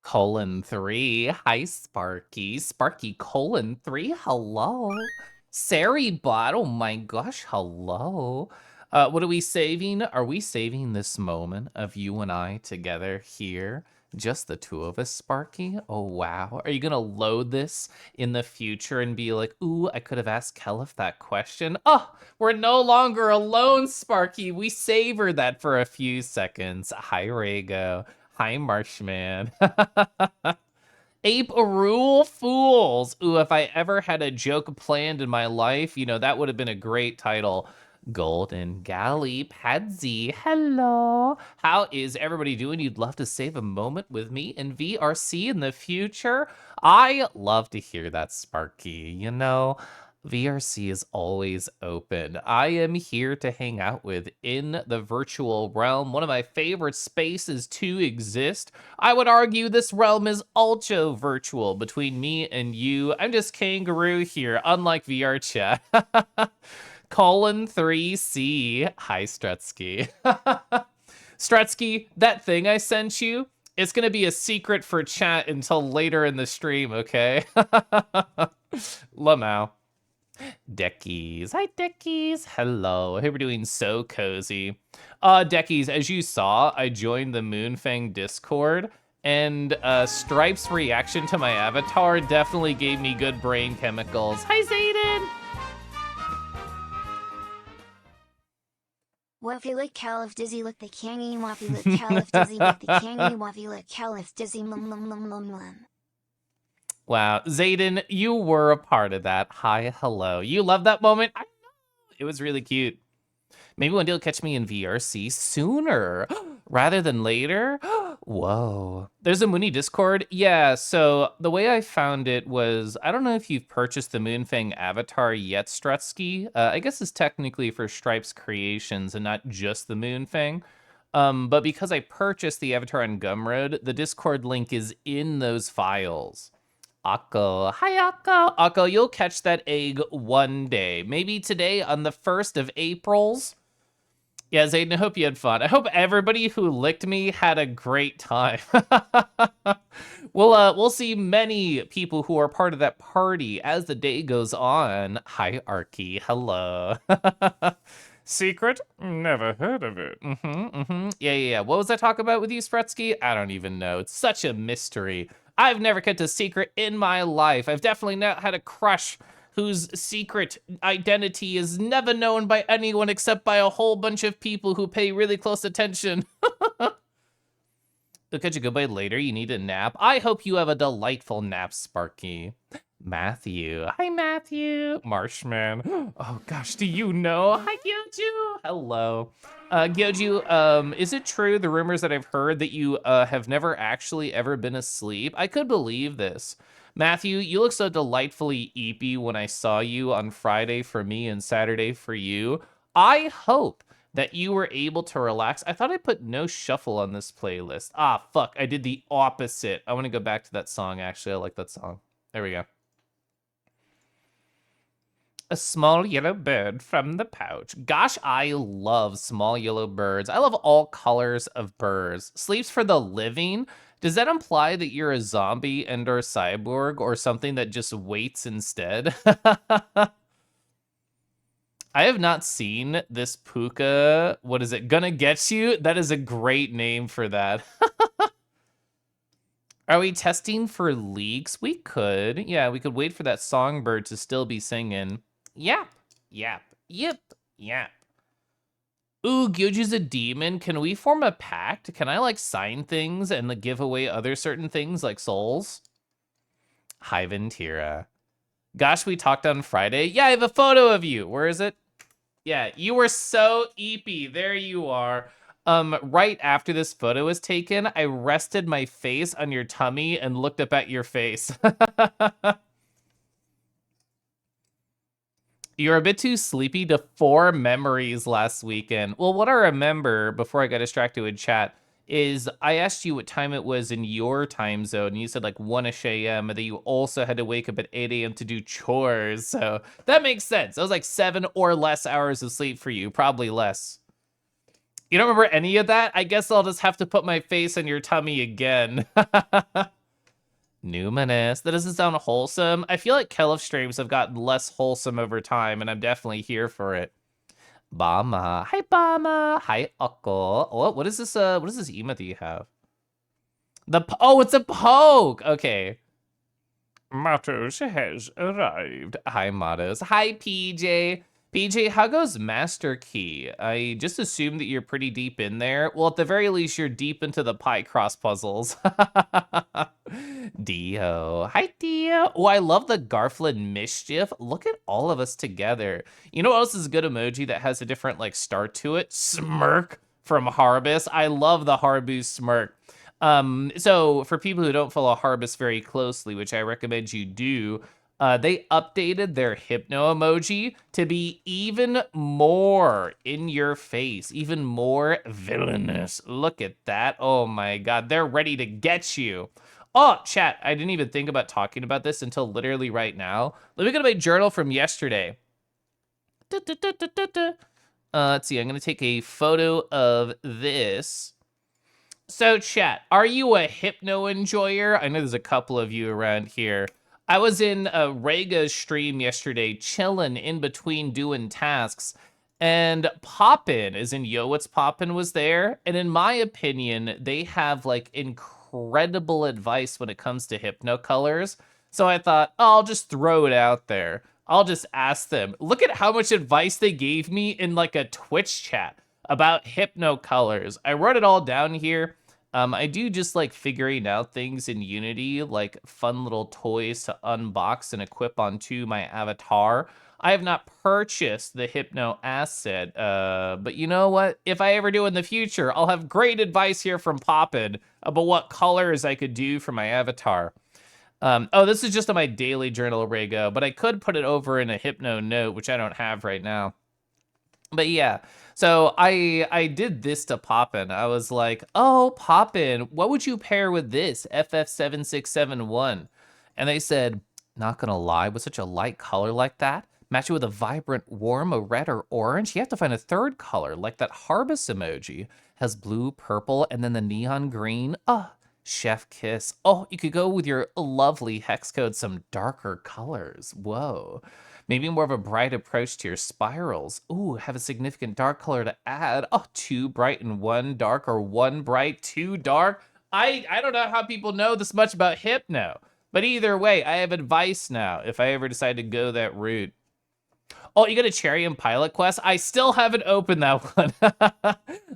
:3. Hi, Sparky. Sparky :3. Hello. Sarybot. Oh my gosh. Hello. What are we saving? Are we saving this moment of you and I together here? Just the two of us, Sparky? Oh, wow. Are you going to load this in the future and be like, ooh, I could have asked Kelif that question? Oh, we're no longer alone, Sparky. We savored that for a few seconds. Hi, Rago. Hi, Marshman. Ape rule fools. Ooh, if I ever had a joke planned in my life, that would have been a great title. Golden Galley Padsy, hello. How is everybody doing? You'd love to save a moment with me in VRC in the future? I love to hear that, Sparky. VRC is always open. I am here to hang out with in the virtual realm, one of my favorite spaces to exist. I would argue this realm is ultra virtual between me and you. I'm just Kangaroo here, unlike VR chat. :3C. Hi, Strutsky. Strutsky, that thing I sent you, it's going to be a secret for chat until later in the stream, okay? Lamau. Deckies. Hi, Deckies. Hello. I hope we're doing so cozy. Deckies, as you saw, I joined the Moonfang Discord, and Stripe's reaction to my avatar definitely gave me good brain chemicals. Hi, Zayden. Waffy lick caliph dizzy lick the kangy waffy lick caliph dizzy lick the kangy waffy lick caliph dizzy lum. Wow, Zayden, you were a part of that. Hi, hello. You love that moment? I know. It was really cute. Maybe one day you'll catch me in VRC sooner rather than later. Whoa. There's a Mooney Discord. Yeah, so the way I found it was, I don't know if you've purchased the Moonfang avatar yet, Strutsky. I guess it's technically for Stripes Creations and not just the Moonfang. But because I purchased the avatar on Gumroad, the Discord link is in those files. Akko. Hi, Akko. Akko, you'll catch that egg one day. Maybe today on the 1st of April's. Yeah, Zayden, I hope you had fun. I hope everybody who licked me had a great time. We'll see many people who are part of that party as the day goes on. Hi, Arky. Hello. Secret? Never heard of it. Yeah. What was I talking about with you, Spretsky? I don't even know. It's such a mystery. I've never kept a secret in my life. I've definitely not had a crush whose secret identity is never known by anyone except by a whole bunch of people who pay really close attention. Look at you go by later. You need a nap. I hope you have a delightful nap, Sparky. Matthew. Hi, Matthew. Marshman. Oh, gosh, do you know? Hi, Gyoju. Hello. Gyoju, is it true, the rumors that I've heard, that you have never actually ever been asleep? I could believe this. Matthew, you look so delightfully eepy when I saw you on Friday for me and Saturday for you. I hope that you were able to relax. I thought I put no shuffle on this playlist. Ah, fuck, I did the opposite. I want to go back to that song, actually. I like that song. There we go. A small yellow bird from the pouch. Gosh, I love small yellow birds. I love all colors of birds. Sleeps for the living? Does that imply that you're a zombie and or cyborg or something that just waits instead? I have not seen this Puka. What is it? Gonna Get You? That is a great name for that. Are we testing for leaks? We could. Yeah, we could wait for that songbird to still be singing. Yap, yap, yip, yap. Ooh, Gyoju's a demon. Can we form a pact? Can I, sign things and, give away other certain things, like souls? Hi, Ventira. Gosh, we talked on Friday. Yeah, I have a photo of you. Where is it? Yeah, you were so eepy. There you are. Right after this photo was taken, I rested my face on your tummy and looked up at your face. You're a bit too sleepy to form memories last weekend. Well, what I remember before I got distracted with chat is I asked you what time it was in your time zone, and you said 1-ish a.m., and that you also had to wake up at 8 a.m. to do chores, so that makes sense. That was 7 or less hours of sleep for you, probably less. You don't remember any of that? I guess I'll just have to put my face on your tummy again. Numinous. That doesn't sound wholesome. I feel like Kelif streams have gotten less wholesome over time, and I'm definitely here for it. Bama. Hi, Bama. Hi, Uncle. What is this? What is this emote that you have? Oh, it's a poke. Okay. Matos has arrived. Hi, Matos. Hi, PJ. PJ, how goes Master Key? I just assume that you're pretty deep in there. Well, at the very least, you're deep into the pie cross puzzles. Dio. Hi, Dio. Oh, I love the Garflin mischief. Look at all of us together. You know what else is a good emoji that has a different, like, start to it? Smirk from Harbus. I love the Harbu smirk. So for people who don't follow Harbus very closely, which I recommend you do, they updated their hypno emoji to be even more in your face, even more villainous. Look at that. Oh my God, they're ready to get you. Oh, chat, I didn't even think about talking about this until literally right now. Let me go to my journal from yesterday. Let's see, I'm gonna take a photo of this. So, chat, are you a hypno enjoyer? I know there's a couple of you around here. I was in Rega's stream yesterday, chilling in between doing tasks, and Poppin, as in Yo What's Poppin, was there. And in my opinion, they have like incredible advice when it comes to hypno colors. So I thought, oh, I'll just throw it out there. I'll just ask them. Look at how much advice they gave me in like a Twitch chat about hypno colors. I wrote it all down here. I do just like figuring out things in Unity, like fun little toys to unbox and equip onto my avatar. I have not purchased the Hypno asset, but you know what? If I ever do in the future, I'll have great advice here from Poppin about what colors I could do for my avatar. Oh, this is just on my daily journal, Rego, but I could put it over in a Hypno note, which I don't have right now. But yeah, so I did this to Poppin. I was like, oh, Poppin, what would you pair with this FF7671? And they said, not gonna lie, with such a light color like that, match it with a vibrant, warm, a red or orange, you have to find a third color, like that Harbus emoji. Has blue, purple, and then the neon green. Oh, chef kiss. Oh, you could go with your lovely hex code some darker colors. Whoa. Maybe more of a bright approach to your spirals. Ooh, have a significant dark color to add. Oh, two bright and one dark, or one bright, two dark. I don't know how people know this much about Hypno. But either way, I have advice now if I ever decide to go that route. Oh, you got a Cherry and Pilot Quest? I still haven't opened that one.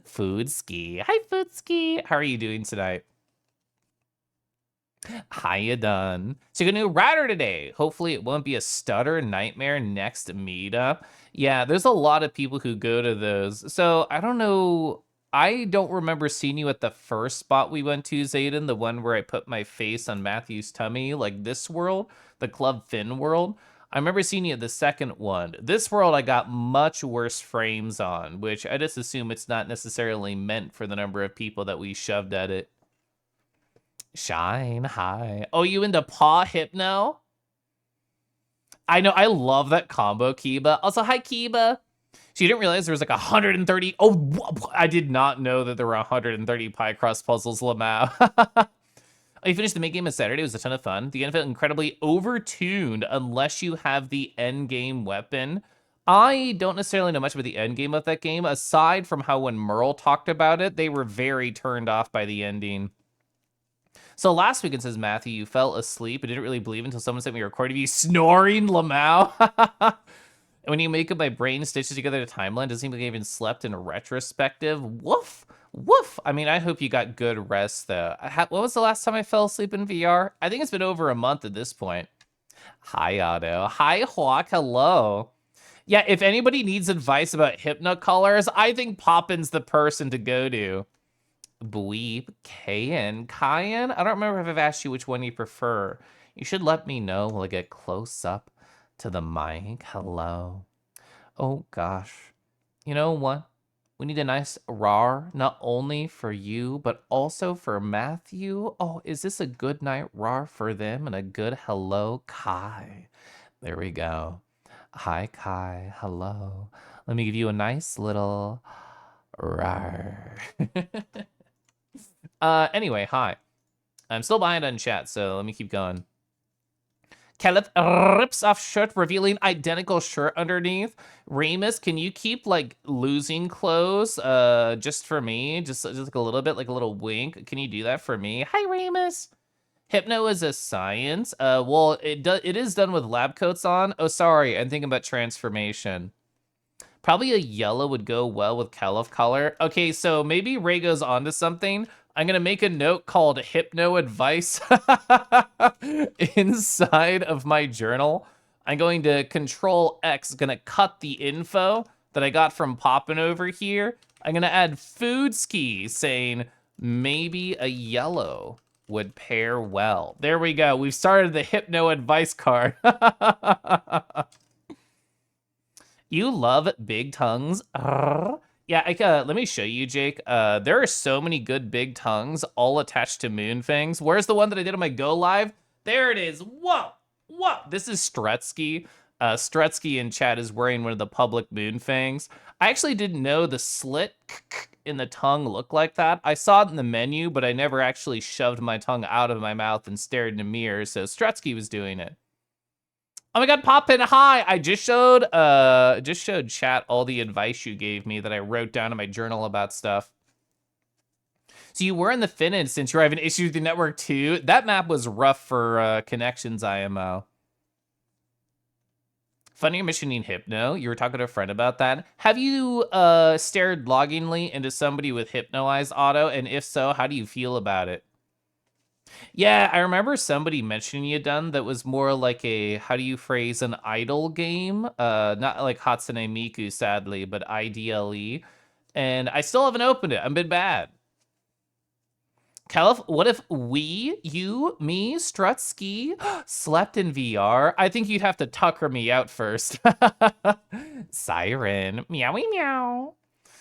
Food Ski. Hi, Food Ski. How are you doing tonight? How you done? So you got a new router today. Hopefully it won't be a stutter nightmare next meetup. Yeah, there's a lot of people who go to those. So I don't know. I don't remember seeing you at the first spot we went to, Zayden, the one where I put my face on Matthew's tummy, like this world, the Club Fin world. I remember seeing you at the second one. This world I got much worse frames on, which I just assume it's not necessarily meant for the number of people that we shoved at it. Shine, hi. Oh, you into paw hypno? I know, I love that combo, Kiba. Also, hi, Kiba. So you didn't realize there was like 130. Oh, I did not know that there were 130 pie cross puzzles, Lamau. Oh, you finished the main game on Saturday. It was a ton of fun. The end felt incredibly overtuned unless you have the end game weapon. I don't necessarily know much about the end game of that game, aside from how when Merle talked about it, they were very turned off by the ending. So last weekend, says Matthew, you fell asleep and didn't really believe until someone sent me a recording of you snoring, Lamau. And when you make up my brain stitches together the timeline, doesn't seem like I even slept in a retrospective. Woof, woof. I mean, I hope you got good rest, though. What was the last time I fell asleep in VR? I think it's been over a month at this point. Hi, Otto. Hi, Hawk. Hello. Yeah, if anybody needs advice about hypnocolors, I think Poppin's the person to go to. Bweep, Kayan, Cayenne? I don't remember if I've asked you which one you prefer. You should let me know when I get close up to the mic. Hello. Oh gosh. You know what? We need a nice rar, not only for you, but also for Matthew. Oh, is this a good night rar for them and a good hello, Kai? There we go. Hi, Kai. Hello. Let me give you a nice little rar. Anyway, hi. I'm still behind on chat, so let me keep going. Caliph rips off shirt, revealing identical shirt underneath. Remus, can you keep like losing clothes just for me? Just like a little bit, like a little wink. Can you do that for me? Hi, Remus. Hypno is a science. Well, it is done with lab coats on. Oh, sorry, I'm thinking about transformation. Probably a yellow would go well with Caliph color. Okay, so maybe Ray goes onto something. I'm gonna make a note called Hypno Advice inside of my journal. I'm going to Control X, gonna cut the info that I got from popping over here. I'm gonna add food ski saying maybe a yellow would pair well. There we go. We've started the Hypno Advice card. You love big tongues. Yeah, let me show you, Jake. There are so many good big tongues all attached to moon fangs. Where's the one that I did on my Go Live? There it is. Whoa, whoa. This is Strutsky. Strutsky in chat is wearing one of the public moon fangs. I actually didn't know the slit in the tongue looked like that. I saw it in the menu, but I never actually shoved my tongue out of my mouth and stared in a mirror, so Strutsky was doing it. Oh my god, Poppin, hi! I just showed chat all the advice you gave me that I wrote down in my journal about stuff. So you were in the Fin instance, you're having issues with the network too. That map was rough for connections IMO. Funny you're mentioning Hypno. You were talking to a friend about that. Have you stared longingly into somebody with Hypno Eyes Auto? And if so, how do you feel about it? Yeah, I remember somebody mentioning you done that was more like a, how do you phrase, an idle game? Not like Hatsune Miku, sadly, but IDLE. And I still haven't opened it. I've been bad. Caliph, what if you, me, Strutsky, slept in VR? I think you'd have to tucker me out first. Siren, meowie meow.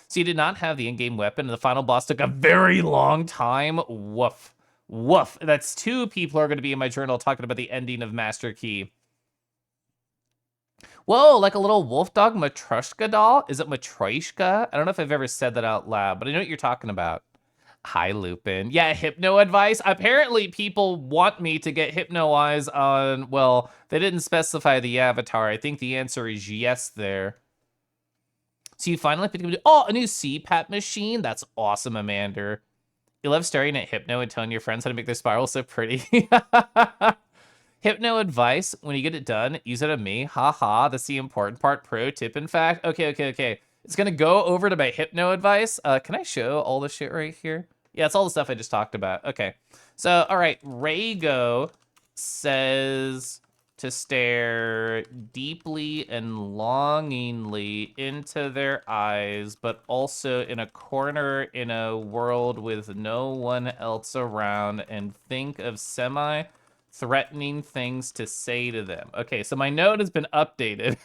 So you did not have the in-game weapon, and the final boss took a very long time. Woof. Woof. That's 2 people who are going to be in my journal talking about the ending of Master Key. Whoa, like a little wolf dog Matryoshka doll? Is it Matryoshka? I don't know if I've ever said that out loud, but I know what you're talking about. Hi, Lupin. Yeah, Hypno Advice. Apparently, people want me to get Hypno Eyes on, well, they didn't specify the avatar. I think the answer is yes there. So you finally picked up, oh, a new CPAP machine? That's awesome, Amanda. You love staring at Hypno and telling your friends how to make their spiral so pretty. Hypno Advice, when you get it done, use it on me. Haha, that's the important part. Pro tip, in fact. Okay. It's gonna go over to my Hypno Advice. Can I show all the shit right here? Yeah, it's all the stuff I just talked about. Okay. So, all right, Raygo says to stare deeply and longingly into their eyes, but also in a corner in a world with no one else around, and think of semi-threatening things to say to them. Okay, so my note has been updated.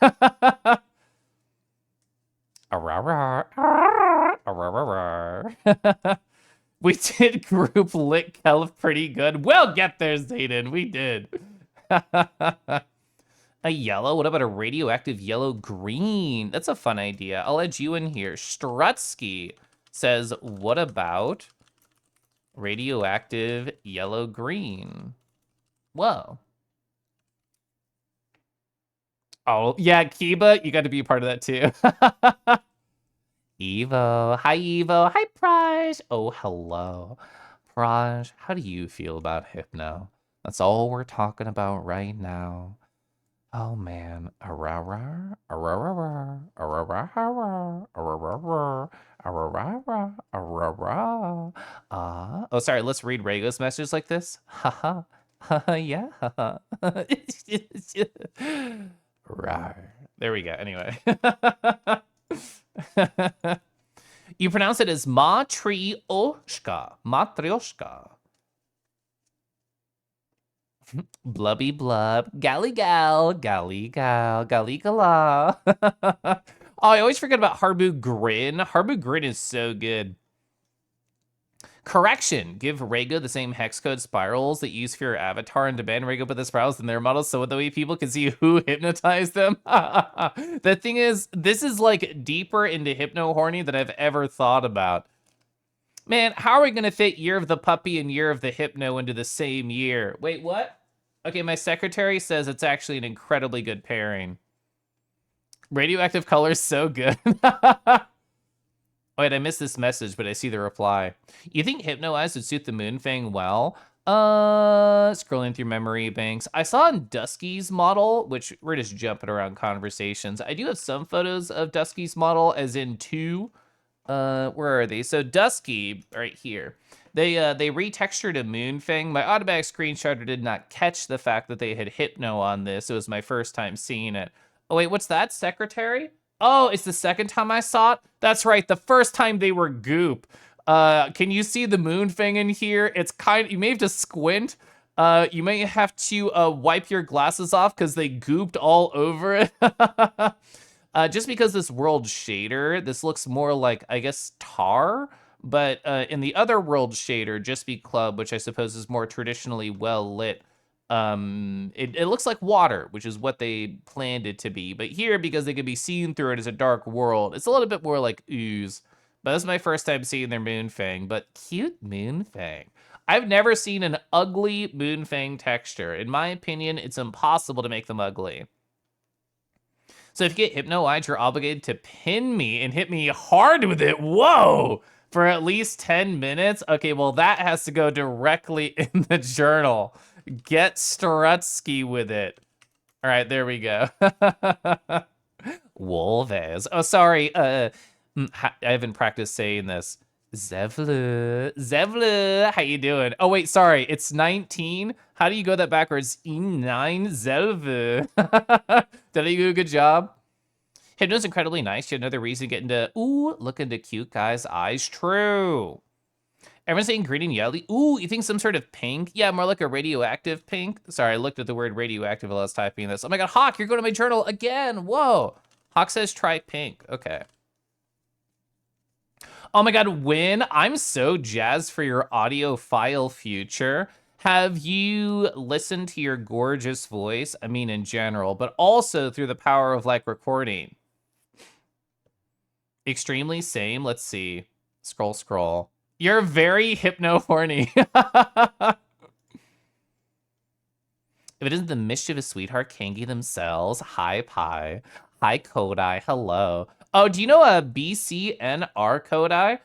We did group lit Kelf pretty good. We'll get there, Zayden. We did. A yellow? What about a radioactive yellow-green? That's a fun idea. I'll add you in here. Strutsky says, what about radioactive yellow-green? Whoa. Oh, yeah, Kiba, you got to be a part of that too. Evo. Hi, Evo. Hi, Praj. Oh, hello. Praj, how do you feel about Hypno? That's all we're talking about right now. Oh, man. Oh, sorry. Let's read Rago's messages like this. Haha. Yeah. There we go. Anyway. You pronounce it as Matryoshka. Matryoshka. Blubby blub. Gally gal. Gally gal. Gally gala. Oh, I always forget about Harbu Grin. Harbu Grin is so good. Correction, give Rego the same hex code spirals that you use for your avatar and demand Rego put the spirals in their models so that way people can see who hypnotized them. The thing is, this is like deeper into hypno horny than I've ever thought about. Man, how are we gonna fit Year of the Puppy and Year of the Hypno into the same year? Wait, what? Okay, my secretary says it's actually an incredibly good pairing. Radioactive color is so good. Wait, I missed this message, but I see the reply. You think Hypno Eyes would suit the Moonfang well? Scrolling through memory banks. I saw in Dusky's model, which we're just jumping around conversations. I do have some photos of Dusky's model, as in two. Where are they? So Dusky, right here. They retextured a Moonfang. My automatic screenshotter did not catch the fact that they had Hypno on this. It was my first time seeing it. Oh wait, what's that, secretary? Oh, it's the second time I saw it? That's right, the first time they were goop. Can you see the Moonfang in here? It's you may have to squint. You may have to wipe your glasses off because they gooped all over it. Just because this world shader, this looks more like, I guess, tar, but in the other world shader, Just Be Club, which I suppose is more traditionally well lit, it looks like water, which is what they planned it to be. But here, because they could be seen through it as a dark world, it's a little bit more like ooze. But this is my first time seeing their Moonfang, but cute Moonfang. I've never seen an ugly Moonfang texture. In my opinion, it's impossible to make them ugly. So if you get Hypno-Eyed, you're obligated to pin me and hit me hard with it. Whoa! For at least 10 minutes? Okay, well, that has to go directly in the journal. Get Strutsky with it. All right, there we go. Wolves. Oh, sorry. I haven't practiced saying this. Zevlu, how you doing? Oh wait, sorry, it's 19. How do you go that backwards? E9 Zelvu. Did I do a good job? Hypno's incredibly nice. You have another reason to get into, ooh, look into cute guy's eyes. True. Everyone's saying green and yellow. Ooh, you think some sort of pink? Yeah, more like a radioactive pink. Sorry, I looked at the word radioactive while I was typing this. Oh my god, Hawk, you're going to my journal again. Whoa. Hawk says try pink. Okay. Oh my god, Win, I'm so jazzed for your audiophile future. Have you listened to your gorgeous voice? I mean, in general, but also through the power of like recording. Extremely same. Let's see. Scroll. You're very hypno horny. If it isn't the mischievous sweetheart Kangi themselves, hi Pi. Hi Kodai, hello. Oh, do you know a BCNR Kodai?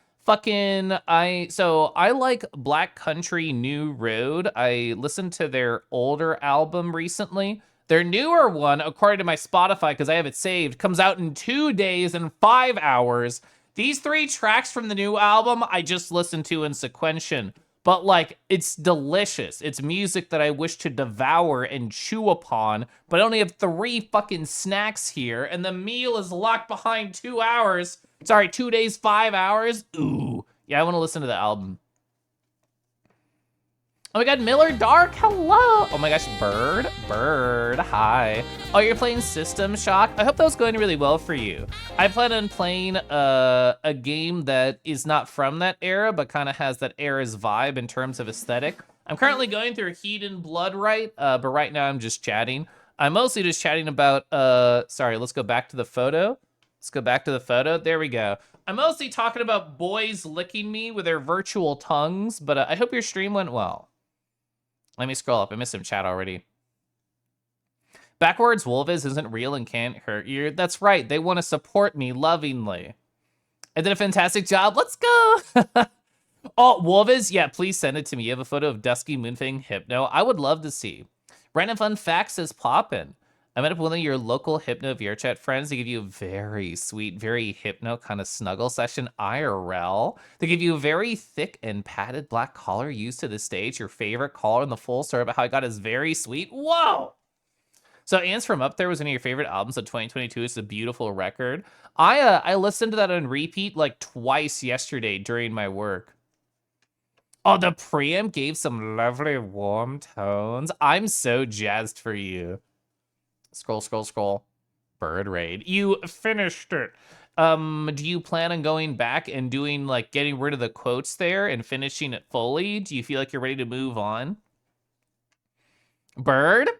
I like Black Country New Road. I listened to their older album recently. Their newer one, according to my Spotify, because I have it saved, comes out in 2 days and 5 hours. These 3 tracks from the new album I just listened to in sequential. But like, it's delicious. It's music that I wish to devour and chew upon, but I only have 3 fucking snacks here, and the meal is locked behind 2 hours. Sorry, 2 days, 5 hours? Ooh. Yeah, I want to listen to the album. Oh my god, Miller Dark, hello! Oh my gosh, Bird, hi. Oh, you're playing System Shock? I hope that was going really well for you. I plan on playing a game that is not from that era, but kind of has that era's vibe in terms of aesthetic. I'm currently going through Hedon Bloodrite, but right now I'm just chatting. I'm mostly just chatting about, sorry, let's go back to the photo. Let's go back to the photo, there we go. I'm mostly talking about boys licking me with their virtual tongues, but I hope your stream went well. Let me scroll up. I missed some chat already. Backwards Wolves isn't real and can't hurt you. That's right. They want to support me lovingly. I did a fantastic job. Let's go. Oh, Wolves, yeah, please send it to me. You have a photo of Dusky Moonfang Hypno. I would love to see. Random Fun Facts is poppin'. I met up with one of your local Hypno VRChat friends to give you a very sweet, very hypno kind of snuggle session IRL. They give you a very thick and padded black collar used to this stage. Your favorite collar in the full story about how I got is very sweet. Whoa! So Ants from Up There was one of your favorite albums of 2022. It's a beautiful record. I listened to that on repeat like twice yesterday during my work. Oh, the preamp gave some lovely warm tones. I'm so jazzed for you. Scroll. Bird raid. You finished it. Do you plan on going back and doing like getting rid of the quotes there and finishing it fully? Do you feel like you're ready to move on? Bird.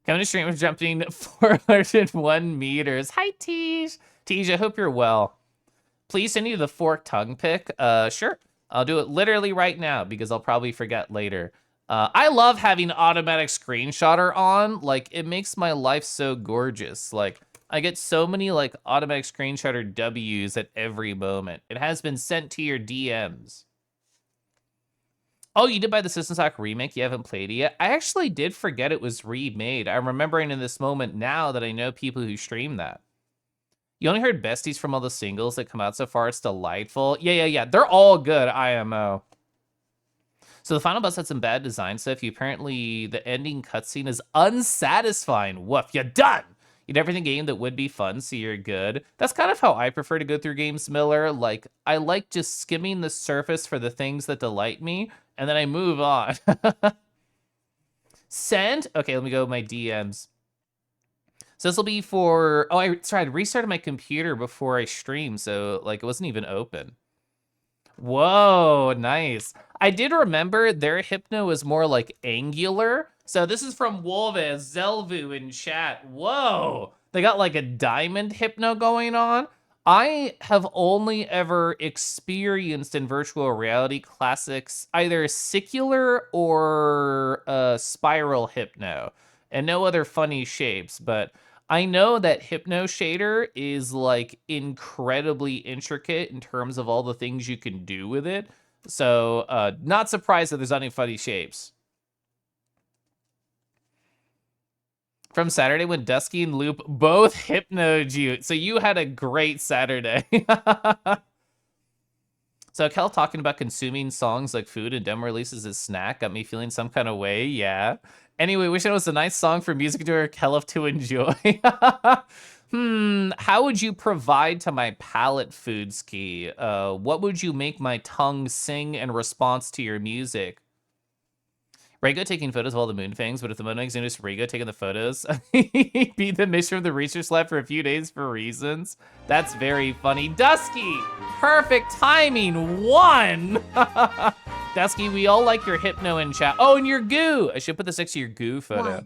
Coming to stream jumping 401 meters. Hi, Tej. Tej, I hope you're well. please send you the forked tongue pic. Sure. I'll do it literally right now because I'll probably forget later. I love having automatic screenshotter on. Like, it makes my life so gorgeous. Like, I get so many, like, automatic screenshotter W's at every moment. It has been sent to your DMs. Oh, you did buy the System Shock remake? You haven't played it yet? I actually did forget it was remade. I'm remembering in this moment now that I know people who stream that. You only heard besties from all the singles that come out so far. It's delightful. Yeah. They're all good, IMO. So the final boss had some bad design stuff. The ending cutscene is unsatisfying. Woof, you're done. You did everything game that would be fun, so you're good. That's kind of how I prefer to go through games, Miller. Like, I like just skimming the surface for the things that delight me, and then I move on. Send? Okay, let me go with my DMs. So this will be for... Oh, I restarted my computer before I streamed, so, like, it wasn't even open. Whoa, nice. I did remember their Hypno is more like angular. So this is from Wolves Zelvu in chat. Whoa, they got like a diamond Hypno going on. I have only ever experienced in virtual reality classics either secular or spiral Hypno, and no other funny shapes, but I know that Hypno Shader is like incredibly intricate in terms of all the things you can do with it. So not surprised that there's not any funny shapes. From Saturday when Dusky and Loop both hypnoed you. So you had a great Saturday. So Kel talking about consuming songs like food and demo releases as snack got me feeling some kind of way. Yeah. Anyway, wish it was a nice song for music enjoyer Kelif to enjoy. How would you provide to my palate food ski? What would you make my tongue sing in response to your music? Rego taking photos of all the moon fangs, but if the moon fangs notice Rego taking the photos, be the mission of the research lab for a few days for reasons. That's very funny. Dusky, perfect timing, 1. Dusky, we all like your hypno in chat. Oh, and your goo. I should put this next to your goo photo.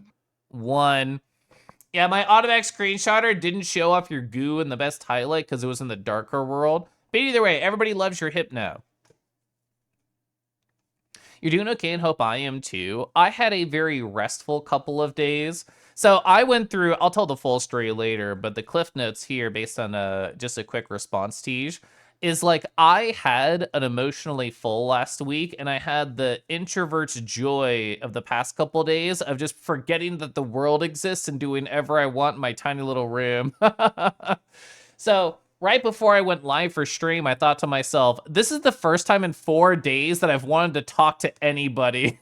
1. Yeah, my automatic screenshotter didn't show off your goo in the best highlight because it was in the darker world. But either way, everybody loves your hypno. You're doing okay and hope I am too. I had a very restful couple of days. So I went through, I'll tell the full story later, but the cliff notes here based on just a quick response tease is like I had an emotionally full last week and I had the introvert's joy of the past couple days of just forgetting that the world exists and doing whatever I want in my tiny little room. So right before I went live for stream, I thought to myself, this is the first time in 4 days that I've wanted to talk to anybody.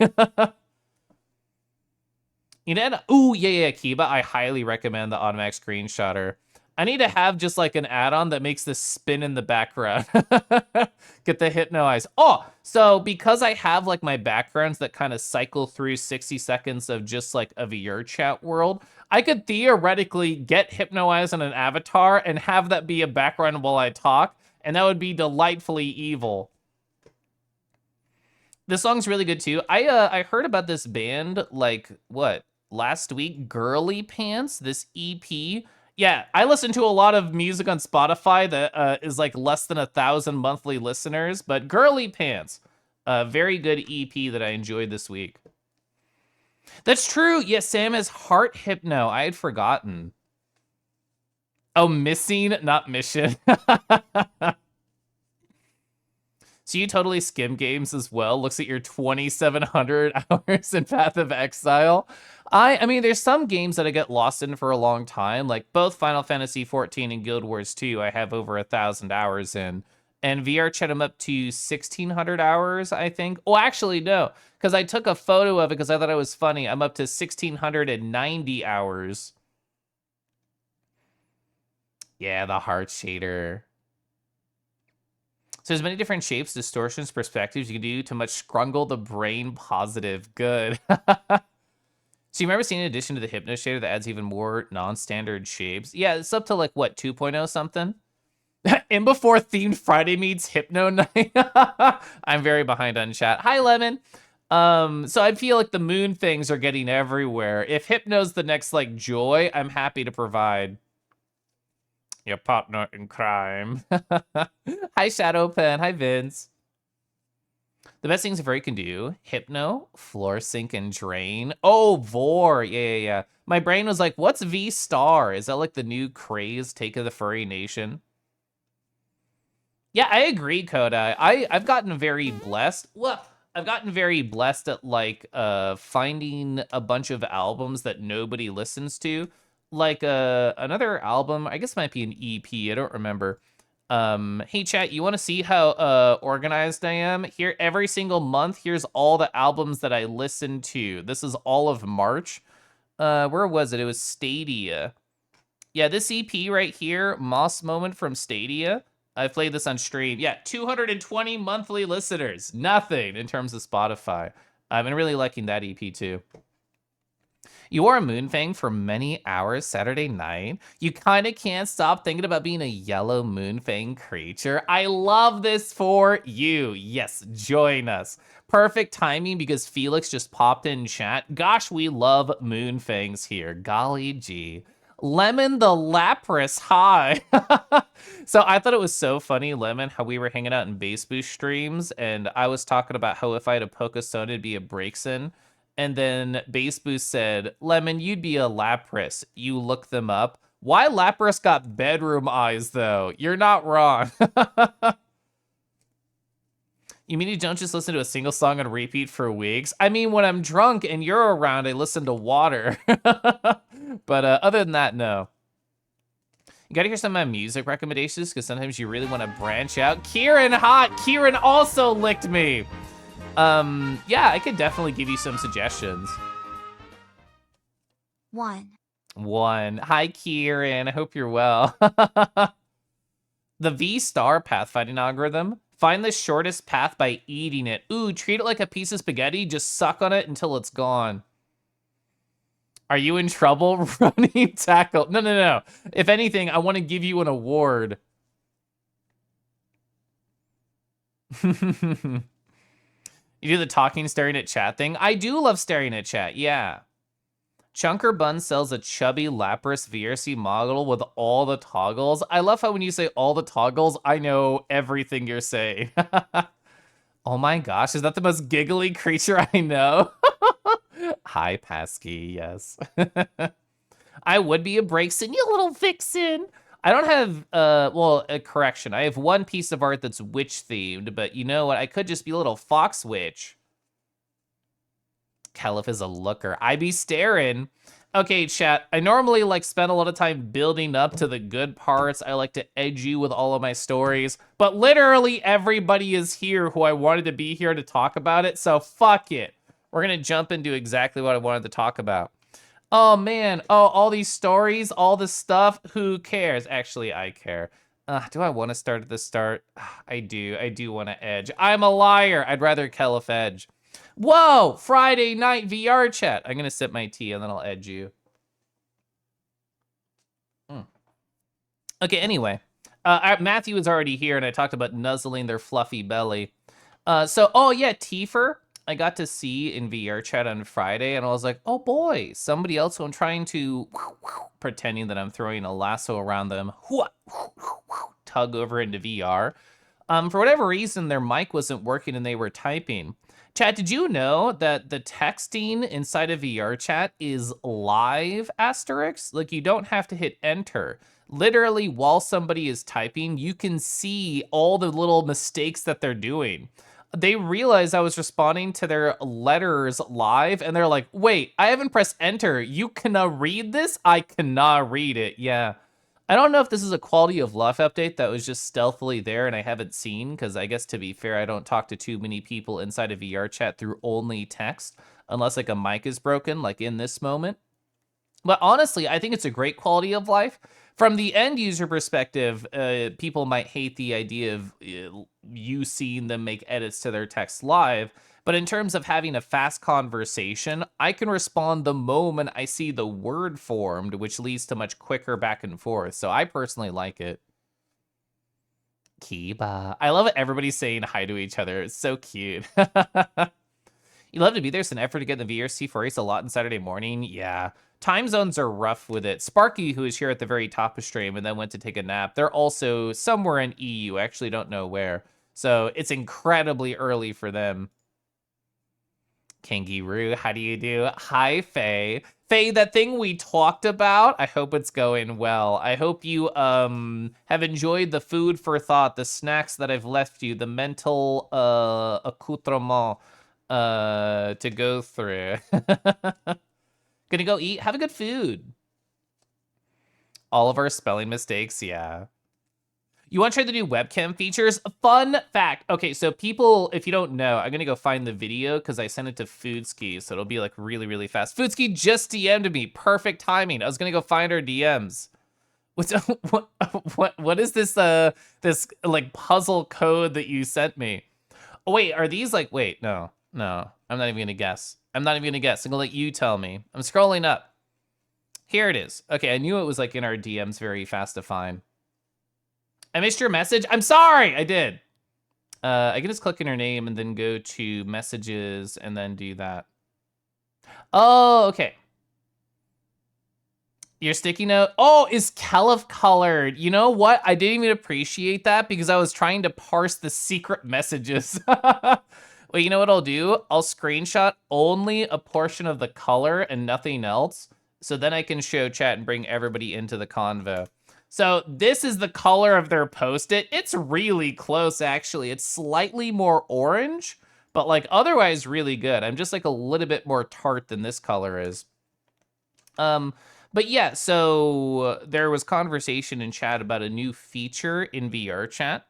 You know, ooh, yeah, Kiba, I highly recommend the automatic screenshotter. I need to have just like an add-on that makes this spin in the background. Get the hypno eyes. Oh, so because I have like my backgrounds that kind of cycle through 60 seconds of just like a VR chat world, I could theoretically get hypno eyes on an avatar and have that be a background while I talk, and that would be delightfully evil. This song's really good too. I heard about this band like what last week, Girly Pants, this EP. Yeah, I listen to a lot of music on Spotify that is like less than 1,000 monthly listeners, but Girly Pants, a very good EP that I enjoyed this week. That's true. Yes, Sam is heart hypno. I had forgotten. Oh, missing, not mission. So you totally skim games as well. Looks at your 2,700 hours in Path of Exile. I mean, there's some games that I get lost in for a long time, like both Final Fantasy XIV and Guild Wars 2. I have over 1,000 hours in, and VR chat I'm up to 1,600 hours, I think. Oh, actually, no, because I took a photo of it because I thought it was funny. I'm up to 1,690 hours. Yeah, the heart shader. So there's many different shapes, distortions, perspectives you can do to much scrungle the brain positive. Good. So you remember seeing an addition to the Hypno Shader that adds even more non-standard shapes? Yeah, it's up to like, what, 2.0 something? And before themed Friday meets Hypno Night. I'm very behind on chat. Hi, Lemon. So I feel like the moon things are getting everywhere. If Hypno's the next like joy, I'm happy to provide. Your partner in crime. Hi, Shadowpen. Hi, Vince. The best things Vori can do: Hypno, Floor Sync, and Drain. Oh, Vor. Yeah. My brain was like, what's V Star? Is that like the new craze take of the furry nation? Yeah, I agree, Coda. I've gotten very blessed. Well, I've gotten very blessed at like finding a bunch of albums that nobody listens to. Like another album, I guess it might be an EP, I don't remember. Hey chat, you want to see how organized I am? Here every single month, here's all the albums that I listened to. This is all of March. Where was it? It was Stadia. Yeah, this EP right here, Moss Moment from Stadia. I played this on stream. Yeah, 220 monthly listeners. Nothing in terms of Spotify. I've been really liking that EP too. You wore a Moonfang for many hours Saturday night. You kind of can't stop thinking about being a yellow Moonfang creature. I love this for you. Yes, join us. Perfect timing because Felix just popped in chat. Gosh, we love Moonfangs here. Golly gee. Lemon the Lapras, hi. So I thought it was so funny, Lemon, how we were hanging out in Base Boost streams, and I was talking about how if I had a Pokestone, it'd be a Braixen. And then Base Boost said, Lemon, you'd be a Lapras. You look them up. Why Lapras got bedroom eyes, though? You're not wrong. You mean you don't just listen to a single song on repeat for weeks? I mean, when I'm drunk and you're around, I listen to Water. But other than that, no. You gotta hear some of my music recommendations because sometimes you really want to branch out. Kieran, hot! Kieran also licked me! Yeah, I could definitely give you some suggestions. 1. Hi, Kieran. I hope you're well. The V-Star pathfinding algorithm. Find the shortest path by eating it. Ooh, treat it like a piece of spaghetti. Just suck on it until it's gone. Are you in trouble? Running tackle. No. If anything, I want to give you an award. You do the talking, staring at chat thing? I do love staring at chat, yeah. Chunker Bun sells a chubby Lapras VRC model with all the toggles. I love how when you say all the toggles, I know everything you're saying. Oh my gosh, is that the most giggly creature I know? Hi, Pasky, yes. I would be a Braixen, you little vixen. I don't have, well, a correction. I have one piece of art that's witch-themed, but you know what? I could just be a little fox witch. Caliph is a looker. I be staring. Okay, chat. I normally like spend a lot of time building up to the good parts. I like to edge you with all of my stories, but literally everybody is here who I wanted to be here to talk about it, so fuck it. We're gonna jump into exactly what I wanted to talk about. Oh man, all these stories, all this stuff, who cares? Actually, I care. Do I want to start at the start? I do want to edge. I'm a liar. I'd rather Caliph edge. Whoa, Friday night VR chat. I'm gonna sip my tea and then I'll edge you. Okay, anyway. Matthew was already here and I talked about nuzzling their fluffy belly. Oh yeah, Tifer, I got to see in VR chat on Friday and I was like, oh boy, somebody else who I'm trying to, pretending that I'm throwing a lasso around them, tug over into VR. For whatever reason, their mic wasn't working and they were typing. Chat, did you know that the texting inside of VR chat is live asterisk? Like you don't have to hit enter. Literally, while somebody is typing, you can see all the little mistakes that they're doing. They realized I was responding to their letters live, and they're like, wait, I haven't pressed enter. You cannot read this? I cannot read it. Yeah. I don't know if this is a quality of life update that was just stealthily there and I haven't seen, because I guess to be fair, I don't talk to too many people inside of VR chat through only text, unless like a mic is broken, like in this moment. But honestly, I think it's a great quality of life. From the end user perspective, people might hate the idea of you seeing them make edits to their text live. But in terms of having a fast conversation, I can respond the moment I see the word formed, which leads to much quicker back and forth. So I personally like it. Kiba. I love it. Everybody's saying hi to each other. It's so cute. You love to be there. It's an effort to get in the VRC for race a lot on Saturday morning. Yeah. Time zones are rough with it. Sparky, who is here at the very top of stream and then went to take a nap, they're also somewhere in EU. I actually don't know where. So it's incredibly early for them. Kangaroo, how do you do? Hi, Faye. Faye, that thing we talked about, I hope it's going well. I hope you have enjoyed the food for thought, the snacks that I've left you, the mental accoutrement to go through. Gonna go eat. Have a good food. All of our spelling mistakes, yeah. You want to try the new webcam features? Fun fact. Okay, so people, if you don't know, I'm going to go find the video because I sent it to Foodski, so it'll be like really, really fast. Foodski just DM'd me. Perfect timing. I was going to go find our DMs. What's, what is this, this like puzzle code that you sent me? Oh, wait, are these like, wait, no, I'm not even going to guess. I'm not even going to guess. I'm going to let you tell me. I'm scrolling up. Here it is. Okay, I knew it was like in our DMs very fast to find. I missed your message. I'm sorry. I did. I can just click in her name and then go to messages and then do that. Oh, okay. Your sticky note. Oh, is Kelif colored? You know what? I didn't even appreciate that because I was trying to parse the secret messages. Well, you know what I'll do? I'll screenshot only a portion of the color and nothing else. So then I can show chat and bring everybody into the convo. So this is the color of their Post-it. It's really close, actually. It's slightly more orange, but like otherwise really good. I'm just like a little bit more tart than this color is. But yeah, so there was conversation in chat about a new feature in VR chat.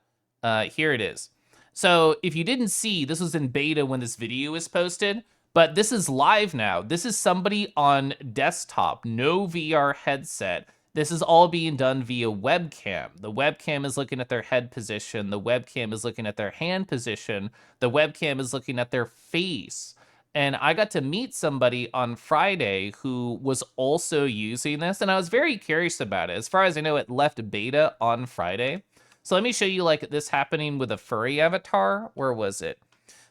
Here it is. So if you didn't see, this was in beta when this video was posted, but this is live now. This is somebody on desktop, no VR headset. This is all being done via webcam. The webcam is looking at their head position. The webcam is looking at their hand position. The webcam is looking at their face. And I got to meet somebody on Friday who was also using this, and I was very curious about it. As far as I know, it left beta on Friday. So let me show you like this happening with a furry avatar. Where was it?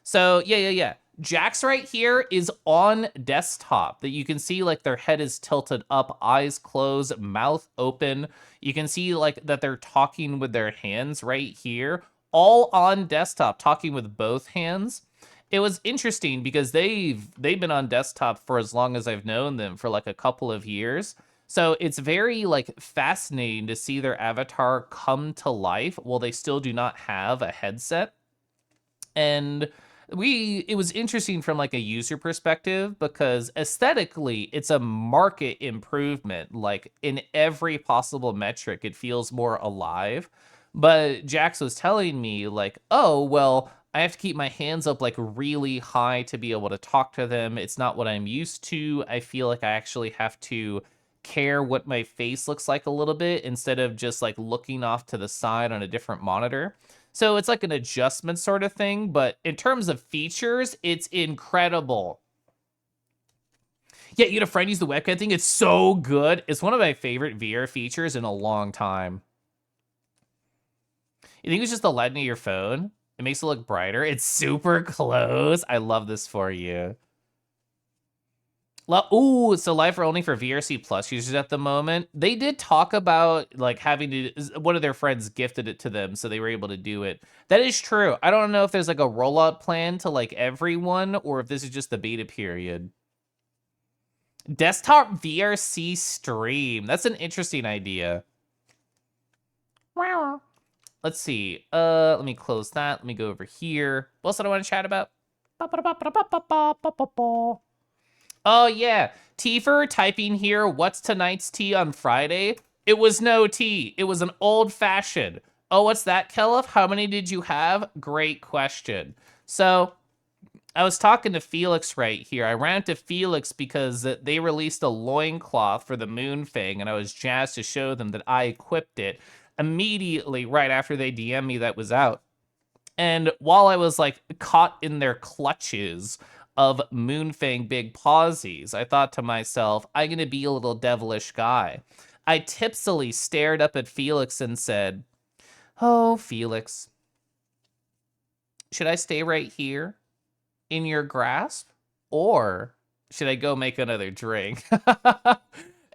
So yeah. Jax right here is on desktop that you can see like their head is tilted up, eyes closed, mouth open. You can see like that they're talking with their hands right here, all on desktop, talking with both hands. It was interesting because they've been on desktop for as long as I've known them, for like a couple of years. So it's very like fascinating to see their avatar come to life while they still do not have a headset. And it was interesting from like a user perspective because aesthetically it's a market improvement. Like in every possible metric, it feels more alive. But Jax was telling me like, oh, well, I have to keep my hands up like really high to be able to talk to them. It's not what I'm used to. I feel like I actually have to care what my face looks like a little bit instead of just like looking off to the side on a different monitor. So it's like an adjustment sort of thing, but in terms of features, it's incredible. Yeah, you had a friend use the webcam thing. It's so good. It's one of my favorite VR features in a long time. You think it's just the lighting of your phone? It makes it look brighter. It's super close. I love this for you. Ooh, so live for only for VRC Plus users at the moment. They did talk about like having to, one of their friends gifted it to them, so they were able to do it. That is true. I don't know if there's like a rollout plan to like everyone or if this is just the beta period. Desktop VRC stream. That's an interesting idea. Wow. Let's see. Let me close that. Let me go over here. What else did I want to chat about? Oh, yeah. Tifer typing here, what's tonight's tea on Friday? It was no tea. It was an old-fashioned. Oh, what's that, Kelif? How many did you have? Great question. So, I was talking to Felix right here. I ran to Felix because they released a loincloth for the Moonfang, and I was jazzed to show them that I equipped it immediately right after they DM me that was out. And while I was like caught in their clutches of Moonfang Big Pawsies, I thought to myself, I'm gonna be a little devilish guy. I tipsily stared up at Felix and said, oh, Felix, should I stay right here in your grasp? or should I go make another drink?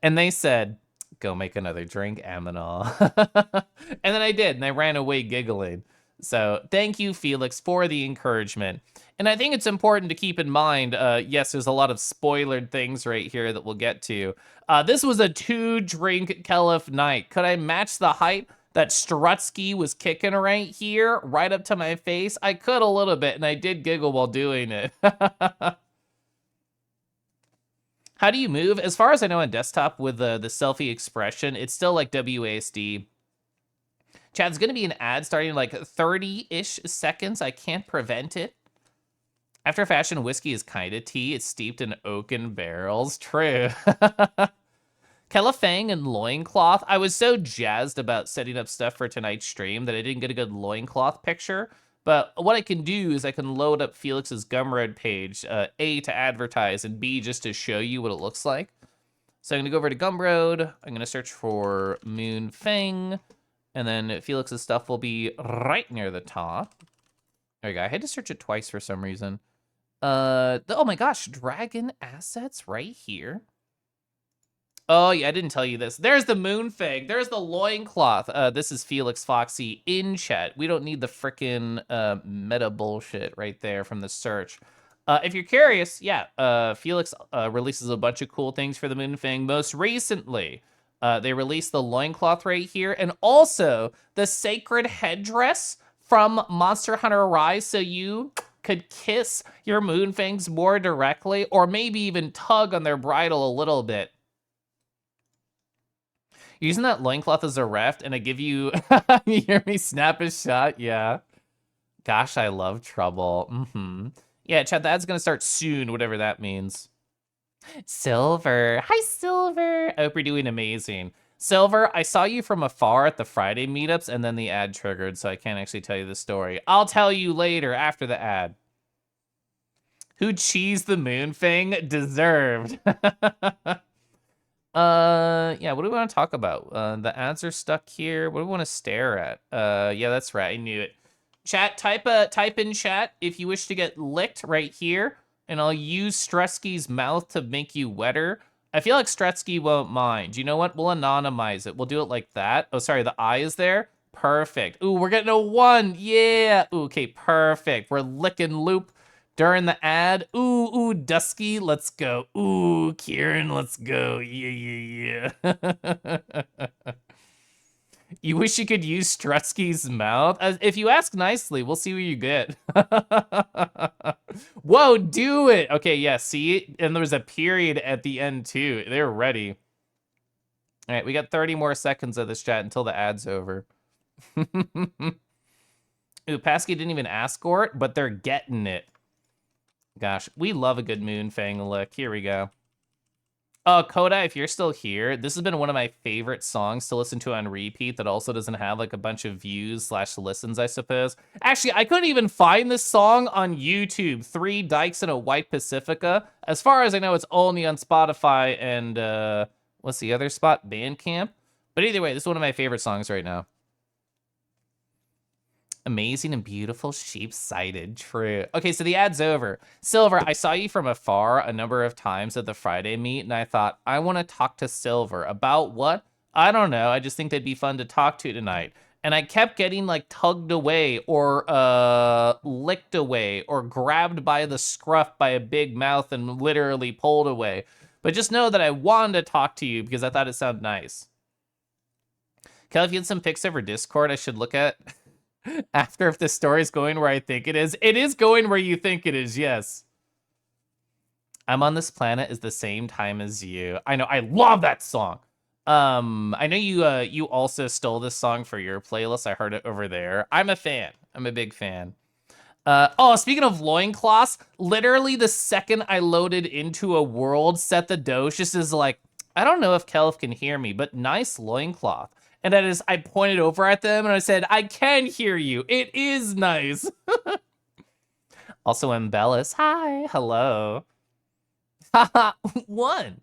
And they said, go make another drink, Aminal. And then I did, and I ran away giggling. So thank you, Felix, for the encouragement. And I think it's important to keep in mind, yes, there's a lot of spoilered things right here that we'll get to. This was a 2-drink Kelif night. Could I match the height that Strutsky was kicking right here, right up to my face? I could a little bit, and I did giggle while doing it. How do you move? As far as I know on desktop with the selfie expression, it's still like WASD. Chad's gonna be an ad starting in like 30-ish seconds. I can't prevent it. After fashion, whiskey is kind of tea. It's steeped in oaken barrels. True. Kelefang and loincloth. I was so jazzed about setting up stuff for tonight's stream that I didn't get a good loincloth picture. But what I can do is I can load up Felix's Gumroad page, A, to advertise, and B, just to show you what it looks like. So I'm going to go over to Gumroad. I'm going to search for Moonfang. And then Felix's stuff will be right near the top. There we go. I had to search it twice for some reason. Oh my gosh, Dragon Assets right here. Oh, yeah, I didn't tell you this. There's the Moonfang. There's the loincloth. This is Felix Foxy in chat. We don't need the frickin' meta bullshit right there from the search. If you're curious, yeah, Felix releases a bunch of cool things for the Moonfang. Most recently, they released the loincloth right here, and also the sacred headdress from Monster Hunter Rise, so you could kiss your Moonfangs more directly, or maybe even tug on their bridle a little bit. Using that loincloth as a reft, and I give you, you hear me snap a shot? Yeah. Gosh, I love trouble. Yeah, chat, the ad's gonna start soon, whatever that means. Silver. Hi, Silver. I hope you're doing amazing. Silver, I saw you from afar at the Friday meetups, and then the ad triggered, so I can't actually tell you the story. I'll tell you later, after the ad. Who cheesed the Moonfang? Deserved. Yeah, what do we want to talk about? The ads are stuck here. What do we want to stare at? Yeah, that's right. I knew it. Chat, type in chat if you wish to get licked right here, and I'll use Strutsky's mouth to make you wetter. I feel like Strutsky won't mind. You know what? We'll anonymize it. We'll do it like that. Oh, sorry, the eye is there. Perfect. Ooh, we're getting a 1. Yeah. Ooh, okay, perfect. We're licking loop during the ad. Ooh, Dusky, let's go. Ooh, Kieran, let's go. Yeah. You wish you could use Strutsky's mouth? If you ask nicely, we'll see what you get. Whoa, do it. Okay, yeah, see? And there was a period at the end, too. They're ready. All right, we got 30 more seconds of this chat until the ad's over. Ooh, Pasky didn't even ask for it, but they're getting it. Gosh, we love a good Moonfang lick. Here we go. Oh, Koda, if you're still here, this has been one of my favorite songs to listen to on repeat that also doesn't have like a bunch of views / listens, I suppose. Actually, I couldn't even find this song on YouTube. 3 Dykes and a White Pacifica. As far as I know, it's only on Spotify and, what's the other spot? Bandcamp? But either way, this is one of my favorite songs right now. Amazing and beautiful, sheep-sided, true. Okay, so the ad's over. Silver, I saw you from afar a number of times at the Friday meet, and I thought, I want to talk to Silver. About what? I don't know, I just think they'd be fun to talk to tonight. And I kept getting, like, tugged away, or, licked away, or grabbed by the scruff by a big mouth and literally pulled away. But just know that I wanted to talk to you because I thought it sounded nice. Kel, if you had some pics over Discord I should look at after, if the story's going where I think it is going where you think it is, yes. I'm on this planet is the same time as you. I know, I love that song. I know you also stole this song for your playlist. I heard it over there. I'm a fan. I'm a big fan. Oh, speaking of loincloths, literally the second I loaded into a world, Set the Doge just is like, I don't know if Kelf can hear me, but nice loincloth. And I pointed over at them and I said, I can hear you. It is nice. Also, Embellis. Hi. Hello. Haha. 1.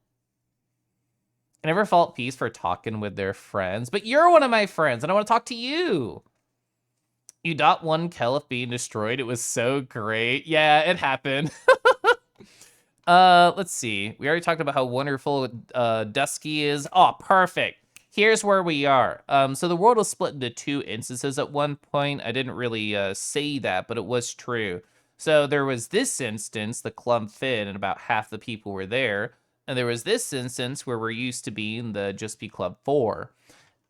I never felt peace for talking with their friends, but you're one of my friends and I want to talk to you. You .1 Kelf being destroyed. It was so great. Yeah, it happened. Let's see. We already talked about how wonderful Dusky is. Oh, perfect. Here's where we are. So the world was split into two instances at one point. I didn't really say that, but it was true. So there was this instance, the Club Fin, and about half the people were there. And there was this instance where we're used to being the Just Be Club 4.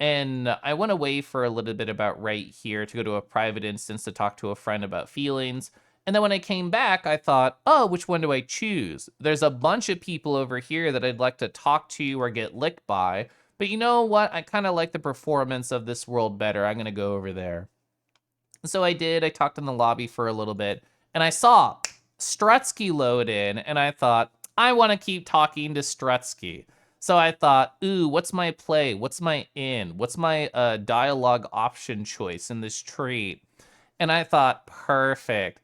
And I went away for a little bit about right here to go to a private instance to talk to a friend about feelings. And then when I came back, I thought, oh, which one do I choose? There's a bunch of people over here that I'd like to talk to or get licked by. But you know what? I kind of like the performance of this world better. I'm going to go over there. So I did. I talked in the lobby for a little bit. And I saw Strutsky load in. And I thought, I want to keep talking to Strutsky. So I thought, ooh, what's my play? What's my in? What's my dialogue option choice in this trait? And I thought, perfect.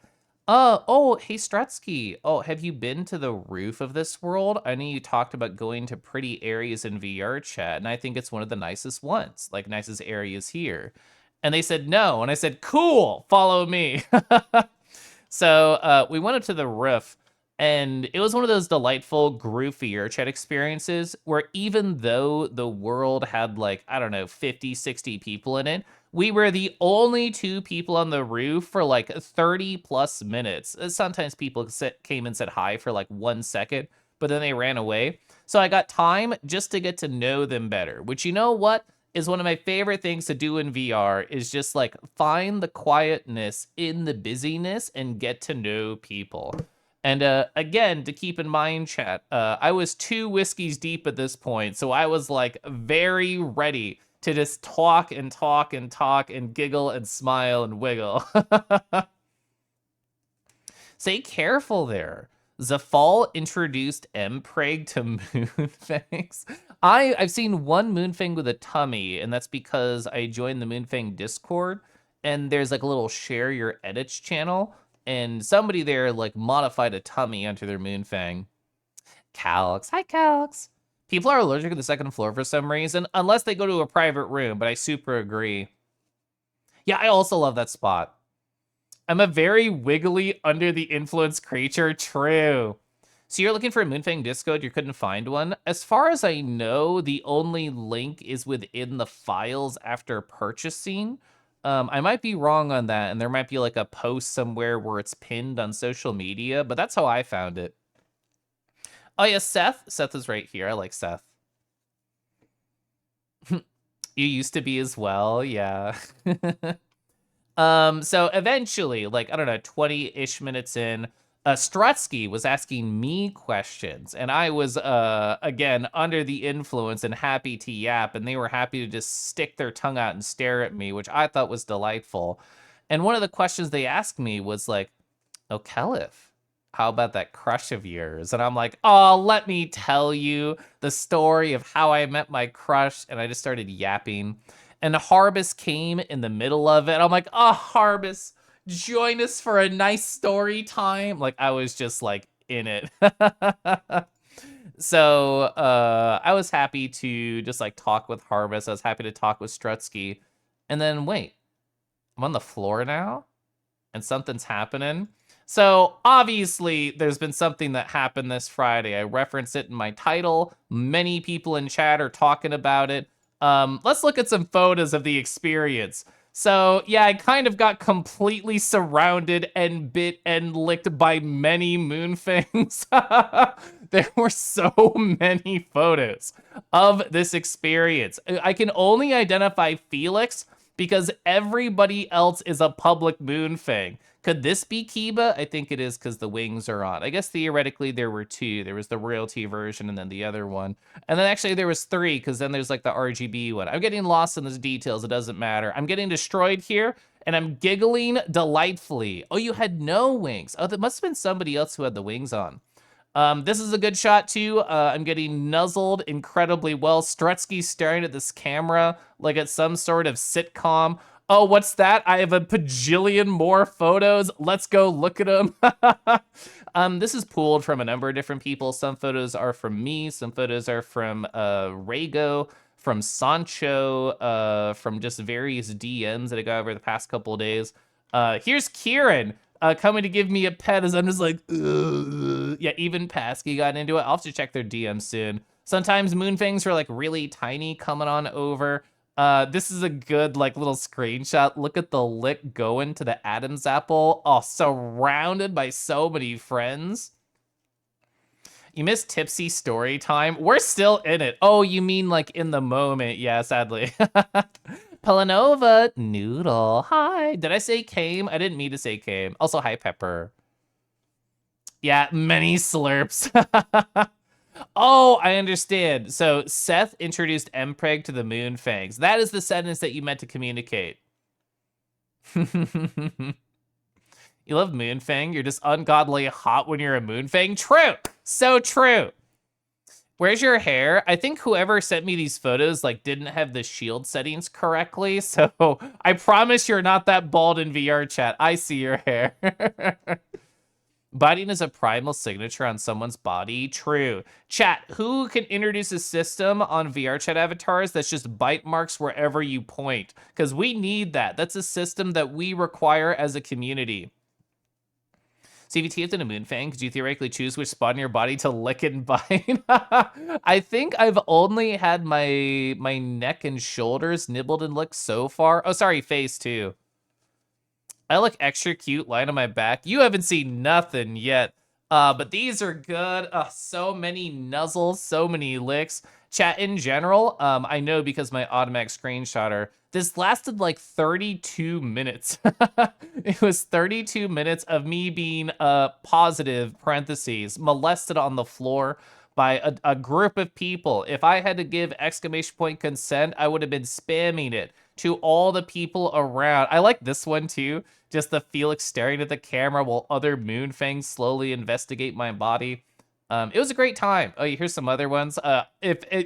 Oh, hey Strutsky. Oh, have you been to the roof of this world? I know you talked about going to pretty areas in VR chat, and I think it's one of the nicest ones, like nicest areas here. And they said no, and I said, cool, follow me. So we went up to the roof, and it was one of those delightful group VR chat experiences where even though the world had like, I don't know, 50, 60 people in it, we were the only two people on the roof for like 30 plus minutes. Sometimes people came and said hi for like 1 second, but then they ran away. So I got time just to get to know them better, which you know what? Is one of my favorite things to do in VR is just like find the quietness in the busyness and get to know people. And again, to keep in mind, chat, I was 2 whiskeys deep at this point, so I was like very ready to just talk and talk and talk and giggle and smile and wiggle. Say careful there. Zafal introduced Mpreg to Moonfangs. I've seen one Moonfang with a tummy, and that's because I joined the Moonfang Discord, and there's like a little share your edits channel, and somebody there like modified a tummy onto their Moonfang. Calx, hi Calx. People are allergic to the second floor for some reason, unless they go to a private room, but I super agree. Yeah, I also love that spot. I'm a very wiggly, under the influence creature. True. So you're looking for a Moonfang Discord, you couldn't find one? As far as I know, the only link is within the files after purchasing. I might be wrong on that, and there might be like a post somewhere where it's pinned on social media, but that's how I found it. Oh yeah, Seth. Seth is right here. I like Seth. You used to be as well, yeah. So eventually, like, I don't know, 20-ish minutes in, Strutsky was asking me questions, and I was, again, under the influence and happy to yap, and they were happy to just stick their tongue out and stare at me, which I thought was delightful. And one of the questions they asked me was like, oh, Kelif, how about that crush of yours? And I'm like, oh, let me tell you the story of how I met my crush, and I just started yapping. And Harbus came in the middle of it. I'm like, oh, Harbus, join us for a nice story time. Like, I was just like in it. So I was happy to just like talk with Harbus. I was happy to talk with Strutsky. And then wait, I'm on the floor now and something's happening. So obviously there's been something that happened this Friday. I reference it in my title. Many people in chat are talking about it. Let's look at some photos of the experience. So yeah, I kind of got completely surrounded and bit and licked by many Moonfangs. There were so many photos of this experience. I can only identify Felix because everybody else is a public Moonfang. Could this be Kiba? I think it is because the wings are on. I guess theoretically there were two. There was the royalty version and then the other one. And then actually there was three because then there's like the RGB one. I'm getting lost in the details. It doesn't matter. I'm getting destroyed here and I'm giggling delightfully. Oh, you had no wings. Oh, that must have been somebody else who had the wings on. This is a good shot too. I'm getting nuzzled incredibly well. Strutsky's staring at this camera like it's some sort of sitcom. Oh, what's that? I have a bajillion more photos. Let's go look at them. This is pooled from a number of different people. Some photos are from me. Some photos are from Rego, from Sancho, from just various DMs that I got over the past couple of days. Here's Kieran. coming to give me a pet as I'm just like, ugh. Yeah, even Pasky got into it. I'll have to check their DM soon. Sometimes moonfangs are like really tiny coming on over. This is a good like little screenshot. Look at the lick going to the Adam's apple. Oh, surrounded by so many friends. You missed tipsy story time. We're still in it. Oh, you mean like in the moment? Yeah, sadly. Pelanova, Noodle, hi. Did I say came? I didn't mean to say came. Also, hi, Pepper. Yeah, many slurps. Oh, I understand. So Seth introduced Mpreg to the Moonfangs. That is the sentence that you meant to communicate. You love Moonfang? You're just ungodly hot when you're a Moonfang? True. So true. Where's your hair? I think whoever sent me these photos like didn't have the shield settings correctly. So I promise you're not that bald in VR chat. I see your hair. Biting is a primal signature on someone's body. True. Chat, who can introduce a system on VR chat avatars that's just bite marks wherever you point? Because we need that. That's a system that we require as a community. CVT is in a Moonfang. Could you theoretically choose which spot in your body to lick and bite? I think I've only had my neck and shoulders nibbled and licked so far. Oh, sorry, face too. I look extra cute lying on my back. You haven't seen nothing yet. But these are good. So many nuzzles, so many licks. Chat in general, I know because my automatic screenshotter, this lasted like 32 minutes. It was 32 minutes of me being positive, parentheses, molested on the floor by a group of people. If I had to give exclamation point consent, I would have been spamming it to all the people around. I like this one too. Just the Felix staring at the camera while other Moonfangs slowly investigate my body. It was a great time. Oh, here's some other ones.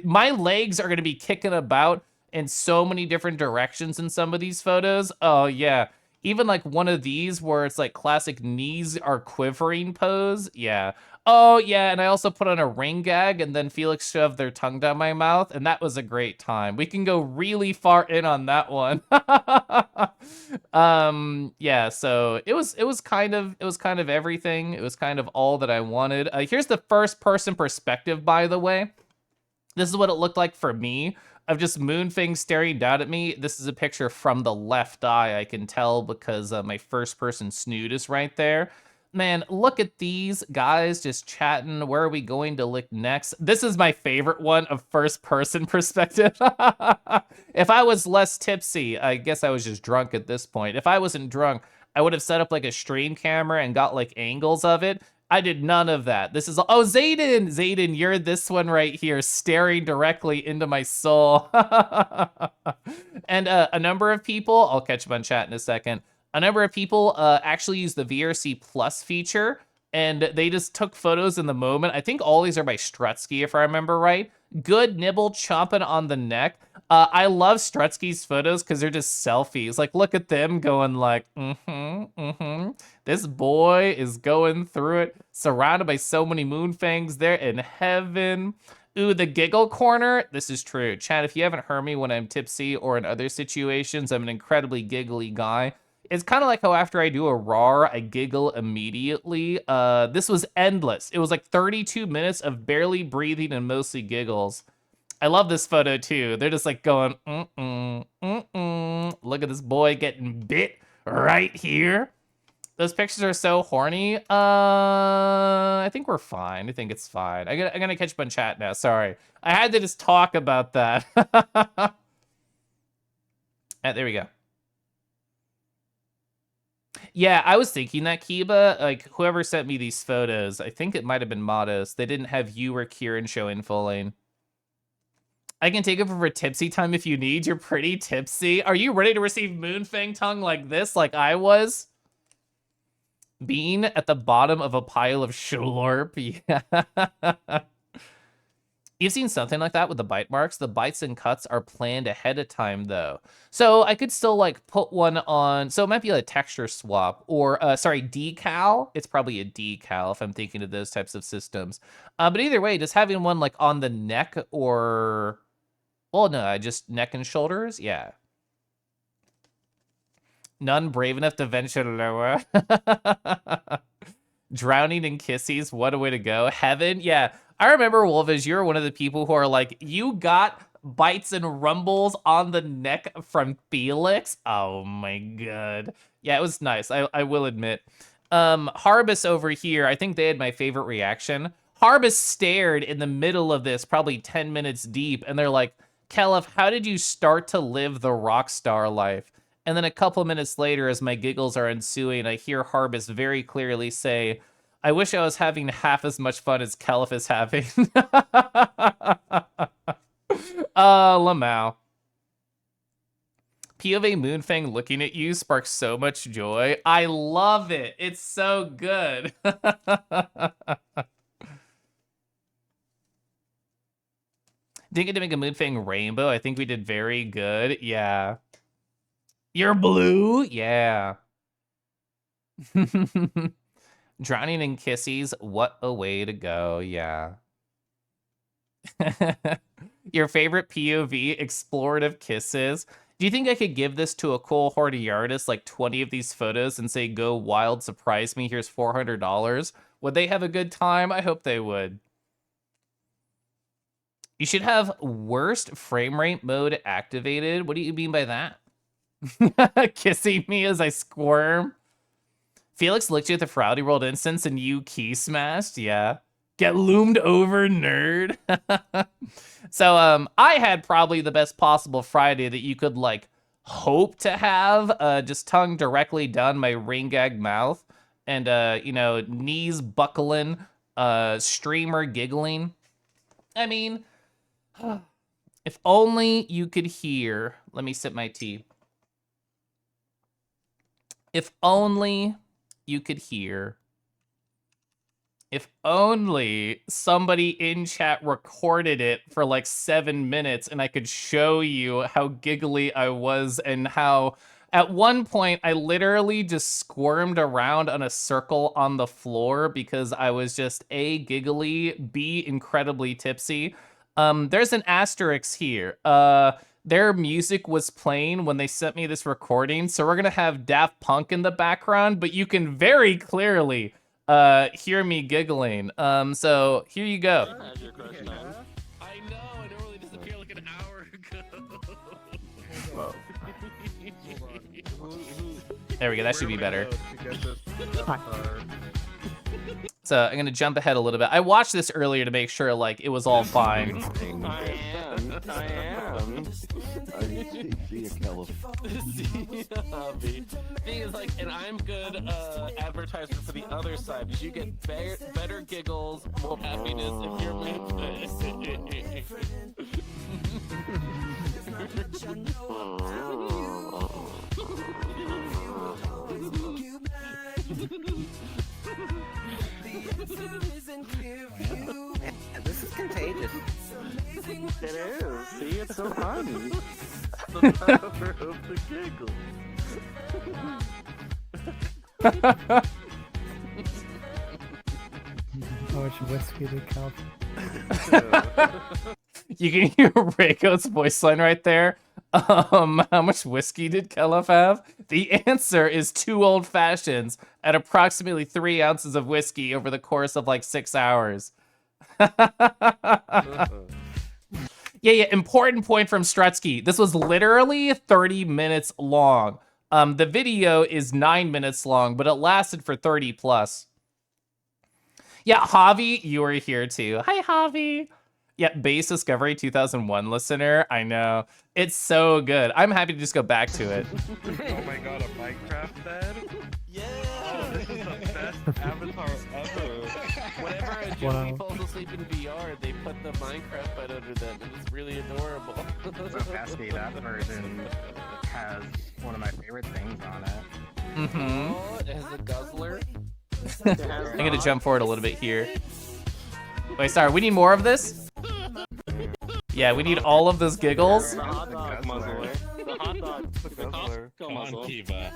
My legs are gonna be kicking about in so many different directions in some of these photos. Oh yeah, even like one of these where it's like classic knees are quivering pose. Yeah. Oh yeah, and I also put on a ring gag and then Felix shoved their tongue down my mouth, and that was a great time. We can go really far in on that one. Yeah, so it was kind of everything. It was kind of all that I wanted. Here's the first person perspective, by the way. This is what it looked like for me, of just Moonfang staring down at me. This is a picture from the left eye, I can tell, because my first person snoot is right there. Man, look at these guys just chatting. Where are we going to lick next? This is my favorite one of first person perspective. If I was less tipsy, I guess I was just drunk at this point. If I wasn't drunk, I would have set up like a stream camera and got like angles of it. I did none of that. This is, oh, Zayden! Zayden, you're this one right here, staring directly into my soul. And a number of people, I'll catch up on chat in a second, a number of people actually use the VRC Plus feature, and they just took photos in the moment. I think all these are by Strutsky, if I remember right. Good nibble chomping on the neck. I love Strutsky's photos because they're just selfies. Like, look at them going like, This boy is going through it, surrounded by so many moonfangs. They're in heaven. Ooh, the giggle corner. This is true. Chat, if you haven't heard me when I'm tipsy or in other situations, I'm an incredibly giggly guy. It's kind of like how after I do a RAR, I giggle immediately. This was endless. It was like 32 minutes of barely breathing and mostly giggles. I love this photo too. They're just like going, Look at this boy getting bit right here. Those pictures are so horny. I think we're fine. I think it's fine. I'm gonna catch up on chat now. Sorry. I had to just talk about that. There we go. Yeah, I was thinking that, Kiba, like, whoever sent me these photos, I think it might have been Modest. They didn't have you or Kieran showing full lane. I can take over for tipsy time if you need. You're pretty tipsy. Are you ready to receive Moonfang tongue like this, like I was? Being at the bottom of a pile of schlorp. Yeah. You've seen something like that with the bite marks. The bites and cuts are planned ahead of time, though. So I could still, like, put one on... So it might be a texture swap. Or, sorry, decal. It's probably a decal if I'm thinking of those types of systems. But either way, just having one, like, on the neck or... Well, no, just neck and shoulders. Yeah. None brave enough to venture lower. Drowning in kisses, what a way to go. Heaven, yeah. I remember, Wolvish, you're one of the people who are like, you got bites and rumbles on the neck from Felix? Oh my god. Yeah, it was nice, I will admit. Harbus over here, I think they had my favorite reaction. Harbus stared in the middle of this, probably 10 minutes deep, and they're like, Kelef, how did you start to live the rock star life? And then a couple minutes later, as my giggles are ensuing, I hear Harbus very clearly say, I wish I was having half as much fun as Kelef is having. Lamau. POV Moonfang looking at you sparks so much joy. I love it. It's so good. Didn't get to make a Moonfang rainbow. I think we did very good. Yeah. You're blue? Yeah. Drowning in kisses. What a way to go. Yeah. Your favorite POV, explorative kisses. Do you think I could give this to a cool hardy artist, like 20 of these photos, and say, go wild, surprise me, here's $400? Would they have a good time? I hope they would. You should have worst frame rate mode activated. What do you mean by that? Kissing me as I squirm. Felix looked you at the Frowdy World instance and you key smashed? Yeah. Get loomed over, nerd. So, I had probably the best possible Friday that you could, like, hope to have. Just tongue directly down my ring gag mouth. And, you know, knees buckling, streamer giggling. I mean, if only you could hear... Let me sip my tea. If only you could hear... If only somebody in chat recorded it for like 7 minutes and I could show you how giggly I was and how at one point I literally just squirmed around on a circle on the floor because I was just A, giggly, B, incredibly tipsy. There's an asterisk here. Their music was playing when they sent me this recording, so we're gonna have Daft Punk in the background, but you can very clearly hear me giggling. So here you go. I know, I normally disappear like an hour ago. There we go, that should be better. So I'm gonna jump ahead a little bit. I watched this earlier to make sure like it was all fine. I am. See a Thing is, like, and I'm good advertiser for the other side. Because you get better giggles, more happiness if you're This is contagious. It is. See, it's so funny. The power of the giggle. How much whiskey did Cal? You can hear Reiko's voice line right there. How much whiskey did Kelef have? The answer is 2 old fashions at approximately 3 ounces of whiskey over the course of like 6 hours. Yeah, important point from Strutsky. This was literally 30 minutes long. The video is 9 minutes long, but it lasted for 30 plus. Yeah, Javi, you were here too. Hi, Javi. Yeah, Base Discovery 2001 listener. I know. It's so good. I'm happy to just go back to it. Oh my god, a Minecraft bed? Yeah! Oh, this is the best avatar ever. Whenever a Joey falls asleep in VR, they put the Minecraft bed under them, and it's really adorable. So Cascade, that version has one of my favorite things on it. Mm-hmm. Oh, it has a guzzler. I'm gonna jump forward a little bit here. Wait, sorry, we need more of this? Yeah, we need all of those giggles. The hot dog muzzler. The hot dog. The Guzzler. Costco Come on, muzzle. Kiva.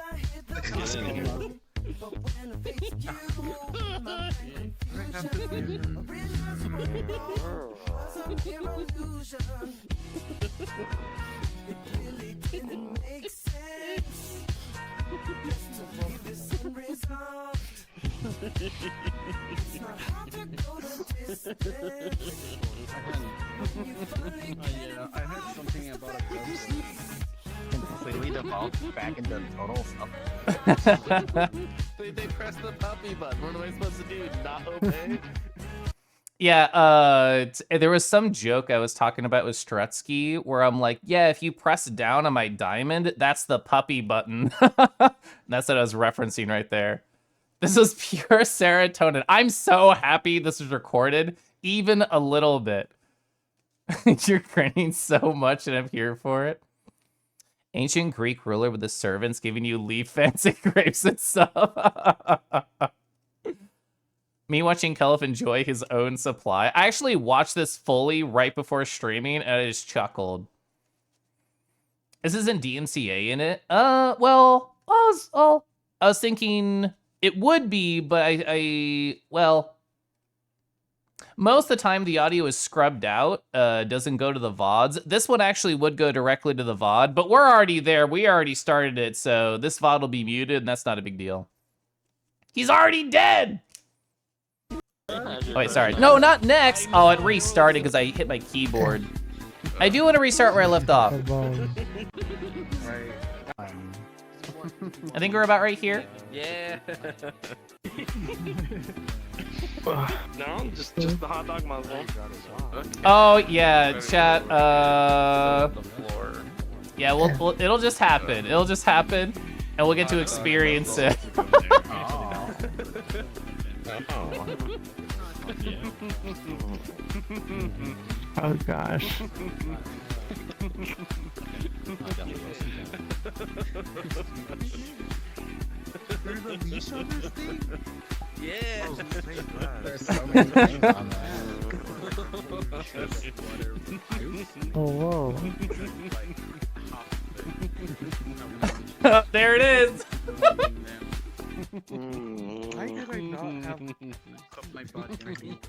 Yeah, I heard something about a ghost. Completely devolved back into total stuff. They press the puppy button. What am I supposed to do? Not obey? Yeah, there was some joke I was talking about with Strutsky where I'm like, yeah, if you press down on my diamond, that's the puppy button. That's what I was referencing right there. This was pure serotonin. I'm so happy this was recorded, even a little bit. You're grinning so much and I'm here for it. Ancient Greek ruler with the servants giving you leaf fans and grapes and stuff. Me watching Kelf enjoy his own supply. I actually watched this fully right before streaming and I just chuckled. This isn't DMCA in it. Well, I was thinking it would be, but well, most of the time the audio is scrubbed out, doesn't go to the VODs. This one actually would go directly to the VOD, but we're already there. We already started it, so this VOD will be muted and that's not a big deal. He's already dead! Oh, wait, sorry. No, not next. Oh, it restarted because I hit my keyboard. I do want to restart where I left off. I think we're about right here. Yeah. No, just the hot dog muzzle. Okay. Oh, yeah, chat. The floor. Yeah, it'll just happen. It'll just happen, and we'll get to experience it. Oh gosh. There's a leash on this thing? Yeah. There's so many things on there. Oh whoa. There it is. Why did I not have my body?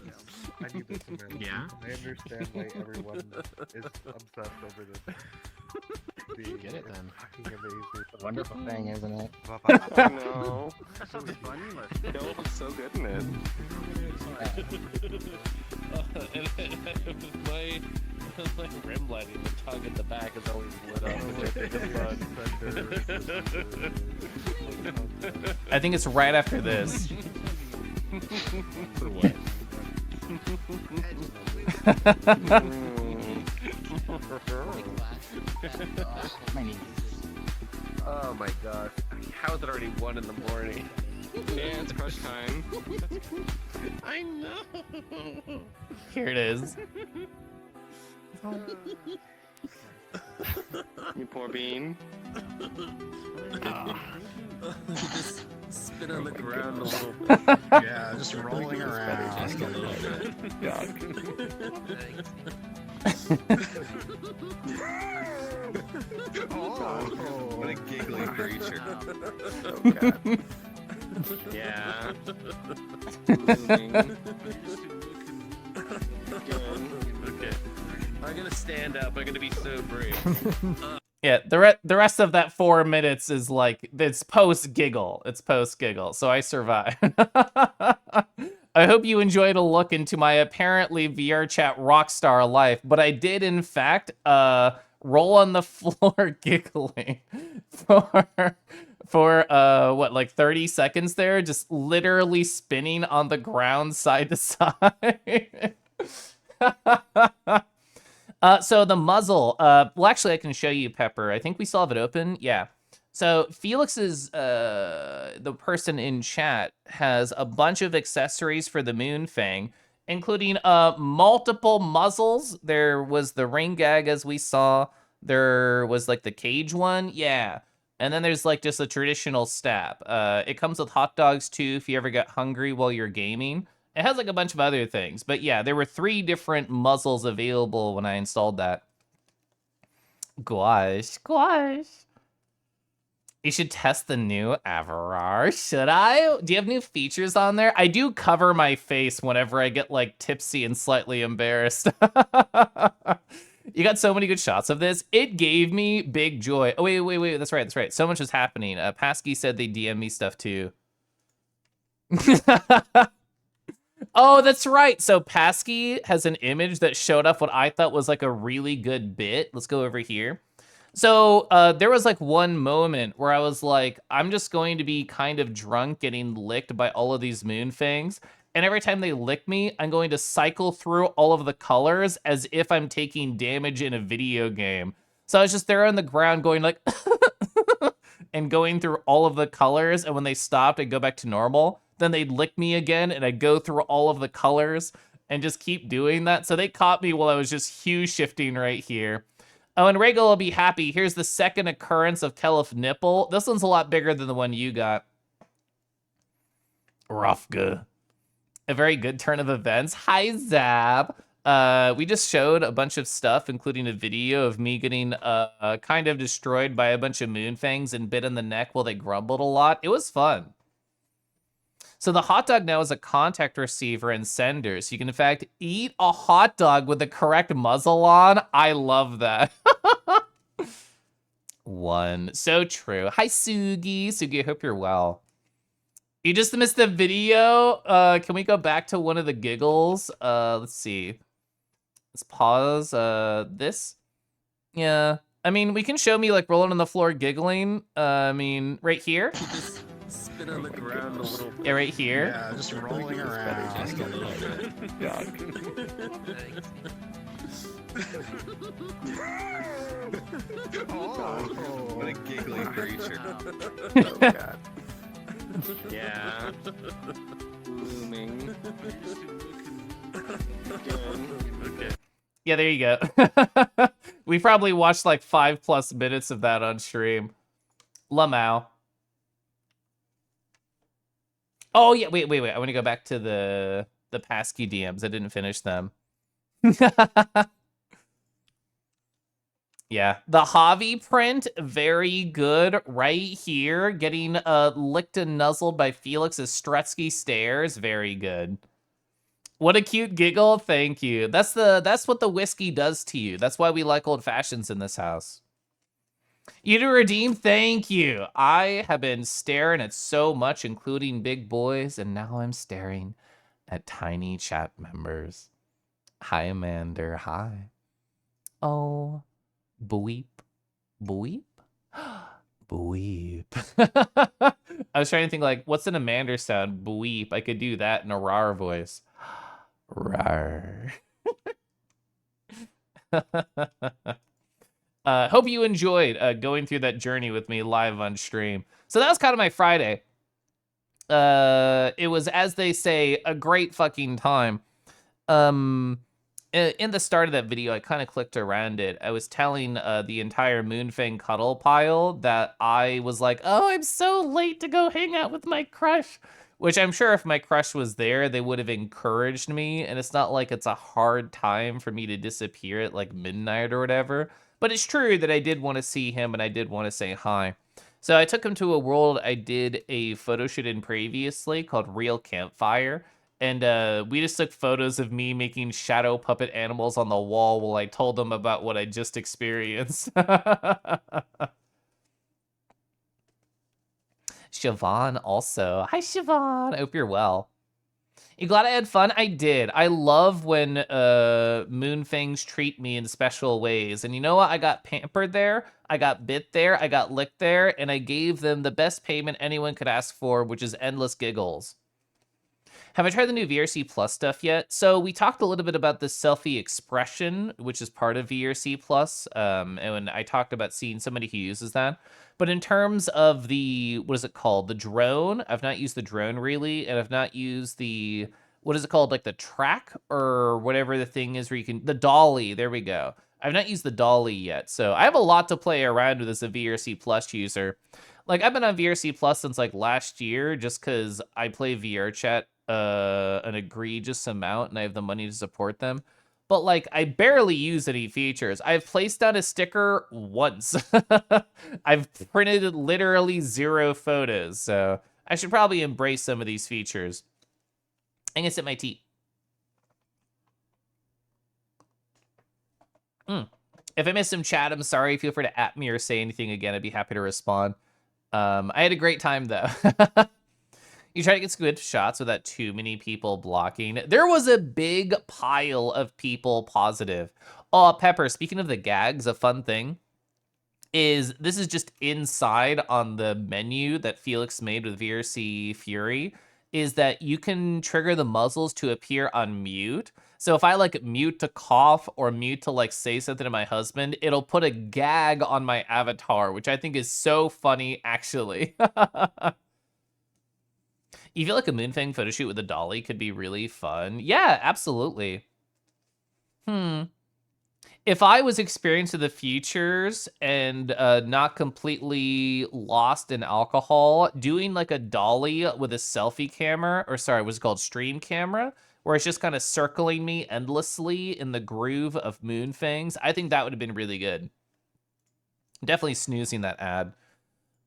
I need this in there. Yeah? I understand why everyone is obsessed over this. Get it then. Fucking amazing. It's a wonderful thing, isn't it? I know. That sounds funny. It looks so good in it. My rim lighting, the tongue at the back is always lit up, which I think is fun. I think it's right after this. For what? Oh my gosh. How is it already 1 in the morning? Yeah, it's crush time. I know. Here it is. You poor bean. Just spin on the ground a little bit. Yeah, just rolling around. What a giggly creature. Okay. Yeah. Okay. I'm gonna stand up. I'm gonna be so brave. Yeah, the rest of that 4 minutes is like, it's post-giggle. It's post-giggle, so I survived. I hope you enjoyed a look into my apparently VR chat rockstar life, but I did, in fact, roll on the floor giggling for what, like 30 seconds there, just literally spinning on the ground side to side. So the muzzle, well, actually, I can show you, Pepper. I think we still have it open. Yeah. So Felix's, the person in chat, has a bunch of accessories for the Moonfang, including multiple muzzles. There was the ring gag, as we saw. There was like the cage one. Yeah. And then there's like just a traditional stab. It comes with hot dogs too, if you ever get hungry while you're gaming. It has like a bunch of other things. But yeah, there were 3 different muzzles available when I installed that. Gosh. You should test the new Avarar. Should I? Do you have new features on there? I do cover my face whenever I get like tipsy and slightly embarrassed. You got so many good shots of this. It gave me big joy. Oh, wait. That's right. So much is happening. Pasky said they DM me stuff too. Oh, that's right. So Pasky has an image that showed up what I thought was like a really good bit. Let's go over here. So there was like one moment where I was like, I'm just going to be kind of drunk getting licked by all of these moon fangs. And every time they lick me, I'm going to cycle through all of the colors as if I'm taking damage in a video game. So I was just there on the ground going like, and going through all of the colors. And when they stopped, I'd go back to normal. Then they'd lick me again, and I'd go through all of the colors and just keep doing that. So they caught me while I was just hue shifting right here. Oh, and Regal will be happy. Here's the second occurrence of Kelif nipple. This one's a lot bigger than the one you got. Rafka. A very good turn of events. Hi, Zab. We just showed a bunch of stuff, including a video of me getting kind of destroyed by a bunch of moonfangs and bit in the neck while they grumbled a lot. It was fun. So the hot dog now is a contact receiver and sender. So you can, in fact, eat a hot dog with the correct muzzle on. I love that. One. So true. Hi, Sugi. Sugi, I hope you're well. You just missed the video. Can we go back to one of the giggles? Let's see. Let's pause this. Yeah. I mean, we can show me like rolling on the floor giggling. I mean, right here. Just spin on the ground a little bit. Yeah, right here. Yeah, just rolling around. What a giggly creature. Oh, God. Yeah. Booming. Okay. Yeah, there you go. We probably watched like 5+ minutes of that on stream. Lamau. Oh yeah, wait. I want to go back to the Pasky DMs. I didn't finish them. Yeah, the Javi print, very good right here. Getting licked and nuzzled by Felix's Strutsky stairs, very good. What a cute giggle, thank you. That's what the whiskey does to you. That's why we like old fashions in this house. You to redeem, thank you. I have been staring at so much, including big boys, and now I'm staring at tiny chat members. Hi, Amanda, hi. Oh. Boop. Boop? Boop. I was trying to think, like, what's an Amanda sound? Boop. I could do that in a rar voice. Rar. Hope you enjoyed going through that journey with me live on stream. So that was kind of my Friday. It was, as they say, a great fucking time. In the start of that video, I kind of clicked around it. I was telling the entire Moonfang cuddle pile that I was like, oh, I'm so late to go hang out with my crush. Which I'm sure if my crush was there, they would have encouraged me. And it's not like it's a hard time for me to disappear at like midnight or whatever. But it's true that I did want to see him and I did want to say hi. So I took him to a world I did a photo shoot in previously called Real Campfire. And we just took photos of me making shadow puppet animals on the wall while I told them about what I just experienced. Siobhan also. Hi, Siobhan. I hope you're well. You glad I had fun? I did. I love when Moonfangs treat me in special ways. And you know what? I got pampered there. I got bit there. I got licked there. And I gave them the best payment anyone could ask for, which is endless giggles. Have I tried the new VRC Plus stuff yet? So we talked a little bit about the selfie expression, which is part of VRC Plus. And I talked about seeing somebody who uses that. But in terms of the, what is it called? The drone, I've not used the drone really. And I've not used the, what is it called? Like the track or whatever the thing is where you can, the dolly, there we go. I've not used the dolly yet. So I have a lot to play around with as a VRC Plus user. Like I've been on VRC Plus since like last year just because I play VR chat an egregious amount and I have the money to support them. But like I barely use any features. I've placed down a sticker once. I've printed literally 0 photos. So I should probably embrace some of these features. I'm gonna sip my tea. If I missed some chat, I'm sorry. Feel free to at me or say anything again. I'd be happy to respond. I had a great time, though. You try to get some good shots without too many people blocking. There was a big pile of people positive. Oh, Pepper, speaking of the gags, a fun thing is this is just inside on the menu that Felix made with VRC Fury, is that you can trigger the muzzles to appear on mute. So if I like mute to cough or mute to like say something to my husband, it'll put a gag on my avatar, which I think is so funny, actually. You feel like a Moonfang photo shoot with a dolly could be really fun? Yeah, absolutely. If I was experiencing the futures and not completely lost in alcohol, doing like a dolly with a selfie camera, or sorry, what's it called, stream camera, where it's just kind of circling me endlessly in the groove of Moonfangs, I think that would have been really good. Definitely snoozing that ad.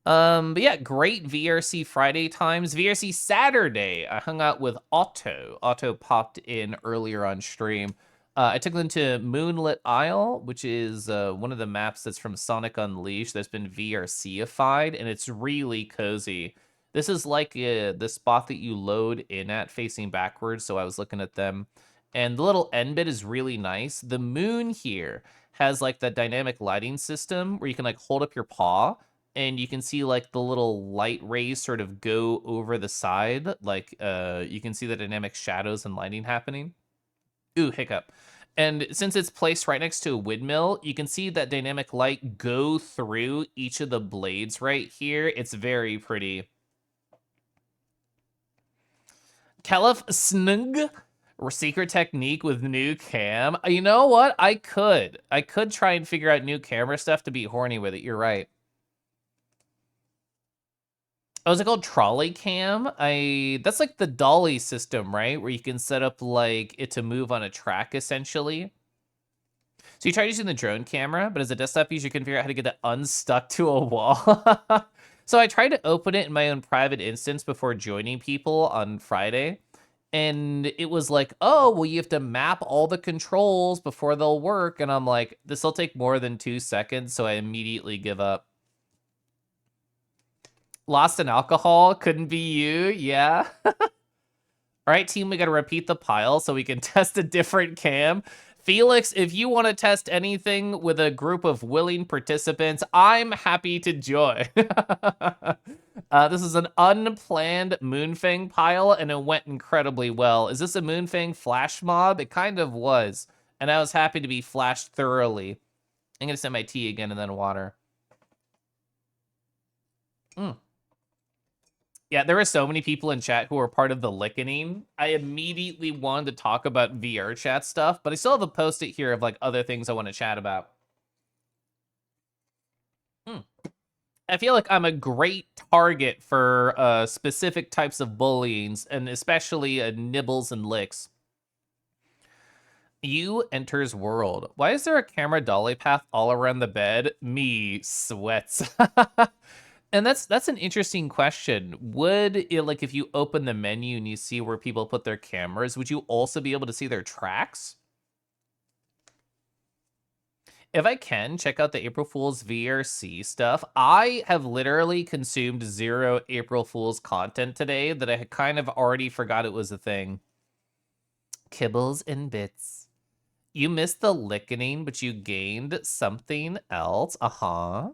But yeah, great VRC Friday times. VRC Saturday, I hung out with Otto. Otto popped in earlier on stream. I took them to Moonlit Isle, which is one of the maps that's from Sonic Unleashed that's been VRC-ified, and it's really cozy. This is like the spot that you load in at facing backwards, so I was looking at them. And the little end bit is really nice. The moon here has like that dynamic lighting system where you can like hold up your paw, and you can see like the little light rays sort of go over the side. Like you can see the dynamic shadows and lighting happening. Ooh, hiccup. And since it's placed right next to a windmill, you can see that dynamic light go through each of the blades right here. It's very pretty. Caliph Snug, secret technique with new cam. You know what? I could try and figure out new camera stuff to be horny with it. You're right. Oh, is it called trolley cam? That's like the dolly system, right? Where you can set up like it to move on a track essentially. So you try using the drone camera, but as a desktop user, you can figure out how to get it unstuck to a wall. So I tried to open it in my own private instance before joining people on Friday. And it was like, oh, well, you have to map all the controls before they'll work. And I'm like, this will take more than 2 seconds. So I immediately give up. Lost in alcohol, couldn't be you, yeah. All right, team, we gotta repeat the pile so we can test a different cam. Felix, if you want to test anything with a group of willing participants, I'm happy to join. This is an unplanned Moonfang pile, and it went incredibly well. Is this a Moonfang flash mob? It kind of was, and I was happy to be flashed thoroughly. I'm gonna send my tea again and then water. Yeah, there were so many people in chat who were part of the lickening. I immediately wanted to talk about VR chat stuff, but I still have a post-it here of like other things I want to chat about. I feel like I'm a great target for specific types of bullying, and especially nibbles and licks. You enters world. Why is there a camera dolly path all around the bed? Me sweats. And that's an interesting question. Would it, like, if you open the menu and you see where people put their cameras, would you also be able to see their tracks? If I can, check out the April Fool's VRC stuff. I have literally consumed 0 April Fool's content today that I had kind of already forgot it was a thing. Kibbles and bits. You missed the lickening, but you gained something else. Uh-huh.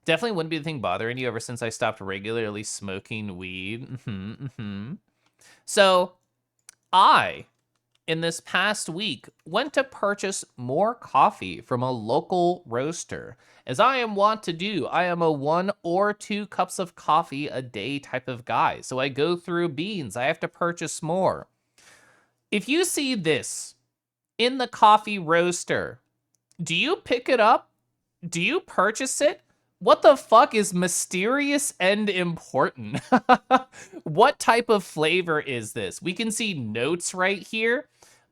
Definitely wouldn't be the thing bothering you ever since I stopped regularly smoking weed. So, I, in this past week, went to purchase more coffee from a local roaster. As I am wont to do, I am a 1 or 2 cups of coffee a day type of guy. So I go through beans. I have to purchase more. If you see this in the coffee roaster, do you pick it up? Do you purchase it? What the fuck is mysterious and important? What type of flavor is this? We can see notes right here.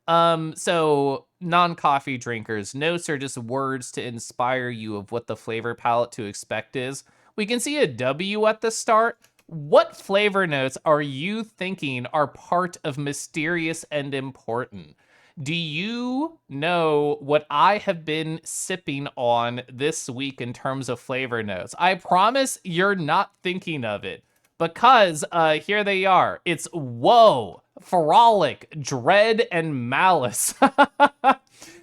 So non-coffee drinkers, notes are just words to inspire you of what the flavor palette to expect is. We can see a W at the start. What flavor notes are you thinking are part of mysterious and important? Do you know what I have been sipping on this week in terms of flavor notes? I promise you're not thinking of it because here they are. It's Whoa, Frolic, Dread, and Malice.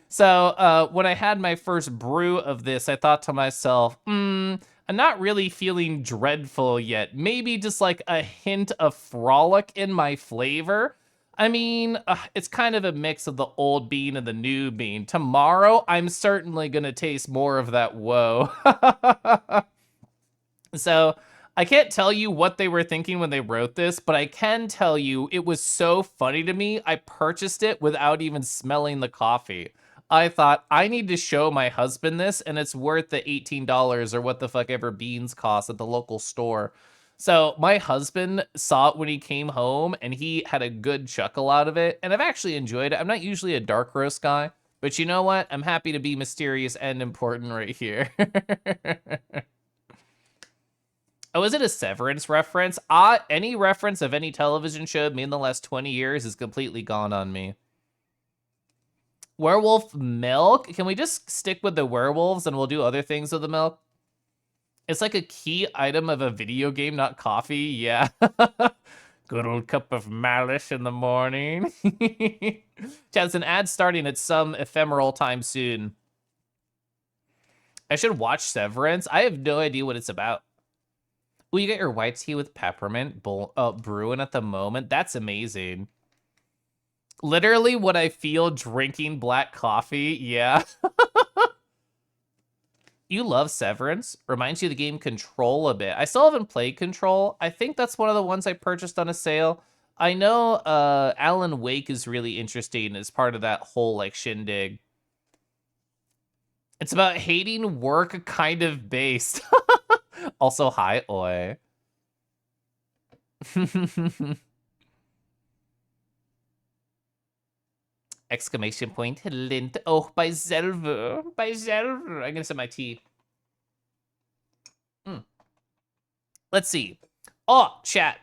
So when I had my first brew of this, I thought to myself, I'm not really feeling dreadful yet. Maybe just like a hint of frolic in my flavor. I mean, it's kind of a mix of the old bean and the new bean. Tomorrow, I'm certainly going to taste more of that whoa. So I can't tell you what they were thinking when they wrote this, but I can tell you it was so funny to me. I purchased it without even smelling the coffee. I thought, I need to show my husband this, and it's worth the $18 or what the fuck ever beans cost at the local store. So my husband saw it when he came home, and he had a good chuckle out of it, and I've actually enjoyed it. I'm not usually a dark roast guy, but you know what? I'm happy to be mysterious and important right here. Oh, is it a Severance reference? Any reference of any television show made in the last 20 years is completely gone on me. Werewolf milk? Can we just stick with the werewolves and we'll do other things with the milk? It's like a key item of a video game, not coffee. Yeah. Good old cup of malice in the morning. Chad's an ad starting at some ephemeral time soon. I should watch Severance. I have no idea what it's about. Oh, you get your white tea with peppermint brewing at the moment. That's amazing. Literally what I feel drinking black coffee. Yeah. You love Severance. Reminds you of the game Control a bit. I still haven't played Control. I think that's one of the ones I purchased on a sale. I know Alan Wake is really interesting as part of that whole like shindig. It's about hating work kind of based. Also, hi, oi. Exclamation point, Lint. Oh, by Zelver. By Zelver. I'm gonna sip my tea. Let's see. Oh, chat.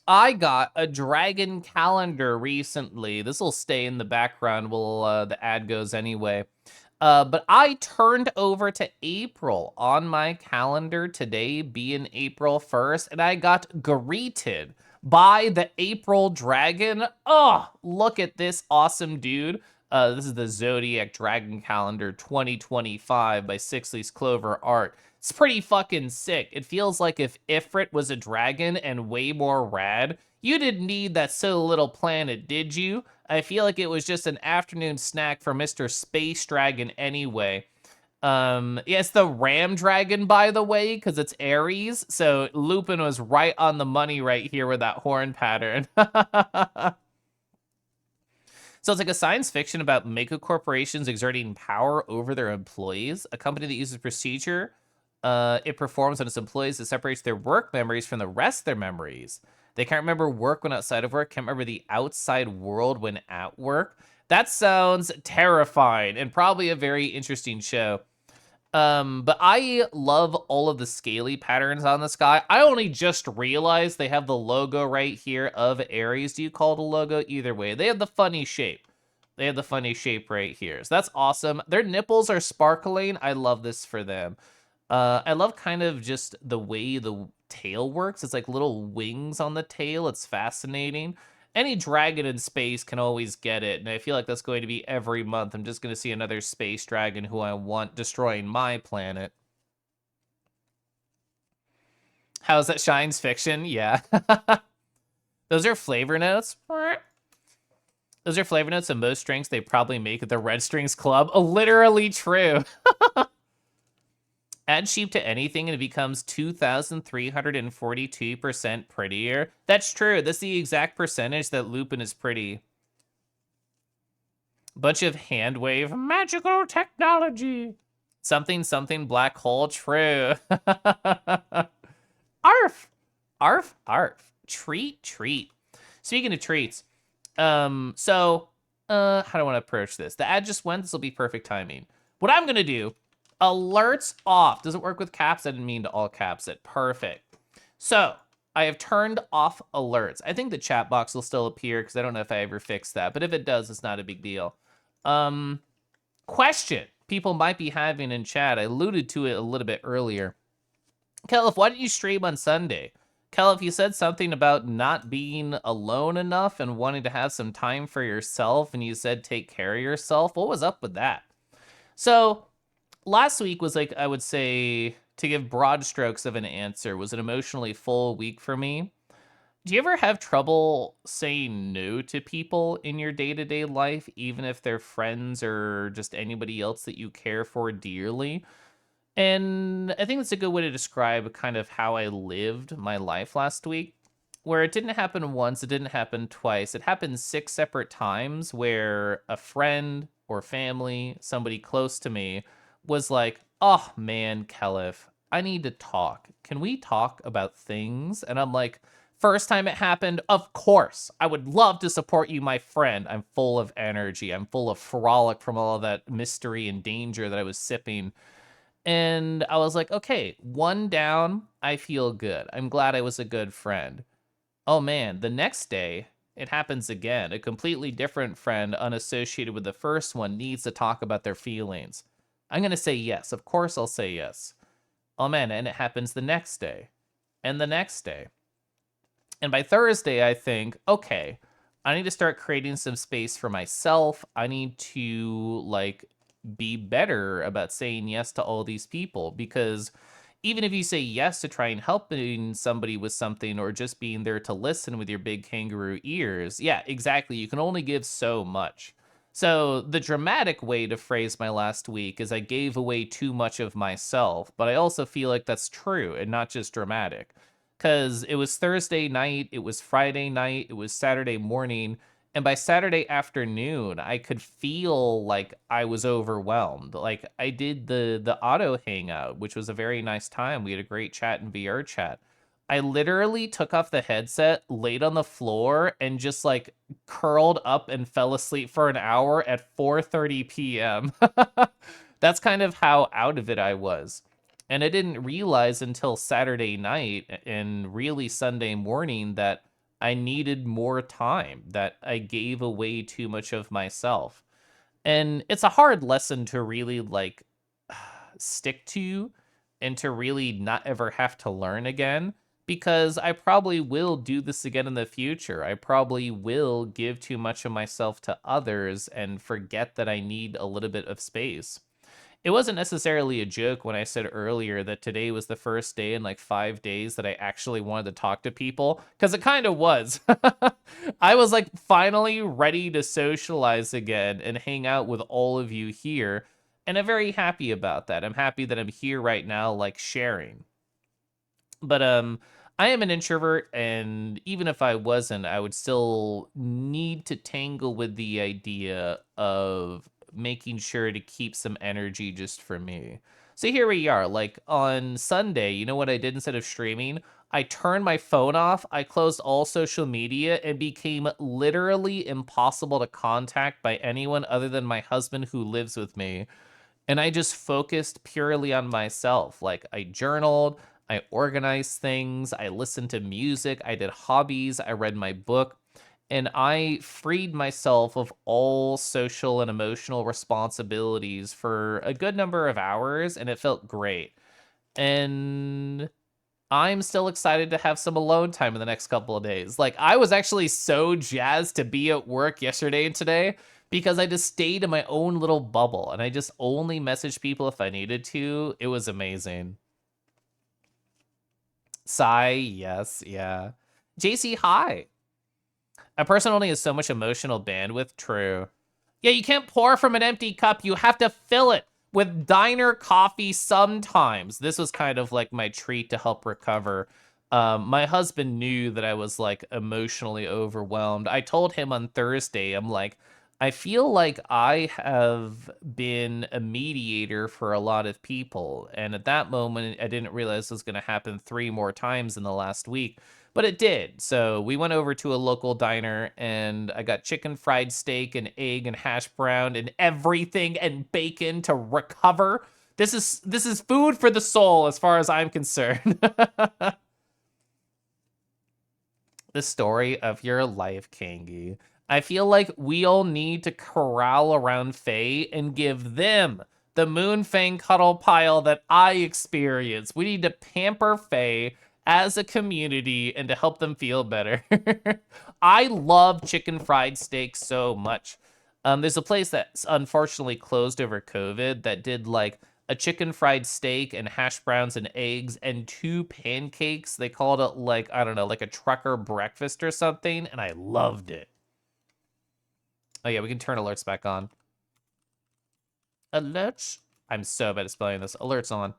I got a dragon calendar recently. This will stay in the background while the ad goes anyway. But I turned over to April on my calendar today, being April 1st, and I got greeted by the April Dragon. Oh, look at this awesome dude. This is the Zodiac Dragon Calendar 2025 by Sixley's Clover Art. It's pretty fucking sick. It feels like if Ifrit was a dragon and way more rad. You didn't need that so little planet, did you? I feel like it was just an afternoon snack for Mr. Space Dragon anyway. Yeah, it's the Ram Dragon, by the way, because it's Aries. So Lupin was right on the money right here with that horn pattern. So it's like a science fiction about mega corporations exerting power over their employees. A company that uses procedure it performs on its employees that separates their work memories from the rest of their memories. They can't remember work when outside of work, can't remember the outside world when at work. That sounds terrifying and probably a very interesting show. But I love all of the scaly patterns on this guy. I only just realized they have the logo right here of Aries. Do you call it a logo? Either way, they have the funny shape. They have the funny shape right here. So that's awesome. Their nipples are sparkling. I love this for them. I love kind of just the way the tail works. It's like little wings on the tail. It's fascinating. Any dragon in space can always get it, and I feel like that's going to be every month. I'm just going to see another space dragon who I want destroying my planet. How's that science fiction? Yeah. Those are flavor notes. Those are flavor notes of most drinks they probably make at the Red Strings Club. Literally true. Add sheep to anything and it becomes 2,342% prettier. That's true. That's the exact percentage that Lupin is pretty. Bunch of hand wave magical technology. Something, something, black hole, true. Arf! Arf, arf. Treat, treat. Speaking of treats, how do I want to approach this? The ad just went. This will be perfect timing. What I'm going to do, alerts off. Does it work with caps? I didn't mean to all caps it. Perfect. So I have turned off alerts. I think the chat box will still appear because I don't know if I ever fixed that, but if it does, it's not a big deal. Question people might be having in chat. I alluded to it a little bit earlier. Kelif, why didn't you stream on Sunday? Kelif, you said something about not being alone enough and wanting to have some time for yourself, and you said take care of yourself. What was up with that? So last week was like, I would say, to give broad strokes of an answer, was an emotionally full week for me. Do you ever have trouble saying no to people in your day-to-day life, even if they're friends or just anybody else that you care for dearly? And I think that's a good way to describe kind of how I lived my life last week, where it didn't happen once, it didn't happen twice. It happened 6 separate times where a friend or family, somebody close to me, was like, oh man, Kelif, I need to talk. Can we talk about things? And I'm like, first time it happened, of course, I would love to support you, my friend. I'm full of energy. I'm full of frolic from all of that mystery and danger that I was sipping. And I was like, okay, one down, I feel good. I'm glad I was a good friend. Oh man, the next day, it happens again. A completely different friend, unassociated with the first one, needs to talk about their feelings. I'm going to say yes. Of course, I'll say yes. Oh man, and it happens the next day, and the next day. And by Thursday, I think, okay, I need to start creating some space for myself. I need to, like, be better about saying yes to all these people, because even if you say yes to try and helping somebody with something or just being there to listen with your big kangaroo ears, yeah, exactly, you can only give so much. So the dramatic way to phrase my last week is I gave away too much of myself, but I also feel like that's true and not just dramatic, because it was Thursday night, it was Friday night, it was Saturday morning, and by Saturday afternoon, I could feel like I was overwhelmed. Like, I did the auto hangout, which was a very nice time. We had a great chat in VR chat. I literally took off the headset, laid on the floor, and just like curled up and fell asleep for an hour at 4:30 p.m. That's kind of how out of it I was. And I didn't realize until Saturday night and really Sunday morning that I needed more time, that I gave away too much of myself. And it's a hard lesson to really like stick to and to really not ever have to learn again, because I probably will do this again in the future. I probably will give too much of myself to others and forget that I need a little bit of space. It wasn't necessarily a joke when I said earlier that today was the first day in like 5 days that I actually wanted to talk to people, because it kind of was. I was like finally ready to socialize again and hang out with all of you here, and I'm very happy about that. I'm happy that I'm here right now, like sharing. But I am an introvert, and even if I wasn't, I would still need to tangle with the idea of making sure to keep some energy just for me. So here we are, like on Sunday, you know what I did instead of streaming? I turned my phone off, I closed all social media, and became literally impossible to contact by anyone other than my husband who lives with me. And I just focused purely on myself. Like, I journaled, I organized things, I listened to music, I did hobbies, I read my book, and I freed myself of all social and emotional responsibilities for a good number of hours, and it felt great. And I'm still excited to have some alone time in the next couple of days. Like, I was actually so jazzed to be at work yesterday and today because I just stayed in my own little bubble and I just only messaged people if I needed to. It was amazing. Sigh, yes, yeah. JC, hi. A person only has so much emotional bandwidth, true. Yeah, you can't pour from an empty cup. You have to fill it with diner coffee sometimes. This was kind of like my treat to help recover. My husband knew that I was like emotionally overwhelmed. I told him on Thursday, I'm like, I feel like I have been a mediator for a lot of people. And at that moment, I didn't realize it was going to happen 3 more times in the last week. But it did. So we went over to a local diner and I got chicken fried steak and egg and hash brown and everything and bacon to recover. This is food for the soul as far as I'm concerned. The story of your life, Kangi. I feel like we all need to corral around Faye and give them the Moonfang cuddle pile that I experienced. We need to pamper Faye as a community and to help them feel better. I love chicken fried steak so much. There's a place that's unfortunately closed over COVID that did like a chicken fried steak and hash browns and eggs and 2 pancakes. They called it like, I don't know, like a trucker breakfast or something, and I loved it. Oh yeah, we can turn alerts back on. Alerts? I'm so bad at spelling this. Alerts on.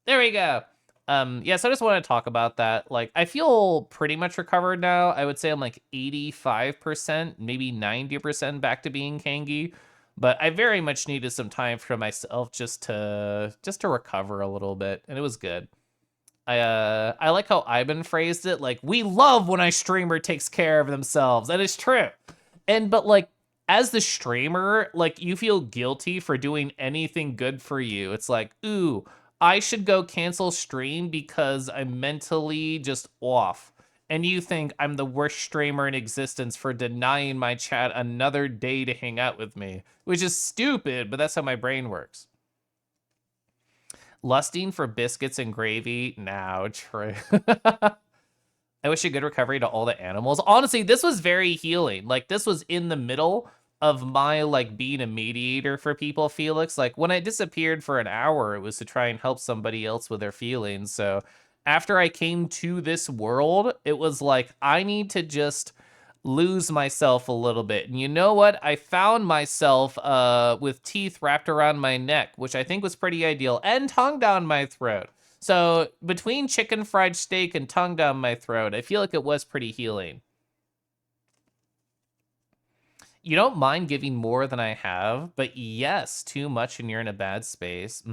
There we go. Yeah, so I just want to talk about that. Like, I feel pretty much recovered now. I would say I'm like 85%, maybe 90% back to being Kangi. But I very much needed some time for myself just to recover a little bit, and it was good. I like how Ivan phrased it, like, we love when a streamer takes care of themselves, and it's true. But like, as the streamer, like, you feel guilty for doing anything good for you. It's like, ooh, I should go cancel stream because I'm mentally just off. And you think I'm the worst streamer in existence for denying my chat another day to hang out with me, which is stupid, but that's how my brain works. Lusting for biscuits and gravy? No, true. I wish a good recovery to all the animals. Honestly, this was very healing. Like, this was in the middle of my, like, being a mediator for people, Felix. Like, when I disappeared for an hour, it was to try and help somebody else with their feelings. So after I came to this world, it was like, I need to just lose myself a little bit. And you know what? I found myself with teeth wrapped around my neck, which I think was pretty ideal, and tongue down my throat. So between chicken fried steak and tongue down my throat, I feel like it was pretty healing. You don't mind giving more than I have, but yes, too much and you're in a bad space.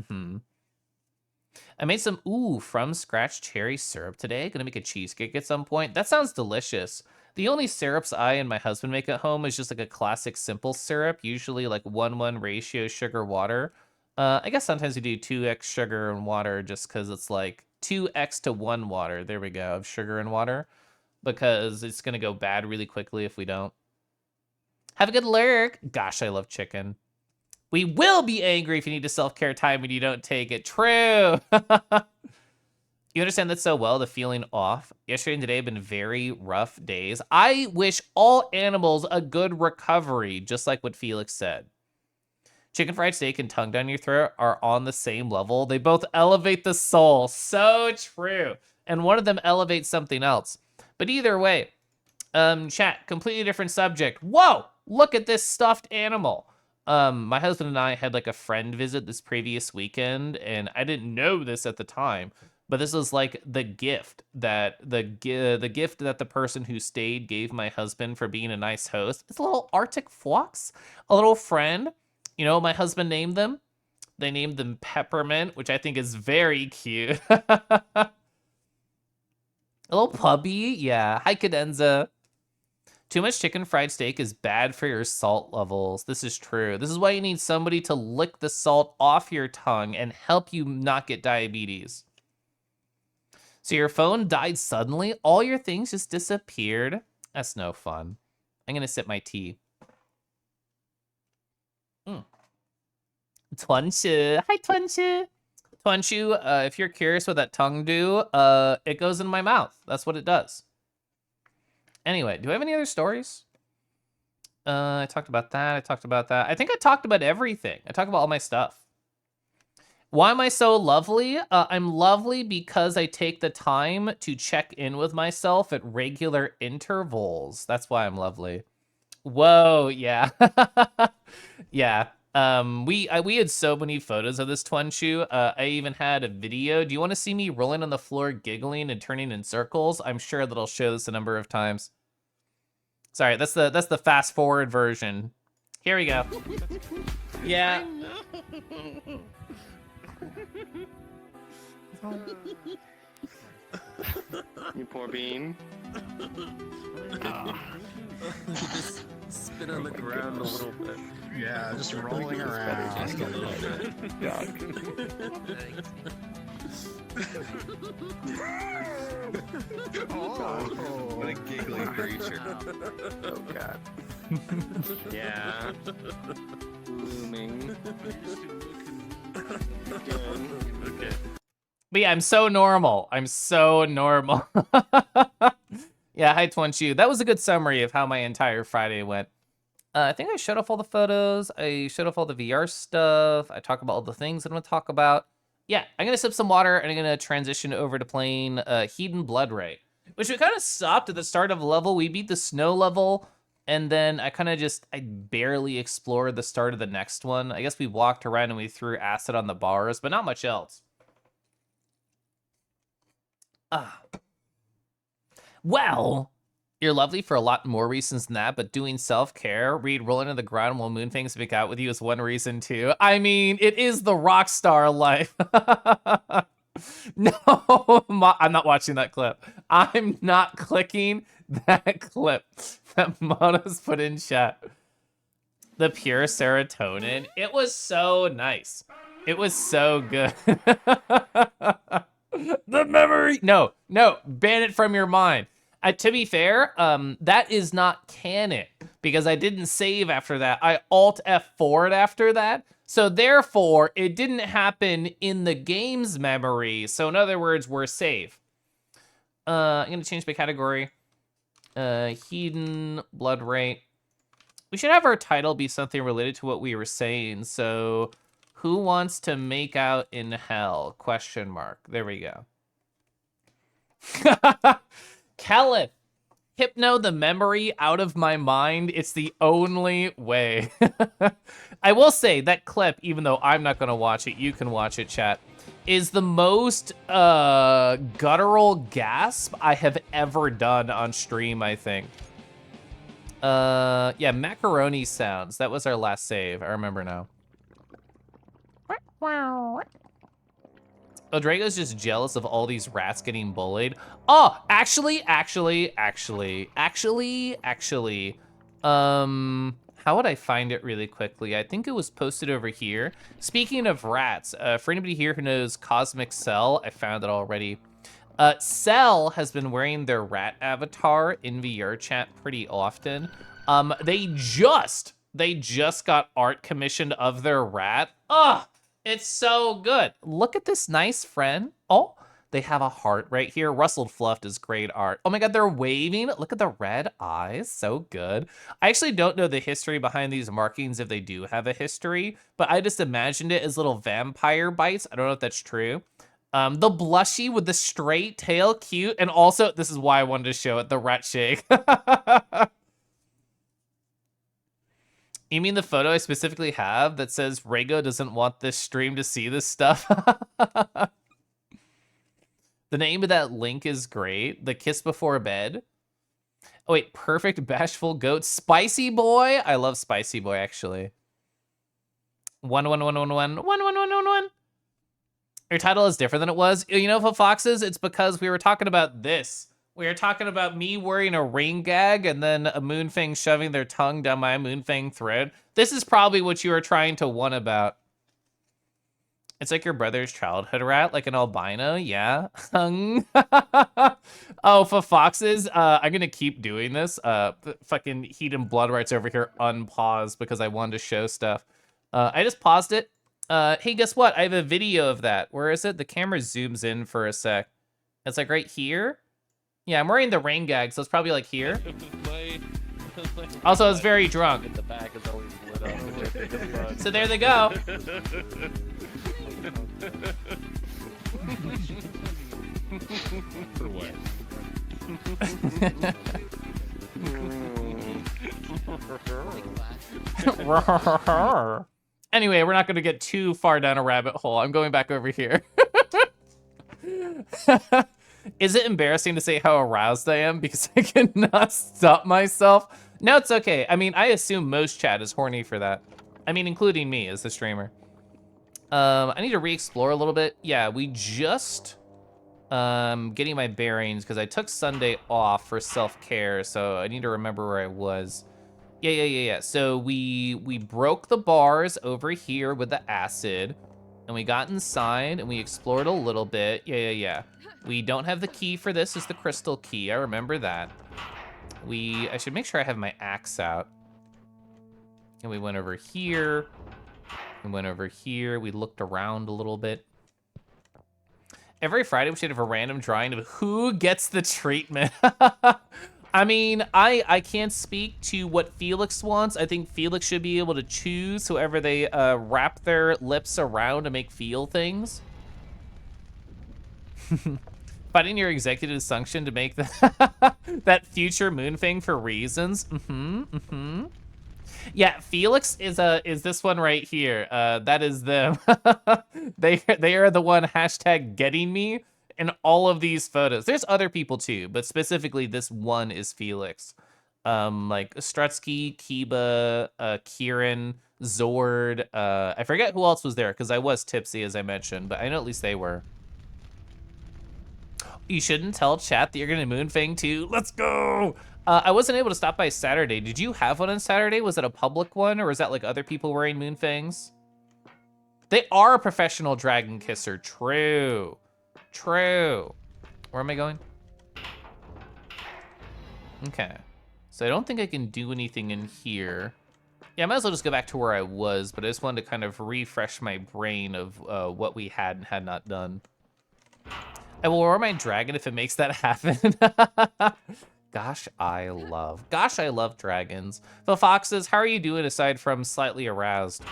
I made some, from scratch cherry syrup today. Gonna make a cheesecake at some point. That sounds delicious. The only syrups I and my husband make at home is just like a classic simple syrup, usually like 1:1 ratio sugar water. I guess sometimes we do 2x sugar and water just because it's like 2x to 1 water. There we go, of sugar and water, because it's gonna go bad really quickly if we don't. Have a good lurk. Gosh, I love chicken. We will be angry if you need to self-care time and you don't take it. True. You understand that so well, the feeling off. Yesterday and today have been very rough days. I wish all animals a good recovery, just like what Felix said. Chicken fried steak and tongue down your throat are on the same level. They both elevate the soul. So true. And one of them elevates something else. But either way, chat, completely different subject. Whoa, look at this stuffed animal. My husband and I had like a friend visit this previous weekend, and I didn't know this at the time, but this was like the gift that the gift that the person who stayed gave my husband for being a nice host. It's a little Arctic fox, a little friend. You know what my husband named them? They named them Peppermint, which I think is very cute. A little puppy, yeah. Hi, Cadenza. Too much chicken fried steak is bad for your salt levels. This is true. This is why you need somebody to lick the salt off your tongue and help you not get diabetes. So your phone died suddenly? All your things just disappeared? That's no fun. I'm gonna sip my tea. Tuanshu. Hi, Tuanshu. Tuanshu, if you're curious what that tongue do, it goes in my mouth. That's what it does. Anyway, do I have any other stories? I talked about that. I talked about that. I think I talked about everything. I talked about all my stuff. Why am I so lovely? I'm lovely because I take the time to check in with myself at regular intervals. That's why I'm lovely. Whoa, yeah. Yeah. We had so many photos of this Tuanshu. I even had a video. Do you want to see me rolling on the floor, giggling and turning in circles? I'm sure that I'll show this a number of times. Sorry, that's the fast forward version. Here we go. Yeah. You poor bean. Just spin on the ground a little bit. Yeah, just rolling around. Oh, what a giggly creature. Oh god. Yeah. Blooming. Okay. But yeah, I'm so normal. I'm so normal. Yeah, hi Twinchu. That was a good summary of how my entire Friday went. I think I showed off all the photos. I showed off all the VR stuff. I talked about all the things I'm going to talk about. Yeah, I'm going to sip some water, and I'm going to transition over to playing Hedon Bloodrite, which we kind of stopped at the start of a level. We beat the snow level, and then I barely explored the start of the next one. I guess we walked around and we threw acid on the bars, but not much else. Well, you're lovely for a lot more reasons than that, but doing self-care, read rolling on the ground while Moonfangs make out with you is one reason too. I mean, it is the rock star life. No, I'm not watching that clip. I'm not clicking that clip that Mono's put in chat. The pure serotonin. It was so nice. It was so good. The memory. No, ban it from your mind. To be fair, that is not canon because I didn't save after that. I Alt F4'd after that. So therefore, it didn't happen in the game's memory. So in other words, we're safe. I'm gonna change my category. Hedon Bloodrite. We should have our title be something related to what we were saying. So, who wants to make out in hell? Question mark. There we go. Caliph, hypno the memory out of my mind. It's the only way. I will say that clip, even though I'm not gonna watch it, you can watch it, chat, is the most guttural gasp I have ever done on stream, I think. Yeah, macaroni sounds. That was our last save. I remember now. Oh, Drago's just jealous of all these rats getting bullied. Oh, actually. How would I find it really quickly? I think it was posted over here. Speaking of rats, for anybody here who knows Cosmic Cell, I found it already. Cell has been wearing their rat avatar in VR chat pretty often. They just got art commissioned of their rat. Ugh, it's so good. Look at this nice friend. Oh, they have a heart right here. Rustled Fluffed is great art. Oh my God, they're waving. Look at the red eyes, so good. I actually don't know the history behind these markings if they do have a history, but I just imagined it as little vampire bites. I don't know if that's true. The blushy with the straight tail, cute. And also, this is why I wanted to show it, the rat shake. You mean the photo I specifically have that says Rego doesn't want this stream to see this stuff? The name of that link is great. The kiss before bed. Oh wait, perfect bashful goat. Spicy boy. I love Spicy boy, actually. 11111111111. Your title is different than it was. You know, for Foxes, it's because we were talking about this. We were talking about me wearing a ring gag and then a Moonfang shoving their tongue down my Moonfang throat. This is probably what you were trying to one about. It's like your brother's childhood rat, like an albino, yeah. Oh, for Foxes, I'm gonna keep doing this. Fucking Hedon Bloodrite's over here unpaused because I wanted to show stuff. I just paused it. Hey, guess what? I have a video of that. Where is it? The camera zooms in for a sec. It's like right here. Yeah, I'm wearing the rain gag, so it's probably like here. Also, I was very drunk. The back is always lit up, which I think is fun. So there they go. For what? Anyway, we're not going to get too far down a rabbit hole. I'm going back over here. Is it embarrassing to say how aroused I am because I cannot stop myself? No, it's okay. I mean, I assume most chat is horny for that. I mean, including me as the streamer. I need to re-explore a little bit. Yeah, we just getting my bearings because I took Sunday off for self-care, so I need to remember where I was. Yeah. So we broke the bars over here with the acid. And we got inside and we explored a little bit. Yeah. We don't have the key for this. It's the crystal key. I remember that. I should make sure I have my axe out. And we went over here. We went over here. We looked around a little bit. Every Friday we should have a random drawing of who gets the treatment. I mean, I can't speak to what Felix wants. I think Felix should be able to choose whoever they wrap their lips around to make feel things. Fighting your executive dysfunction to make that future moon thing for reasons. Yeah, Felix is this one right here. That is them. They are the one hashtag getting me in all of these photos. There's other people too, but specifically this one is Felix. Like Strutsky, Kiba, Kieran, Zord. I forget who else was there because I was tipsy as I mentioned, but I know at least they were. You shouldn't tell chat that you're gonna Moonfang too. Let's go! I wasn't able to stop by Saturday. Did you have one on Saturday? Was it a public one or was that like other people wearing Moonfangs? They are a professional dragon kisser. True. True. Where am I going? Okay. So I don't think I can do anything in here. Yeah, I might as well just go back to where I was, but I just wanted to kind of refresh my brain of what we had and had not done. I will wear my dragon if it makes that happen. Gosh, I love dragons. The foxes, how are you doing aside from slightly aroused?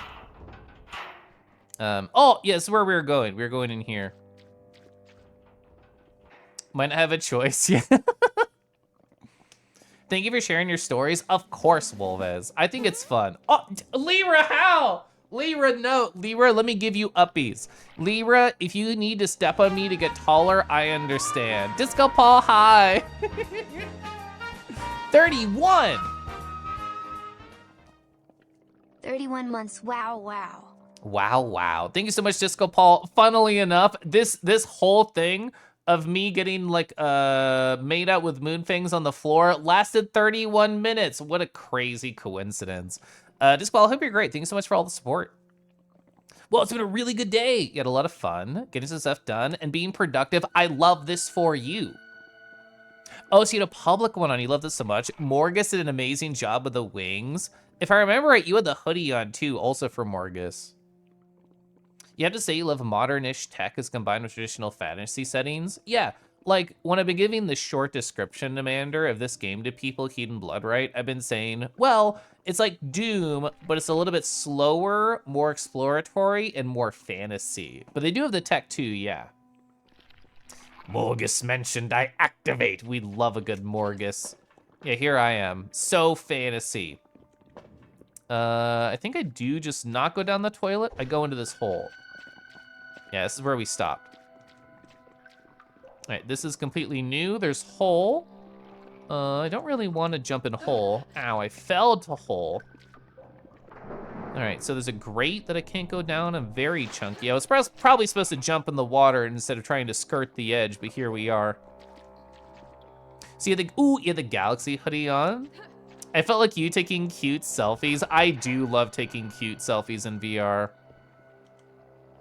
Oh, yeah, this is where we were going. We were going in here. Might not have a choice, yeah. Thank you for sharing your stories. Of course, Wolvez. I think it's fun. Oh, Lyra, how? Lyra, no. Lyra, let me give you uppies. Lyra, if you need to step on me to get taller, I understand. Disco Paul, hi. 31. 31 months, wow. Wow. Thank you so much, Disco Paul. Funnily enough, this whole thing of me getting like made out with moonfangs on the floor lasted 31 minutes. What a crazy coincidence. Disco Paul, I hope you're great. Thank you so much for all the support. Well, it's been a really good day. You had a lot of fun, getting some stuff done, and being productive. I love this for you. Oh, so you had a public one on. You love this so much. Morgus did an amazing job with the wings. If I remember right, you had the hoodie on too, also for Morgus. You have to say you love modern-ish tech as combined with traditional fantasy settings. Yeah, like when I've been giving the short description, Amanda, of this game to people, Hedon Bloodrite, I've been saying, well, it's like Doom, but it's a little bit slower, more exploratory, and more fantasy. But they do have the tech too, yeah. Morgus mentioned, I activate. We love a good Morgus. Yeah, here I am. So fantasy. I think I do just not go down the toilet. I go into this hole. Yeah, this is where we stopped. All right, this is completely new. There's hole. I don't really want to jump in hole. Ow, I fell to hole. All right, so there's a grate that I can't go down. I'm very chunky. I was probably supposed to jump in the water instead of trying to skirt the edge, but here we are. So you had the Galaxy hoodie on. I felt like you taking cute selfies. I do love taking cute selfies in VR.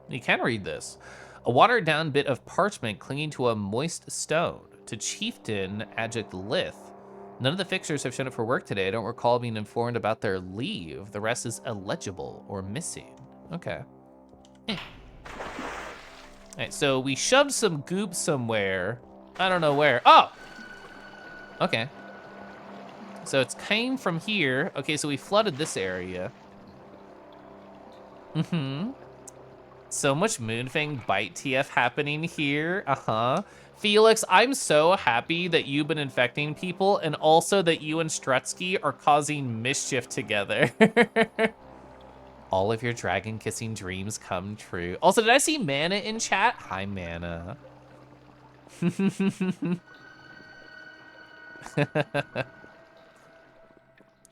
You can read this. A watered down bit of parchment clinging to a moist stone. To Chieftain Adject Lith. None of the fixtures have shown up for work today. I don't recall being informed about their leave. The rest is illegible or missing. Okay. All right, so we shoved some goop somewhere. I don't know where. Oh! Okay. So it's came from here. Okay, so we flooded this area. So much Moonfang bite TF happening here. Felix, I'm so happy that you've been infecting people and also that you and Strutsky are causing mischief together. All of your dragon kissing dreams come true. Also, did I see Mana in chat? Hi, Mana.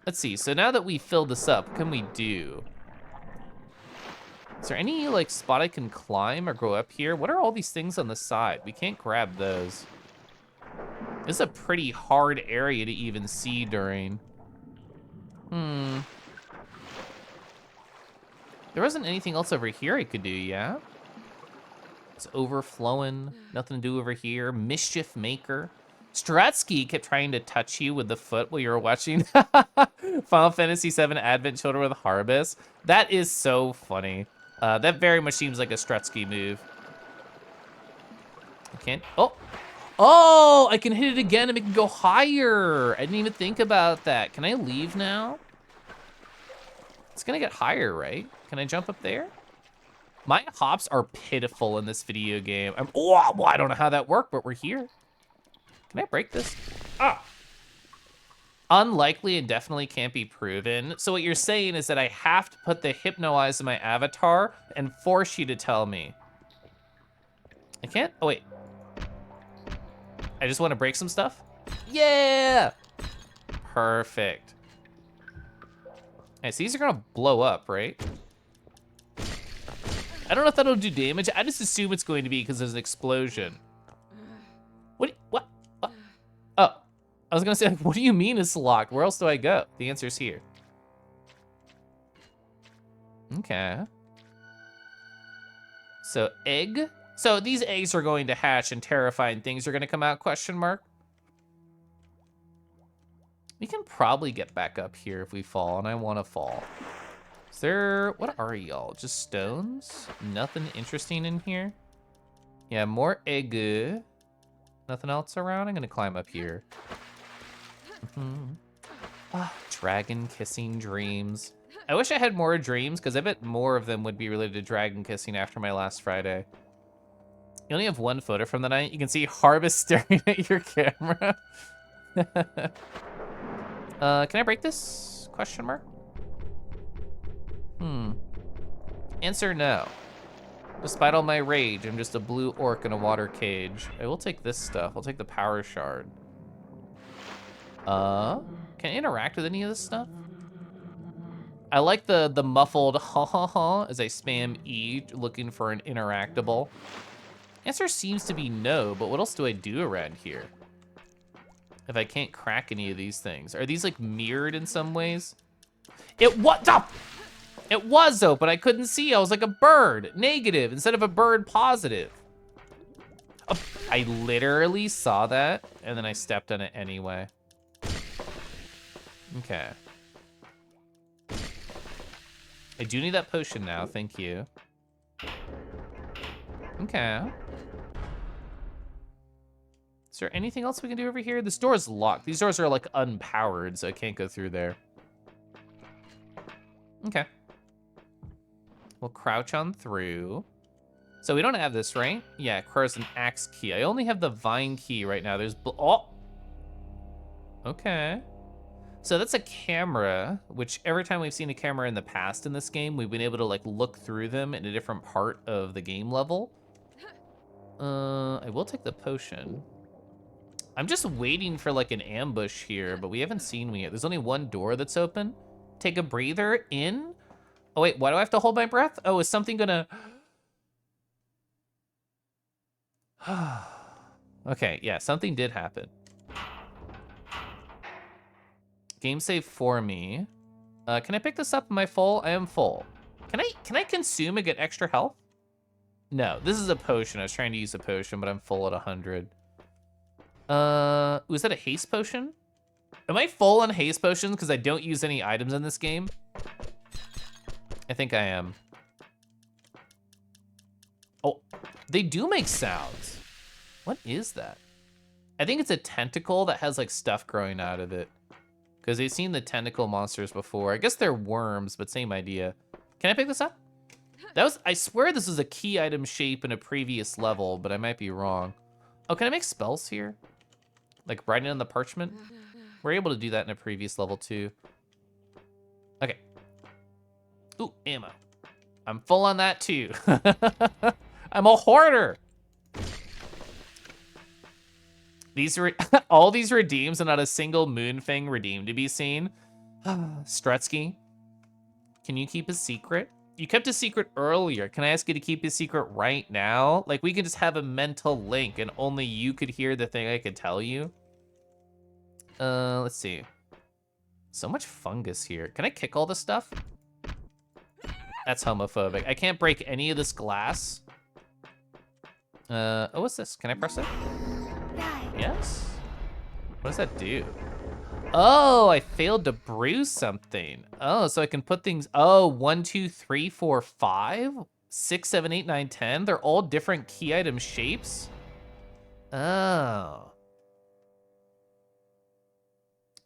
Let's see, so now that we filled this up, what can we do? Is there any like spot I can climb or go up here? What are all these things on the side? We can't grab those. This is a pretty hard area to even see during. There wasn't anything else over here I could do, yeah? It's overflowing. Nothing to do over here. Mischief Maker. Strutsky kept trying to touch you with the foot while you were watching Final Fantasy VII Advent Children with Harvest. That is so funny. That very much seems like a Strutsky move. I can't. Oh! Oh! I can hit it again and make it go higher. I didn't even think about that. Can I leave now? It's gonna get higher, right? Can I jump up there? My hops are pitiful in this video game. Oh, well, I don't know how that worked, but we're here. Can I break this? Ah! Unlikely and definitely can't be proven. So what you're saying is that I have to put the Hypnoize in my avatar and force you to tell me. I can't? Oh, wait. I just want to break some stuff? Yeah! Perfect. All right, so these are gonna blow up, right? I don't know if that'll do damage. I just assume it's going to be because there's an explosion. What? Oh, I was gonna say, what do you mean it's locked? Where else do I go? The answer's here. Okay. So egg. So these eggs are going to hatch and terrifying things are gonna come out, question mark. We can probably get back up here if we fall, and I wanna fall. Is there, what are y'all? Just stones? Nothing interesting in here? Yeah, more egg. Nothing else around? I'm gonna climb up here. Dragon kissing dreams. I wish I had more dreams, because I bet more of them would be related to dragon kissing after my last Friday. You only have one photo from the night. You can see Harvest staring at your camera. Can I break this? Question mark? Answer no. Despite all my rage, I'm just a blue orc in a water cage. I will take this stuff. I'll take the power shard. Can I interact with any of this stuff? I like the muffled ha ha ha as I spam E looking for an interactable. Answer seems to be no, but what else do I do around here? If I can't crack any of these things. Are these like mirrored in some ways? It what up? It was though, but I couldn't see. I was like a bird, negative, instead of a bird, positive. Oh, I literally saw that, and then I stepped on it anyway. Okay. I do need that potion now, thank you. Okay. Is there anything else we can do over here? This door is locked. These doors are like unpowered, so I can't go through there. Okay. We'll crouch on through. So we don't have this, right? Yeah, requires an axe key. I only have the vine key right now. There's, oh! Okay. So that's a camera, which every time we've seen a camera in the past in this game, we've been able to like look through them in a different part of the game level. I will take the potion. I'm just waiting for like an ambush here, but we haven't seen one yet. There's only one door that's open. Take a breather in. Oh wait, why do I have to hold my breath? Oh, is something gonna... Okay, yeah, something did happen. Game save for me. Can I pick this up? Am I full? I am full. Can I consume and get extra health? No, this is a potion. I was trying to use a potion, but I'm full at 100. Was that a haste potion? Am I full on haste potions because I don't use any items in this game? I think I am. Oh, they do make sounds. What is that? I think it's a tentacle that has like stuff growing out of it. Because we've seen the tentacle monsters before. I guess they're worms, but same idea. Can I pick this up? That was, I swear this was a key item shape in a previous level, but I might be wrong. Oh, can I make spells here? Like writing on the parchment? We're able to do that in a previous level too. Okay. Ooh, ammo. I'm full on that too. I'm a hoarder. These all these redeems and not a single Moonfang redeem to be seen. Strutsky, can you keep a secret? You kept a secret earlier. Can I ask you to keep a secret right now? Like we could just have a mental link and only you could hear the thing I could tell you. Let's see. So much fungus here. Can I kick all this stuff? That's homophobic. I can't break any of this glass. Oh, what's this? Can I press it? Yes. What does that do? Oh, I failed to bruise something. Oh, so I can put things. Oh, 1, 2, 3, 4, 5, 6, 7, 8, 9, 10. They're all different key item shapes. Oh.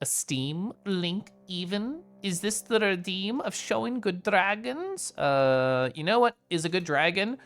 A Steam link even? Is this the redeem of showing good dragons? You know what is a good dragon?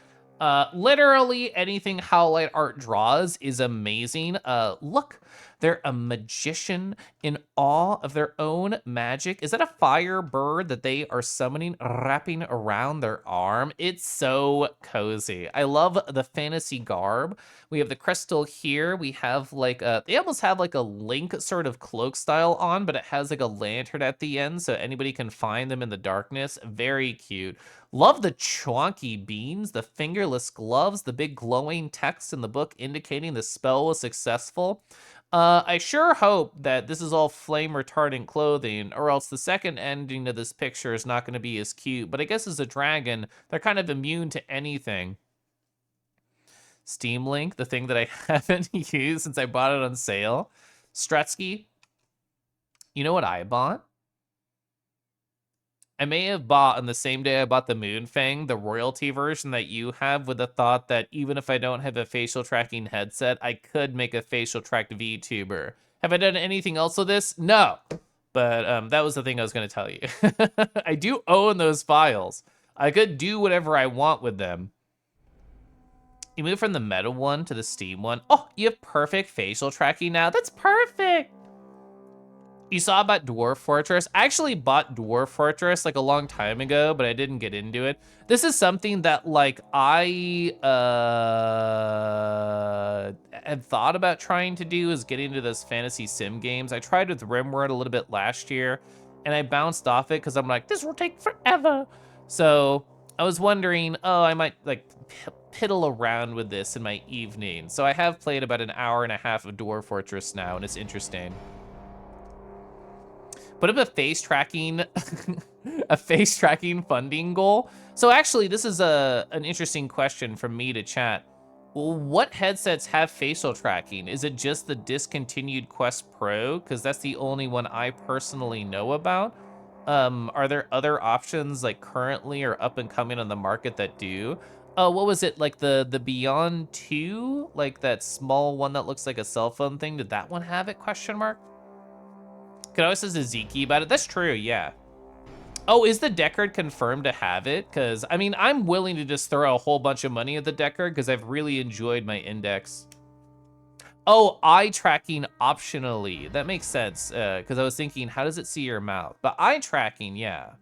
Literally anything Howlite Art draws is amazing. Look, they're a magician in awe of their own magic. Is that a fire bird that they are summoning, wrapping around their arm? It's so cozy. I love the fantasy garb. We have the crystal here. We have like they almost have like a Link sort of cloak style on, but it has like a lantern at the end so anybody can find them in the darkness. Very cute. Love the chonky beans, the fingerless gloves, the big glowing text in the book indicating the spell was successful. I sure hope that this is all flame retardant clothing, or else the second ending of this picture is not going to be as cute. But I guess as a dragon, they're kind of immune to anything. Steam Link, the thing that I haven't used since I bought it on sale. Strutsky, you know what I bought? I may have bought on the same day I bought the Moonfang, the royalty version that you have, with the thought that even if I don't have a facial tracking headset, I could make a facial tracked VTuber. Have I done anything else with this? No. But that was the thing I was going to tell you. I do own those files. I could do whatever I want with them. You move from the meta one to the Steam one. Oh, you have perfect facial tracking now. That's perfect. You saw about Dwarf Fortress. I actually bought Dwarf Fortress like a long time ago, but I didn't get into it. This is something that like I had thought about trying to do, is get into those fantasy sim games. I tried with RimWorld a little bit last year and I bounced off it because I'm like, this will take forever. So I was wondering, oh, I might like piddle around with this in my evening. So I have played about an hour and a half of Dwarf Fortress now, and it's interesting. Put up a face tracking, a face tracking funding goal. So actually, this is an interesting question from me to chat. Well, what headsets have facial tracking? Is it just the discontinued Quest Pro? Because that's the only one I personally know about. Are there other options like currently or up and coming on the market that do? What was it, like the Beyond 2? Like that small one that looks like a cell phone thing? Did that one have it, question mark? Kanoa says Ziki about it. That's true, yeah. Oh, is the Deckard confirmed to have it? Because, I mean, I'm willing to just throw a whole bunch of money at the Deckard because I've really enjoyed my index. Oh, eye tracking optionally. That makes sense, because I was thinking, how does it see your mouth? But eye tracking, yeah.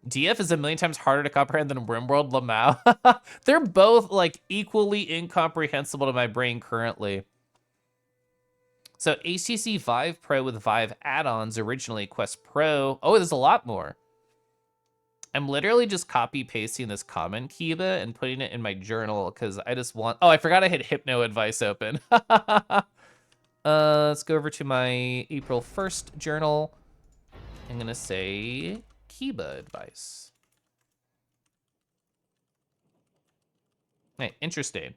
DF is a million times harder to comprehend than RimWorld Lamau. They're both, like, equally incomprehensible to my brain currently. So HTC Vive Pro with Vive add-ons, originally Quest Pro. Oh, there's a lot more. I'm literally just copy-pasting this comment, Kiva, and putting it in my journal because I just want... Oh, I forgot I had Hypno Advice open. Let's go over to my April 1st journal. I'm going to say Kiba Advice. Hey, interesting.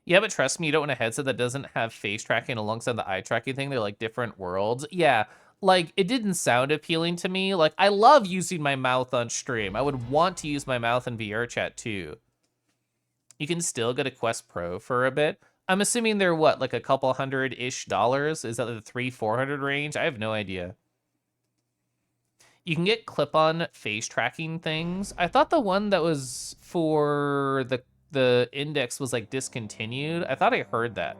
Yeah, but trust me, you don't want a headset that doesn't have face tracking alongside the eye tracking thing. They're like different worlds. Yeah, like it didn't sound appealing to me. Like I love using my mouth on stream. I would want to use my mouth in VR chat too. You can still get a Quest Pro for a bit. I'm assuming they're what, like a couple $100-ish? Is that the $300-400 range? I have no idea. You can get clip-on face tracking things. I thought the one that was for the index was like discontinued. I thought I heard that.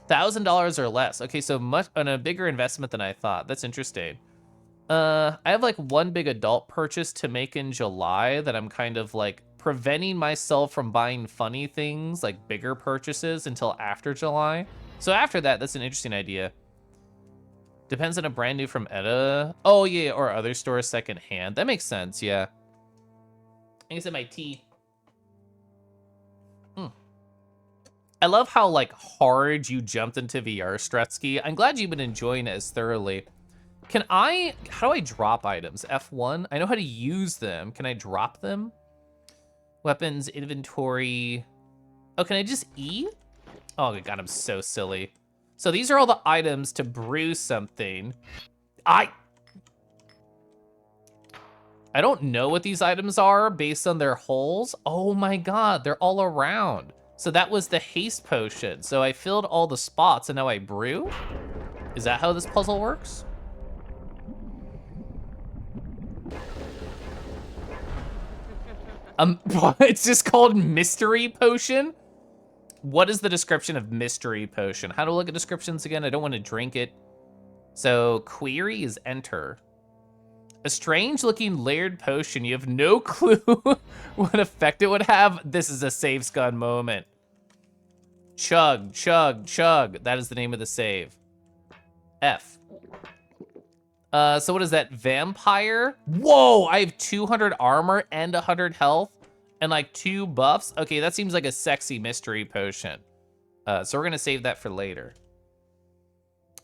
$1,000 or less. Okay, so much on a bigger investment than I thought. That's interesting. I have like one big adult purchase to make in July that I'm kind of like preventing myself from buying funny things, like bigger purchases, until after July. So after that, that's an interesting idea. Depends on a brand new from Etta. Oh yeah, or other stores secondhand. That makes sense, yeah. I think it's in my tea. I love how like hard you jumped into VR, Strutsky. I'm glad you've been enjoying it as thoroughly. How do I drop items? F1? I know how to use them. Can I drop them? Weapons, inventory. Oh, can I just E? Oh, God, I'm so silly. So these are all the items to brew something. I don't know what these items are based on their holes. Oh my God, they're all around. So that was the haste potion. So I filled all the spots and now I brew? Is that how this puzzle works? It's just called mystery potion? What is the description of mystery potion? How to look at descriptions again? I don't want to drink it. So query is enter. A strange looking layered potion. You have no clue what effect it would have. This is a save scun moment. Chug, chug, chug. That is the name of the save. F. So what is that? Vampire? Whoa, I have 200 armor and 100 health and like 2 buffs. Okay, that seems like a sexy mystery potion. So we're gonna save that for later.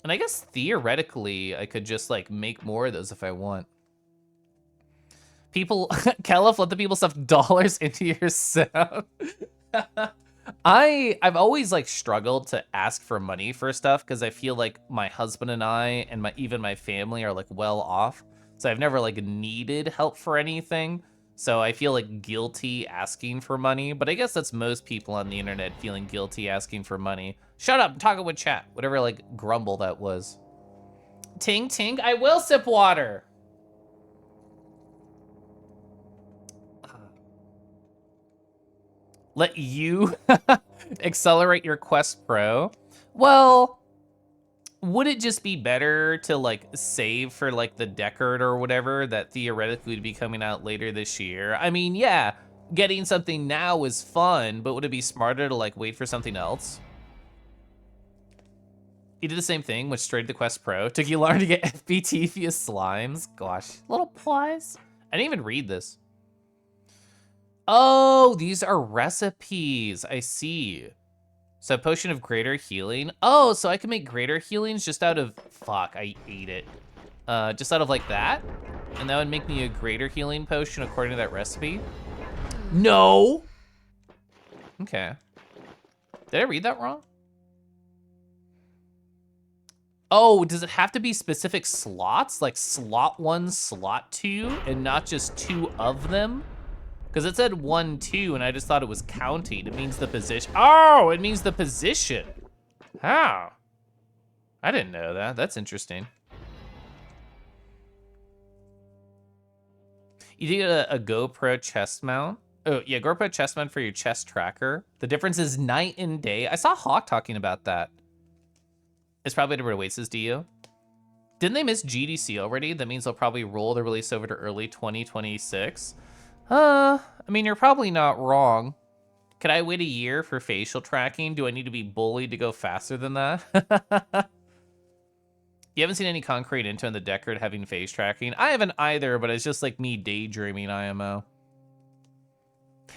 And I guess theoretically, I could just like make more of those if I want. People, Caliph, let the people stuff dollars into your sound. I've always like struggled to ask for money for stuff because I feel like my husband and I and even my family are like well off. So I've never like needed help for anything. So I feel like guilty asking for money, but I guess that's most people on the internet feeling guilty asking for money. Shut up, I'm talking with chat. Whatever like grumble that was. Ting ting, I will sip water. Let you accelerate your Quest Pro. Well, would it just be better to like save for like the Deckard or whatever that theoretically would be coming out later this year? I mean, yeah, getting something now is fun, but would it be smarter to like wait for something else? You did the same thing, went straight to the Quest Pro. Took you long to get FBT via slimes. Gosh, little pause. I didn't even read this. Oh, these are recipes. I see. So a potion of greater healing. Oh, so I can make greater healings just out of, fuck, I ate it. Just out of like that? And that would make me a greater healing potion according to that recipe? No! Okay. Did I read that wrong? Oh, does it have to be specific slots? Like slot 1, slot 2, and not just 2 of them? Because it said 1, 2, and I just thought it was counting. It means the position. Oh, it means the position. How? I didn't know that. That's interesting. You did a GoPro chest mount. Oh, yeah, GoPro chest mount for your chest tracker. The difference is night and day. I saw Hawk talking about that. It's probably to Oasis, do you? Didn't they miss GDC already? That means they'll probably roll the release over to early 2026. I mean, you're probably not wrong. Could I wait a year for facial tracking? Do I need to be bullied to go faster than that? You haven't seen any concrete info on the Deckard having face tracking? I haven't either, but it's just like me daydreaming IMO.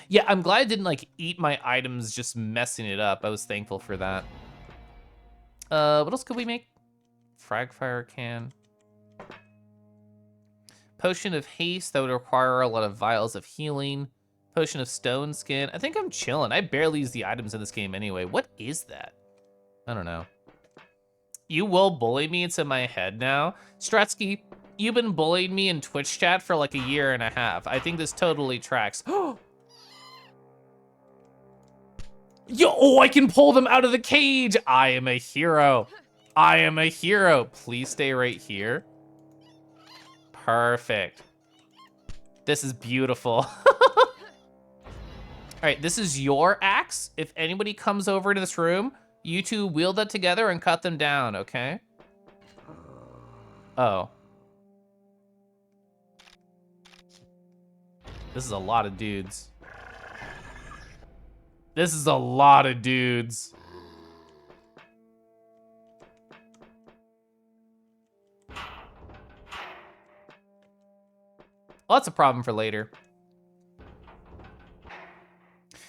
Yeah, I'm glad I didn't like eat my items just messing it up. I was thankful for that. What else could we make? Fragfire can. Potion of haste, that would require a lot of vials of healing. Potion of stone skin. I think I'm chilling. I barely use the items in this game anyway. What is that? I don't know. You will bully me into my head now. Strutsky, you've been bullying me in Twitch chat for like a year and a half. I think this totally tracks. Yo, oh, I can pull them out of the cage. I am a hero. I am a hero. Please stay right here. Perfect. This is beautiful. All right, this is your axe. If anybody comes over to this room, you two wield that together and cut them down, okay? Oh. This is a lot of dudes. This is a lot of dudes. Well, that's a problem for later.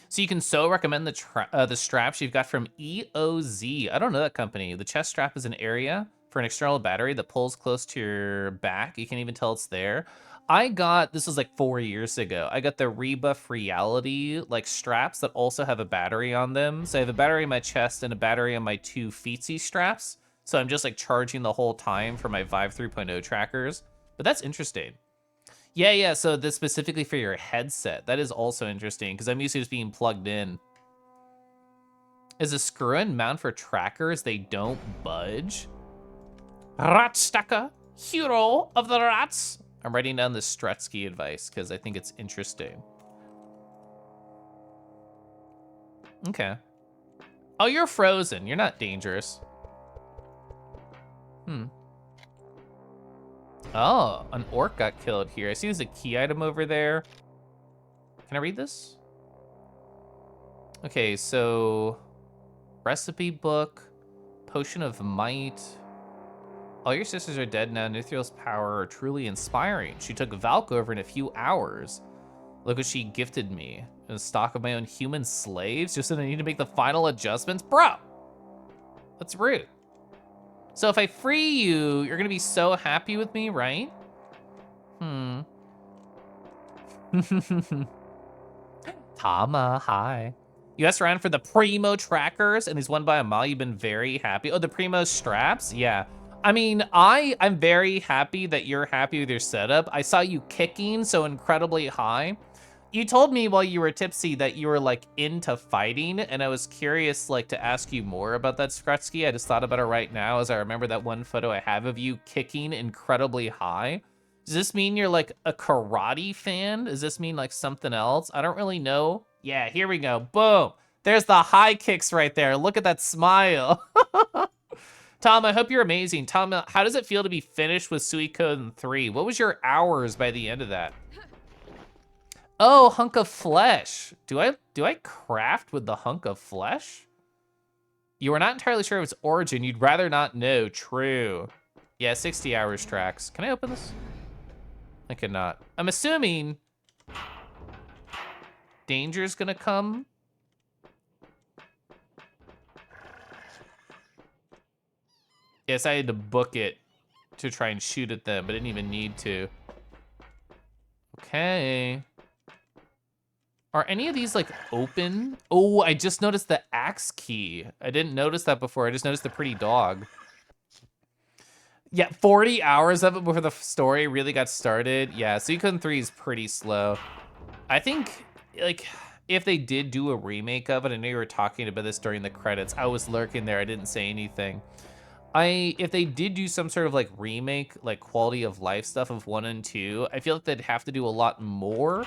So you can so recommend the straps you've got from EOZ. I don't know that company. The chest strap is an area for an external battery that pulls close to your back. You can even tell it's there. I got, this was like 4 years ago, I got the Rebuff Reality like straps that also have a battery on them. So I have a battery in my chest and a battery on my 2 feetsy straps. So I'm just like charging the whole time for my Vive 3.0 trackers. But that's interesting. Yeah, so this specifically for your headset. That is also interesting because I'm used to just being plugged in. Is a screw-in mount for trackers? They don't budge? Ratstaka, hero of the rats. I'm writing down the Strutsky advice because I think it's interesting. Okay. Oh, you're frozen. You're not dangerous. Oh, an orc got killed here. I see there's a key item over there. Can I read this? Okay, so recipe book, potion of might. All your sisters are dead now. Nithrio's power are truly inspiring. She took Valk over in a few hours. Look what she gifted me. A stock of my own human slaves just so I need to make the final adjustments? Bro, that's rude. So if I free you, you're gonna be so happy with me, right? Tama, hi. You asked around for the Primo trackers and he's won by a mile. You've been very happy. Oh, the Primo straps? Yeah. I mean, I'm very happy that you're happy with your setup. I saw you kicking so incredibly high. You told me while you were tipsy that you were like into fighting, and I was curious like to ask you more about that, Skrutsky. I just thought about it right now as I remember that one photo I have of you kicking incredibly high. Does this mean you're like a karate fan? Does this mean like something else? I don't really know. Yeah, here we go. Boom. There's the high kicks right there. Look at that smile. Tom, I hope you're amazing. Tom, how does it feel to be finished with Suikoden 3? What was your hours by the end of that? Oh, hunk of flesh. Do I craft with the hunk of flesh? You are not entirely sure of its origin. You'd rather not know. True. Yeah, 60 hours tracks. Can I open this? I cannot. I'm assuming danger's gonna come. Yes, I had to book it to try and shoot at them, but I didn't even need to. Okay. Are any of these like open? Oh, I just noticed the axe key. I didn't notice that before. I just noticed the pretty dog. Yeah, 40 hours of it before the story really got started. Yeah, Suikoden 3 is pretty slow. I think like if they did do a remake of it, I know you were talking about this during the credits. I was lurking there. I didn't say anything. If they did do some sort of like remake, like quality of life stuff of 1 and 2, I feel like they'd have to do a lot more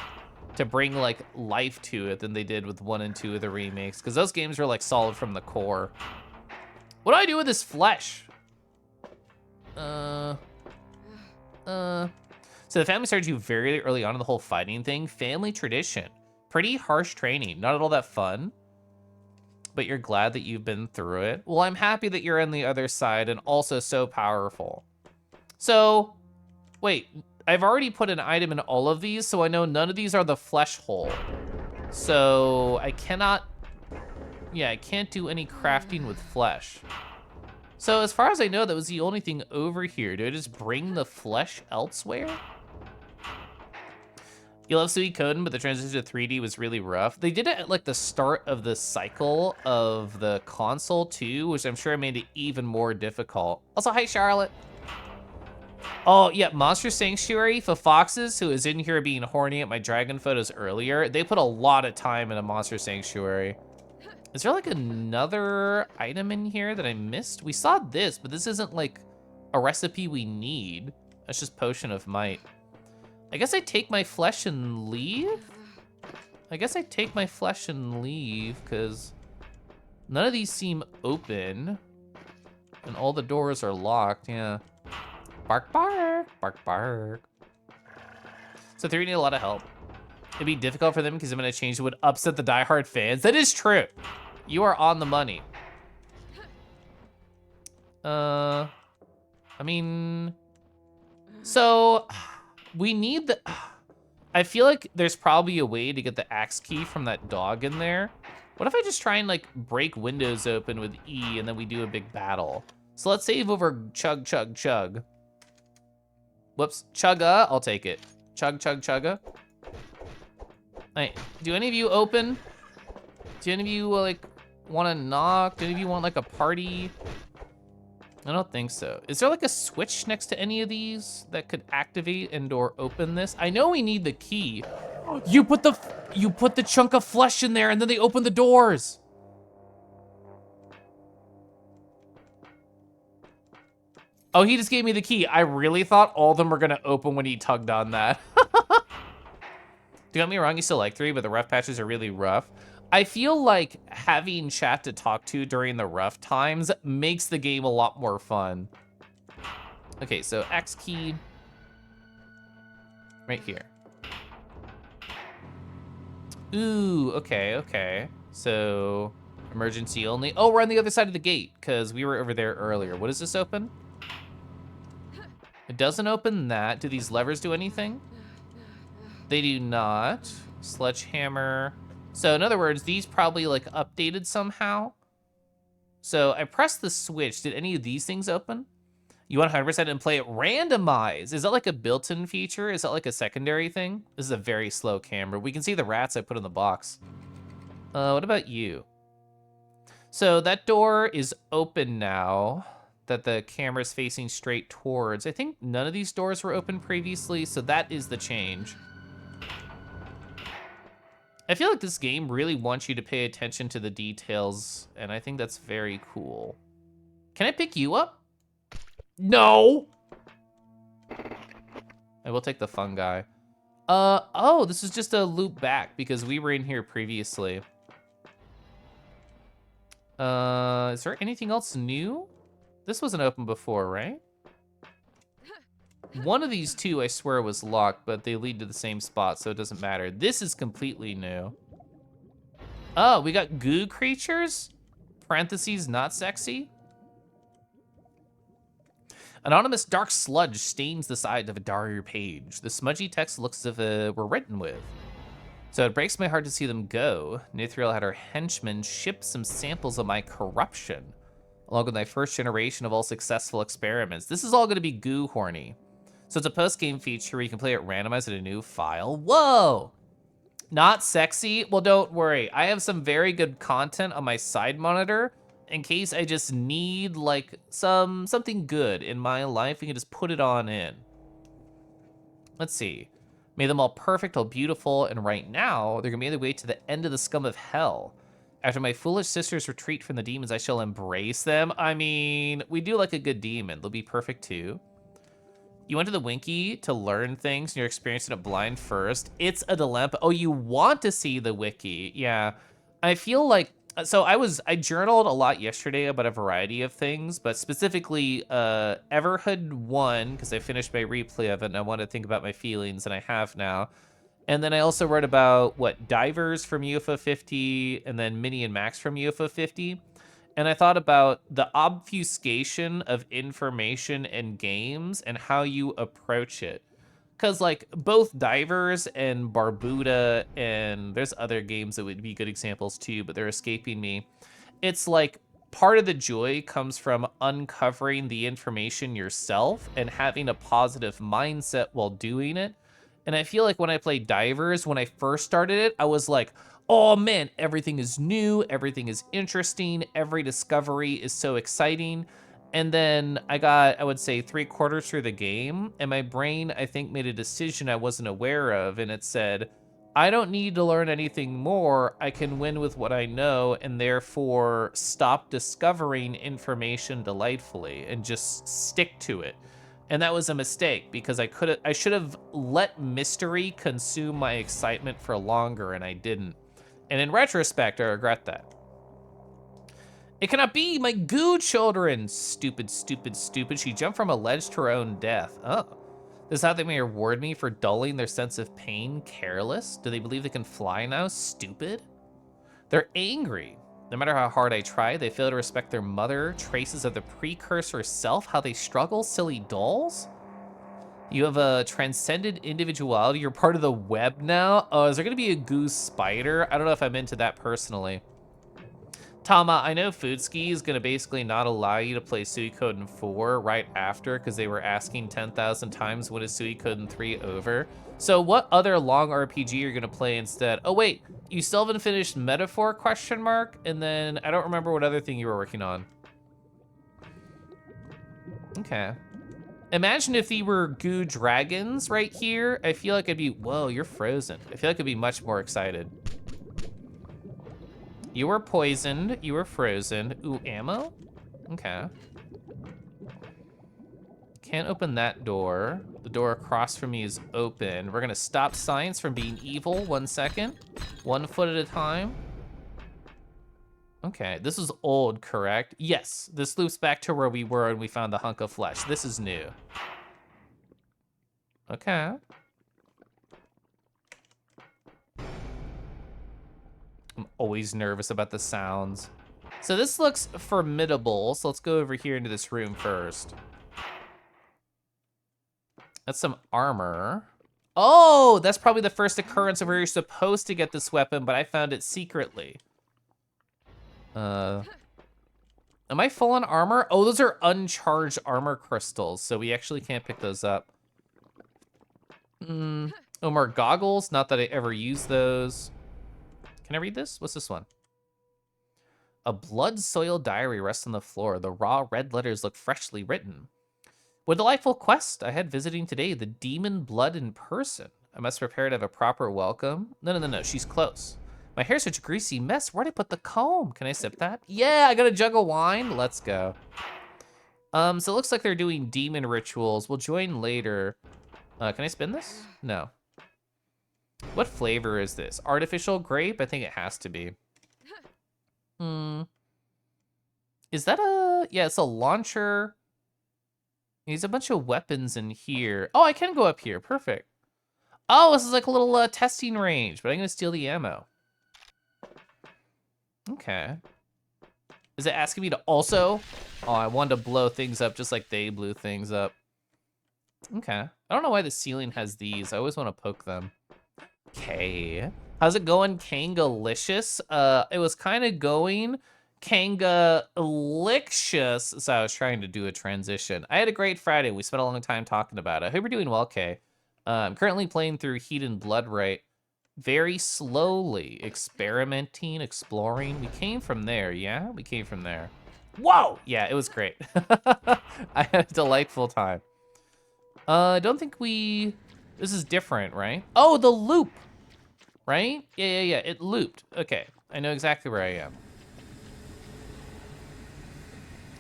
to bring like life to it than they did with 1 and 2 of the remakes, because those games were like solid from the core. What do I do with this flesh? So the family started you very early on in the whole fighting thing. Family tradition. Pretty harsh training. Not at all that fun. But you're glad that you've been through it. Well, I'm happy that you're on the other side and also so powerful. So, wait. I've already put an item in all of these, so I know none of these are the flesh hole. So I cannot, yeah, I can't do any crafting with flesh. So as far as I know, that was the only thing over here. Do I just bring the flesh elsewhere? You love Suikoden, but the transition to 3D was really rough. They did it at like the start of the cycle of the console too, which I'm sure made it even more difficult. Also, hi Charlotte. Oh, yeah, Monster Sanctuary for Foxes, who is in here being horny at my dragon photos earlier. They put a lot of time into Monster Sanctuary. Is there like another item in here that I missed? We saw this, but this isn't like a recipe we need. That's just Potion of Might. I guess I take my flesh and leave? Because none of these seem open. And all the doors are locked, yeah. Bark, bark, bark, bark. So 3 need a lot of help. It'd be difficult for them because I'm gonna change it would upset the diehard fans. That is true. You are on the money. I mean, so we need the, I feel like there's probably a way to get the axe key from that dog in there. What if I just try and like break windows open with E and then we do a big battle? So let's save over chug, chug, chug. Whoops, chugga, I'll take it. Chug, chug, chugga. Like, do any of you open? Do any of you, like, want to knock? Do any of you want, like, a party? I don't think so. Is there, like, a switch next to any of these that could activate and or open this? I know we need the key. You put the chunk of flesh in there and then they open the doors. Oh, he just gave me the key. I really thought all of them were gonna open when he tugged on that. Don't get me wrong, you still like 3, but the rough patches are really rough. I feel like having chat to talk to during the rough times makes the game a lot more fun. Okay, so X key. Right here. Ooh, okay, okay. So, emergency only. Oh, we're on the other side of the gate, because we were over there earlier. What does this open? It doesn't open that. Do these levers do anything? They do not. Sledgehammer. So in other words, these probably like updated somehow. So I pressed the switch. Did any of these things open? You want 100% and play it randomized. Is that like a built-in feature? Is that like a secondary thing? This is a very slow camera. We can see the rats I put in the box. What about you? So that door is open now that the camera's facing straight towards. I think none of these doors were open previously, so that is the change. I feel like this game really wants you to pay attention to the details, and I think that's very cool. Can I pick you up? No! I will take the fungi. Oh, this is just a loop back because we were in here previously. Is there anything else new? This wasn't open before, right? One of these two, I swear, was locked, but they lead to the same spot, so it doesn't matter. This is completely new. Oh, we got goo creatures? Parentheses, not sexy? Anonymous dark sludge stains the side of a Dario page. The smudgy text looks as if it were written with. So it breaks my heart to see them go. Nithriel had her henchmen ship some samples of my corruption, along with my first generation of all successful experiments. This is all gonna be goo horny. So it's a post-game feature where you can play it randomized in a new file. Whoa! Not sexy? Well, don't worry. I have some very good content on my side monitor in case I just need like something good in my life. We can just put it on in. Let's see. Made them all perfect, all beautiful, and right now, they're gonna be on their way to the end of the scum of hell. After my foolish sisters retreat from the demons, I shall embrace them. I mean, we do like a good demon. They'll be perfect too. You went to the Winky to learn things, and you're experiencing it blind first. It's a dilemma. Oh, you want to see the Wiki. Yeah. I feel like, so I journaled a lot yesterday about a variety of things, but specifically Everhood 1, because I finished my replay of it, and I wanted to think about my feelings, and I have now. And then I also wrote about, divers from UFO 50, and then Minnie and Max from UFO 50. And I thought about the obfuscation of information in games and how you approach it. Because, both Divers and Barbuda, and there's other games that would be good examples too, but they're escaping me. It's part of the joy comes from uncovering the information yourself and having a positive mindset while doing it. And I feel like when I played Divers, when I first started it, I was like, oh man, everything is new, everything is interesting, every discovery is so exciting. And then I got, I would say, 3/4 through the game, and my brain, I think, made a decision I wasn't aware of, and it said, I don't need to learn anything more, I can win with what I know, and therefore stop discovering information delightfully and just stick to it. And that was a mistake because I should have let mystery consume my excitement for longer, and I didn't. And in retrospect, I regret that. It cannot be, my goo children. Stupid, stupid, stupid. She jumped from a ledge to her own death. Oh, this is how they may reward me for dulling their sense of pain. Careless? Do they believe they can fly now? Stupid? They're angry. No matter how hard I try, they fail to respect their mother, traces of the precursor self, how they struggle, silly dolls. You have a transcended individuality, you're part of the web now. Oh, is there gonna be a goose spider? I don't know if I'm into that personally. Tama, I know Foodski is going to basically not allow you to play Suikoden 4 right after because they were asking 10,000 times when is Suikoden 3 over. So what other long RPG are you going to play instead? Oh wait, you still haven't finished Metaphor question mark? And then I don't remember what other thing you were working on. Okay. Imagine if they were goo dragons right here. I feel like I'd be, whoa, you're frozen. I feel like I'd be much more excited. You were poisoned, you were frozen. Ooh, ammo? Okay. Can't open that door. The door across from me is open. We're gonna stop science from being evil, 1 second. 1 foot at a time. Okay, this is old, correct? Yes, this loops back to where we were when we found the hunk of flesh. This is new. Okay. I'm always nervous about the sounds. So this looks formidable, so let's go over here into this room first. That's some armor. Oh, that's probably the first occurrence of where you're supposed to get this weapon, but I found it secretly. Am I full on armor? Oh, those are uncharged armor crystals, so we actually can't pick those up. Oh, more goggles, not that I ever use those. Can I read this? What's this one? A blood-soiled diary rests on the floor. The raw red letters look freshly written. What a delightful quest I had visiting today, the demon blood in person. I must prepare to have a proper welcome. No, she's close. My hair's such a greasy mess. Where'd I put the comb? Can I sip that? Yeah, I got a jug of wine. Let's go. So it looks like they're doing demon rituals. We'll join later. Can I spin this? No. What flavor is this? Artificial grape? I think it has to be. Is that a... Yeah, it's a launcher. There's a bunch of weapons in here. Oh, I can go up here. Perfect. Oh, this is like a little testing range, but I'm going to steal the ammo. Okay. Is it asking me to also? Oh, I wanted to blow things up just like they blew things up. Okay. I don't know why the ceiling has these. I always want to poke them. Okay. How's it going, Kangalicious? It was kind of going Kangalicious, so I was trying to do a transition. I had a great Friday. We spent a long time talking about it. I hope you're doing well, Kay. I'm currently playing through Hedon Bloodrite very slowly, experimenting, exploring. We came from there, yeah? We came from there. Whoa! Yeah, it was great. I had a delightful time. I don't think we... This is different, right? Oh, the loop! Right? Yeah. It looped. Okay, I know exactly where I am.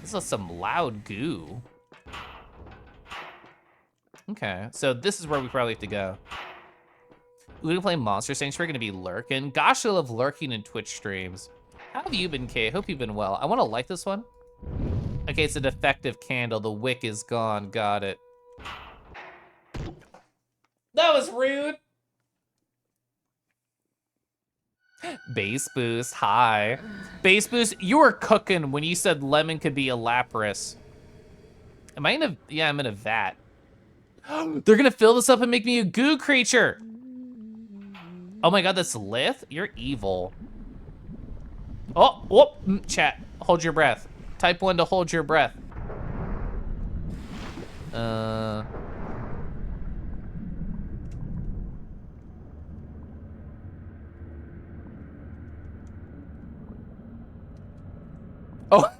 This is some loud goo. Okay, so this is where we probably have to go. We're gonna play Monster Sanctuary, gonna be lurking. Gosh, I love lurking in Twitch streams. How have you been, Kay? Hope you've been well. I wanna light this one. Okay, it's a defective candle. The wick is gone, got it. That was rude. Base Boost, hi. Base Boost, you were cooking when you said lemon could be a Lapras. Am I in a, yeah, I'm in a vat. They're gonna fill this up and make me a goo creature. Oh my God, that's Lith? You're evil. Oh, chat, hold your breath. Type 1 to hold your breath. Oh,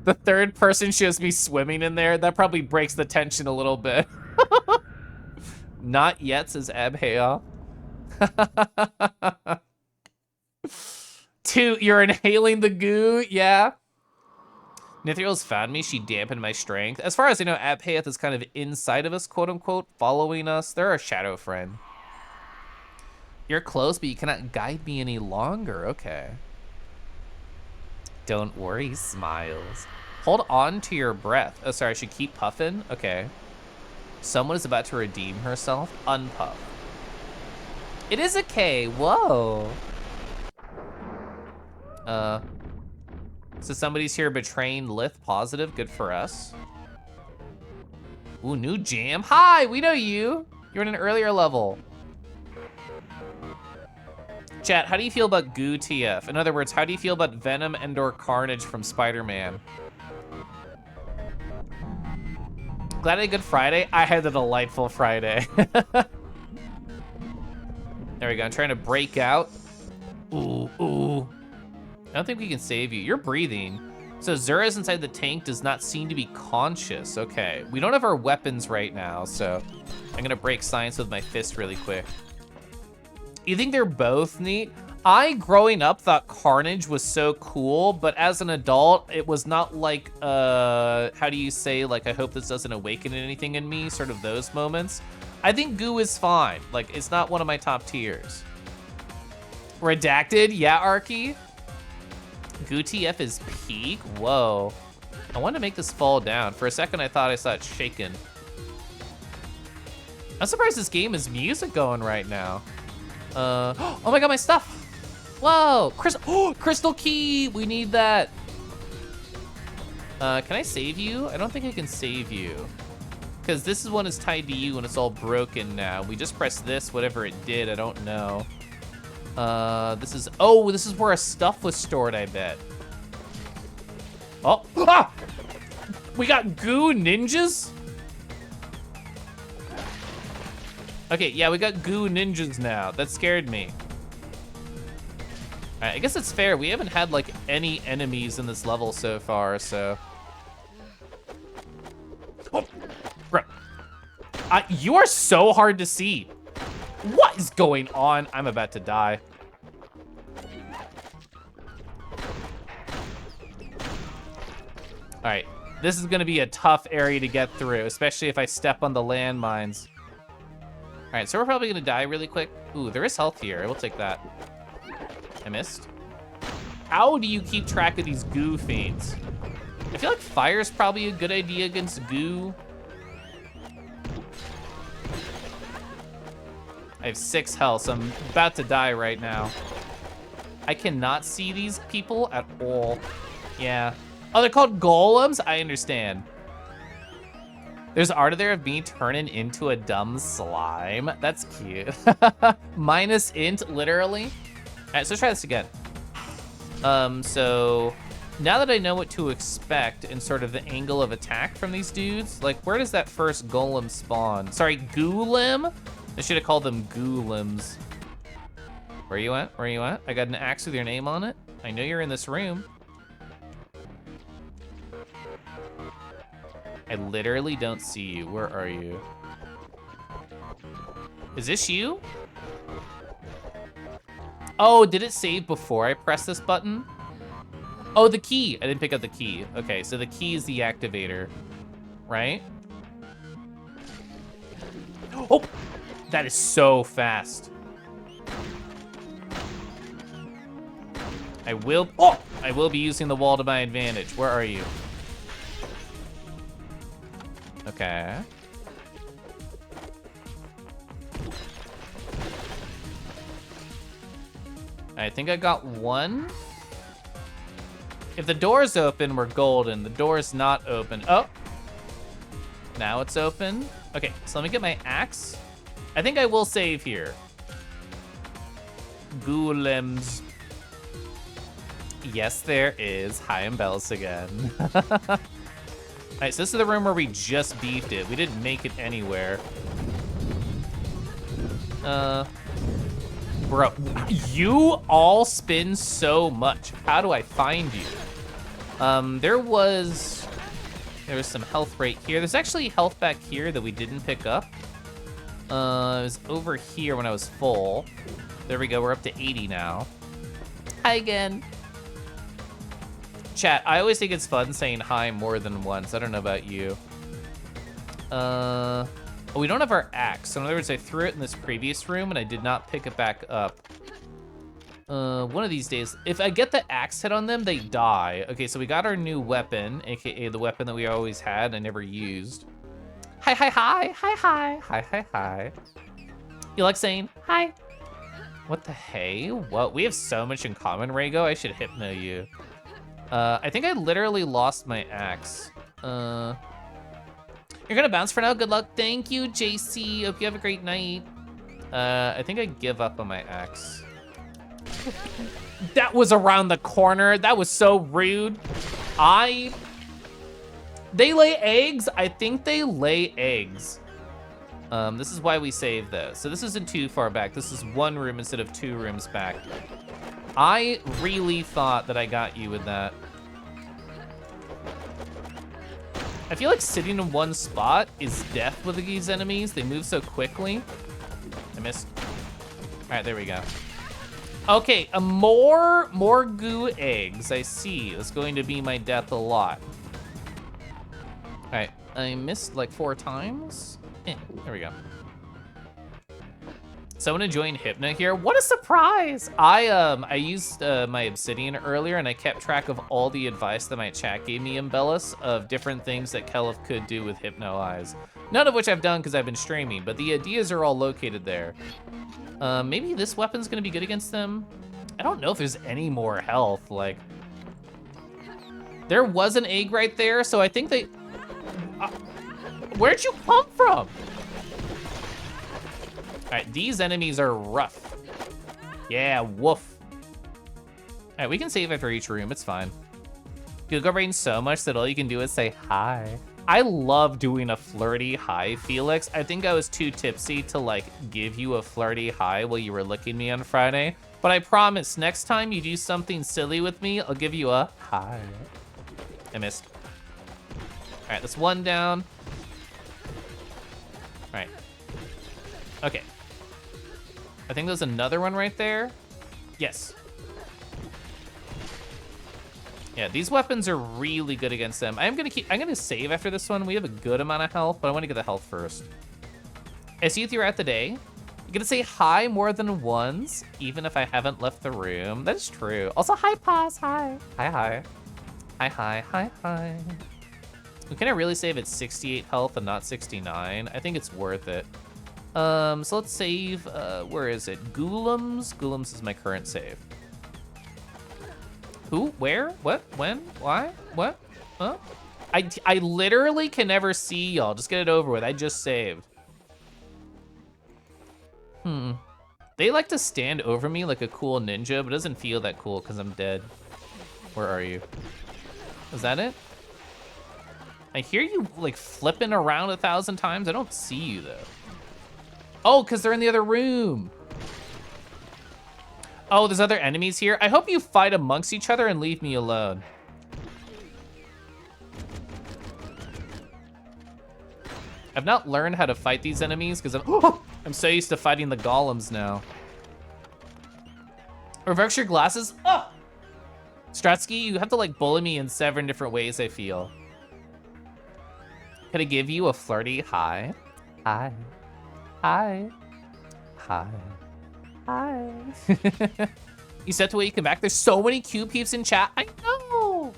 the third person shows me swimming in there. That probably breaks the tension a little bit. Not yet, says Abhaya. 2, you're inhaling the goo, yeah. Nithrio's found me, she dampened my strength. As far as I know, Abhayath is kind of inside of us, quote unquote, following us. They're a shadow friend. You're close, but you cannot guide me any longer, okay. Don't worry, Smiles. Hold on to your breath. Oh, sorry, I should keep puffing? Okay. Someone is about to redeem herself. Unpuff. It is a K, whoa. So somebody's here betraying Lith positive, good for us. Ooh, new jam. Hi, we know you. You're in an earlier level. Chat, how do you feel about Goo TF? In other words, how do you feel about Venom and or Carnage from Spider-Man? Glad I had a good Friday. I had a delightful Friday. There we go. I'm trying to break out. Ooh, ooh. I don't think we can save you. You're breathing. So Zura's inside the tank does not seem to be conscious. Okay. We don't have our weapons right now, so I'm gonna break science with my fist really quick. You think they're both neat? I, growing up, thought Carnage was so cool, but as an adult, it was not like, how do you say, like, I hope this doesn't awaken anything in me, sort of those moments. I think Goo is fine. Like, it's not one of my top tiers. Redacted? Yeah, Arky? Goo TF is peak? Whoa. I wanted to make this fall down. For a second, I thought I saw it shaking. I'm surprised this game has music going right now. Oh my god, my stuff! Whoa, crystal key, we need that. Can I save you? I don't think I can save you. Because this is one is tied to you and it's all broken now. We just pressed this, whatever it did, I don't know. This is where our stuff was stored, I bet. Oh, ah! We got goo ninjas? Okay, yeah, we got goo ninjas now. That scared me. All right, I guess it's fair. We haven't had like any enemies in this level so far, so. Oh, bro. You are so hard to see. What is going on? I'm about to die. All right, this is gonna be a tough area to get through, especially if I step on the landmines. All right, so we're probably gonna die really quick. Ooh, there is health here. I will take that. I missed. How do you keep track of these goo fiends? I feel like fire's probably a good idea against goo. I have 6 health, so I'm about to die right now. I cannot see these people at all. Yeah. Oh, they're called golems? I understand. There's art there of me turning into a dumb slime. That's cute. Minus int, literally. All right, so let's try this again. So now that I know what to expect in sort of the angle of attack from these dudes, like where does that first golem spawn? Sorry, golem? I should have called them golems. Where you at? Where you at? I got an axe with your name on it. I know you're in this room. I literally don't see you. Where are you? Is this you? Oh, did it save before I press this button? Oh, the key. I didn't pick up the key. Okay, so the key is the activator, right? Oh, that is so fast. I will be using the wall to my advantage. Where are you? Okay. I think I got one. If the door's open, we're golden. The door's not open. Oh. Now it's open. Okay, so let me get my axe. I think I will save here. Golems. Yes, there is. Hi, I'm Bells again. All right, so this is the room where we just beefed it. We didn't make it anywhere. Bro, you all spin so much. How do I find you? There was some health right here. There's actually health back here that we didn't pick up. It was over here when I was full. There we go, we're up to 80 now. Hi again. Chat, I always think it's fun saying hi more than once. I don't know about you. Oh, we don't have our axe. So in other words, I threw it in this previous room and I did not pick it back up. One of these days, if I get the axe hit on them, they die. Okay, so we got our new weapon, AKA the weapon that we always had and never used. Hi, hi, hi, hi, hi, hi, hi, hi. You like saying hi? What the hey? What? We have so much in common, Rago. I should hypno you. I think I literally lost my axe. You're gonna bounce for now. Good luck. Thank you, JC. Hope you have a great night. I think I give up on my axe. That was around the corner. That was so rude. They lay eggs? I think they lay eggs. This is why we saved this. So this isn't too far back. This is 1 room instead of 2 rooms back. I really thought that I got you with that. I feel like sitting in one spot is death with these enemies. They move so quickly. I missed. All right, there we go. Okay, more goo eggs. I see. That's going to be my death a lot. All right, I missed like 4 times. There we go. Someone enjoying Hypno here. What a surprise! I used my Obsidian earlier, and I kept track of all the advice that my chat gave me in Bellis of different things that Kelif could do with Hypno Eyes. None of which I've done because I've been streaming, but the ideas are all located there. Maybe this weapon's gonna be good against them. I don't know if there's any more health. Like, there was an egg right there, so I think they. Where'd you come from? All right, these enemies are rough. Yeah, woof. All right, we can save after each room, it's fine. You'll go rain so much that all you can do is say hi. I love doing a flirty hi, Felix. I think I was too tipsy to like give you a flirty hi while you were licking me on Friday. But I promise, next time you do something silly with me, I'll give you a hi. I missed. All right, that's 1 down. All right. Okay. I think there's another one right there. Yes. Yeah, these weapons are really good against them. I'm gonna save after this one. We have a good amount of health, but I want to get the health first. I see you throughout the day. You're gonna say hi more than once, even if I haven't left the room. That is true. Also, hi, Paz. Hi. Hi, hi. Hi, hi, hi, hi. Can I really save at 68 health and not 69? I think it's worth it. So let's save, where is it? Golems? Golems is my current save. Who? Where? What? When? Why? What? Huh? I literally can never see y'all. Just get it over with. I just saved. They like to stand over me like a cool ninja, but it doesn't feel that cool because I'm dead. Where are you? Is that it? I hear you like flipping around 1,000 times. I don't see you though. Oh, because they're in the other room. Oh, there's other enemies here. I hope you fight amongst each other and leave me alone. I've not learned how to fight these enemies because I'm so used to fighting the golems now. Reverse your glasses. Oh! Stratsky, you have to like bully me in 7 different ways, I feel. Can I give you a flirty hi? Hi. Hi. Hi. Hi. You said to wait, you come back. There's so many cute peeps in chat. I know.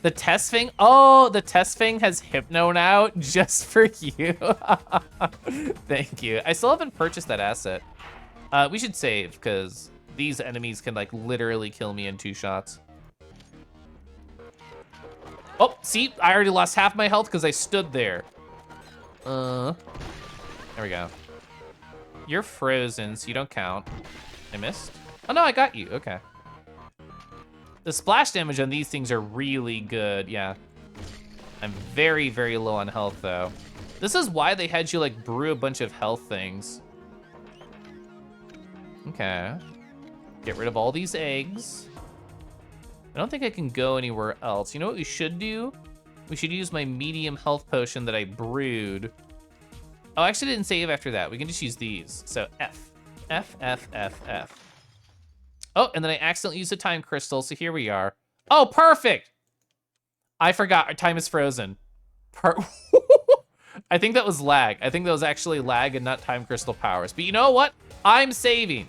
The test thing. Oh, the test thing has Hypno now just for you. Thank you. I still haven't purchased that asset. We should save because these enemies can like literally kill me in 2 shots. Oh, see, I already lost half my health because I stood there. There we go. You're frozen, so you don't count. I missed? Oh no, I got you, okay. The splash damage on these things are really good, yeah. I'm very, very low on health though. This is why they had you like brew a bunch of health things. Okay. Get rid of all these eggs. I don't think I can go anywhere else. You know what we should do? We should use my medium health potion that I brewed. Oh, I actually didn't save after that. We can just use these. So F, F, F, F, F. Oh, and then I accidentally used a time crystal, so here we are. Oh, perfect! I forgot, our time is frozen. I think that was lag. I think that was actually lag and not time crystal powers. But you know what? I'm saving.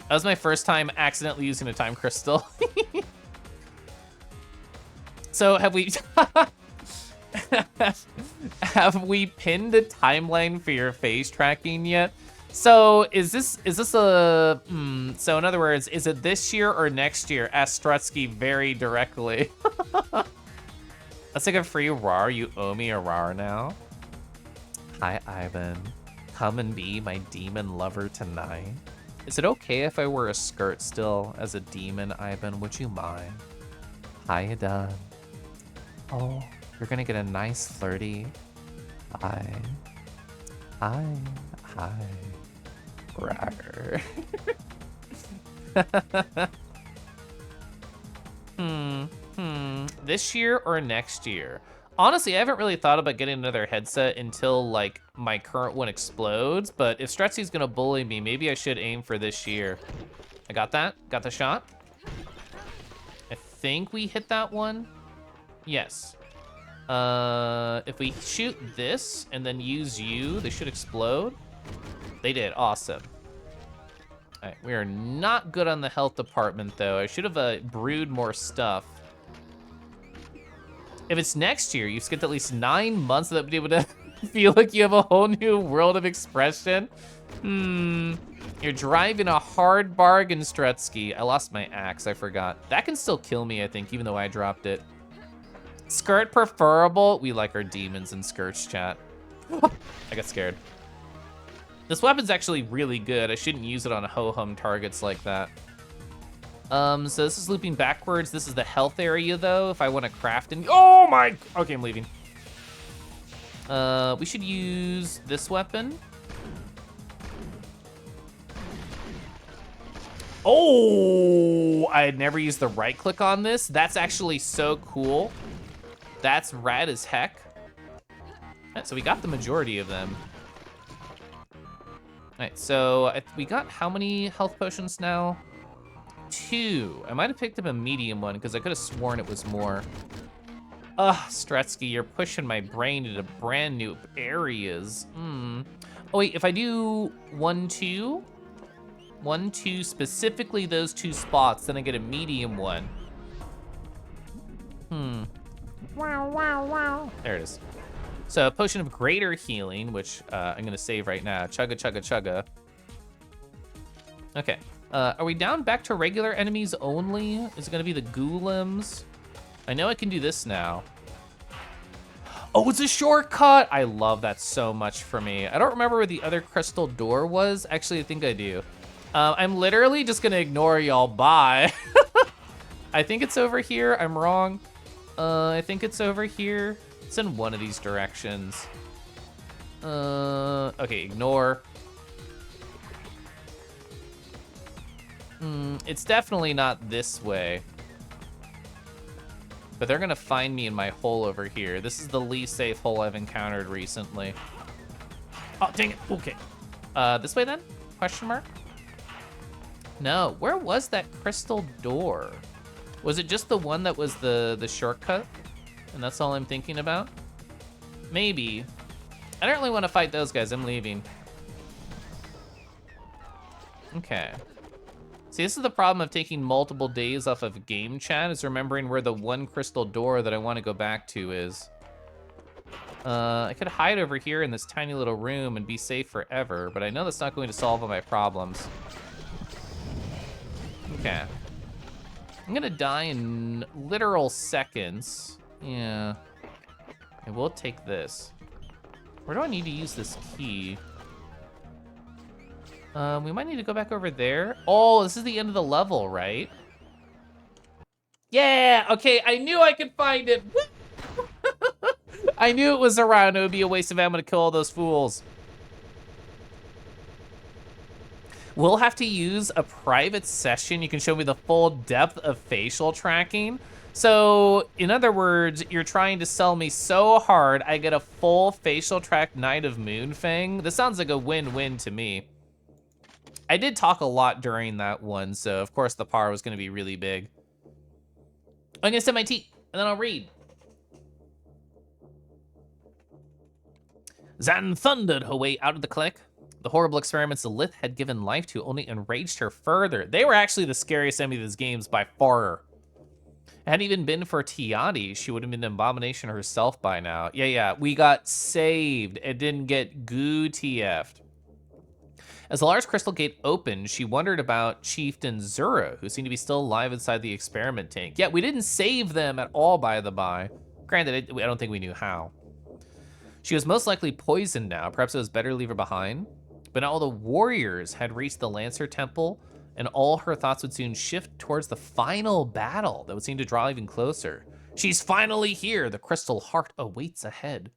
That was my first time accidentally using a time crystal. So have we... have we pinned a timeline for your face tracking yet? So is this a... so in other words, is it this year or next year? Asked Strutsky very directly. That's like a free RAR. You owe me a RAR now. Hi, Ivan. come and be my demon lover tonight? Is it okay if I wear a skirt still as a demon, Ivan? Would you mind? Hi, Hedon. Oh, you're gonna get a nice flirty. Hi. Hi. Hi. Rawr. This year or next year? Honestly, I haven't really thought about getting another headset until, like, my current one explodes, but if Stretzy's gonna bully me, maybe I should aim for this year. I got that. Got the shot. I think we hit that one. Yes. If we shoot this and then use you, they should explode. They did. Awesome. All right, we are not good on the health department, though. I should have brewed more stuff. If it's next year, you've skipped at least 9 months without being able to feel like you have a whole new world of expression. You're driving a hard bargain, Strutsky. I lost my axe, I forgot. That can still kill me, I think, even though I dropped it. Skirt preferable? We like our demons in skirts, chat. I got scared. This weapon's actually really good. I shouldn't use it on ho-hum targets like that. So this is looping backwards. This is the health area, though, if I want to craft and... Oh, my... Okay, I'm leaving. We should use this weapon. Oh, I had never used the right click on this. That's actually so cool. That's rad as heck. Right, so we got the majority of them. All right, so we got how many health potions now? 2. I might have picked up a medium one because I could have sworn it was more. Ugh, Stretsky, you're pushing my brain into brand new areas. Oh wait, if I do 1, 2, 1, 2, specifically those 2 spots, then I get a medium one. Wow, wow, wow. There it is. So a potion of greater healing, which I'm gonna save right now. Chugga, chugga, chugga. Okay. Are we down back to regular enemies only? Is it gonna be the golems? I know I can do this now. Oh, it's a shortcut! I love that so much for me. I don't remember where the other crystal door was. Actually, I think I do. I'm literally just gonna ignore y'all. Bye. I think it's over here. I'm wrong. I think it's over here. It's in one of these directions. Okay, ignore. It's definitely not this way. But they're gonna find me in my hole over here. This is the least safe hole I've encountered recently. Oh, dang it, okay. This way then? Question mark? No, where was that crystal door? Was it just the one that was the shortcut? And that's all I'm thinking about? Maybe. I don't really want to fight those guys, I'm leaving. Okay. See, this is the problem of taking multiple days off of game chat, is remembering where the one crystal door that I want to go back to is. I could hide over here in this tiny little room and be safe forever, but I know that's not going to solve all my problems. Okay. I'm gonna die in literal seconds. Yeah. I will take this. Where do I need to use this key? We might need to go back over there. Oh, this is the end of the level, right? Yeah, okay, I knew I could find it. I knew it was around. It would be a waste of ammo to kill all those fools. We'll have to use a private session. You can show me the full depth of facial tracking. So, in other words, you're trying to sell me so hard, I get a full facial track Night of Moonfang. This sounds like a win-win to me. I did talk a lot during that one, so of course the par was gonna be really big. I'm gonna sip my tea, and then I'll read. Zan thundered her way out of the clinic. The horrible experiments Lith had given life to only enraged her further. They were actually the scariest enemy of these games by far. Had it even been for Tiati, she would have been an abomination herself by now. Yeah, we got saved. It didn't get goo TF'd. As the large crystal gate opened, she wondered about Chieftain Zura, who seemed to be still alive inside the experiment tank. Yeah, we didn't save them at all, by the by. Granted, I don't think we knew how. She was most likely poisoned now. Perhaps it was better to leave her behind. But now all the warriors had reached the Lancer Temple, and all her thoughts would soon shift towards the final battle that would seem to draw even closer. She's finally here. The Crystal Heart awaits ahead.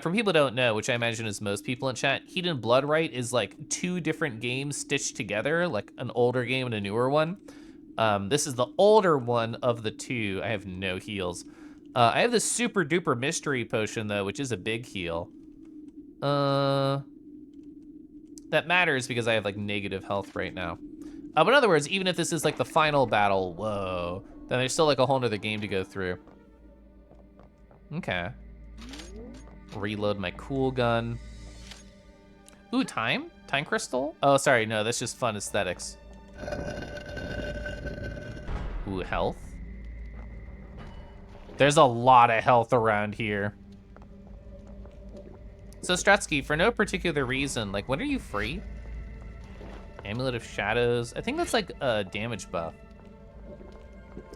For people who don't know, which I imagine is most people in chat, Hedon Bloodrite is like 2 different games stitched together, like an older game and a newer one. This is the older one of the 2. I have no heals. I have the super duper mystery potion though, which is a big heal. That matters because I have like negative health right now. But in other words, even if this is like the final battle, whoa, then there's still like a whole nother game to go through. Okay. Reload my cool gun. Ooh, time? Time crystal? Oh, sorry, no, that's just fun aesthetics. Ooh, health. There's a lot of health around here. So Strutsky, for no particular reason, like when are you free? Amulet of Shadows. I think that's like a damage buff.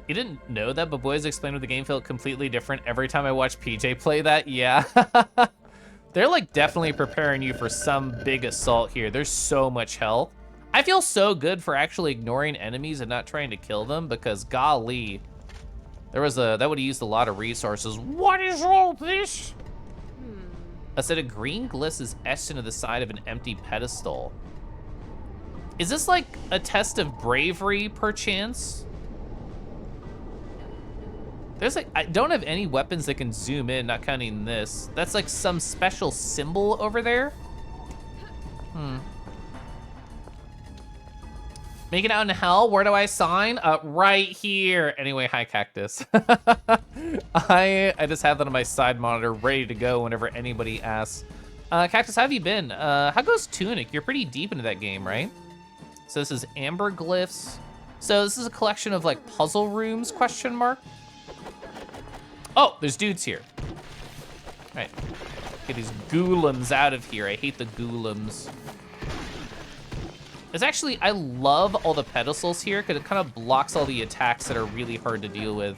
You didn't know that, but boys explained what the game felt completely different every time I watch PJ play that. Yeah. They're like definitely preparing you for some big assault here. There's so much health. I feel so good for actually ignoring enemies and not trying to kill them because golly, that would have used a lot of resources. What is all this? A set of green gliss is etched into the side of an empty pedestal. Is this like a test of bravery, perchance? There's like, I don't have any weapons that can zoom in, not counting this. That's like some special symbol over there. Make it out in hell, where do I sign? Right here. Anyway, hi Cactus. I just have that on my side monitor ready to go whenever anybody asks. Cactus, how have you been? How goes Tunic? You're pretty deep into that game, right? So this is Amber Glyphs. So this is a collection of like puzzle rooms, question mark? Oh, there's dudes here. All right, get these ghoulims out of here. I hate the ghoulims. It's actually, I love all the pedestals here because it kind of blocks all the attacks that are really hard to deal with.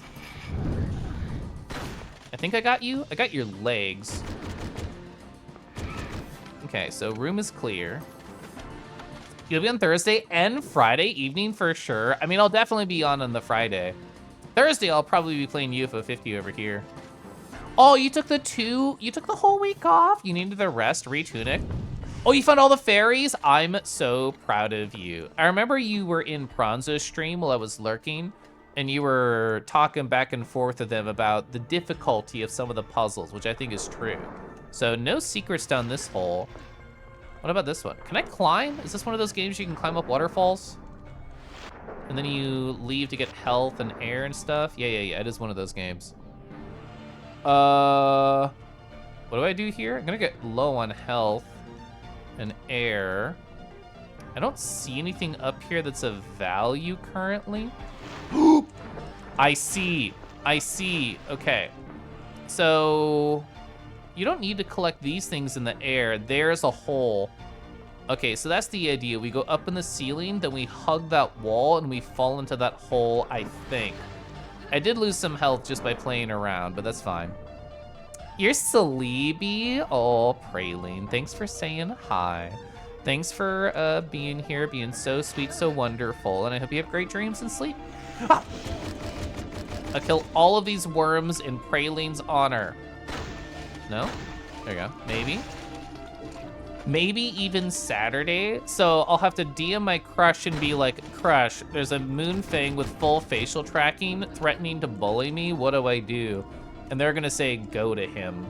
I think I got you. I got your legs. Okay, so room is clear. You'll be on Thursday and Friday evening for sure. I mean, I'll definitely be on the Friday. Thursday, I'll probably be playing UFO 50 over here. Oh, you took the whole week off? You needed the rest, retunic. Oh, you found all the fairies? I'm so proud of you. I remember you were in Pronzo's stream while I was lurking, and you were talking back and forth with them about the difficulty of some of the puzzles, which I think is true. So no secrets down this hole. What about this one? Can I climb? Is this one of those games you can climb up waterfalls? And then you leave to get health and air and stuff? Yeah, it is one of those games. What do I do here? I'm gonna get low on health and air. I don't see anything up here that's of value currently. I see, okay. So, you don't need to collect these things in the air. There's a hole. Okay, so that's the idea. We go up in the ceiling, then we hug that wall, and we fall into that hole, I think. I did lose some health just by playing around, but that's fine. You're sleepy. Oh, Praline, thanks for saying hi. Thanks for being here, being so sweet, so wonderful, and I hope you have great dreams and sleep. Ah! I'll kill all of these worms in Praline's honor. No? There you go. Maybe. Maybe even Saturday. So I'll have to DM my crush and be like, Crush, there's a moon thing with full facial tracking threatening to bully me. What do I do? And they're gonna say, go to him.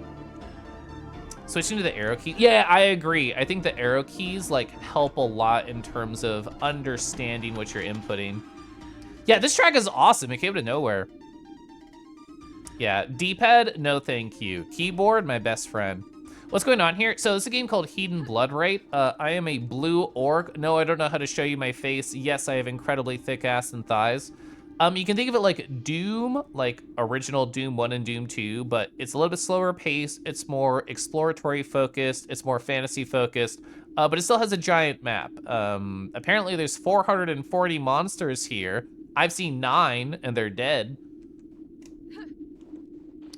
Switching to the arrow key. Yeah, I agree. I think the arrow keys like help a lot in terms of understanding what you're inputting. Yeah, this track is awesome. It came out of nowhere. Yeah, D-pad, no thank you. Keyboard, my best friend. What's going on here? So it's a game called Hedon Bloodrite. I am a blue orc. No, I don't know how to show you my face. Yes, I have incredibly thick ass and thighs. You can think of it like Doom, like original Doom 1 and Doom 2, but it's a little bit slower pace. It's more exploratory focused. It's more fantasy focused, but it still has a giant map. Apparently there's 440 monsters here. I've seen 9 and they're dead.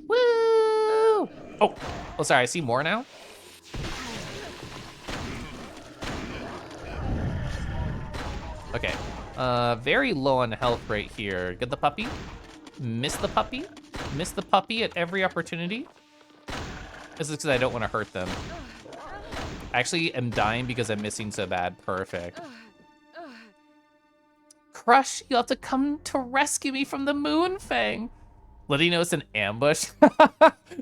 Woo! Oh, sorry, I see more now. Okay, very low on health right here. Get the puppy, miss the puppy, miss the puppy at every opportunity. This is because I don't want to hurt them. I actually am dying because I'm missing so bad. Perfect. Crush, you'll have to come to rescue me from the moon fang. Letting you know it's an ambush.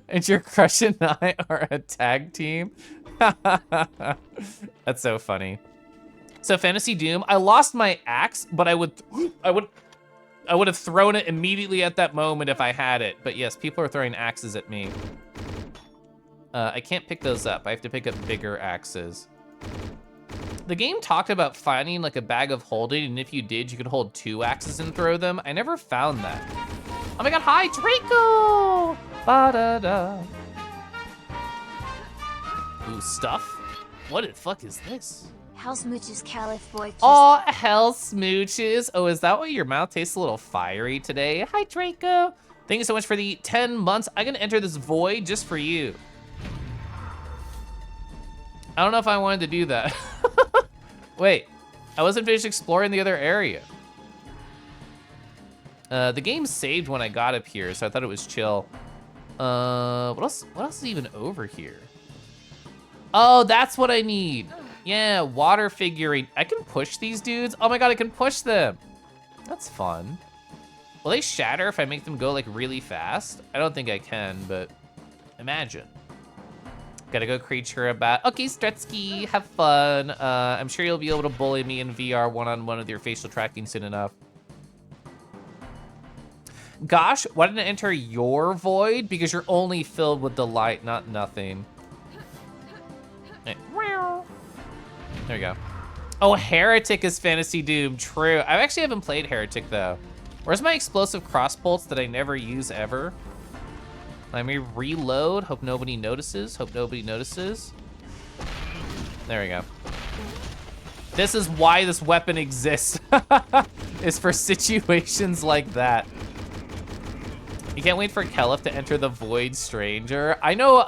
And your crush and I are a tag team. That's so funny. So Fantasy Doom, I lost my axe, but I would have thrown it immediately at that moment if I had it. But yes, people are throwing axes at me. I can't pick those up. I have to pick up bigger axes. The game talked about finding like a bag of holding, and if you did, you could hold 2 axes and throw them. I never found that. Oh my god, hi, Draco! Ba-da-da. Ooh, stuff? What the fuck is this? Hell smooches Caliph boy kiss. Oh, hell smooches. Oh, is that why your mouth tastes a little fiery today? Hi, Draco. Thank you so much for the 10 months. I'm gonna enter this void just for you. I don't know if I wanted to do that. Wait, I wasn't finished exploring the other area. The game saved when I got up here, so I thought it was chill. What else is even over here? Oh, that's what I need. Yeah, water figurine. I can push these dudes. Oh my god, I can push them. That's fun. Will they shatter if I make them go like really fast? I don't think I can, but imagine. Gotta go creature about. Okay, Stretsky, have fun. I'm sure you'll be able to bully me in VR one-on-one with your facial tracking soon enough. Gosh, why didn't I enter your void? Because you're only filled with the light, not nothing. There we go. Oh, Heretic is Fantasy Doom, true. I actually haven't played Heretic though. Where's my explosive cross bolts that I never use ever? Let me reload, hope nobody notices, hope nobody notices. There we go. This is why this weapon exists, is for situations like that. You can't wait for Kelif to enter the Void Stranger. I know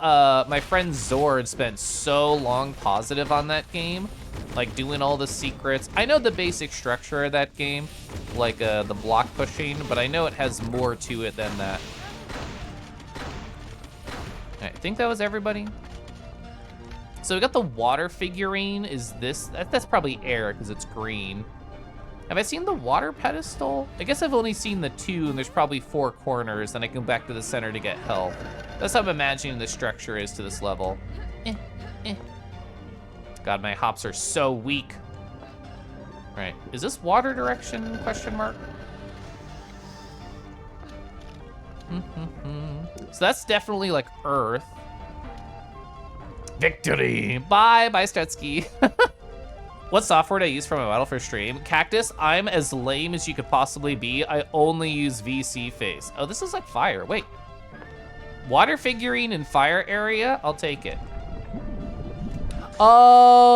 my friend Zord spent so long positive on that game, like doing all the secrets. I know the basic structure of that game, like the block pushing, but I know it has more to it than that. I think that was everybody. So we got the water figurine. Is this, that's probably air because it's green. Have I seen the water pedestal? I guess I've only seen the 2 and there's probably 4 corners and I can go back to the center to get health. That's how I'm imagining the structure is to this level. God, my hops are so weak. All right, is this water direction, question mark? So that's definitely like Earth. Victory! Bye, Stetsky. What software do I use for my model for stream? Cactus, I'm as lame as you could possibly be. I only use VC face. Oh, this is like fire, wait. Water figurine in fire area, I'll take it. Oh,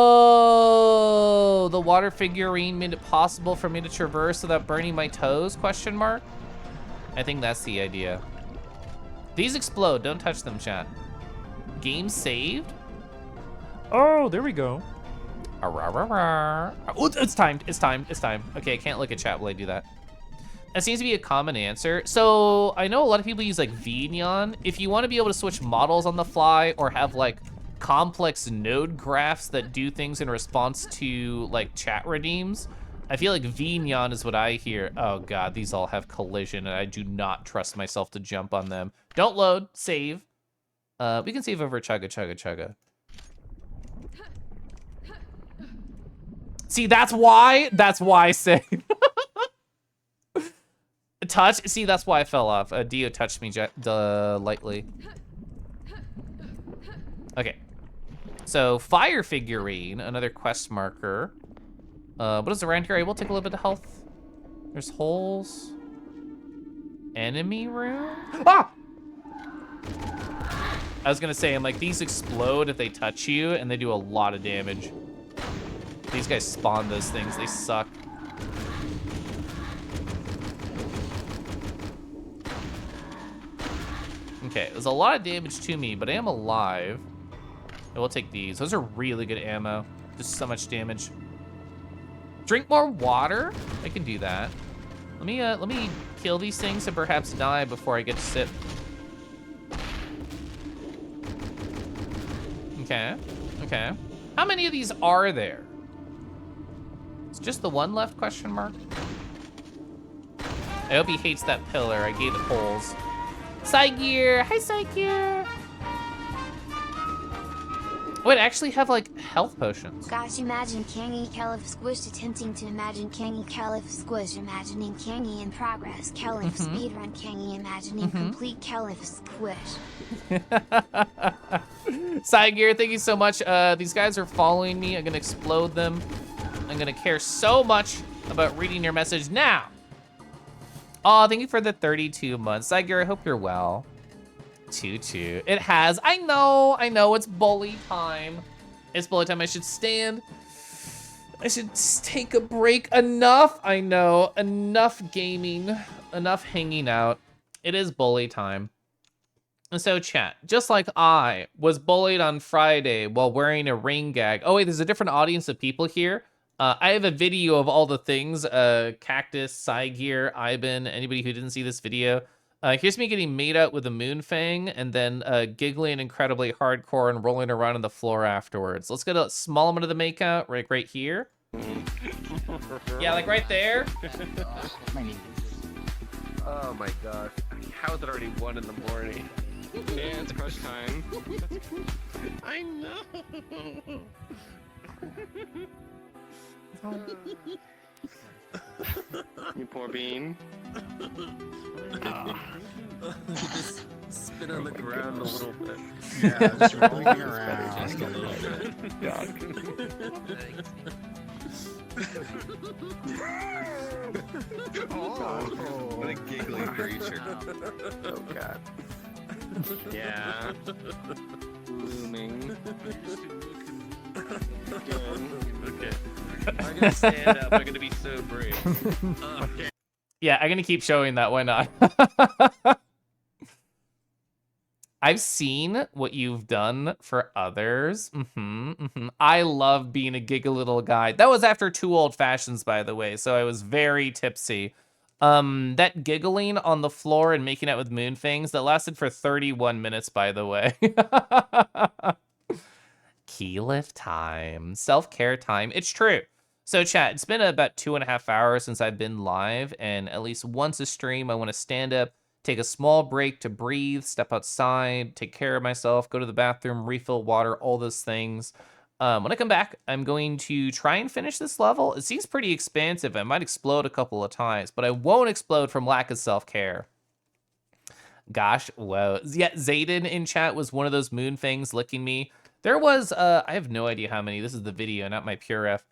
the water figurine made it possible for me to traverse without burning my toes, question mark? I think that's the idea. These explode, don't touch them, chat. Game saved? Oh, there we go. Oh, it's timed, it's timed, it's timed. Okay, I can't look at chat while I do that. That seems to be a common answer. So I know a lot of people use like VNeon. If you want to be able to switch models on the fly or have like complex node graphs that do things in response to like chat redeems, I feel like VNeon is what I hear. Oh God, these all have collision and I do not trust myself to jump on them. Don't load, save. We can save over chugga chugga chugga. See, that's why I say. Touch, see, that's why I fell off. Dio touched me lightly. Okay, so fire figurine, another quest marker. What is around here? I will take a little bit of health. There's holes. Enemy room? Ah! I was gonna say, I'm like, these explode if they touch you and they do a lot of damage. These guys spawn those things, they suck. Okay, it was a lot of damage to me, but I am alive. I will take these. Those are really good ammo. Just so much damage. Drink more water? I can do that. Let me kill these things and perhaps die before I get to sip. Okay, okay. How many of these are there? It's just the one left, question mark? I hope he hates that pillar. I gave it holes. Psygear, hi Psygear. Oh, it actually have like health potions. Gosh, imagine Kangy Caliph squished attempting to imagine Kangy Caliph squish, imagining Kangy in progress, Caliph speedrun Kangy imagining complete Caliph squish. Psygear, thank you so much. These guys are following me. I'm gonna explode them. I'm gonna care so much about reading your message now. Oh, thank you for the 32 months. Psygear, I hope you're well. 2-2. It has. I know, it's bully time. It's bully time. I should stand. I should take a break. Enough, I know. Enough gaming. Enough hanging out. It is bully time. And so chat, just like I was bullied on Friday while wearing a rain gag. Oh wait, there's a different audience of people here. I have a video of all the things, Cactus, Psygear, Ivan, anybody who didn't see this video. Here's me getting made out with a moonfang and then giggling incredibly hardcore and rolling around on the floor afterwards. Let's get a small amount of the makeout, right here. Yeah, like right there. Oh my gosh. How is it already 1 in the morning? Dance crush time. I know. You poor bean. Just spin on the ground a little bit. Yeah, just rolling around a little bit. What a giggly creature. Oh god. Yeah. Blooming. Okay. I'm gonna stand up. I'm gonna be so brave. Yeah, I'm gonna keep showing that. Why not? I've seen what you've done for others. I love being a giggle little guy. That was after 2 old fashions, by the way, so I was very tipsy. That giggling on the floor and making out with moonfangs, that lasted for 31 minutes, by the way. Key lift time, self-care time. It's true. So chat, it's been about 2.5 hours since I've been live, and at least once a stream, I want to stand up, take a small break to breathe, step outside, take care of myself, go to the bathroom, refill water, all those things. When I come back, I'm going to try and finish this level. It seems pretty expansive. I might explode a couple of times, but I won't explode from lack of self-care. Gosh, whoa. Yeah, Zayden in chat was one of those moonfangs licking me. There was, I have no idea how many. This is the video, not my pure F.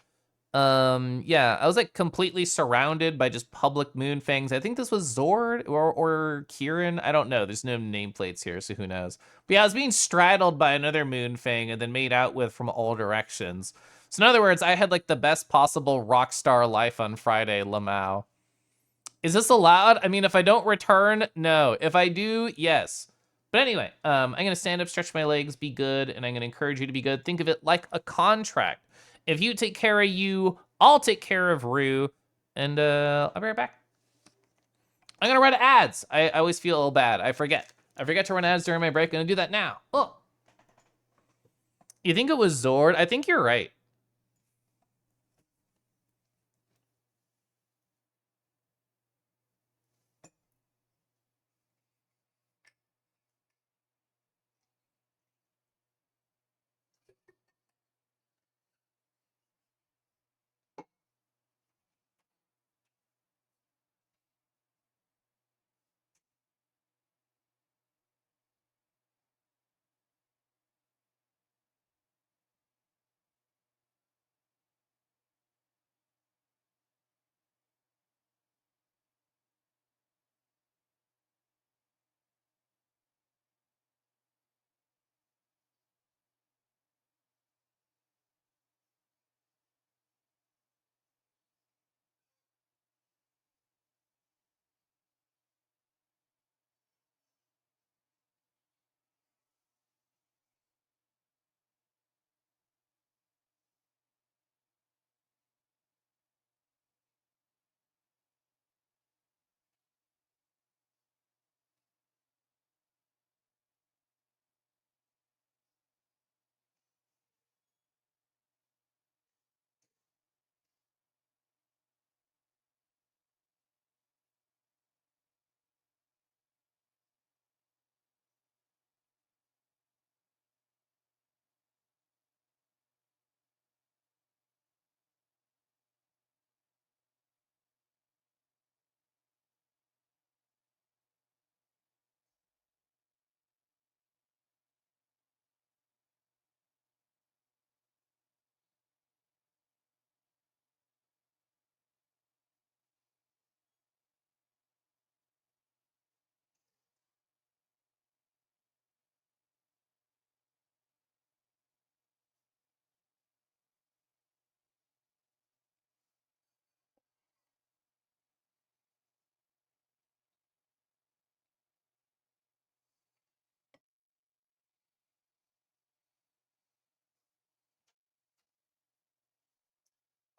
Yeah, I was like completely surrounded by just public moonfangs. I think this was Zord or Kieran. I don't know. There's no nameplates here, so who knows. But yeah, I was being straddled by another moonfang and then made out with from all directions. So in other words, I had like the best possible rock star life on Friday, Lamau. Is this allowed? I mean, if I don't return, no. If I do, yes. But anyway, I'm gonna stand up, stretch my legs, be good, and I'm gonna encourage you to be good. Think of it like a contract. If you take care of you, I'll take care of Rue, and I'll be right back. I'm gonna run ads. I always feel a little bad. I forget to run ads during my break. I'm gonna do that now. Oh, you think it was Zord? I think you're right.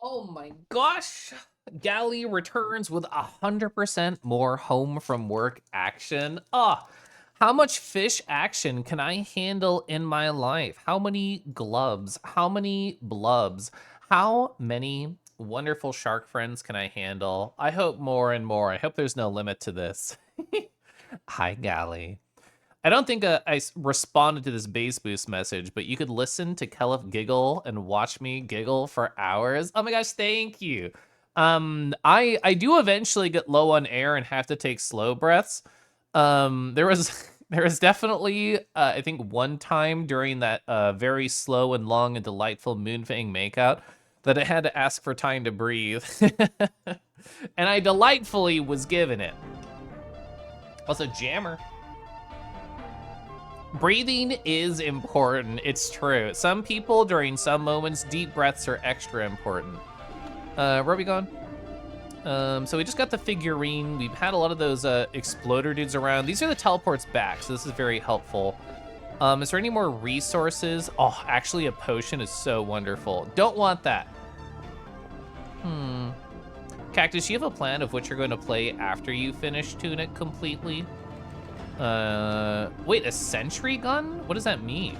Oh my gosh. Galley returns with 100% more home from work action. How much fish action can I handle in my life? How many glubs? How many blubs? How many wonderful shark friends can I handle? I hope more and more. I hope there's no limit to this. Hi, Galley. I don't think responded to this base boost message, but you could listen to Kelif giggle and watch me giggle for hours. Oh my gosh, thank you. I do eventually get low on air and have to take slow breaths. There was definitely I think one time during that very slow and long and delightful Moonfang makeout that I had to ask for time to breathe, and I delightfully was given it. Also, Jammer. Breathing is important, it's true. Some people, during some moments, deep breaths are extra important. Where are we going? So we just got the figurine. We've had a lot of those exploder dudes around. These are the teleports back, so this is very helpful. Is there any more resources? Oh, actually a potion is so wonderful. Don't want that. Cactus, you have a plan of what you're going to play after you finish Tunic completely? Wait, a sentry gun? What does that mean?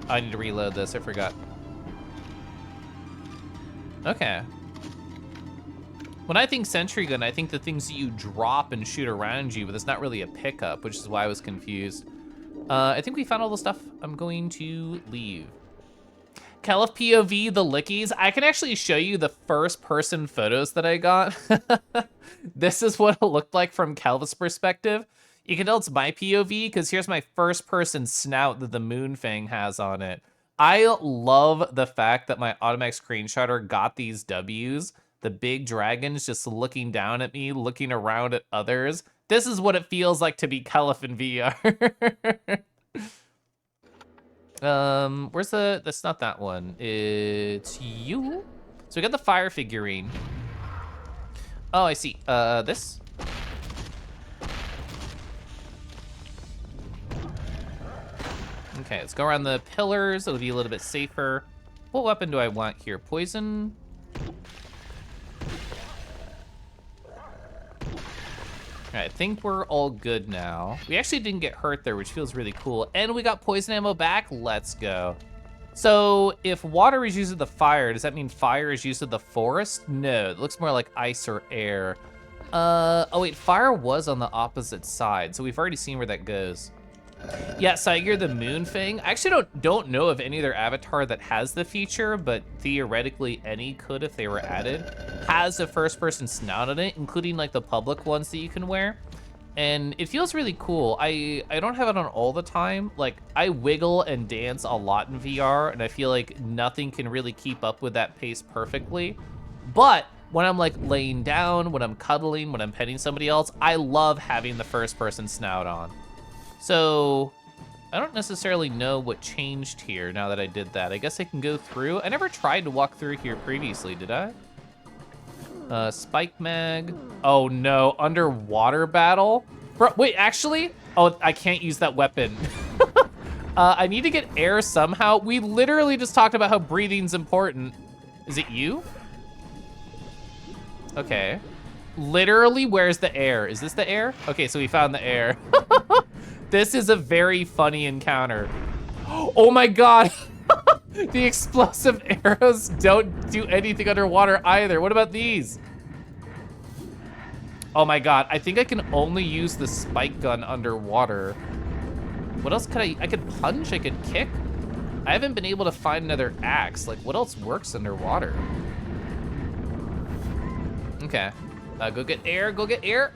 I need to reload this, I forgot. Okay. When I think sentry gun, I think the things that you drop and shoot around you, but it's not really a pickup, which is why I was confused. I think we found all the stuff. I'm going to leave. Kelif POV, the lickies. I can actually show you the first person photos that I got. This is what it looked like from Kelif's perspective. You can tell it's my POV because here's my first person snout that the Moonfang has on it. I love the fact that my automatic screenshotter got these W's. The big dragons just looking down at me, looking around at others. This is what it feels like to be Kelif in VR. Where's that's not that one. It's you. So we got the fire figurine. Oh, I see. This. Okay, let's go around the pillars. It'll be a little bit safer. What weapon do I want here? Poison? All right, I think we're all good now. We actually didn't get hurt there, which feels really cool. And we got poison ammo back. Let's go. So if water is used at the fire, does that mean fire is used at the forest? No, it looks more like ice or air. Oh wait, fire was on the opposite side, so we've already seen where that goes. Yeah, Saiger the Moonfang. I actually don't know of any other avatar that has the feature, but theoretically any could if they were added. Has a first-person snout on it, including like the public ones that you can wear. And it feels really cool. I don't have it on all the time. Like, I wiggle and dance a lot in VR, and I feel like nothing can really keep up with that pace perfectly. But when I'm like laying down, when I'm cuddling, when I'm petting somebody else, I love having the first-person snout on. So I don't necessarily know what changed here now that I did that. I guess I can go through. I never tried to walk through here previously, did I? Spike mag. Oh no, underwater battle? Bro, wait, actually? Oh, I can't use that weapon. I need to get air somehow. We literally just talked about how breathing's important. Is it you? Okay. Literally, where's the air? Is this the air? Okay, so we found the air. This is a very funny encounter. Oh my God. The explosive arrows don't do anything underwater either. What about these? Oh my God, I think I can only use the spike gun underwater. What else could I could punch, I could kick. I haven't been able to find another axe. Like, what else works underwater? Okay, go get air, go get air.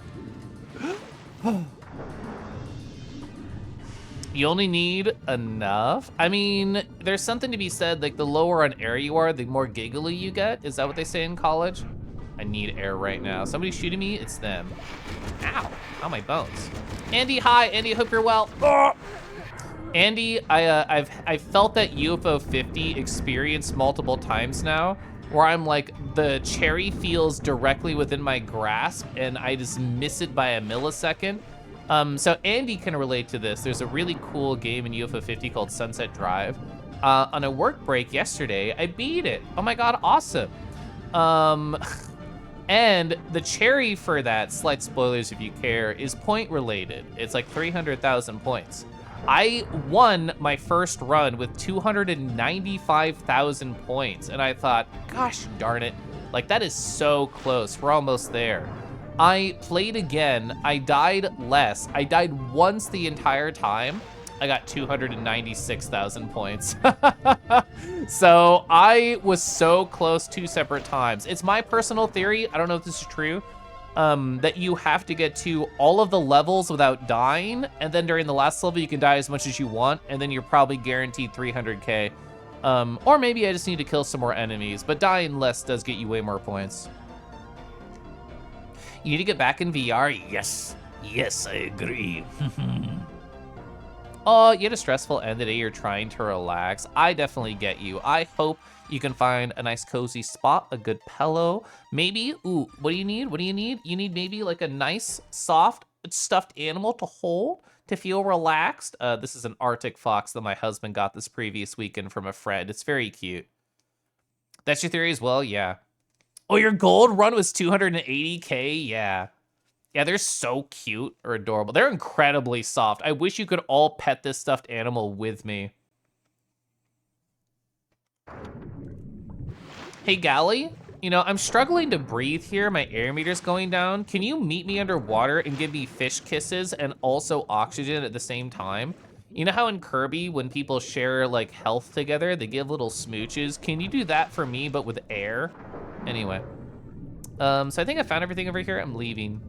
You only need enough? I mean, there's something to be said, like the lower on air you are, the more giggly you get. Is that what they say in college? I need air right now. Somebody's shooting me, it's them. Ow, ow my bones. Andy, hi, Andy, hope you're well. Oh! Andy, I've felt that UFO 50 experience multiple times now, where I'm like, the cherry feels directly within my grasp and I just miss it by a millisecond. So Andy can relate to this. There's a really cool game in UFO 50 called Sunset Drive, on a work break yesterday. I beat it. Oh my god, awesome. And the cherry for that, slight spoilers if you care, is point related. It's like 300,000 points. I won my first run with 295,000 points, and I thought, gosh darn it, like that is so close, we're almost there. I played again, I died less. I died once the entire time. I got 296,000 points. So I was so close 2 separate times. It's my personal theory, I don't know if this is true, that you have to get to all of the levels without dying, and then during the last level you can die as much as you want, and then you're probably guaranteed 300k. Or maybe I just need to kill some more enemies, but dying less does get you way more points. You need to get back in VR? Yes. Yes, I agree. Oh, you had a stressful end today, you're trying to relax. I definitely get you. I hope you can find a nice cozy spot, a good pillow. Maybe, ooh, what do you need? What do you need? You need maybe like a nice, soft, stuffed animal to hold, to feel relaxed. This is an Arctic fox that my husband got this previous weekend from a friend. It's very cute. That's your theory as well? Yeah. Oh, your gold run was 280k? Yeah. Yeah, they're so cute or adorable. They're incredibly soft. I wish you could all pet this stuffed animal with me. Hey, Gally, you know, I'm struggling to breathe here. My air meter's going down. Can you meet me underwater and give me fish kisses and also oxygen at the same time? You know how in Kirby, when people share like health together, they give little smooches? Can you do that for me, but with air? Anyway. So I think I found everything over here. I'm leaving.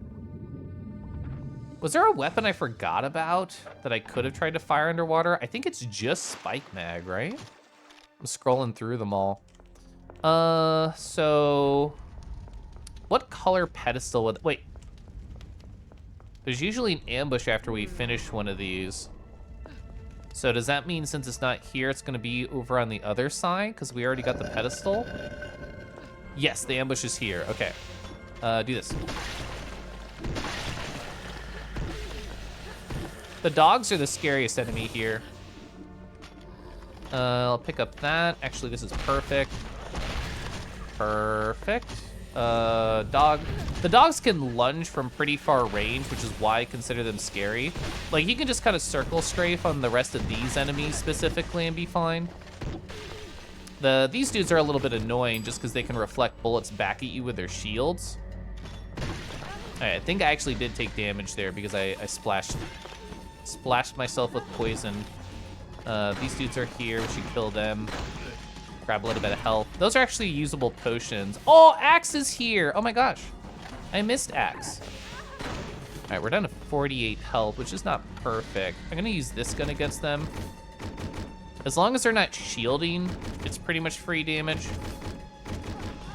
Was there a weapon I forgot about that I could have tried to fire underwater? I think it's just Spike Mag, right? I'm scrolling through them all. So what color pedestal would, wait. There's usually an ambush after we finish one of these. So does that mean since it's not here, it's gonna be over on the other side? Because we already got the pedestal? Yes, the ambush is here, okay. Do this. The dogs are the scariest enemy here. I'll pick up that. Actually, this is perfect. Perfect. Dog. The dogs can lunge from pretty far range, which is why I consider them scary. Like, you can just kind of circle strafe on the rest of these enemies specifically and be fine. These dudes are a little bit annoying just because they can reflect bullets back at you with their shields. All right, I think I actually did take damage there because I splashed myself with poison. These dudes are here, we should kill them. Grab a little bit of health. Those are actually usable potions. Oh, Axe is here. Oh my gosh, I missed Axe. All right, we're down to 48 health, which is not perfect. I'm gonna use this gun against them. As long as they're not shielding, it's pretty much free damage.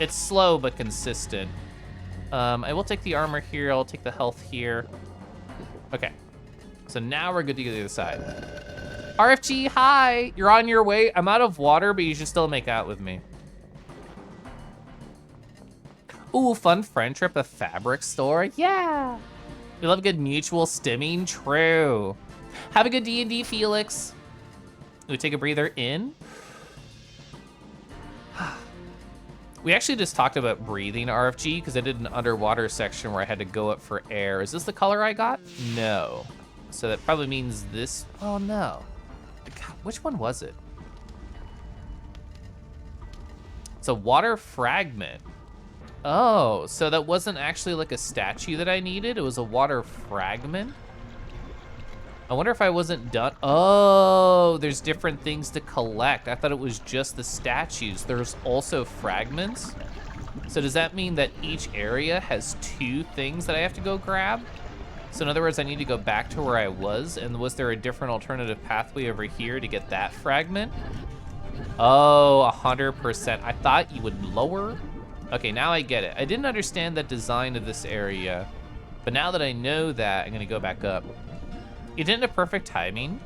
It's slow but consistent. I will take the armor here, I'll take the health here. Okay. So now we're good to go to the other side. RFG, hi, you're on your way. I'm out of water, but you should still make out with me. Ooh, fun friend trip, a fabric store, yeah. We love good mutual stimming, true. Have a good D&D, Felix. We take a breather in. We actually just talked about breathing, RFG, because I did an underwater section where I had to go up for air. Is this the color I got? No. So that probably means this, oh no. God, which one was it? It's a water fragment. Oh, so that wasn't actually like a statue that I needed, it was a water fragment? I wonder if I wasn't done. Oh, there's different things to collect. I thought it was just the statues. There's also fragments. So does that mean that each area has 2 things that I have to go grab? So in other words, I need to go back to where I was, and was there a different alternative pathway over here to get that fragment? Oh, 100%. I thought you would lower. Okay, now I get it. I didn't understand the design of this area, but now that I know that, I'm gonna go back up. You did it in perfect timing.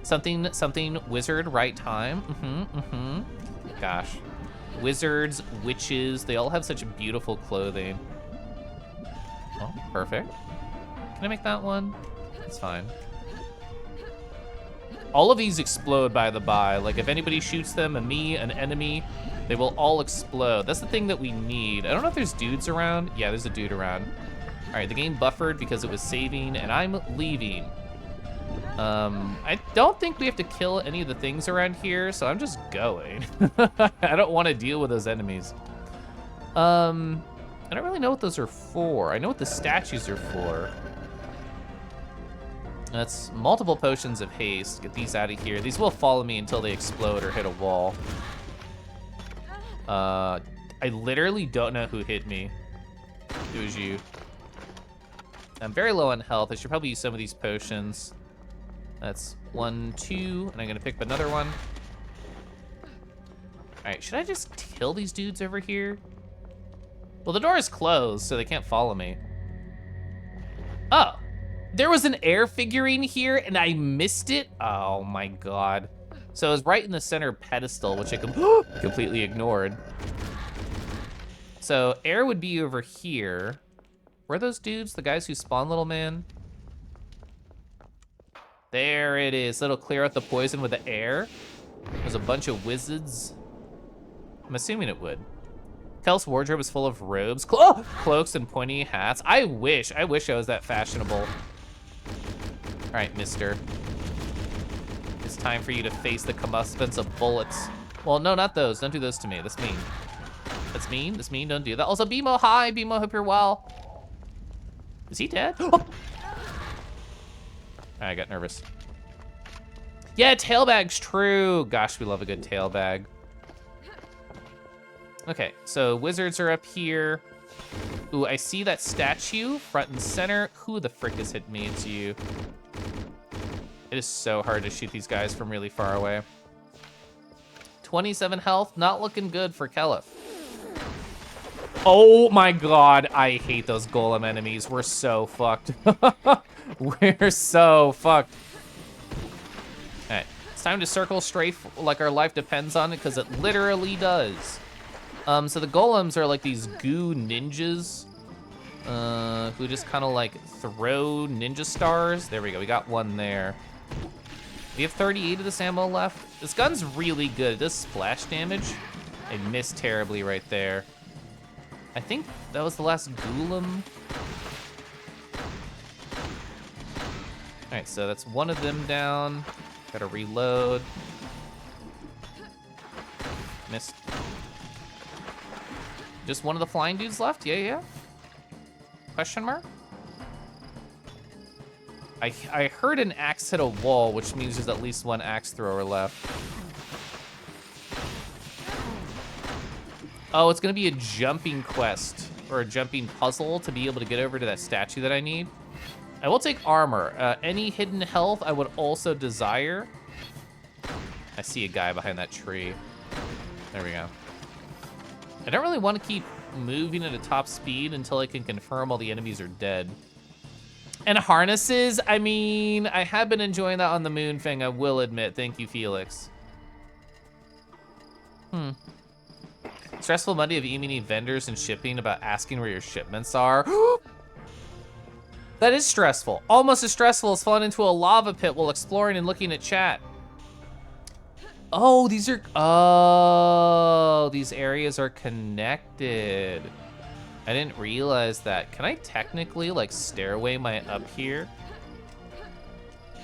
Something wizard, right time. Gosh. Wizards, witches, they all have such beautiful clothing. Oh, perfect. Can I make that one? That's fine. All of these explode, by the by. Like, if anybody shoots them, an enemy, they will all explode. That's the thing that we need. I don't know if there's dudes around. Yeah, there's a dude around. All right, the game buffered because it was saving, and I'm leaving. I don't think we have to kill any of the things around here, so I'm just going. I don't want to deal with those enemies. I don't really know what those are for. I know what the statues are for. That's multiple potions of haste. Get these out of here. These will follow me until they explode or hit a wall. I literally don't know who hit me. It was you. I'm very low on health. I should probably use some of these potions. That's 1, 2, and I'm gonna pick up another one. All right, should I just kill these dudes over here? Well, the door is closed, so they can't follow me. Oh, there was an air figurine here and I missed it? Oh my God. So it was right in the center pedestal, which I completely ignored. So air would be over here. Where are those dudes, the guys who spawn Little Man? There it is. That'll clear out the poison with the air. There's a bunch of wizards. I'm assuming it would. Kel's wardrobe is full of robes, cloaks, and pointy hats. I wish I was that fashionable. All right, mister. It's time for you to face the comeuppance of bullets. Well, no, not those. Don't do those to me. That's mean. That's mean. That's mean. Don't do that. Also, Bimo, hi. Bimo, hope you're well. Is he dead? Oh. I got nervous. Yeah, tailbag's true. Gosh, we love a good tailbag. Okay, so wizards are up here. Ooh, I see that statue front and center. Who the frick has hit me? It's you. It is so hard to shoot these guys from really far away. 27 health, not looking good for Kelif. Oh my God, I hate those golem enemies. We're so fucked. We're so fucked. All right, it's time to circle strafe like our life depends on it, because it literally does. So the golems are like these goo ninjas who just kind of like throw ninja stars. There we go, we got one there. We have 38 of this ammo left. This gun's really good. It does splash damage. I missed terribly right there. I think that was the last golem. All right, so that's one of them down. Gotta reload. Missed. Just one of the flying dudes left? Yeah. Question mark? I heard an axe hit a wall, which means there's at least one axe thrower left. Oh, it's gonna be a jumping quest, or a jumping puzzle to be able to get over to that statue that I need. I will take armor. Any hidden health I would also desire. I see a guy behind that tree. There we go. I don't really want to keep moving at a top speed until I can confirm all the enemies are dead. And harnesses, I mean, I have been enjoying that on the moon thing, I will admit. Thank you, Felix. Stressful Monday of emailing vendors and shipping about asking where your shipments are. That is stressful. Almost as stressful as falling into a lava pit while exploring and looking at chat. Oh, these areas are connected. I didn't realize that. Can I technically like stairway my up here?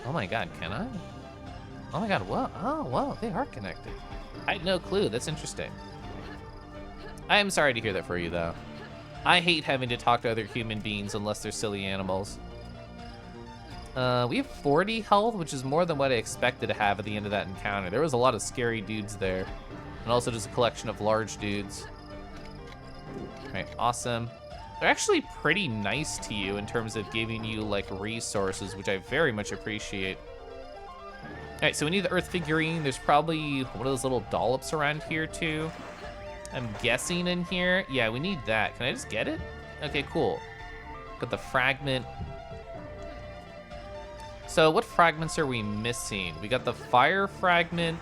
Oh my God, can I? Oh my God, whoa, oh, whoa, they are connected. I had no clue, that's interesting. I am sorry to hear that for you though. I hate having to talk to other human beings unless they're silly animals. We have 40 health, which is more than what I expected to have at the end of that encounter. There was a lot of scary dudes there. And also just a collection of large dudes. All right, awesome. They're actually pretty nice to you in terms of giving you like resources, which I very much appreciate. All right, so we need the earth figurine. There's probably one of those little dollops around here too. I'm guessing in here. Yeah, we need that. Can I just get it? Okay, cool. Got the fragment. So what fragments are we missing? We got the fire fragment.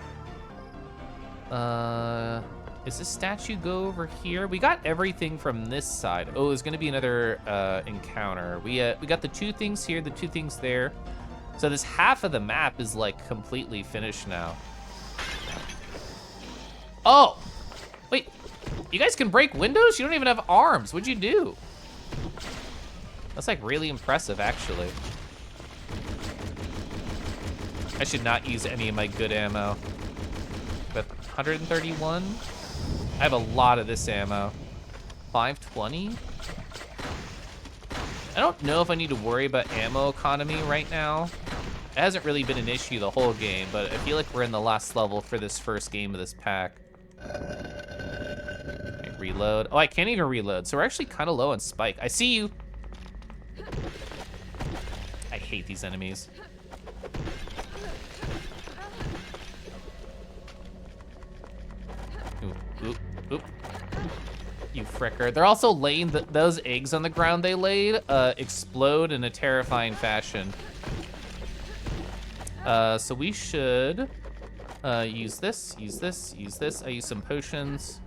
Is this statue go over here? We got everything from this side. Oh, there's gonna be another encounter. We got the two things here, the two things there. So this half of the map is like completely finished now. Oh, wait, you guys can break windows? You don't even have arms. What'd you do? That's like really impressive, actually. I should not use any of my good ammo. But 131? I have a lot of this ammo. 520? I don't know if I need to worry about ammo economy right now. It hasn't really been an issue the whole game, but I feel like we're in the last level for this first game of this pack. Okay, reload. Oh, I can't even reload, so we're actually kind of low on spike. I see you. I hate these enemies. Oop, oop, oop. You fricker. They're also laying those eggs on the ground they laid explode in a terrifying fashion. So we should use this, use this, use this. I use some potions.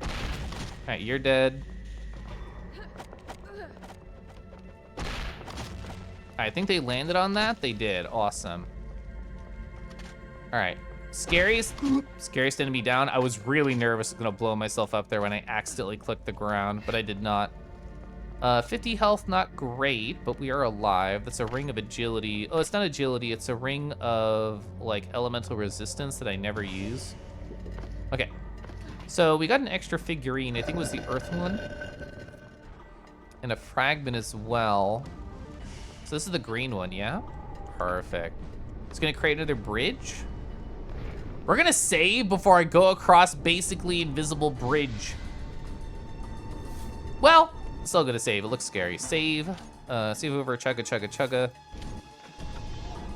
All right, you're dead. I think they landed on that. They did. Awesome. All right. Scariest enemy down. I was really nervous gonna blow myself up there when I accidentally clicked the ground, but I did not. 50 health, not great, but we are alive. That's a ring of agility. Oh, it's not agility, it's a ring of like elemental resistance that I never use. Okay, so we got an extra figurine. I think it was the earth one. And a fragment as well. So this is the green one, yeah? Perfect. It's gonna create another bridge. We're gonna save before I go across basically invisible bridge. Well, still gonna save. It looks scary. Save. Save over chugga chugga chugga.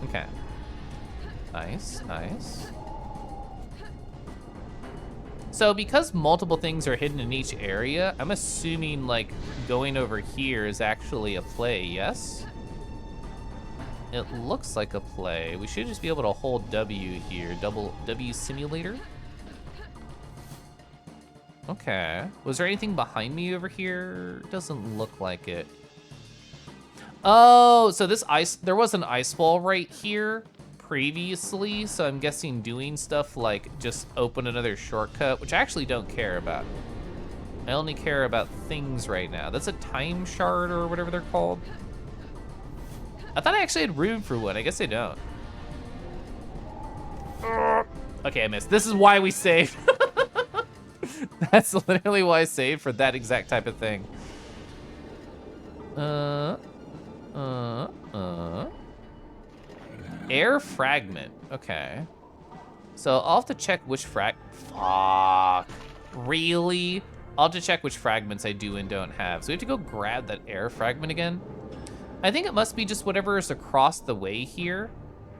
Okay. Nice, nice. So because multiple things are hidden in each area, I'm assuming like going over here is actually a play, yes? It looks like a play. We should just be able to hold W here. Double W simulator. Okay. Was there anything behind me over here? Doesn't look like it. Oh, so this there was an ice wall right here previously, so I'm guessing doing stuff like just open another shortcut, which I actually don't care about. I only care about things right now. That's a time shard or whatever they're called. I thought I actually had room for one. I guess I don't. Okay, I missed. This is why we saved. That's literally why I saved, for that exact type of thing. Air fragment. Okay. So I'll have to check which fuck. Really? I'll have to check which fragments I do and don't have. So we have to go grab that air fragment again. I think it must be just whatever is across the way here,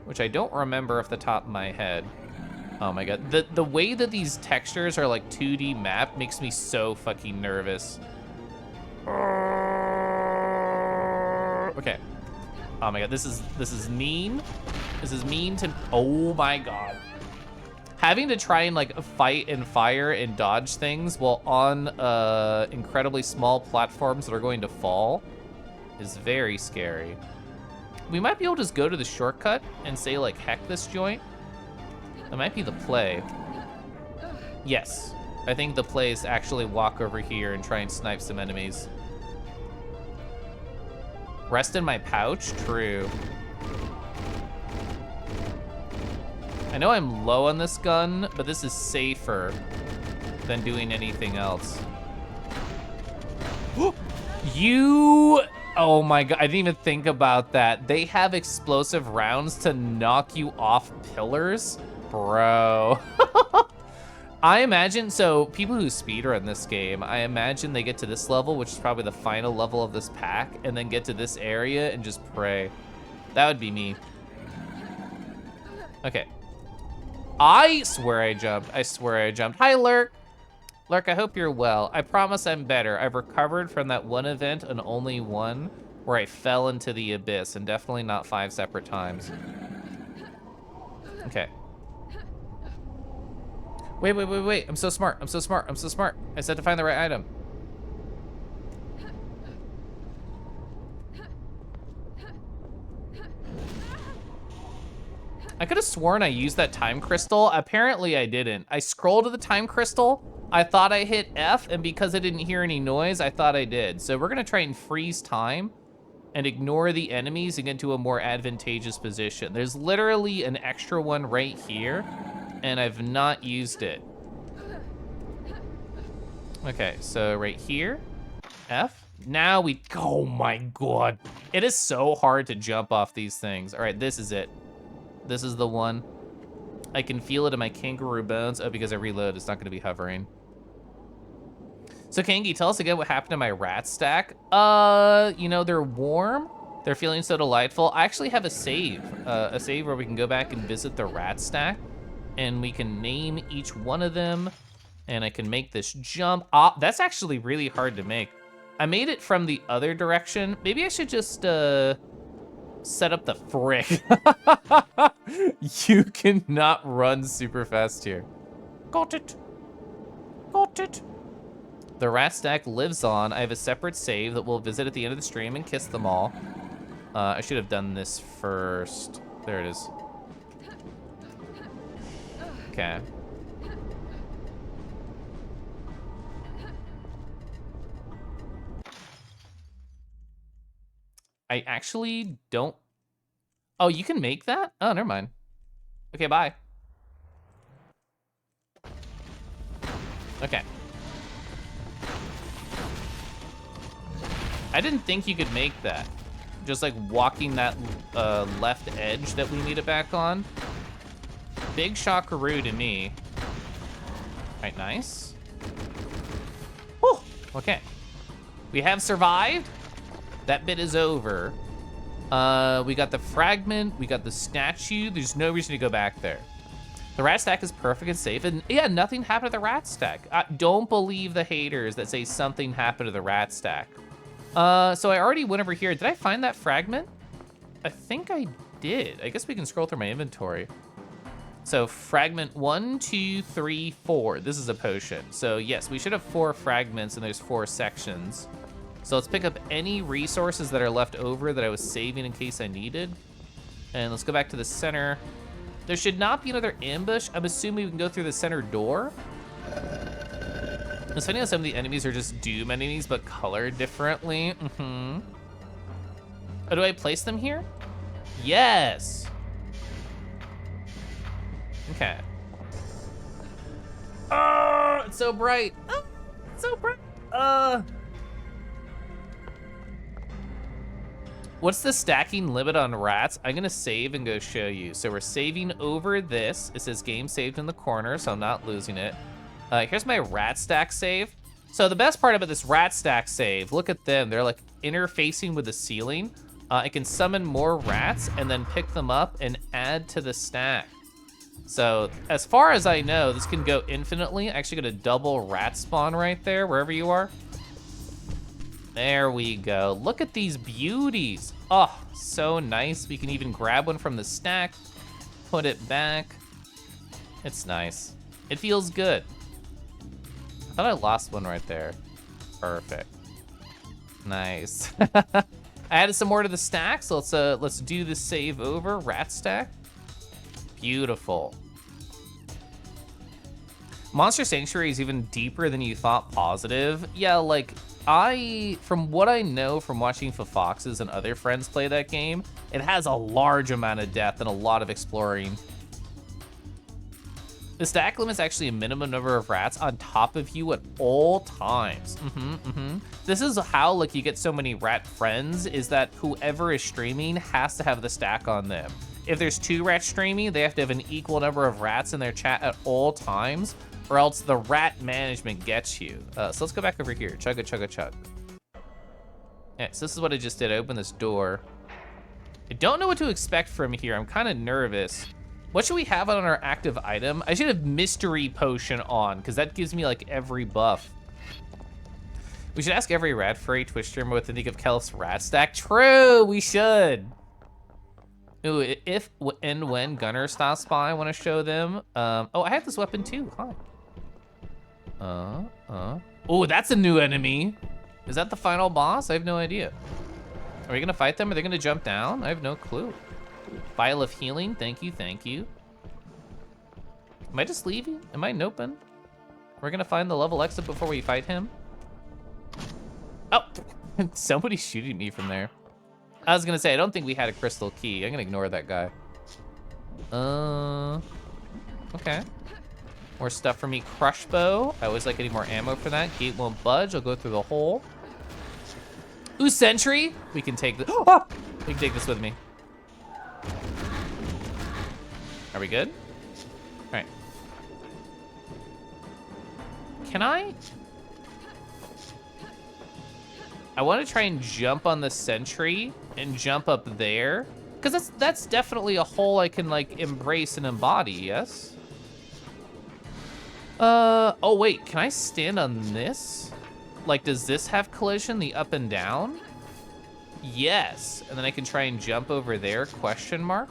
which I don't remember off the top of my head. Oh my god, the way that these textures are like 2D mapped makes me so fucking nervous. Okay. Oh my god, this is mean. This is mean to, oh my god. Having to try and like fight and fire and dodge things while on incredibly small platforms that are going to fall is very scary. We might be able to just go to the shortcut and say like, heck this joint. That might be the play. Yes, I think the play is actually walk over here and try and snipe some enemies. Rest in my pouch? True. I know I'm low on this gun, but this is safer than doing anything else. You, oh my god, I didn't even think about that. They have explosive rounds to knock you off pillars? Bro. I imagine, so people who speedrun this game, I imagine they get to this level, which is probably the final level of this pack, and then get to this area and just pray. That would be me. Okay. I swear I jumped. I swear I jumped. Hi, Lurk. Lurk, I hope you're well. I promise I'm better. I've recovered from that one event and only one where I fell into the abyss, and definitely not 5 separate times. Okay. Wait. I'm so smart. I'm so smart. I'm so smart. I said to find the right item. I could have sworn I used that time crystal. Apparently I didn't. I scrolled to the time crystal. I thought I hit F, and because I didn't hear any noise, I thought I did. So we're gonna try and freeze time and ignore the enemies and get into a more advantageous position. There's literally an extra one right here, and I've not used it. Okay, so right here, F. Now we, oh my God. It is so hard to jump off these things. All right, this is it. This is the one. I can feel it in my kangaroo bones. Oh, because I reload, it's not gonna be hovering. So Kangi, tell us again what happened to my rat stack. You know, they're warm. They're feeling so delightful. I actually have a save where we can go back and visit the rat stack, and we can name each one of them, and I can make this jump. That's actually really hard to make. I made it from the other direction. Maybe I should just set up the frick. You cannot run super fast here. Got it. Got it. The rat stack lives on. I have a separate save that we'll visit at the end of the stream and kiss them all. I should have done this first. There it is. Okay. I actually don't. Oh, you can make that? Oh, never mind. Okay, bye. Okay. I didn't think you could make that. Just like walking that left edge that we need it back on. Big shockaroo to me. All right, nice. Whew, okay. We have survived. That bit is over. We got the fragment, we got the statue. There's no reason to go back there. The rat stack is perfect and safe, and yeah, nothing happened to the rat stack. Don't believe the haters that say something happened to the rat stack. So I already went over here. Did I find that fragment? I think I did. I guess we can scroll through my inventory. So fragment 1, 2, 3, 4. This is a potion. So yes, we should have 4 fragments and there's 4 sections. So let's pick up any resources that are left over that I was saving in case I needed. And let's go back to the center. There should not be another ambush. I'm assuming we can go through the center door. It's funny how some of the enemies are just Doom enemies, but colored differently. Oh, do I place them here? Yes. Okay. Oh, it's so bright. Oh, it's so bright. What's the stacking limit on rats? I'm gonna save and go show you. So we're saving over this. It says game saved in the corner, so I'm not losing it. Here's my rat stack save. So the best part about this rat stack save, look at them. They're like interfacing with the ceiling. I can summon more rats and then pick them up and add to the stack. So as far as I know, this can go infinitely. I actually got a double rat spawn right there, wherever you are. There we go. Look at these beauties. Oh, so nice. We can even grab one from the stack, put it back. It's nice. It feels good. I thought I lost one right there. Perfect. Nice. I added some more to the stack, so let's do the save over. Rat stack. Beautiful. Monster Sanctuary is even deeper than you thought positive. Yeah, like, from what I know from watching Foxes and other friends play that game, it has a large amount of depth and a lot of exploring. The stack limit is actually a minimum number of rats on top of you at all times. This is how like you get so many rat friends, is that whoever is streaming has to have the stack on them. If there's 2 rats streaming, they have to have an equal number of rats in their chat at all times, or else the rat management gets you. So let's go back over here. Chugga, chugga, chug. Yeah, so this is what I just did. I opened this door. I don't know what to expect from here. I'm kind of nervous. What should we have on our active item? I should have Mystery Potion on, because that gives me like every buff. We should ask every rat furry Twitch streamer what they think of Kelf's rat stack. True, we should. Ooh, if and when Gunner stops by, I want to show them. Oh, I have this weapon too. Hi. Oh, that's a new enemy. Is that the final boss? I have no idea. Are we gonna fight them? Are they gonna jump down? I have no clue. Vial of healing, thank you, thank you. Am I just leaving? Am I noping? We're gonna find the level exit before we fight him? Oh, somebody's shooting me from there. I was gonna say, I don't think we had a crystal key. I'm gonna ignore that guy. Okay. More stuff for me. Crush bow. I always like getting more ammo for that. Gate won't budge. I'll go through the hole. Ooh, sentry. We can take this. Oh! We can take this with me. Are we good? All right. Can I want to try and jump on the sentry and jump up there. Because that's definitely a hole I can, like, embrace and embody, yes? Oh wait, can I stand on this? Like, does this have collision, the up and down? Yes, and then I can try and jump over there, question mark?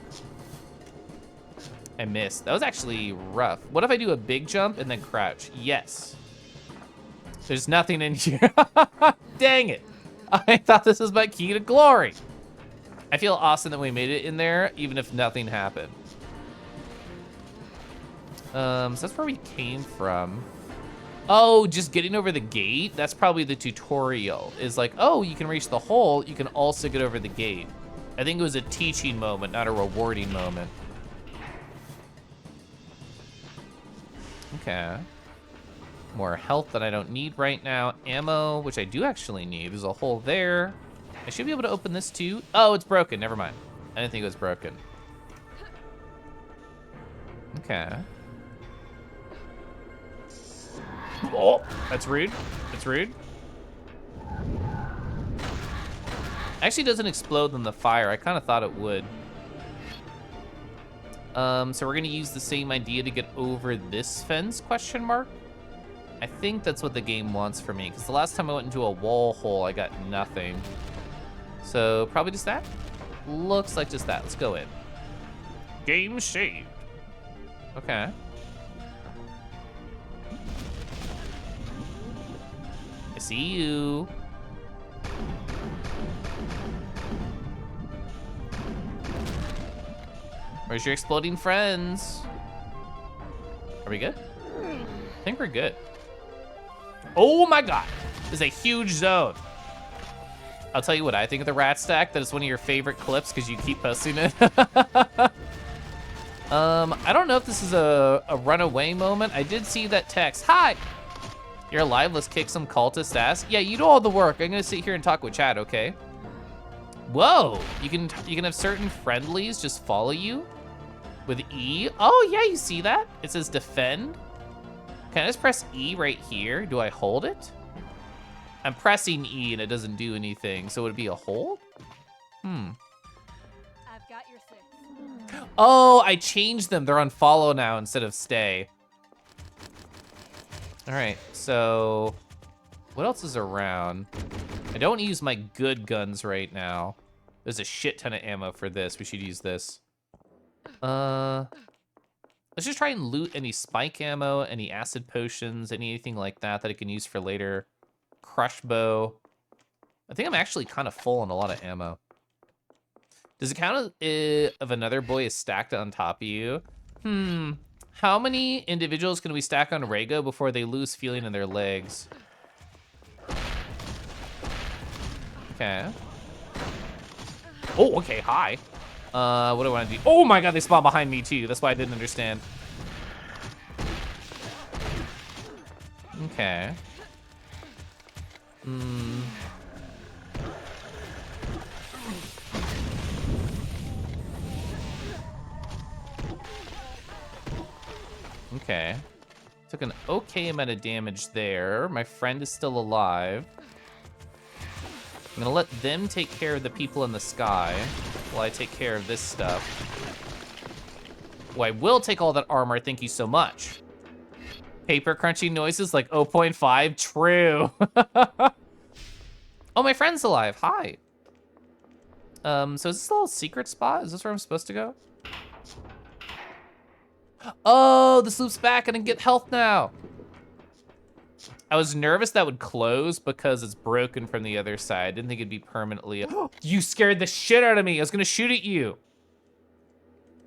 I missed. That was actually rough. What if I do a big jump and then crouch? Yes. There's nothing in here. Dang it. I thought this was my key to glory. I feel awesome that we made it in there, even if nothing happened. So that's where we came from. Oh, just getting over the gate? That's probably the tutorial. Is like, oh, you can reach the hole, you can also get over the gate. I think it was a teaching moment, not a rewarding moment. Okay. More health that I don't need right now. Ammo, which I do actually need. There's a hole there. I should be able to open this too. Oh, it's broken, never mind. I didn't think it was broken. Okay. Oh, that's rude. That's rude. Actually doesn't explode in the fire. I kind of thought it would. So we're gonna use the same idea to get over this fence, question mark? I think that's what the game wants for me, because the last time I went into a wall hole, I got nothing. So probably just that? Looks like just that. Let's go in. Game saved. Okay. I see you. Where's your exploding friends? Are we good? I think we're good. Oh my God, this is a huge zone. I'll tell you what I think of the rat stack. That is one of your favorite clips because you keep posting it. I don't know if this is a runaway moment. I did see that text. Hi, you're alive. Let's kick some cultist ass. Yeah, you do all the work. I'm gonna sit here and talk with chat, okay? Whoa, you can have certain friendlies just follow you with E. Oh yeah, you see that? It says defend. Can I just press E right here? Do I hold it? I'm pressing E and it doesn't do anything, so would it be a hold? I've got your 6. Oh, I changed them. They're on follow now instead of stay. All right, so what else is around? I don't use my good guns right now. There's a shit ton of ammo for this. We should use this. Let's just try and loot any spike ammo, any acid potions, anything like that that I can use for later. Crush bow. I think I'm actually kind of full on a lot of ammo. Does it count if another boy is stacked on top of you? How many individuals can we stack on Rego before they lose feeling in their legs? Okay. Oh, okay, hi. What do I want to do? Oh my God, they spawned behind me too. That's why I didn't understand. Okay. Okay. Took an okay amount of damage there. My friend is still alive. I'm gonna let them take care of the people in the sky while I take care of this stuff. Well, I will take all that armor, thank you so much. Paper crunching noises like 0.5, true. Oh, my friend's alive, hi. So is this a little secret spot? Is this where I'm supposed to go? Oh, this loops back and I get health now. I was nervous that would close because it's broken from the other side. Didn't think it'd be permanently. You scared the shit out of me. I was gonna shoot at you.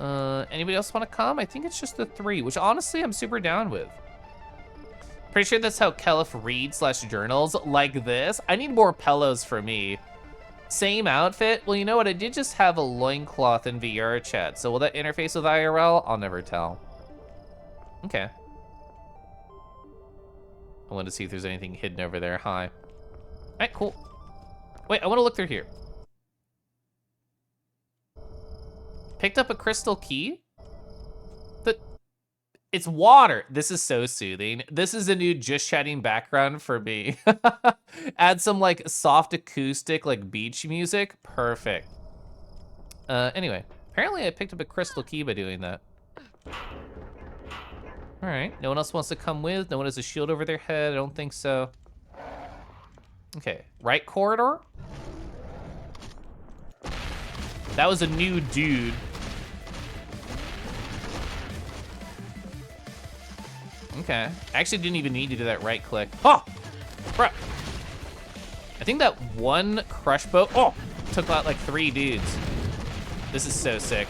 Anybody else want to come? I think it's just the 3, which honestly I'm super down with. Pretty sure that's how Kelif reads / journals, like this. I need more pillows for me. Same outfit? Well, you know what? I did just have a loincloth in VR chat, so will that interface with IRL? I'll never tell. Okay. I want to see if there's anything hidden over there. Hi. All right, cool. Wait, I want to look through here. Picked up a crystal key? But it's water. This is so soothing. This is a new just chatting background for me. Add some like soft acoustic like beach music. Perfect. Anyway, apparently I picked up a crystal key by doing that. All right, no one else wants to come with? No one has a shield over their head? I don't think so. Okay, right corridor? That was a new dude. Okay, I actually didn't even need to do that right click. Oh, bro. I think that one crush boat, took out like 3 dudes. This is so sick.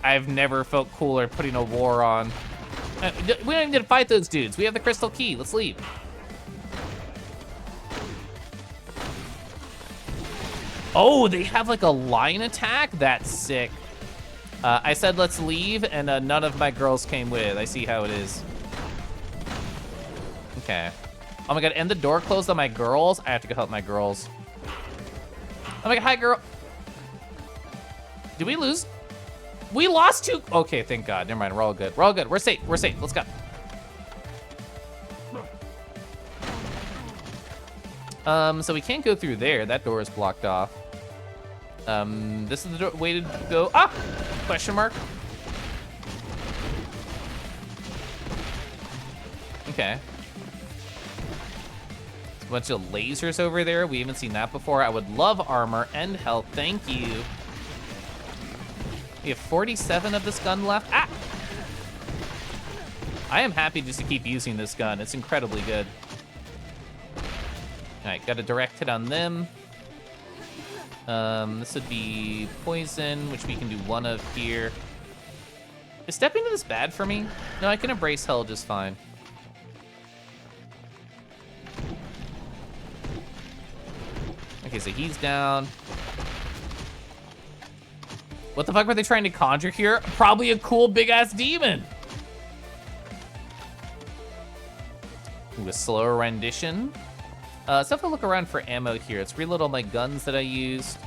I've never felt cooler putting a war on. We don't even need to fight those dudes. We have the crystal key. Let's leave. Oh, they have like a line attack? That's sick. I said let's leave, and none of my girls came with. I see how it is. Okay. Oh my god, and the door closed on my girls? I have to go help my girls. Oh my god, hi girl. Did we lose? We lost 2. Okay, thank God. Never mind. We're all good. We're all good. We're safe. We're safe. Let's go. So we can't go through there. That door is blocked off. This is the way to go. Ah! Question mark. Okay. A bunch of lasers over there. We haven't seen that before. I would love armor and health. Thank you. We have 47 of this gun left. Ah! I am happy just to keep using this gun. It's incredibly good. All right, got a direct hit on them. This would be poison, which we can do 1 of here. Is stepping into this bad for me? No, I can embrace hell just fine. Okay, so he's down. What the fuck were they trying to conjure here? Probably a cool big-ass demon. Ooh, a slower rendition. Let's have a look around for ammo here. Let's reload all my guns that I used.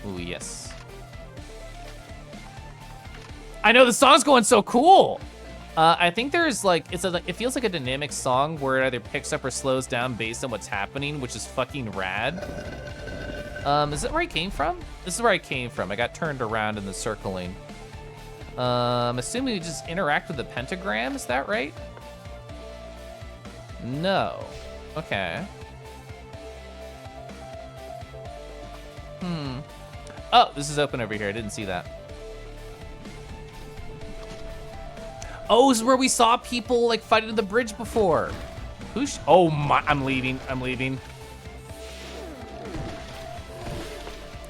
Ooh, yes. I know, the song's going so cool. I think there's like, it feels like a dynamic song where it either picks up or slows down based on what's happening, which is fucking rad. Is that where I came from? This is where I came from. I got turned around in the circling. Assuming we just interact with the pentagram, is that right? No. Okay. Oh, this is open over here. I didn't see that. Oh, this is where we saw people like fighting at the bridge before. Oh my, I'm leaving. I'm leaving.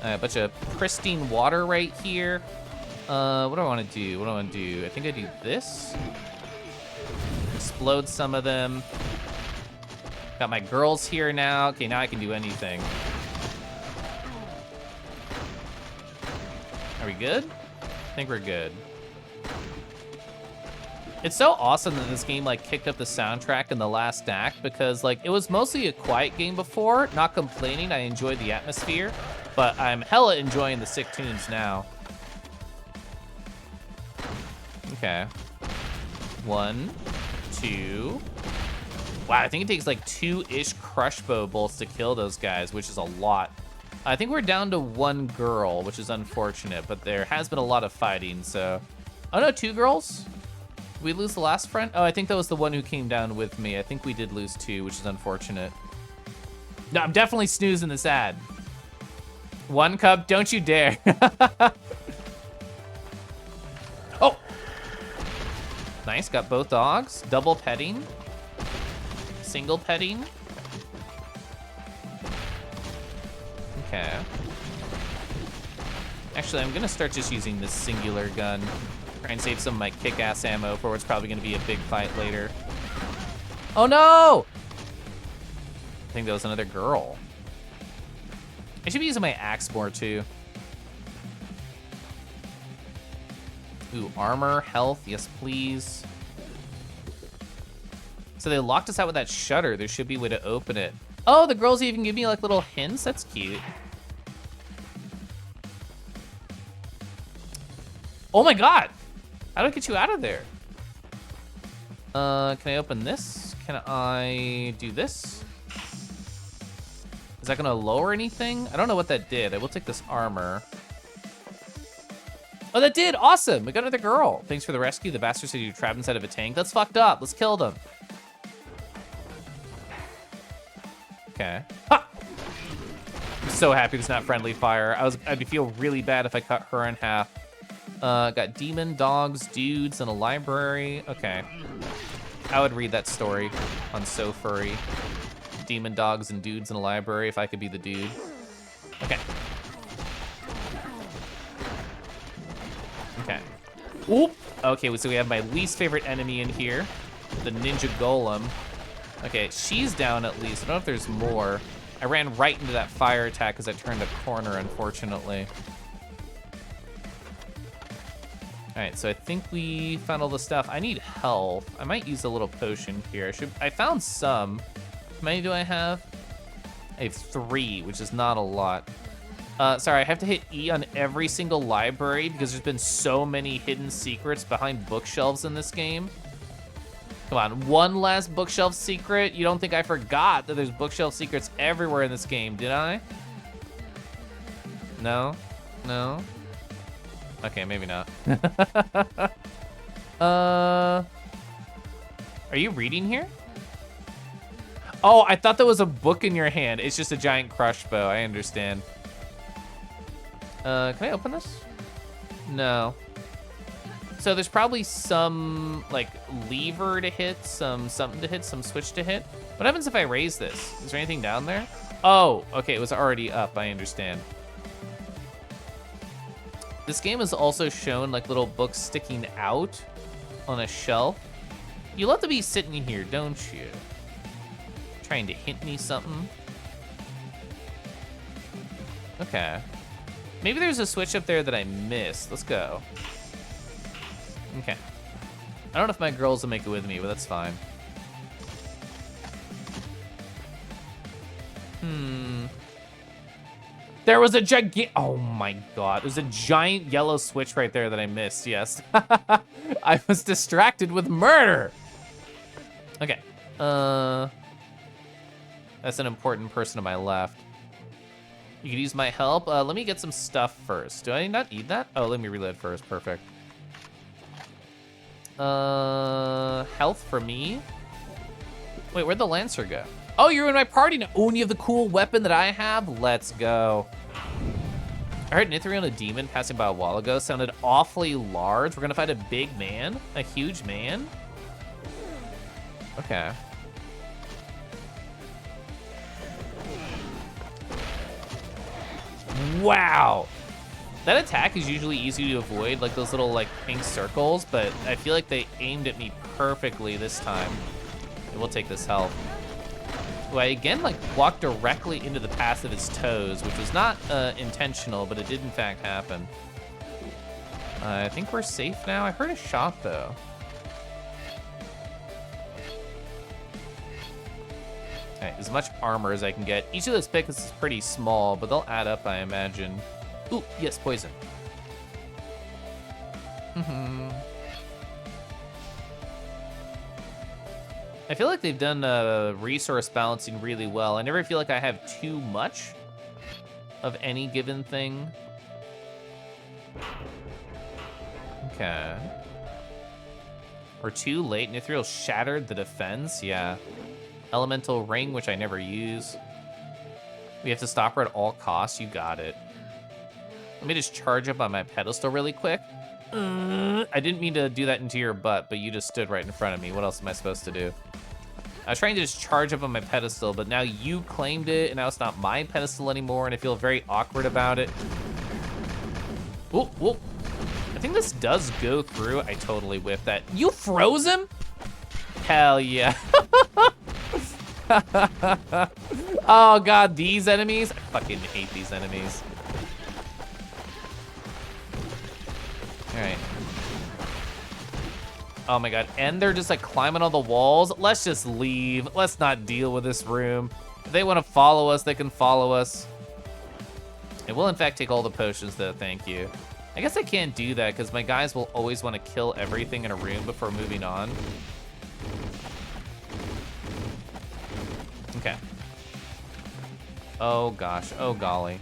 A bunch of pristine water right here. What do I want to do? What do I want to do? I think I do this. Explode some of them. Got my girls here now. Okay, now I can do anything. Are we good? I think we're good. It's so awesome that this game like kicked up the soundtrack in the last act because like it was mostly a quiet game before. Not complaining, I enjoyed the atmosphere, but I'm hella enjoying the sick tunes now. Okay. 1, 2. Wow, I think it takes like 2-ish crush bow bolts to kill those guys, which is a lot. I think we're down to 1 girl, which is unfortunate, but there has been a lot of fighting, so. Oh no, 2 girls? Did we lose the last friend? Oh, I think that was the one who came down with me. I think we did lose 2, which is unfortunate. No, I'm definitely snoozing this ad. 1 cup, don't you dare. Oh! Nice, got both dogs. Double petting. Single petting. Okay. Actually, I'm gonna start just using this singular gun. Try and save some of my kick-ass ammo for what's probably gonna be a big fight later. Oh no! I think that was another girl. I should be using my axe more too. Ooh, armor, health, yes please. So they locked us out with that shutter. There should be a way to open it. Oh, the girls even give me like little hints. That's cute. Oh my God. How do I get you out of there? Can I open this? Can I do this? Is that gonna lower anything? I don't know what that did. I will take this armor. Oh, that did, awesome. We got another girl. Thanks for the rescue. The bastard said you were trapped inside of a tank. That's fucked up. Let's kill them. Okay. Ha! I'm so happy it's not friendly fire. I'd feel really bad if I cut her in half. Got demon, dogs, dudes, and a library. Okay. I would read that story on So Furry. Demon, dogs, and dudes in a library if I could be the dude. Okay. Okay. Oop. Okay, so we have my least favorite enemy in here. The ninja golem. Okay, she's down at least. I don't know if there's more. I ran right into that fire attack because I turned a corner, unfortunately. All right, so I think we found all the stuff. I need health. I might use a little potion here. I found some. How many do I have? I have 3, which is not a lot. Sorry, I have to hit E on every single library because there's been so many hidden secrets behind bookshelves in this game. Come on, one last bookshelf secret. You don't think I forgot that there's bookshelf secrets everywhere in this game, did I? No? No? Okay, maybe not. Are you reading here? Oh, I thought that was a book in your hand. It's just a giant crush bow, I understand. Can I open this? No. So there's probably some like lever to hit, something to hit, some switch to hit. What happens if I raise this? Is there anything down there? Oh, okay, it was already up, I understand. This game has also shown like little books sticking out on a shelf. You love to be sitting here, don't you? Trying to hint me something. Okay. Maybe there's a switch up there that I missed. Let's go. Okay. I don't know if my girls will make it with me, but that's fine. There was a giant, oh my God. There's a giant yellow switch right there that I missed, yes. I was distracted with murder. Okay, that's an important person to my left. You could use my help. Let me get some stuff first. Do I not need that? Oh, let me reload first, perfect. Health for me. Wait, where'd the Lancer go? Oh, you're in my party now. Oh, and you have the cool weapon that I have? Let's go. I heard Nithriel and a demon passing by a while ago. Sounded awfully large. We're gonna fight a big man? A huge man? Okay. Wow. That attack is usually easy to avoid, like those little like pink circles, but I feel like they aimed at me perfectly this time. We'll take this health. Ooh, I again like walked directly into the path of his toes, which was not intentional, but it did in fact happen. I think we're safe now. I heard a shot though. Okay, as much armor as I can get. Each of those pickets is pretty small, but they'll add up, I imagine. Ooh, yes, poison. I feel like they've done resource balancing really well. I never feel like I have too much of any given thing. Okay. We're too late. Nithriel shattered the defense. Yeah. Elemental ring, which I never use. We have to stop her at all costs. You got it. Let me just charge up on my pedestal really quick. I didn't mean to do that into your butt, but you just stood right in front of me. What else am I supposed to do? I was trying to just charge up on my pedestal, but now you claimed it, and now it's not my pedestal anymore, and I feel very awkward about it. Whoop, whoop. I think this does go through. I totally whiffed that. You froze him? Hell yeah. Oh god, these enemies? I fucking hate these enemies. All right. Oh my god, and they're just like climbing on the walls. Let's just leave. Let's not deal with this room. If they want to follow us, they can follow us. It will in fact take all the potions though, thank you. I guess I can't do that because my guys will always want to kill everything in a room before moving on. Okay. Oh gosh, oh golly.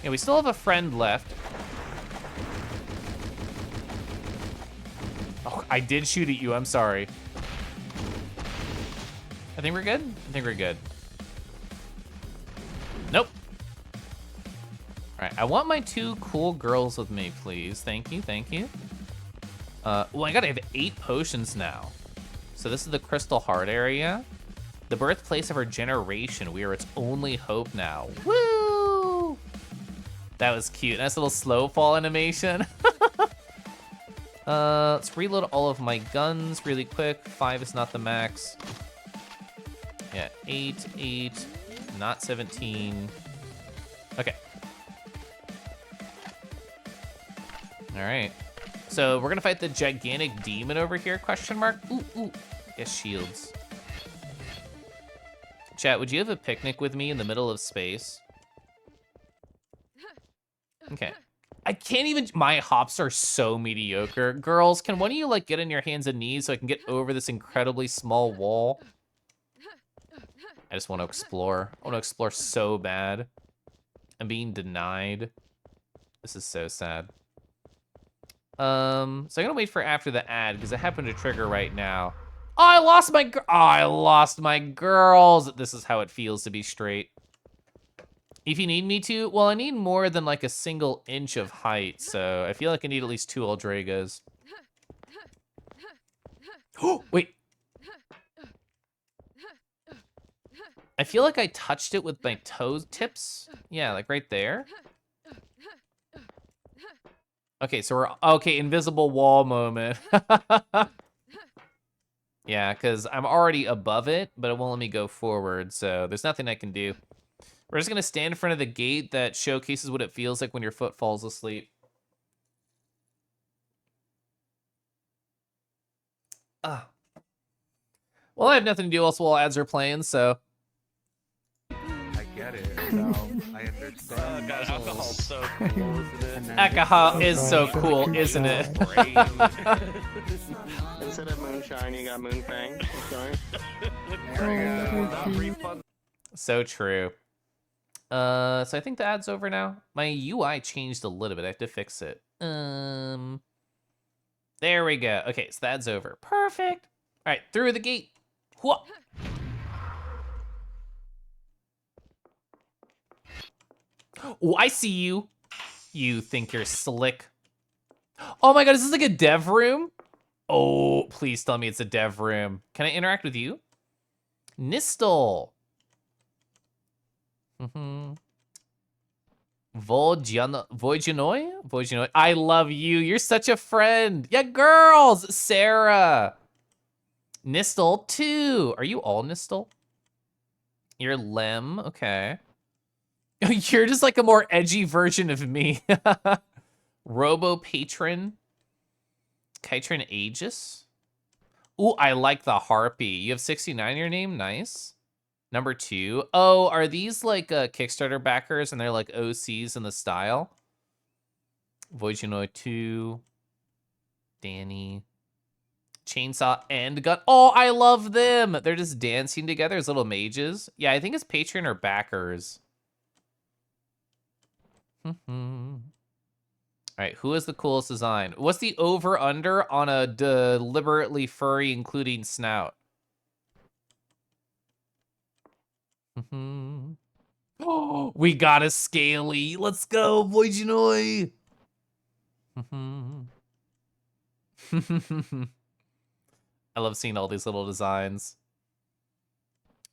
Yeah, we still have a friend left. Oh, I did shoot at you, I'm sorry. I think we're good? I think we're good. Nope. All right, I want my 2 cool girls with me, please. Thank you, thank you. Well, I gotta have 8 potions now. So this is the Crystal Heart area. The birthplace of our generation. We are its only hope now. Woo! That was cute. Nice little slow fall animation. Let's reload all of my guns really quick. 5 is not the max. Yeah, 8, not 17. Okay. All right. So we're gonna fight the gigantic demon over here, question mark? Ooh, ooh, yes, shields. Chat, would you have a picnic with me in the middle of space? Okay. I can't even, my hops are so mediocre. Girls, can one of you like get on your hands and knees so I can get over this incredibly small wall? I just want to explore. I want to explore so bad. I'm being denied. This is so sad. So I'm gonna wait for after the ad because it happened to trigger right now. Oh, I lost my girls. This is how it feels to be straight. If you need me to, well, I need more than like a single inch of height, so I feel like I need at least 2 Aldregos. Oh, wait. I feel like I touched it with my toe tips. Yeah, like right there. Okay, so we're, okay, invisible wall moment. Yeah, because I'm already above it, but it won't let me go forward, so there's nothing I can do. We're just gonna stand in front of the gate that showcases what it feels like when your foot falls asleep. Ah. Well, I have nothing to do else while ads are playing, so. I get it. Now I understand. God, alcohol's so cool, isn't it? Alcohol is so cool, isn't it? Instead of moonshine, you got moonfang. Sorry. So true. So I think the ad's over now. My UI changed a little bit. I have to fix it. There we go. Okay, so the ad's over. Perfect. All right, through the gate. Whoa. Oh, I see you. You think you're slick. Oh my god, is this like a dev room? Oh, please tell me it's a dev room. Can I interact with you? Nistel. Vojanoy? I love you. You're such a friend. Yeah, girls. Sarah. Nistel, too. Are you all Nistel? You're Lem. Okay. You're just like a more edgy version of me. Robo Patron. Kytron Aegis. Ooh, I like the Harpy. You have 69 in your name? Nice. Number 2. Oh, are these like Kickstarter backers and they're like OCs in the style? Vojanoy 2. Danny. Chainsaw and Gun. Oh, I love them. They're just dancing together as little mages. Yeah, I think it's Patreon or backers. All right, who is the coolest design? What's the over-under on a deliberately furry including snout? Oh, we got a scaly. Let's go, Vojanoy. I love seeing all these little designs.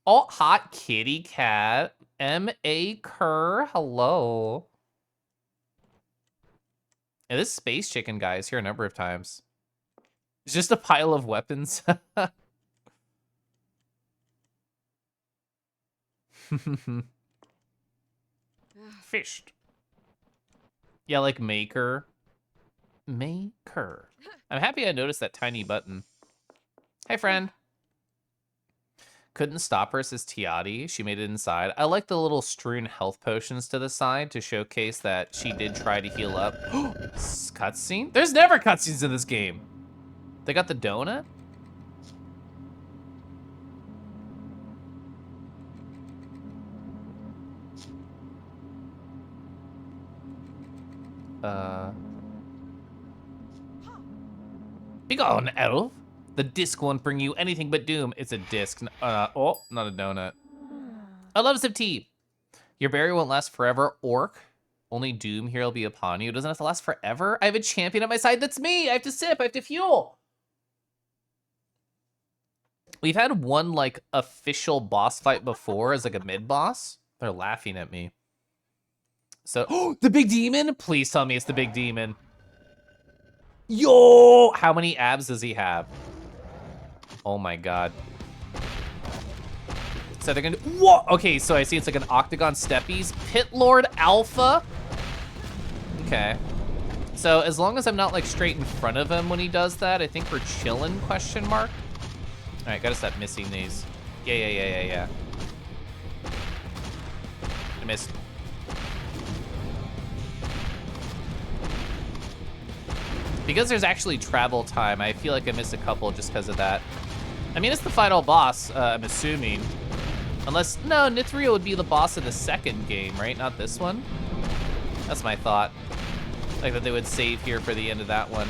Oh, hot kitty cat. M.A. Kerr, hello. Yeah, this space chicken guy is here a number of times. It's just a pile of weapons. Fished. Yeah, like Maker. Maker. I'm happy I noticed that tiny button. Hey, friend. Couldn't stop her, says Tiati. She made it inside. I like the little strewn health potions to the side to showcase that she did try to heal up. Cutscene? There's never cutscenes in this game. They got the donut? Be gone, elf. The disc won't bring you anything but doom. It's a disc. Oh, not a donut. I love some tea. Your berry won't last forever, orc. Only doom here will be upon you. It doesn't have to last forever. I have a champion at my side. That's me. I have to sip. I have to fuel. We've had one, like, official boss fight before as, like, a mid-boss. They're laughing at me. So, oh, the big demon? Please tell me it's the big demon. Yo! How many abs does he have? Oh my god. So they're gonna, whoa! Okay, so I see it's like an octagon steppies. Pit Lord Alpha. Okay. So as long as I'm not like straight in front of him when he does that, I think we're chilling, question mark. All right, gotta stop missing these. Yeah. I missed. Because there's actually travel time, I feel like I missed a couple just because of that. I mean, it's the final boss, I'm assuming. Unless, no, Nithria would be the boss in the second game, right? Not this one? That's my thought. Like that they would save here for the end of that one.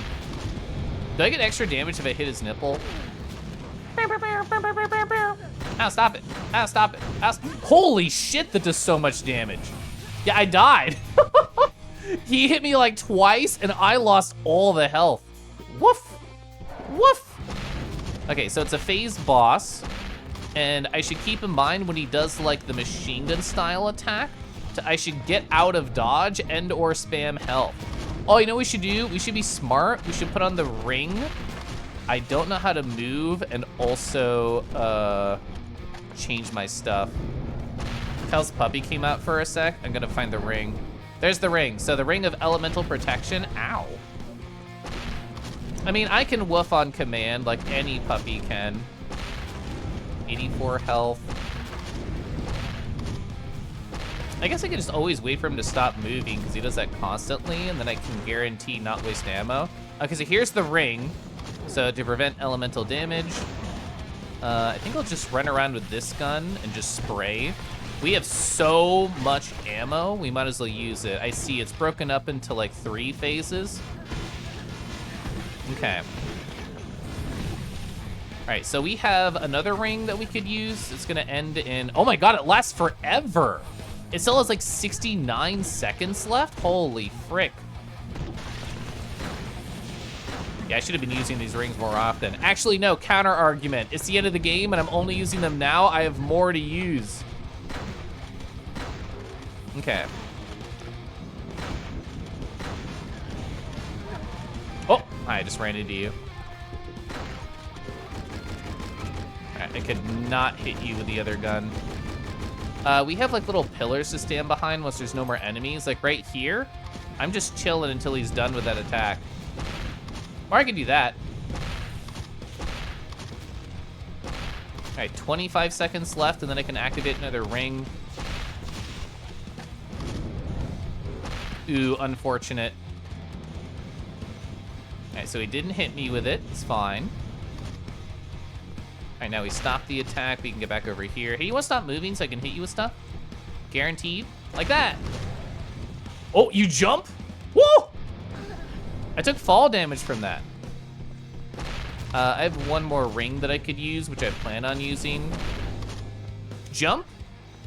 Do I get extra damage if I hit his nipple? Ow, stop it. Ow, stop it. Ow, holy shit, that does so much damage. Yeah, I died. He hit me like twice and I lost all the health. Woof. Woof. Okay, so it's a phase boss. And I should keep in mind when he does like the machine gun style attack, I should get out of dodge and or spam health. Oh, you know what we should do? We should be smart. We should put on the ring. I don't know how to move and also change my stuff. Kel's puppy came out for a sec. I'm gonna find the ring. There's the ring. So the ring of elemental protection. Ow. I mean, I can woof on command like any puppy can. 84 health. I guess I can just always wait for him to stop moving because he does that constantly, and then I can guarantee not waste ammo. Okay, so here's the ring. So to prevent elemental damage, I think I'll just run around with this gun and just spray. We have so much ammo, we might as well use it. I see it's broken up into like 3 phases. Okay. All right, so we have another ring that we could use. It's gonna end in, oh my God, it lasts forever. It still has like 69 seconds left. Holy frick. Yeah, I should have been using these rings more often. Actually, no, counter argument. It's the end of the game and I'm only using them now. I have more to use. Okay. Oh, I just ran into you. All right, I could not hit you with the other gun. We have like little pillars to stand behind once there's no more enemies. Like right here, I'm just chilling until he's done with that attack. Or I could do that. All right, 25 seconds left, and then I can activate another ring. Ooh, unfortunate. All right, so he didn't hit me with it. It's fine. All right, now we stop the attack. We can get back over here. Hey, you want to stop moving so I can hit you with stuff? Guaranteed. Like that. Oh, you jump? Woo! I took fall damage from that. I have one more ring that I could use, which I plan on using. Jump?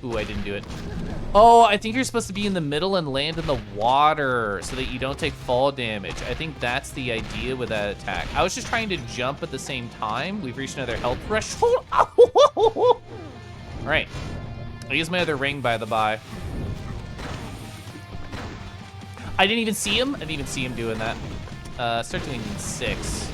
Ooh, I didn't do it. Oh, I think you're supposed to be in the middle and land in the water so that you don't take fall damage. I think that's the idea with that attack. I was just trying to jump at the same time. We've reached another health threshold. All right. I used my other ring, by the by. I didn't even see him. I didn't even see him doing that. Start doing 6.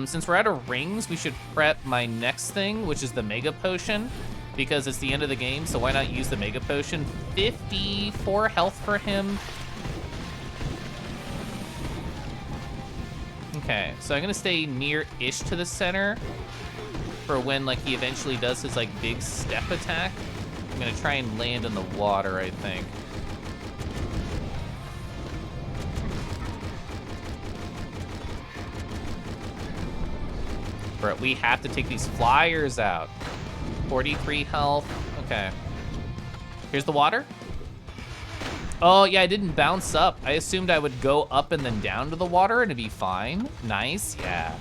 Since we're out of rings, we should prep my next thing, which is the Mega Potion, because it's the end of the game, so why not use the Mega Potion? 54 health for him. Okay, so I'm gonna stay near-ish to the center for when, like, he eventually does his, like, big step attack. I'm gonna try and land in the water, I think. Bro, we have to take these flyers out. 43 health. Okay. Here's the water. Oh, yeah, I didn't bounce up. I assumed I would go up and then down to the water and it'd be fine. Nice, yeah.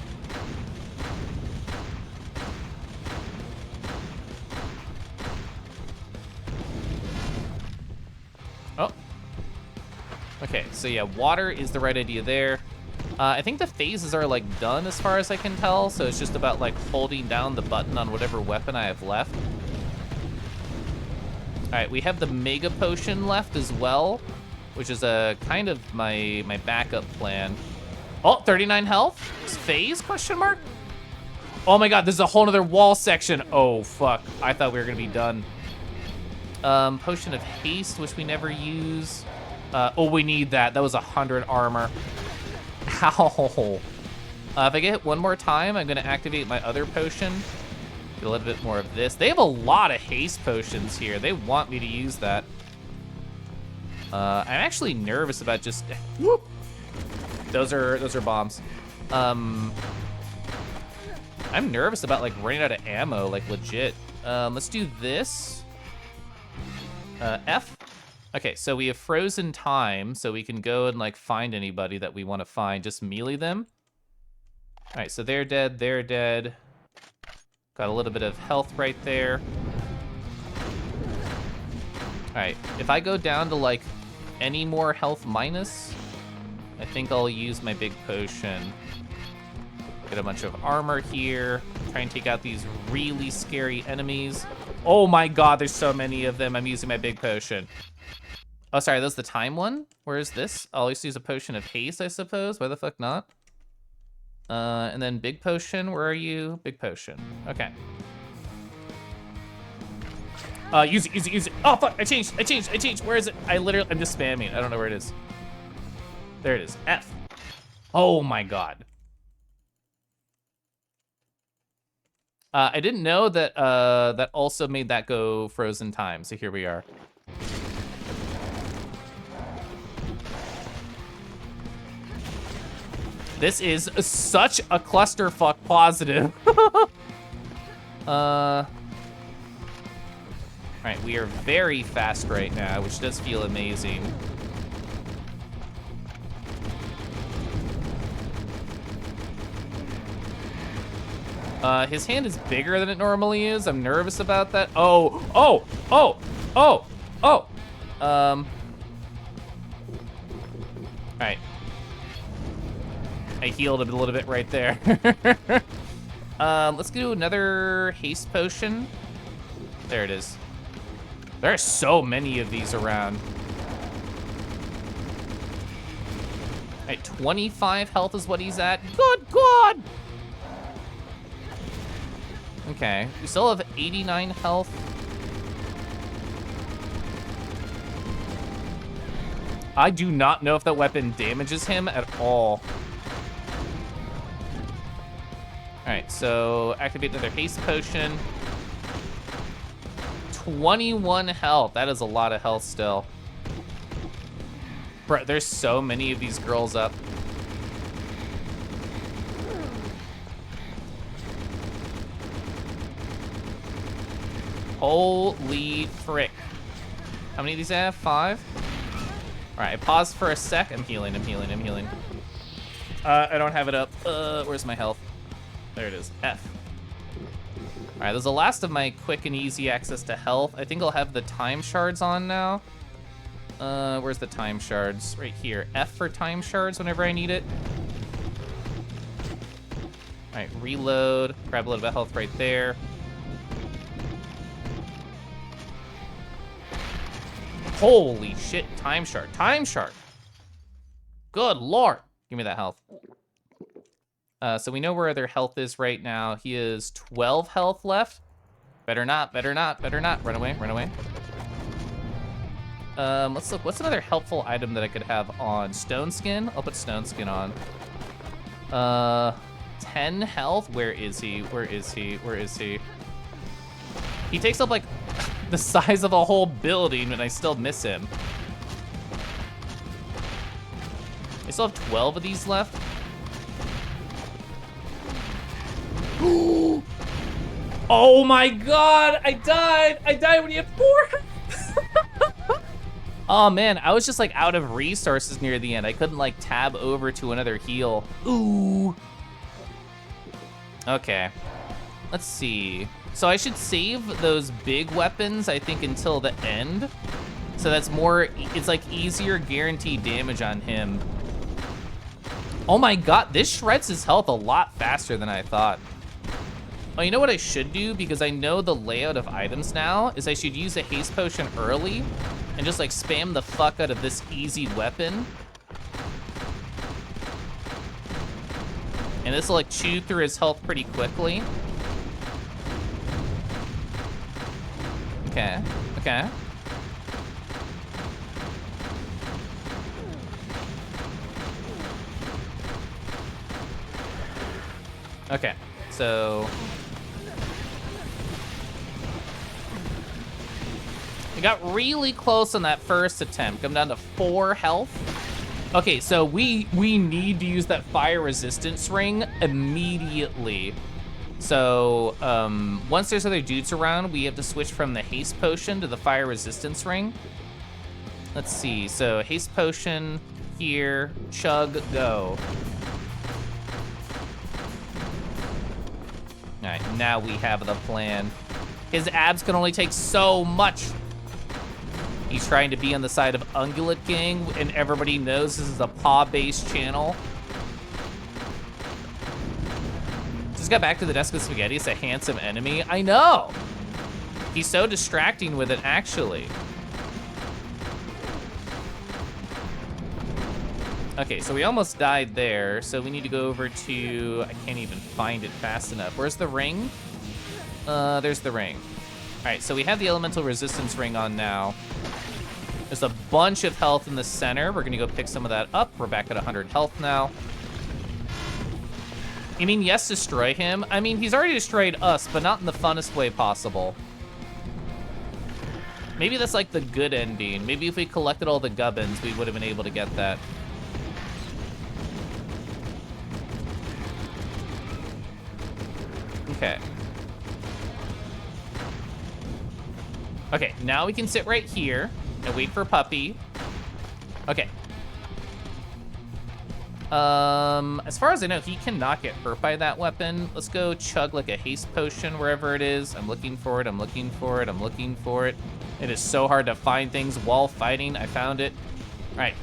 Oh. Okay, so yeah, water is the right idea there. I think the phases are like done as far as I can tell, so it's just about like holding down the button on whatever weapon I have left. All right, we have the Mega Potion left as well, which is a kind of my backup plan. Oh, 39 health? Phase, question mark? Oh my God, there's a whole nother wall section. Oh fuck, I thought we were gonna be done. Potion of Haste, which we never use. Oh, we need that. That was 100 armor. Ow. If I get hit one more time, I'm gonna activate my other potion. Get a little bit more of this. They have a lot of haste potions here. They want me to use that. I'm actually nervous about just, whoop. Those are bombs. I'm nervous about like running out of ammo, like legit. Let's do this. F. Okay, so we have frozen time, so we can go and like find anybody that we want to find, just melee them. All right, so they're dead, they're dead. Got a little bit of health right there. All right, if I go down to like any more health minus, I think I'll use my big potion. Get a bunch of armor here. Try and take out these really scary enemies. Oh my God, there's so many of them. I'm using my big potion. Oh, sorry, that's the time one? Where is this? I'll always use a potion of haste, I suppose. Why the fuck not? And then big potion, where are you? Big potion, okay. Use it, use it, use it. Oh, fuck, I changed. Where is it? I'm just spamming. I don't know where it is. There it is, F. Oh my God. I didn't know that that also made that go frozen time, so here we are. This is such a clusterfuck positive. All right, we are very fast right now, which does feel amazing. His hand is bigger than it normally is. I'm nervous about that. Oh. All right. I healed him a little bit right there. Let's do another haste potion. There it is. There are so many of these around. All right, 25 health is what he's at. Good God! Okay, we still have 89 health. I do not know if that weapon damages him at all. All right, so activate another haste potion. 21 health, that is a lot of health still. Bro, there's so many of these girls up. Holy frick. How many of these I have? 5? All right, I paused for a sec. I'm healing. I don't have it up. Where's my health? There it is, F. All right, there's the last of my quick and easy access to health. I think I'll have the time shards on now. Where's the time shards? Right here. F for time shards whenever I need it. All right, reload. Grab a little bit of health right there. Holy shit, time shard, time shard. Good Lord. Give me that health. So we know where their health is right now. He has 12 health left. Better not, better not, better not. Run away, run away. Let's look. What's another helpful item that I could have on? Stone skin? I'll put stone skin on. 10 health. Where is he? Where is he? Where is he? He takes up like the size of a whole building and I still miss him. I still have 12 of these left. Oh my god, I died! I died when he had 4. Oh man, I was just like out of resources near the end. I couldn't like tab over to another heal. Ooh. Okay, let's see. So I should save those big weapons, I think, until the end. So that's more, it's like easier guaranteed damage on him. Oh my god, this shreds his health a lot faster than I thought. Oh, you know what I should do? Because I know the layout of items now, is I should use a haste potion early and just like spam the fuck out of this easy weapon. And this will like chew through his health pretty quickly. Okay, okay. Okay, so we got really close on that first attempt. Come down to 4 health. Okay, so we need to use that fire resistance ring immediately. So once there's other dudes around, we have to switch from the haste potion to the fire resistance ring. Let's see, so haste potion here, chug, go. All right, now we have the plan. His abs can only take so much. He's trying to be on the side of Ungulate Gang, and everybody knows this is a paw-based channel. Just got back to the desk with spaghetti. It's a handsome enemy. I know. He's so distracting with it, actually. Okay, so we almost died there, so we need to go over to, I can't even find it fast enough. Where's the ring? There's the ring. All right, so we have the elemental resistance ring on now. There's a bunch of health in the center. We're gonna go pick some of that up. We're back at 100 health now. You mean, yes, destroy him? I mean, he's already destroyed us, but not in the funnest way possible. Maybe that's like the good ending. Maybe if we collected all the gubbins, we would have been able to get that. Okay. Okay, now we can sit right here and wait for Puppy. Okay. As far as I know, he cannot get hurt by that weapon. Let's go chug like a haste potion wherever it is. I'm looking for it, I'm looking for it, I'm looking for it. It is so hard to find things while fighting. I found it. All right,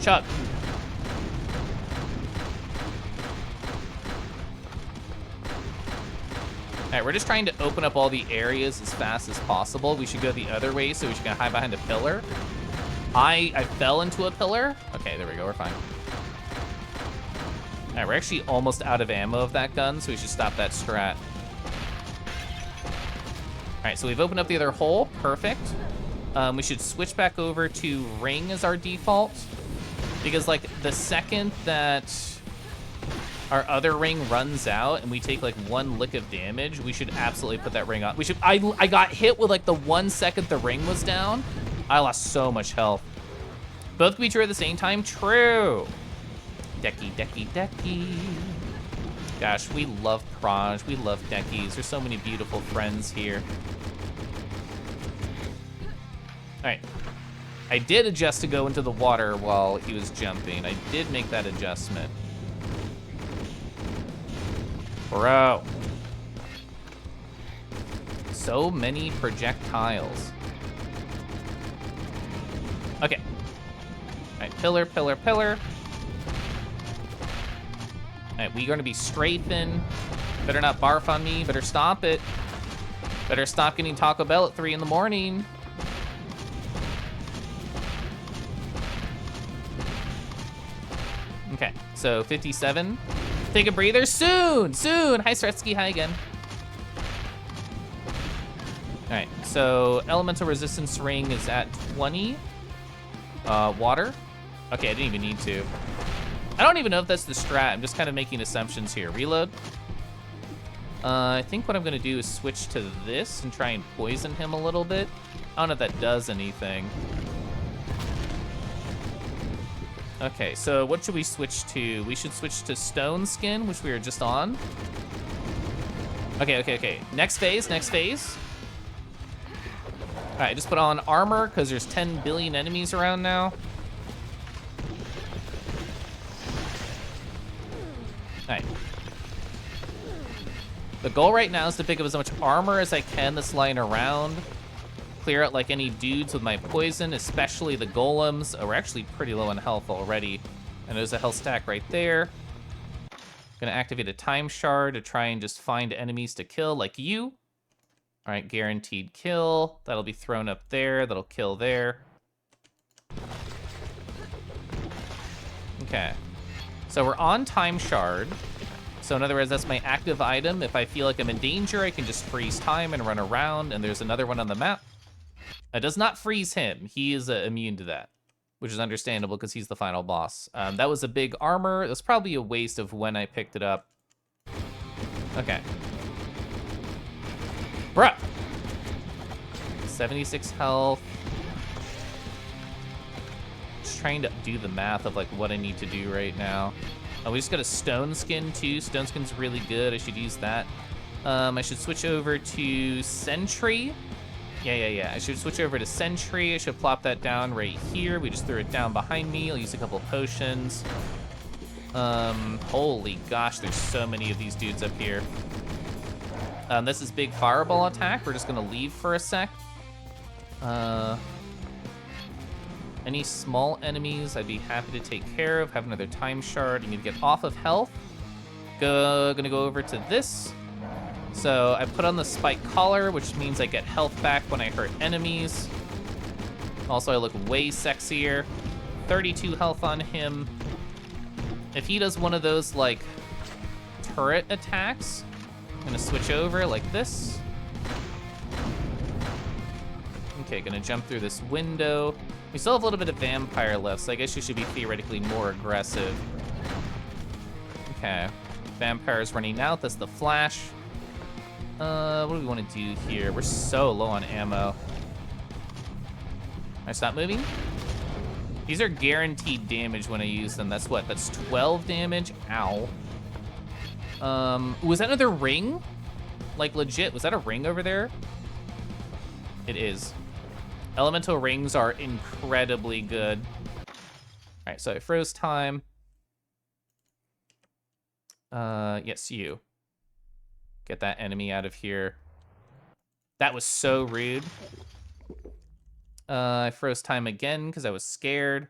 chug. All right, we're just trying to open up all the areas as fast as possible. We should go the other way, so we should go hide behind a pillar. I fell into a pillar. Okay, there we go, we're fine. All right, we're actually almost out of ammo of that gun, so we should stop that strat. All right, so we've opened up the other hole, perfect. We should switch back over to ring as our default, because like the second that our other ring runs out and we take like 1 lick of damage, we should absolutely put that ring on. We should, I got hit with like the 1 second the ring was down. I lost so much health. Both can be true at the same time, true. Decky, decky, decky. Gosh, we love Proj, we love Deckies. There's so many beautiful friends here. All right, I did adjust to go into the water while he was jumping. I did make that adjustment. Bro. So many projectiles. Okay. Alright, pillar, pillar, pillar. Alright, we're gonna be strafing. Better not barf on me, better stop it. Better stop getting Taco Bell at 3 in the morning. Okay, so 57. Take a breather soon, soon. Hi, Stretsky, hi again. All right, so elemental resistance ring is at 20. Water. Okay, I didn't even need to. I don't even know if that's the strat. I'm just kind of making assumptions here. Reload. I think what I'm gonna do is switch to this and try and poison him a little bit. I don't know if that does anything. Okay, so what should we switch to? We should switch to Stone Skin, which we were just on. Okay. Next phase, next phase. All right, just put on armor because there's 10 billion enemies around now. All right. The goal right now is to pick up as much armor as I can that's lying around. Clear out like any dudes with my poison, especially the golems. Oh, we're actually pretty low on health already. And there's a health stack right there. Gonna activate a time shard to try and just find enemies to kill, like you. All right, guaranteed kill. That'll be thrown up there. That'll kill there. Okay. So we're on time shard. So in other words, that's my active item. If I feel like I'm in danger, I can just freeze time and run around. And there's another one on the map. It does not freeze him. He is immune to that, which is understandable because he's the final boss. That was a big armor. It was probably a waste of when I picked it up. Okay. Bruh. 76 health. Just trying to do the math of like what I need to do right now. Oh, we just got a Stone Skin too. Stone Skin's really good. I should use that. I should switch over to Sentry. Yeah. I should switch over to Sentry. I should plop that down right here. We just threw it down behind me. I'll use a couple potions. Holy gosh, there's so many of these dudes up here. This is big fireball attack. We're just gonna leave for a sec. Any small enemies I'd be happy to take care of. Have another time shard. I need to get off of health. Gonna go over to this. So I put on the spike collar, which means I get health back when I hurt enemies. Also, I look way sexier. 32 health on him. If he does one of those, like, turret attacks, I'm gonna switch over like this. Okay, gonna jump through this window. We still have a little bit of vampire left, so I guess you should be theoretically more aggressive. Okay, vampire's running out, that's the flash. What do we want to do here? We're so low on ammo. I stop moving? These are guaranteed damage when I use them. That's what? That's 12 damage? Ow. Was that another ring? Like legit, was that a ring over there? It is. Elemental rings are incredibly good. All right, so I froze time. Yes, you. Get that enemy out of here. That was so rude. I froze time again because I was scared.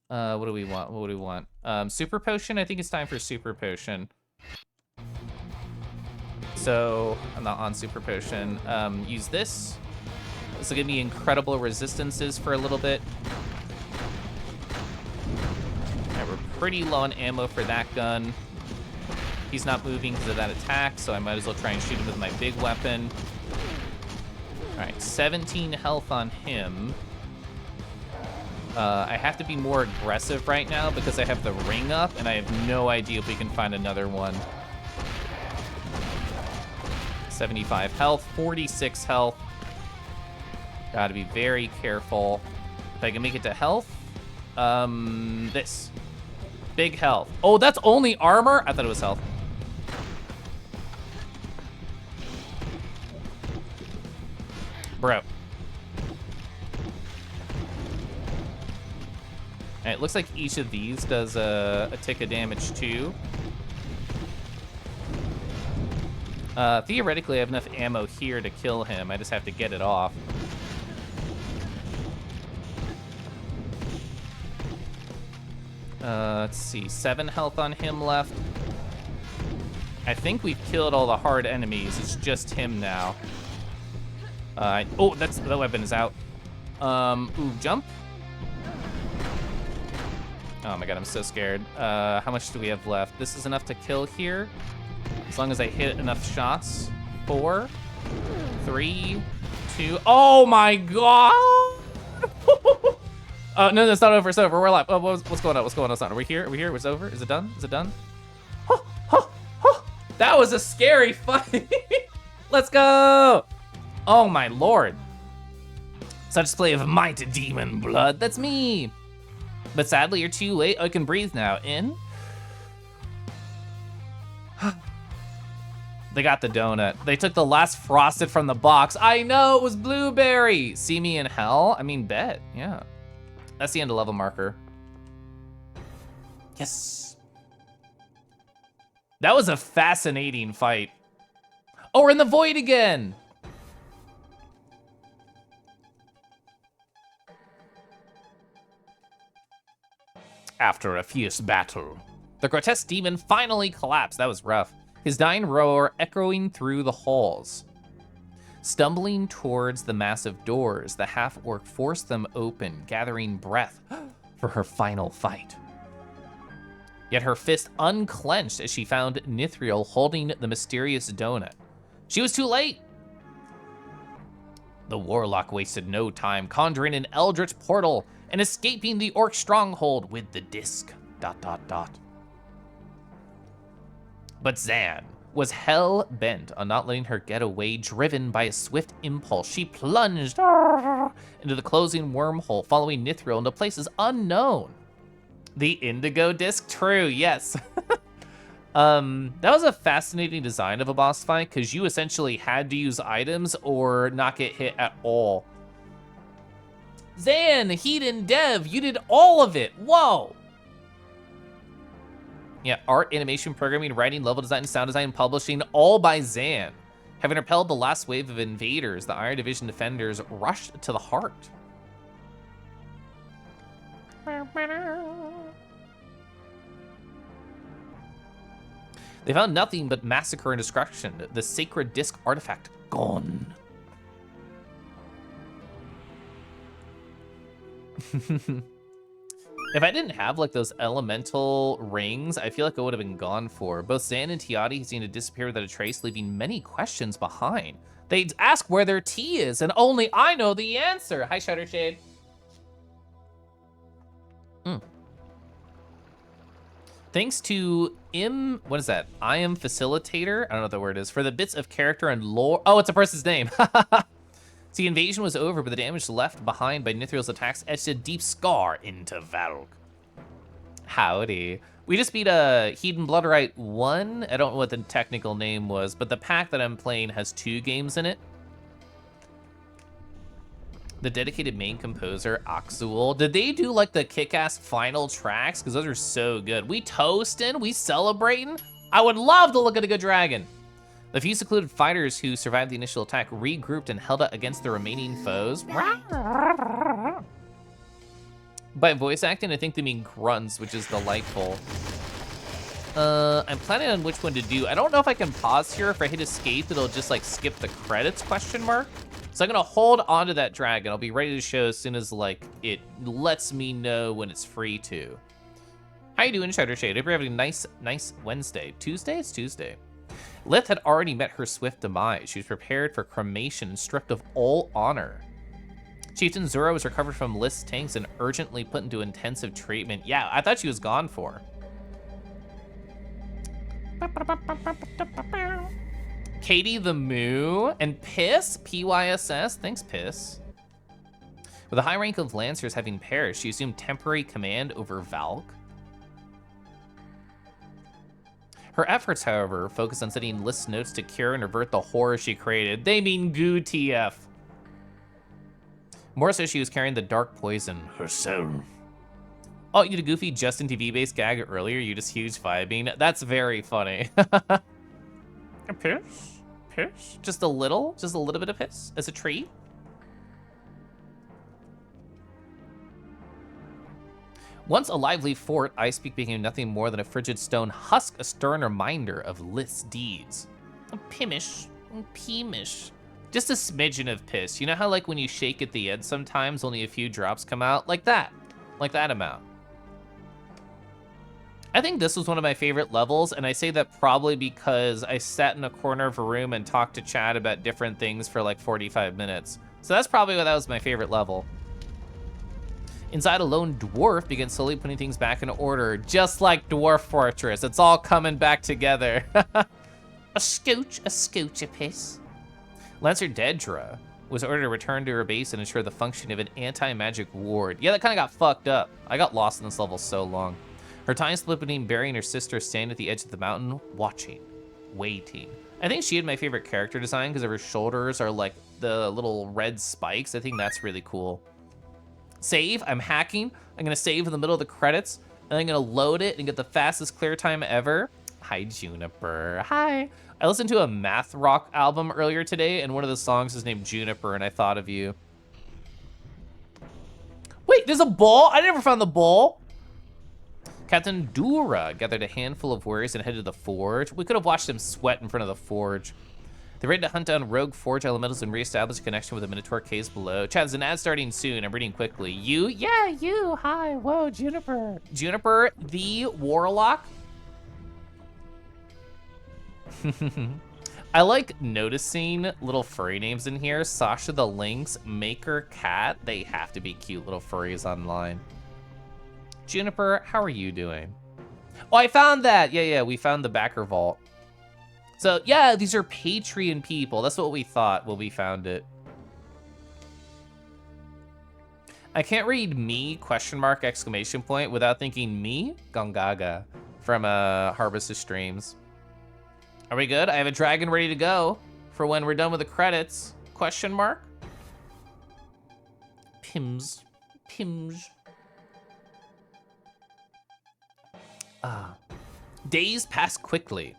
What do we want? What do we want? Super potion? I think it's time for super potion. So, I'm not on super potion. Use this. This will give me incredible resistances for a little bit. Alright, we're pretty low on ammo for that gun. He's not moving because of that attack, so I might as well try and shoot him with my big weapon. Alright, 17 health on him. I have to be more aggressive right now because I have the ring up, and I have no idea if we can find another one. 75 health, 46 health. Gotta be very careful. If I can make it to health. This. Big health. Oh, that's only armor? I thought it was health. Bro. It looks like each of these does a tick of damage too. Theoretically, I have enough ammo here to kill him. I just have to get it off. Let's see, 7 health on him left. I think we've killed all the hard enemies. It's just him now. Oh, the weapon is out. Ooh, jump. Oh my god, I'm so scared. How much do we have left? This is enough to kill here. As long as I hit enough shots. 4, 3, 2. Oh my god! No, it's not over. It's over. We're alive. Oh, what's going on? What's going on? It's not. Are we here? Are we here? It's over. Is it done? Is it done? That was a scary fight. Let's go. Oh my lord. Such display of might, demon blood. That's me. But sadly, you're too late. I can breathe now. In. They got the donut. They took the last frosted from the box. I know, it was blueberry. See me in hell? I mean, bet. Yeah. That's the end of level marker. Yes. That was a fascinating fight. Oh, we're in the void again. After a fierce battle, the grotesque demon finally collapsed. That was rough. His dying roar echoing through the halls. Stumbling towards the massive doors, the half-orc forced them open, gathering breath for her final fight. Yet her fist unclenched as she found Nithriel holding the mysterious donut. She was too late. The warlock wasted no time, conjuring an eldritch portal and escaping the orc stronghold with the disc. ... But Zan was hell-bent on not letting her get away. Driven by a swift impulse, she plunged into the closing wormhole, following Nithriel into places unknown. The indigo disc, true, yes. That was a fascinating design of a boss fight, because you essentially had to use items or not get hit at all. Zan, Hedon, Dev, you did all of it, whoa! Yeah, art, animation, programming, writing, level design, sound design, publishing, all by Zan. Having repelled the last wave of invaders, the Iron Division defenders rushed to the heart. They found nothing but massacre and destruction. The sacred disc artifact gone. If I didn't have like those elemental rings, I feel like I would have been gone for. Both Zan and Tiati seem to disappear without a trace, leaving many questions behind. They ask where their tea is, and only I know the answer. Hi, Shuttershade. Thanks to what is that? I am facilitator? I don't know what the word is. For the bits of character and lore. Oh, it's a person's name. See, invasion was over, but the damage left behind by Nithriel's attacks etched a deep scar into Valk. Howdy. We just beat a Hedon Bloodrite 1. I don't know what the technical name was, but the pack that I'm playing has 2 games in it. The dedicated main composer, Axul. Did they do like the kick-ass final tracks? Because those are so good. We toasting, we celebrating. I would love to look at a good dragon. The few secluded fighters who survived the initial attack regrouped and held out against the remaining foes. By voice acting, I think they mean grunts, which is delightful. I'm planning on which one to do. I don't know if I can pause here. If I hit escape, it'll just like skip the credits, question mark. So I'm gonna hold onto that dragon. I'll be ready to show as soon as like it lets me know when it's free to. How you doing, Shadow Shade? Hope you're having a nice Wednesday. Tuesday? It's Tuesday. Lith had already met her swift demise. She was prepared for cremation and stripped of all honor. Chieftain Zora was recovered from Lith's tanks and urgently put into intensive treatment. Yeah, I thought she was gone for. Katie the Moo and Piss, P-Y-S-S. Thanks, Piss. With a high rank of Lancers having perished, she assumed temporary command over Valk. Her efforts, however, focused on studying List's notes to cure and avert the horror she created. They mean goo TF. More so, she was carrying the dark poison herself. Oh, you did a goofy Justin TV-based gag earlier. You just huge vibing. That's very funny. Piss? piss? Just a little bit of piss as a treat? Once a lively fort, Icepeak became nothing more than a frigid stone husk, a stern reminder of Lith's deeds. Pimish, peemish. Just a smidgen of piss. You know how like when you shake at the end sometimes only a few drops come out? Like that amount. I think this was one of my favorite levels, and I say that probably because I sat in a corner of a room and talked to Chad about different things for like 45 minutes. So that's probably why that was my favorite level. Inside, a lone dwarf begins slowly putting things back in order, just like Dwarf Fortress. It's all coming back together. a scooch of piss. Lancer Dedra was ordered to return to her base and ensure the functioning of an anti-magic ward. Yeah, that kind of got fucked up. I got lost in this level so long. Her time split between Barry and her sister stand at the edge of the mountain, watching, waiting. I think she had my favorite character design because of her shoulders are like the little red spikes. I think that's really cool. Save, I'm hacking. I'm gonna save in the middle of the credits, and I'm gonna load it and get the fastest clear time ever. Hi, Juniper, hi. I listened to a math rock album earlier today, and one of the songs is named Juniper, and I thought of you. Wait, there's a bowl? I never found the bowl. Captain Dura gathered a handful of warriors and headed to the forge. We could have watched him sweat in front of the forge. They're ready to hunt down rogue forge elementals and reestablish a connection with the Minotaur caves below. Chad, there's an ad starting soon. I'm reading quickly. You? Yeah, you. Hi. Whoa, Juniper. Juniper, the warlock. I like noticing little furry names in here. Sasha the Lynx, Maker Cat. They have to be cute little furries online. Juniper, how are you doing? Oh, I found that. Yeah, we found the backer vault. So yeah, these are Patreon people. That's what we thought when we found it. I can't read me, question mark, exclamation point, without thinking me, Gongaga, from Harvest of Streams. Are we good? I have a dragon ready to go for when we're done with the credits, question mark. Pims. Days passed quickly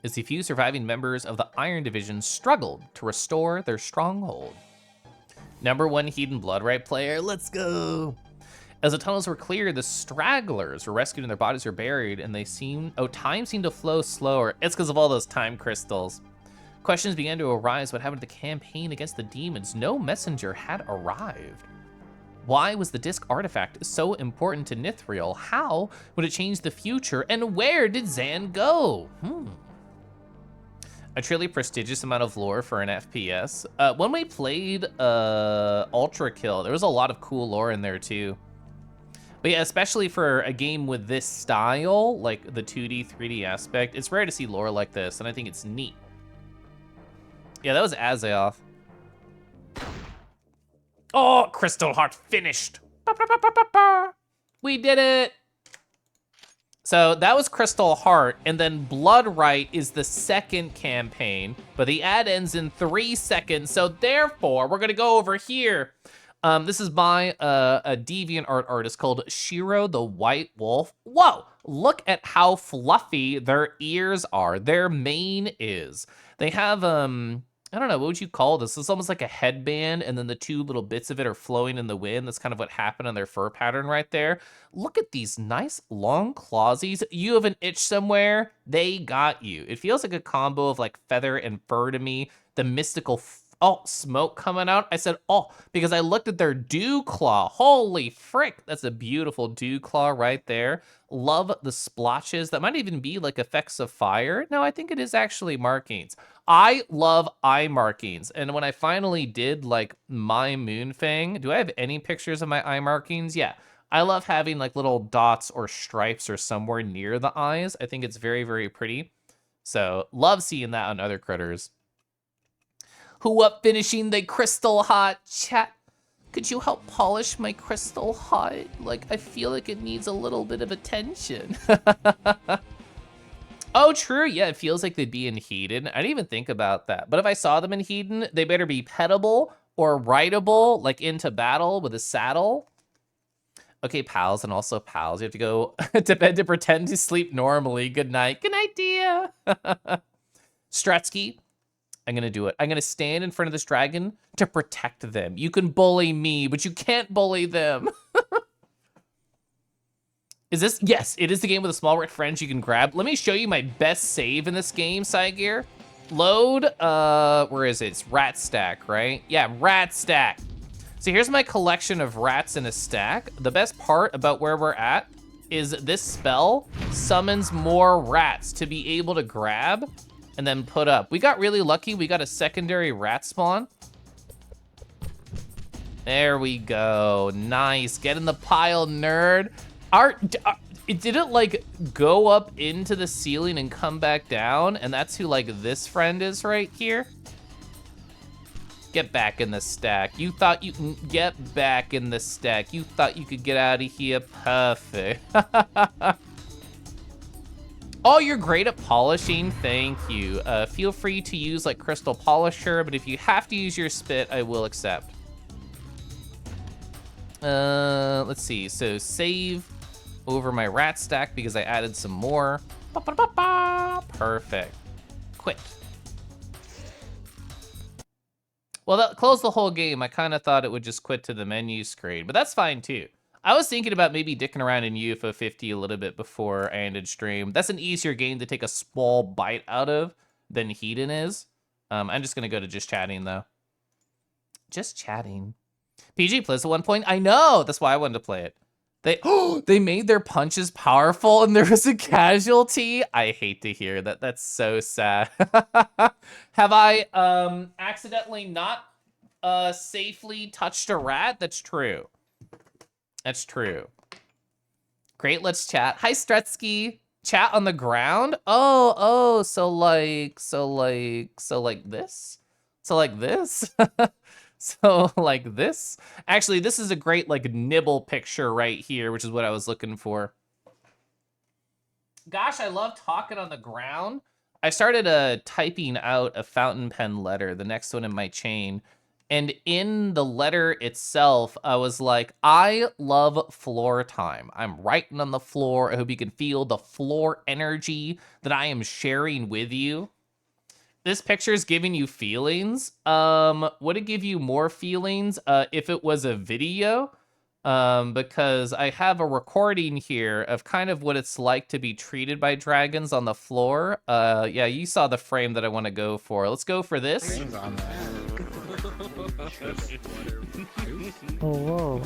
as the few surviving members of the Iron Division struggled to restore their stronghold. #1 Hedon Bloodrite player, let's go! As the tunnels were cleared, the stragglers were rescued and their bodies were buried, and time seemed to flow slower. It's because of all those time crystals. Questions began to arise what happened to the campaign against the demons. No messenger had arrived. Why was the disc artifact so important to Nithriel? How would it change the future? And where did Zan go? A truly prestigious amount of lore for an FPS. When we played Ultra Kill, there was a lot of cool lore in there too. But yeah, especially for a game with this style, like the 2D, 3D aspect, it's rare to see lore like this, and I think it's neat. Yeah, that was Azeoth. Oh, Crystal Heart finished. We did it. So that was Crystal Heart, and then Bloodrite is the second campaign, but the ad ends in 3 seconds, so therefore, we're gonna go over here. This is by a DeviantArt artist called Shiro the White Wolf. Whoa, look at how fluffy their ears are, their mane is. They have, I don't know, what would you call this? It's almost like a headband, and then the 2 little bits of it are flowing in the wind. That's kind of what happened on their fur pattern right there. Look at these nice long clawsies. You have an itch somewhere, they got you. It feels like a combo of like feather and fur to me. The mystical, oh, smoke coming out. I said, oh, because I looked at their dew claw. Holy frick, that's a beautiful dew claw right there. Love the splotches. That might even be like effects of fire. No, I think it is actually markings. I love eye markings. And when I finally did like my Moonfang, do I have any pictures of my eye markings? Yeah. I love having like little dots or stripes or somewhere near the eyes. I think it's very, very pretty. So love seeing that on other critters. Who up finishing the crystal hot chat? Could you help polish my crystal hot? Like, I feel like it needs a little bit of attention. Oh, true. Yeah, it feels like they'd be in Hedon. I didn't even think about that. But if I saw them in Hedon, they better be pettable or rideable, like into battle with a saddle. Okay, pals, and also pals. You have to go to bed to pretend to sleep normally. Good night. Good night, dear. Strutsky. I'm gonna do it. I'm gonna stand in front of this dragon to protect them. You can bully me, but you can't bully them. Is this? Yes, it is the game with a small red friends you can grab. Let me show you my best save in this game, Side Gear. Load, where is it? It's Rat Stack, right? Yeah, Rat Stack. So here's my collection of rats in a stack. The best part about where we're at is this spell summons more rats to be able to grab and then put up. We got really lucky. We got a secondary rat spawn. There we go. Nice. Get in the pile, nerd. It didn't like go up into the ceiling and come back down, and that's who like this friend is right here. Get back in the stack. You thought you can get back in the stack. You thought you could get out of here. Perfect. Oh, you're great at polishing. Thank you. Feel free to use like crystal polisher, but if you have to use your spit, I will accept. Let's see. So save over my rat stack because I added some more. Perfect. Quit. Well, that closed the whole game. I kind of thought it would just quit to the menu screen, but that's fine too. I was thinking about maybe dicking around in UFO 50 a little bit before I ended stream. That's an easier game to take a small bite out of than Hedon is. I'm just gonna go to just chatting though. Just chatting. PG plays at one point. I know. That's why I wanted to play it. They made their punches powerful and there was a casualty. I hate to hear that. That's so sad. Have I accidentally not safely touched a rat? That's true. That's true. Great, let's chat. Hi, Strutsky. Chat on the ground? Oh, so like this? So like this? So like this? Actually, this is a great like nibble picture right here, which is what I was looking for. Gosh, I love talking on the ground. I started typing out a fountain pen letter, the next one in my chain. And in the letter itself, I was like, I love floor time. I'm writing on the floor. I hope you can feel the floor energy that I am sharing with you. This picture is giving you feelings. Would it give you more feelings if it was a video? Because I have a recording here of kind of what it's like to be treated by dragons on the floor. Yeah, you saw the frame that I want to go for. Let's go for this. Oh, whoa.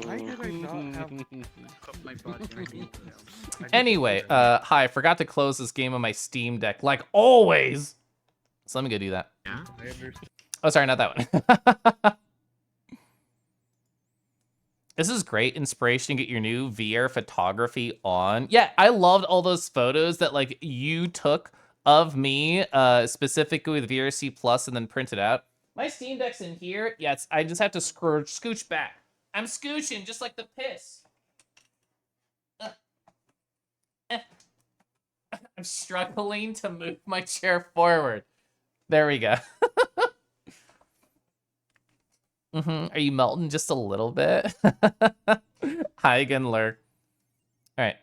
Why did I not have my body? Anyway, hi, I forgot to close this game on my Steam Deck, like always. So let me go do that. I understand. Oh, sorry, not that one. This is great inspiration to get your new VR photography on. Yeah, I loved all those photos that like you took of me, specifically with VRC Plus and then printed out. My Steam Deck's in here. Yeah, I just have to scooch back. I'm scooching just like the piss. I'm struggling to move my chair forward. There we go. Are you melting just a little bit? Hi again, Lurk. All right.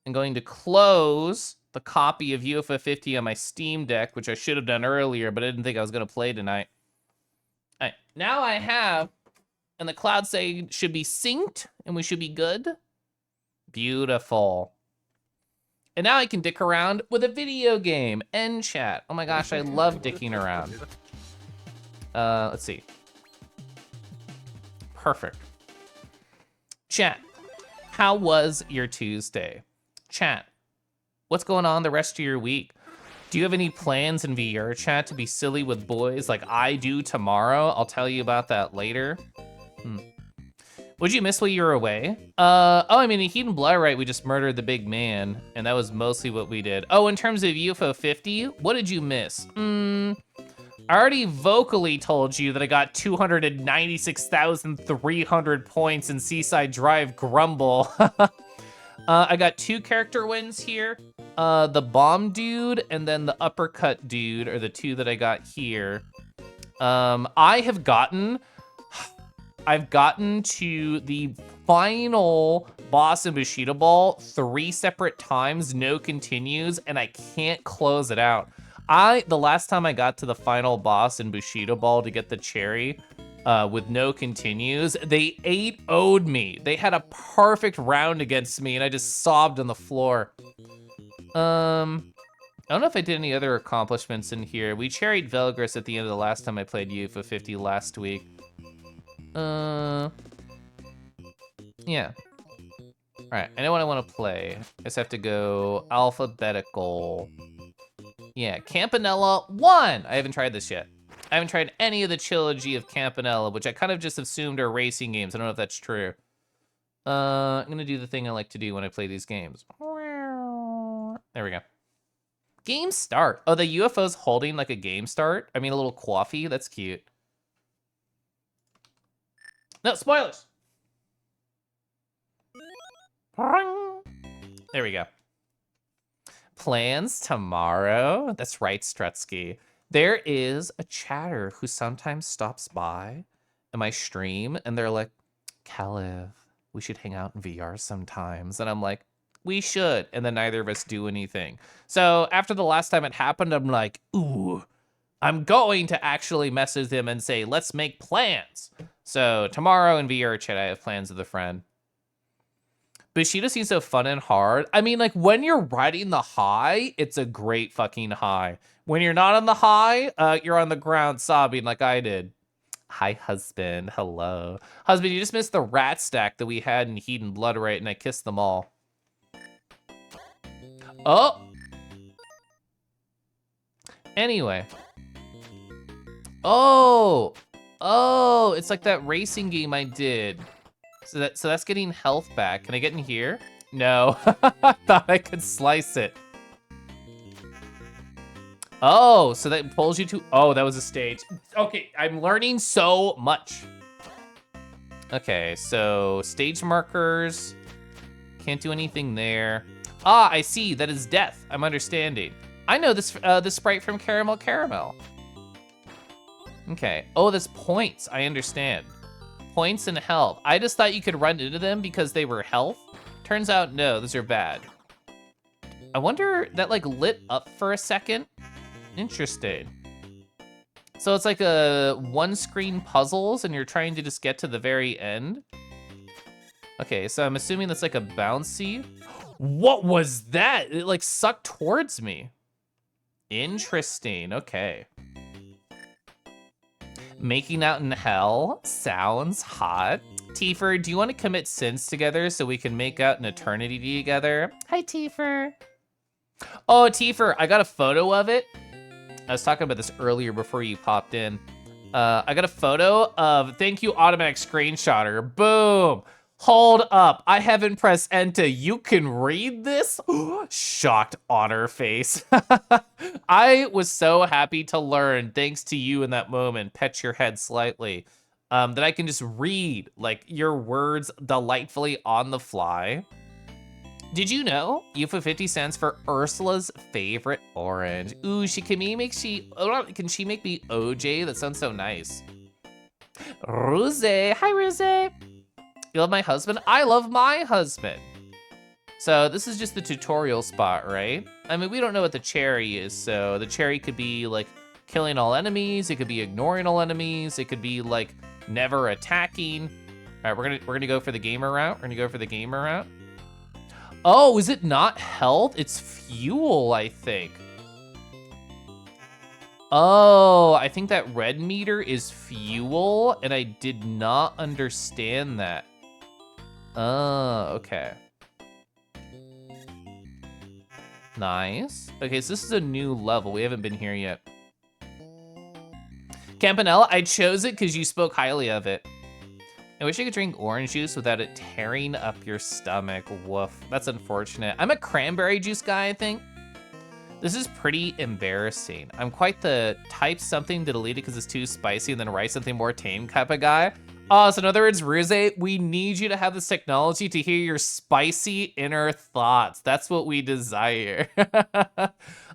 I'm going to close the copy of UFO 50 on my Steam Deck, which I should have done earlier, but I didn't think I was going to play tonight. All right. Now I have, and the cloud say should be synced, and we should be good. Beautiful. And now I can dick around with a video game and chat. Oh my gosh, I love dicking around. Let's see. Perfect. Chat, how was your Tuesday? Chat, what's going on the rest of your week? Do you have any plans in VR chat to be silly with boys like I do tomorrow? I'll tell you about that later. What'd you miss while you were away? I mean, in Hedon Bloodrite, we just murdered the big man, and that was mostly what we did. Oh, in terms of UFO 50, what did you miss? I already vocally told you that I got 296,300 points in Seaside Drive Grumble. I got 2 character wins here. The bomb dude and then the uppercut dude are the 2 that I got here. I've gotten to the final boss in Bushido Ball 3 separate times, no continues, and I can't close it out. The last time I got to the final boss in Bushido Ball to get the cherry with no continues, they 8-0'd me. They had a perfect round against me, and I just sobbed on the floor. I don't know if I did any other accomplishments in here. We cherried Velgris at the end of the last time I played UFO 50 last week. Yeah. All right, I know what I want to play. I just have to go alphabetical. Yeah, Campanella 1. I haven't tried this yet. I haven't tried any of the trilogy of Campanella, which I kind of just assumed are racing games. I don't know if that's true. I'm gonna do the thing I like to do when I play these games. There we go. Game start. Oh, the UFO's holding like a game start. I mean, a little coffee. That's cute. No, spoilers. There we go. Plans tomorrow. That's right, Strutsky. There is a chatter who sometimes stops by in my stream, and they're like, Caleb, we should hang out in VR sometimes. And I'm like, we should. And then neither of us do anything. So after the last time it happened, I'm like, ooh, I'm going to actually message them and say, let's make plans. So tomorrow in VR chat, I have plans with a friend. Bushido seems so fun and hard. I mean, like, when you're riding the high, it's a great fucking high. When you're not on the high, you're on the ground sobbing like I did. Hi, husband. Hello. Husband, you just missed the rat stack that we had in Hedon Bloodrite, and I kissed them all. Oh! Anyway. Oh! Oh, it's like that racing game I did. So that's getting health back. Can I get in here? No. I thought I could slice it. Oh, so that pulls you to... Oh, that was a stage. Okay, I'm learning so much. Okay, so stage markers. Can't do anything there. Ah, I see. That is death. I'm understanding. I know this sprite from Caramel. Okay. Oh, that's points. I understand. Points and health. I just thought you could run into them because they were health. Turns out, no, those are bad. I wonder, that like lit up for a second. Interesting. So it's like a one-screen puzzles and you're trying to just get to the very end. Okay, so I'm assuming that's like a bouncy. What was that? It like sucked towards me. Interesting, okay. Making out in hell sounds hot. Tifer, do you want to commit sins together so we can make out in eternity together? Hi, Tifer. Oh, Tifer, I got a photo of it. I was talking about this earlier before you popped in. I got a photo of, thank you, automatic screenshotter. Boom. Hold up, I haven't pressed enter. You can read this? Shocked on her face. I was so happy to learn, thanks to you in that moment, pet your head slightly, that I can just read like your words delightfully on the fly. Did you know UFO 50 stands for Ursula's favorite orange? Ooh, can she make me OJ? That sounds so nice. Rose, hi Rose. You love my husband? I love my husband. So this is just the tutorial spot, right? I mean, we don't know what the cherry is, so the cherry could be like killing all enemies, it could be ignoring all enemies, it could be like never attacking. All right, we're gonna go for the gamer route. Oh, is it not health? It's fuel, I think. Oh, I think that red meter is fuel, and I did not understand that. Oh, okay. Nice. Okay, so this is a new level. We haven't been here yet. Campanella, I chose it because you spoke highly of it. I wish I could drink orange juice without it tearing up your stomach. Woof, that's unfortunate. I'm a cranberry juice guy, I think. This is pretty embarrassing. I'm quite the type something to delete it because it's too spicy and then write something more tame type of guy. So in other words, Ruse, we need you to have this technology to hear your spicy inner thoughts. That's what we desire.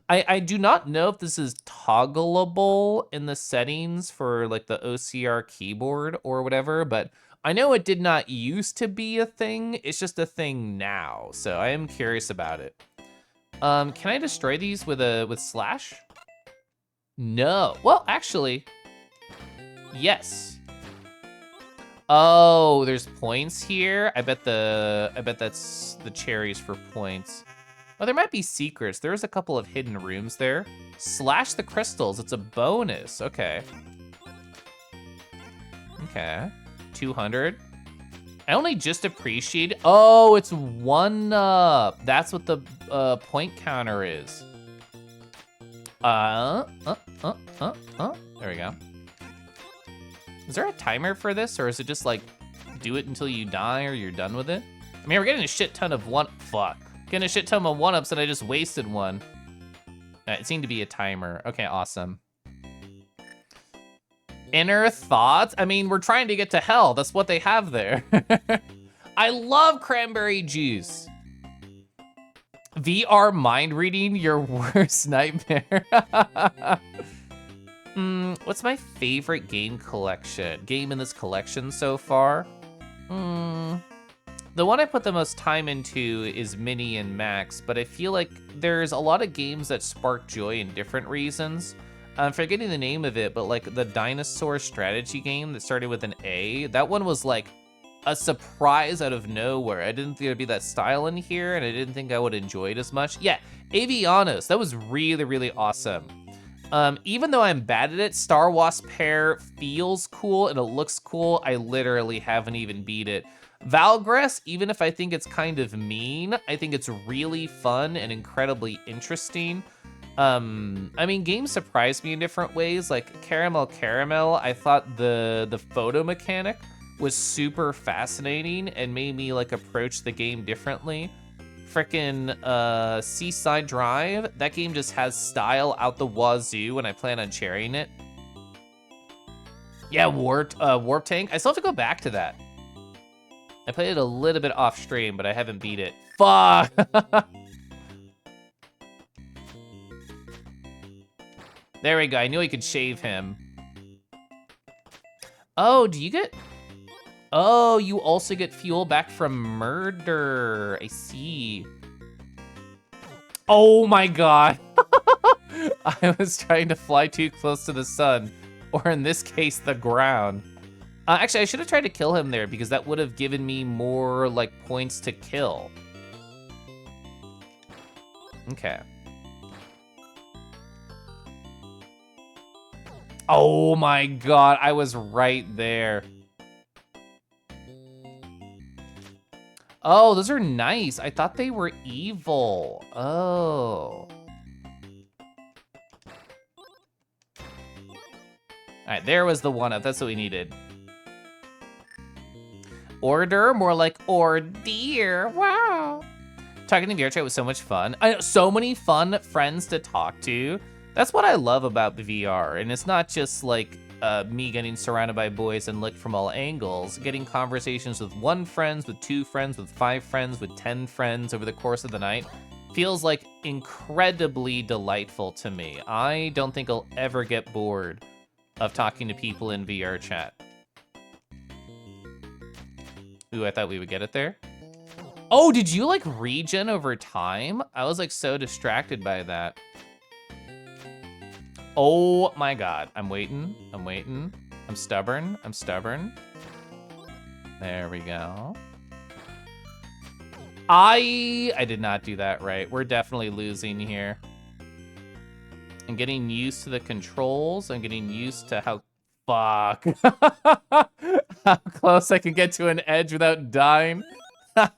I do not know if this is toggleable in the settings for like the OCR keyboard or whatever, but I know it did not used to be a thing. It's just a thing now, so I am curious about it. Can I destroy these with slash? No. Well, actually, yes. Oh, there's points here. I bet that's the cherries for points. Oh, there might be secrets. There's a couple of hidden rooms there. Slash the crystals. It's a bonus. Okay. Okay. 200. I only just appreciate. Oh, it's 1-up. That's what the point counter is. There we go. Is there a timer for this, or is it just like do it until you die or you're done with it? I mean, we're getting a shit ton of getting a shit ton of 1-ups and I just wasted one. It seemed to be a timer. Okay, awesome. Inner thoughts? I mean, we're trying to get to hell. That's what they have there. I love cranberry juice. VR mind reading, your worst nightmare. What's my favorite game in this collection so far? The one I put the most time into is Mini and Max, but I feel like there's a lot of games that spark joy in different reasons. I'm forgetting the name of it, but like the dinosaur strategy game that started with an A, that one was like a surprise out of nowhere. I didn't think there'd be that style in here, and I didn't think I would enjoy it as much. Yeah, Avianos, that was really, really awesome. Even though I'm bad at it, Star Wars Pair feels cool and it looks cool. I literally haven't even beat it. Valgress, even if I think it's kind of mean, I think it's really fun and incredibly interesting. I mean, games surprise me in different ways. Like Caramel, I thought the photo mechanic was super fascinating and made me like approach the game differently. Frickin' Seaside Drive, that game just has style out the wazoo, and I plan on sharing it. Yeah, Warp Tank. I still have to go back to that. I played it a little bit off stream, but I haven't beat it. Fuck! There we go. I knew I could shave him. Oh, do you get... Oh, you also get fuel back from murder. I see. Oh my god. I was trying to fly too close to the sun, or in this case, the ground. Actually, I should have tried to kill him there because that would have given me more like points to kill. Okay. Oh my god, I was right there. Oh, those are nice. I thought they were evil. Oh. All right, there was the 1-up. That's what we needed. Order, more like ordeer. Wow. Talking to VR chat was so much fun. I know, so many fun friends to talk to. That's what I love about VR. And it's not just like me getting surrounded by boys and licked from all angles. Getting conversations with 1 friend, with 2 friends, with 5 friends, with 10 friends over the course of the night feels like incredibly delightful to me. I don't think I'll ever get bored of talking to people in VR chat. Ooh, I thought we would get it there. Oh, did you like regen over time? I was like so distracted by that. Oh my god. I'm waiting. I'm stubborn. There we go. I did not do that right. We're definitely losing here. I'm getting used to the controls. I'm getting used to how... Fuck. How close I can get to an edge without dying. It's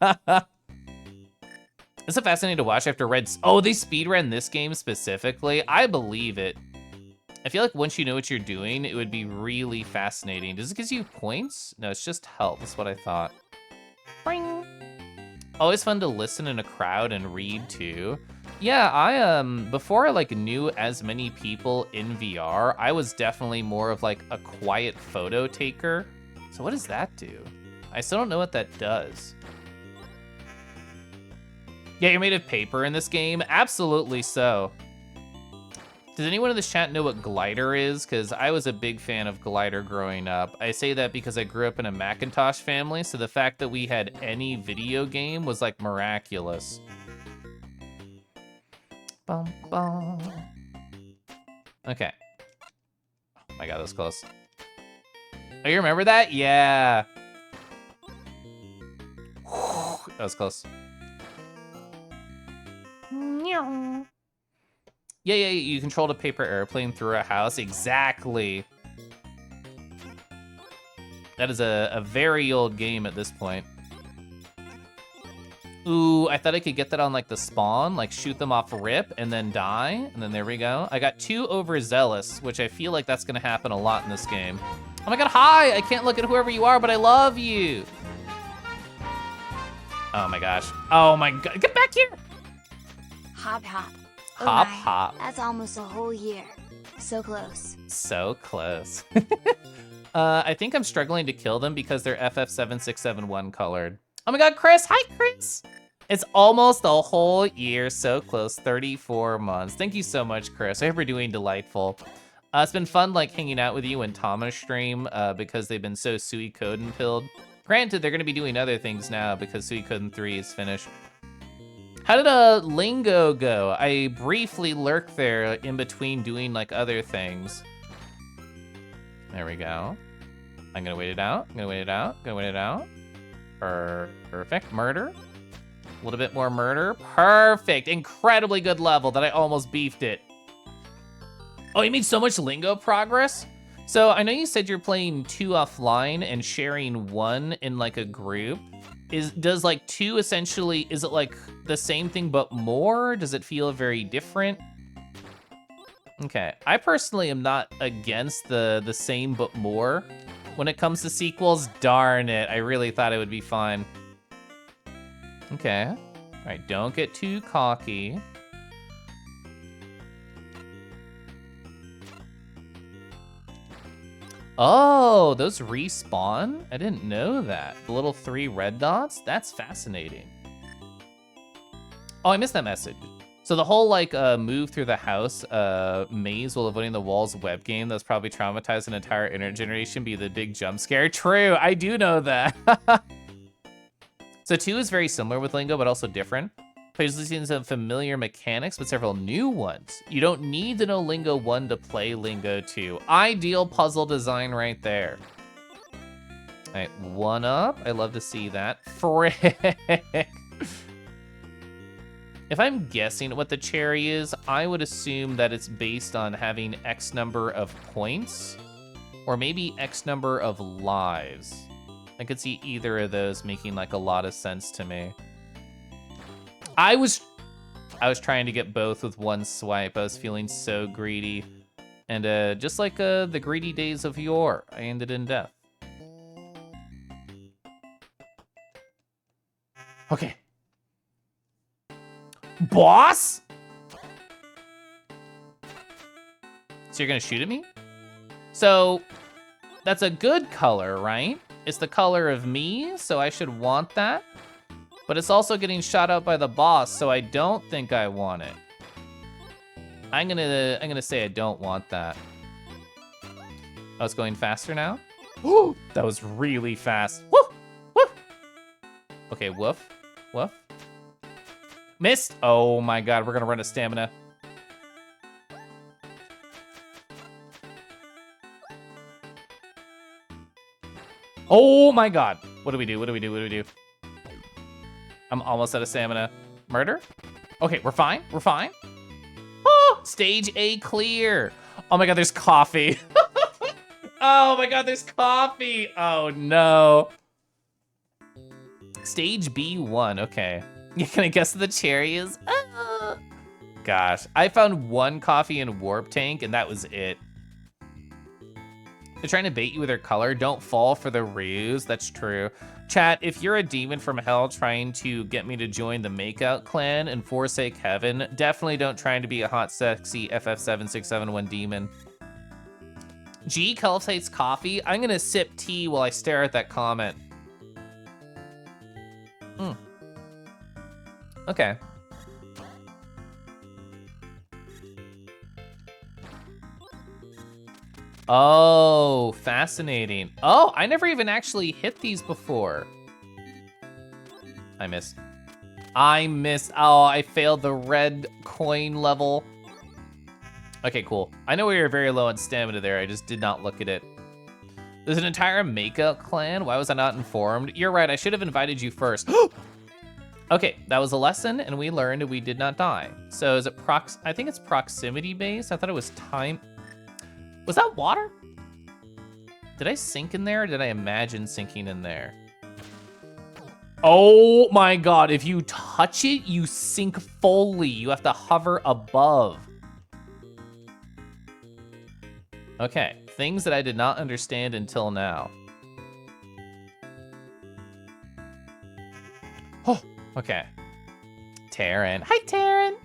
so fascinating to watch after Red... Oh, they speedrun this game specifically? I believe it. I feel like once you know what you're doing, it would be really fascinating. Does it give you points? No, it's just health. That's what I thought. Boing. Always fun to listen in a crowd and read too. Yeah, I before I like knew as many people in VR, I was definitely more of like a quiet photo taker. So what does that do? I still don't know what that does. Yeah, you're made of paper in this game? Absolutely so. Does anyone in this chat know what Glider is? Because I was a big fan of Glider growing up. I say that because I grew up in a Macintosh family, so the fact that we had any video game was like miraculous. Bum, bum. Okay. Oh my god, that was close. Oh, you remember that? Yeah. That was close. Yeah, you controlled a paper airplane through a house. Exactly. That is a very old game at this point. Ooh, I thought I could get that on like the spawn, like shoot them off rip and then die. And then there we go. I got too overzealous, which I feel like that's gonna happen a lot in this game. Oh my god, hi! I can't look at whoever you are, but I love you. Oh my gosh. Oh my god, get back here! Hop hop. Oh Hop my, hop. That's almost a whole year. So close. So close. I think I'm struggling to kill them because they're FF7671 colored. Oh my god, Chris! Hi, Chris! It's almost a whole year, so close, 34 months. Thank you so much, Chris. I hope you're doing delightful. It's been fun, like, hanging out with you and Thomas stream because they've been so Suikoden pilled. Granted, they're gonna be doing other things now because Suikoden 3 is finished. How did Lingo go? I briefly lurked there in between doing, like, other things. There we go. I'm gonna wait it out, I'm gonna wait it out, gonna wait it out. Perfect, murder. A little bit more murder. Perfect, incredibly good level that I almost beefed it. Oh, you made so much lingo progress? So I know you said you're playing 2 offline and sharing 1 in like a group. Does like 2 essentially, is it like the same thing but more? Does it feel very different? Okay, I personally am not against the same but more. When it comes to sequels, darn it, I really thought it would be fine. Okay, all right, don't get too cocky. Oh, those respawn? I didn't know that. The little 3 red dots? That's fascinating. Oh, I missed that message. So the whole like move through the house maze while avoiding the walls web game that's probably traumatized an entire internet generation be the big jump scare. True, I do know that. So 2 is very similar with Lingo, but also different. Plays using some familiar mechanics, but several new ones. You don't need to know Lingo 1 to play Lingo 2. Ideal puzzle design right there. All right, 1 up. I love to see that. Frick. If I'm guessing what the cherry is, I would assume that it's based on having X number of points, or maybe X number of lives. I could see either of those making like a lot of sense to me. I was trying to get both with 1 swipe. I was feeling so greedy. And just like the greedy days of yore, I ended in death. Okay. Boss? So you're gonna shoot at me? So that's a good color, right? It's the color of me, so I should want that. But it's also getting shot out by the boss, so I don't think I want it. I'm gonna say I don't want that. Oh, it's going faster now? Ooh, that was really fast. Woo! Woo! Okay, woof. Woof. Missed! Oh my god, we're gonna run a stamina. Oh my god. What do we do? What do we do? What do we do? I'm almost out of stamina. Murder? Okay, we're fine. We're fine. Oh, stage A clear. Oh my god, there's coffee. Oh my god, there's coffee. Oh no. Stage B1, okay. You gonna guess what the cherry is? Gosh, I found 1 coffee in Warp Tank and that was it. They're trying to bait you with their color. Don't fall for the ruse. That's true. Chat, if you're a demon from hell trying to get me to join the Makeout clan and forsake heaven, definitely don't try to be a hot, sexy FF7671 demon. G cultivates coffee. I'm gonna sip tea while I stare at that comment. Okay. Oh, fascinating. Oh, I never even actually hit these before. I missed. Oh, I failed the red coin level. Okay, cool. I know we were very low on stamina there. I just did not look at it. There's an entire makeout clan. Why was I not informed? You're right. I should have invited you first. Okay, that was a lesson, and we learned we did not die. So is it I think it's proximity based. I thought it was time. Was that water? Did I sink in there, or did I imagine sinking in there? Oh my god, if you touch it, you sink fully. You have to hover above. Okay, things that I did not understand until now. Oh, okay. Taryn. Hi, Taryn.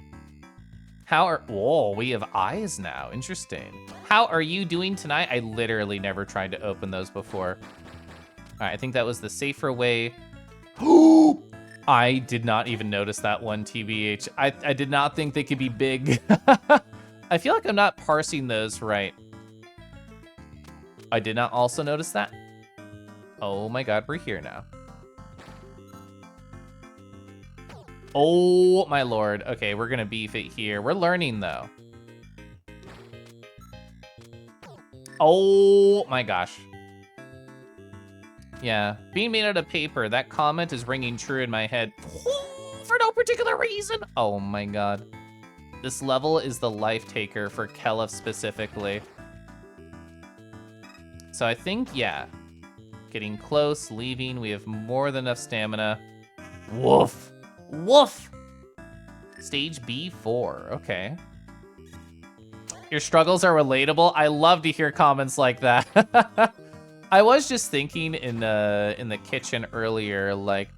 Whoa, we have eyes now. Interesting. How are you doing tonight? I literally never tried to open those before. All right, I think that was the safer way. I did not even notice that one, TBH. I did not think they could be big. I feel like I'm not parsing those right. I did not also notice that. Oh my god, we're here now. Oh my lord. Okay, we're gonna beef it here. We're learning though. Oh my gosh. Yeah, being made out of paper, that comment is ringing true in my head for no particular reason. Oh my god. This level is the life taker for Kelef specifically. So I think, yeah, getting close, leaving. We have more than enough stamina. Woof. Woof. Stage B4, okay. Your struggles are relatable. I love to hear comments like that. I was just thinking in the kitchen earlier, like,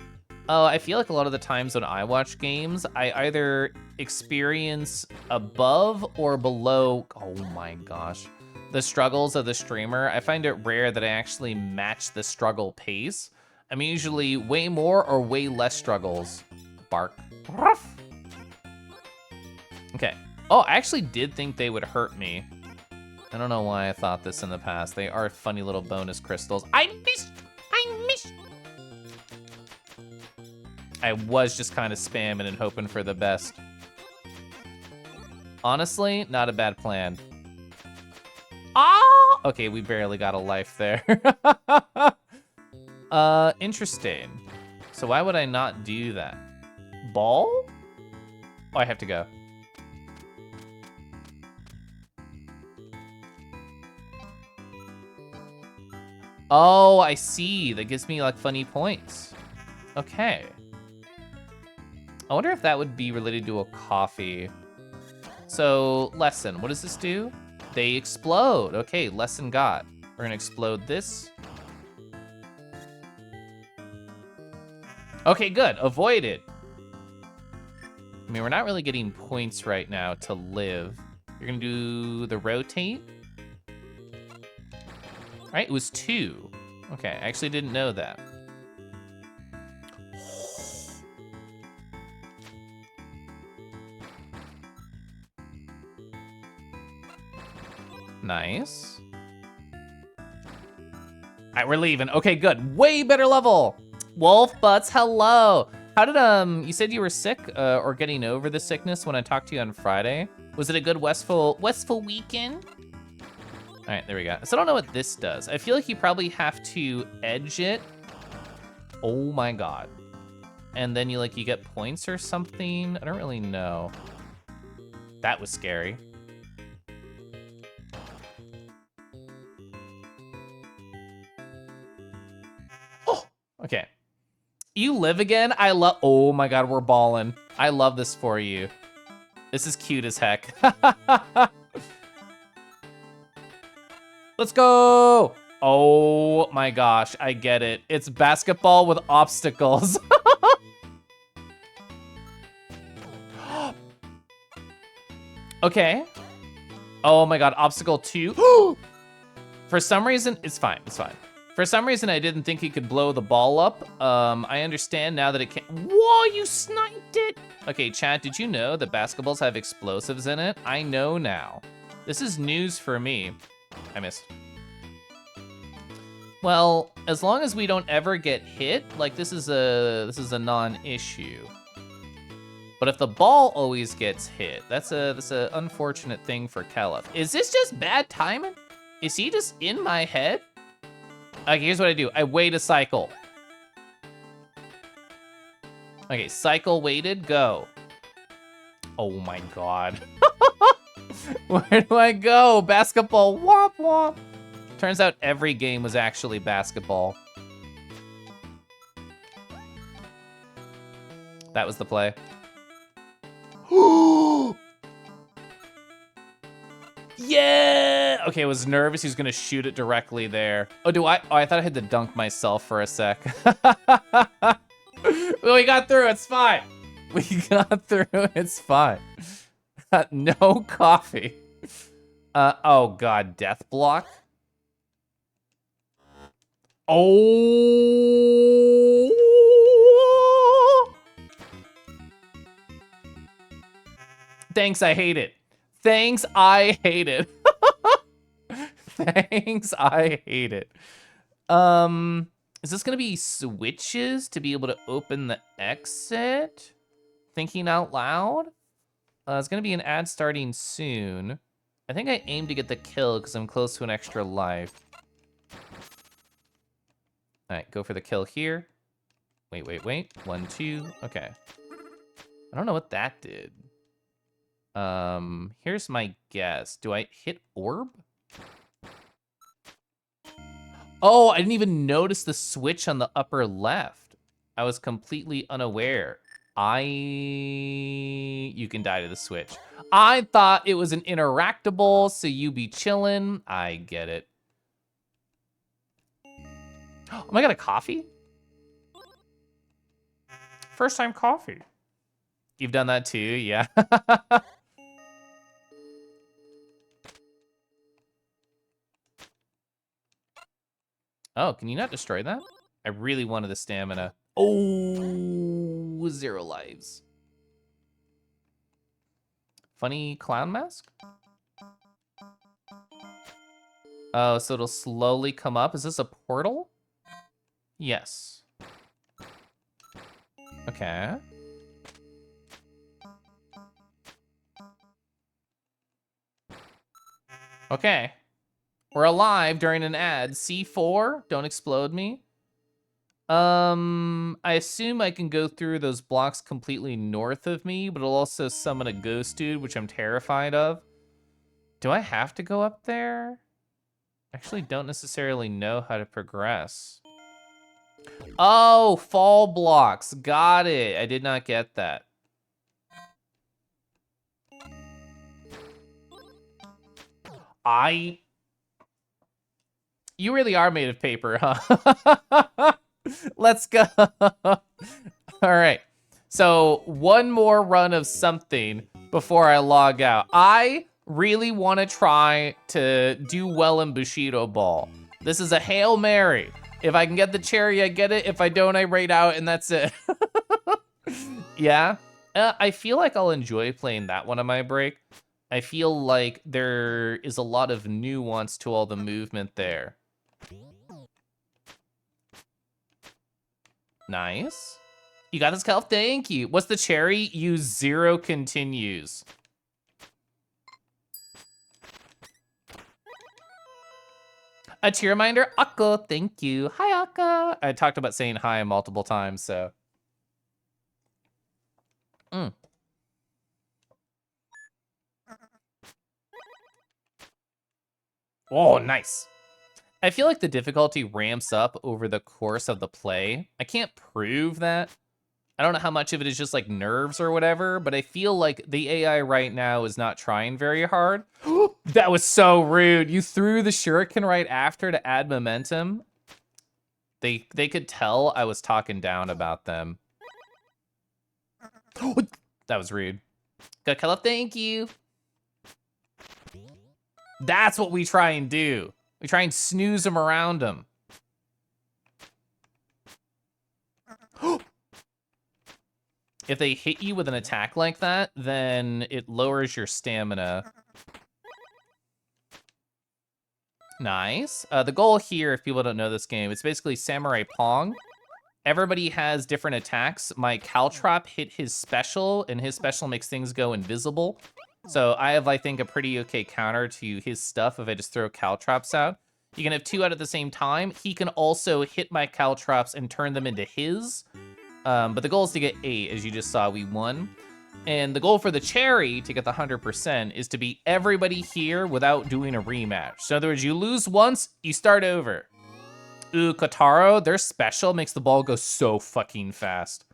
oh, I feel like a lot of the times when I watch games, I either experience above or below, oh my gosh, the struggles of the streamer. I find it rare that I actually match the struggle pace. I'm usually way more or way less struggles. Bark. Ruff. Okay. Oh, I actually did think they would hurt me. I don't know why I thought this in the past. They are funny little bonus crystals. I missed! I was just kind of spamming and hoping for the best. Honestly, not a bad plan. Oh! Okay, we barely got a life there. Interesting. So why would I not do that? Ball? Oh, I have to go. Oh, I see. That gives me like funny points. Okay. I wonder if that would be related to a coffee. So, lesson. What does this do? They explode. Okay, lesson got. We're gonna explode this. Okay, good. Avoided. I mean, we're not really getting points right now to live. You're gonna do the rotate. Right, it was 2. Okay, I actually didn't know that. Nice. All right, we're leaving. Okay, good. Way better level. Wolf Butts, hello. How did, you said you were sick or getting over the sickness when I talked to you on Friday. Was it a good Westful weekend? All right, there we go. So I don't know what this does. I feel like you probably have to edge it. Oh my God. And then you get points or something. I don't really know. That was scary. Oh, okay. You live again? Oh my God, we're balling. I love this for you. This is cute as heck. Let's go. Oh my gosh, I get it. It's basketball with obstacles. Okay. Oh my God, obstacle 2. For some reason, it's fine, it's fine. For some reason, I didn't think he could blow the ball up. I understand now that it can. Whoa, you sniped it. Okay, chat, did you know that basketballs have explosives in it? I know now. This is news for me. I missed. Well, as long as we don't ever get hit, like this is a non-issue. But if the ball always gets hit, that's a unfortunate thing for Kelef. Is this just bad timing? Is he just in my head? Okay, here's what I do. I wait a cycle. Okay, cycle waited, go. Oh my god. Where do I go? Basketball, womp womp. Turns out every game was actually basketball. That was the play. Yeah! Okay, I was nervous he was gonna shoot it directly there. Oh, do I? Oh, I thought I had to dunk myself for a sec. Well, we got through, it's fine. We got through, it's fine. No coffee. Oh god, death block. Oh! Thanks, I hate it. Thanks, I hate it. Thanks, I hate it. Is this gonna be switches to be able to open the exit? Thinking out loud? It's gonna be an ad starting soon. I think I aim to get the kill because I'm close to an extra life. All right, go for the kill here. Wait. 1, 2, okay. I don't know what that did. Here's my guess. Do I hit orb? Oh, I didn't even notice the switch on the upper left. I was completely unaware. You can die to the switch. I thought it was an interactable, so you be chillin'. I get it. Oh my god, a coffee? First time coffee. You've done that too, yeah. Oh, can you not destroy that? I really wanted the stamina. Oh, 0 lives. Funny clown mask? Oh, so it'll slowly come up. Is this a portal? Yes. Okay. Okay. We're alive during an ad. C4, don't explode me. I assume I can go through those blocks completely north of me, but it'll also summon a ghost dude, which I'm terrified of. Do I have to go up there? I actually don't necessarily know how to progress. Oh, fall blocks. Got it. I did not get that. You really are made of paper, huh? Let's go. All right. So one more run of something before I log out. I really want to try to do well in Bushido Ball. This is a Hail Mary. If I can get the cherry, I get it. If I don't, I raid out and that's it. Yeah. I feel like I'll enjoy playing that one on my break. I feel like there is a lot of nuance to all the movement there. Nice. You got this, Kelf? Thank you. What's the cherry? Use 0 continues. A cheer reminder, Akka, thank you. Hi, Akka. I talked about saying hi multiple times, so. Oh, nice. I feel like the difficulty ramps up over the course of the play. I can't prove that. I don't know how much of it is just like nerves or whatever, but I feel like the AI right now is not trying very hard. That was so rude. You threw the shuriken right after to add momentum. They could tell I was talking down about them. That was rude. Good color, thank you. That's what we try and do. We try and snooze them around them. If they hit you with an attack like that, then it lowers your stamina. Nice. The goal here, if people don't know this game, it's basically Samurai Pong. Everybody has different attacks. My Caltrop hit his special, and his special makes things go invisible. So I have, I think, a pretty okay counter to his stuff if I just throw Caltrops out. You can have 2 out at the same time. He can also hit my Caltrops and turn them into his. But the goal is to get 8, as you just saw, we won. And the goal for the cherry, to get the 100%, is to beat everybody here without doing a rematch. So in other words, you lose once, you start over. Ooh, Kotaro, their special makes the ball go so fucking fast.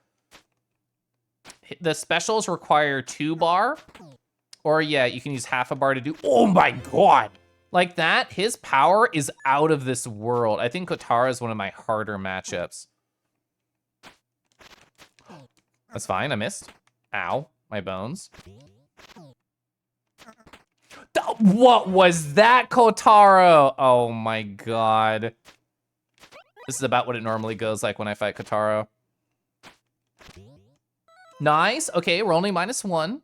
The specials require 2 bar, or yeah, you can use half a bar to do, oh my god! Like that, his power is out of this world. I think Kotaro is one of my harder matchups. That's fine, I missed. Ow, my bones. What was that, Kotaro? Oh my god. This is about what it normally goes like when I fight Kotaro. Nice, okay, we're only -1.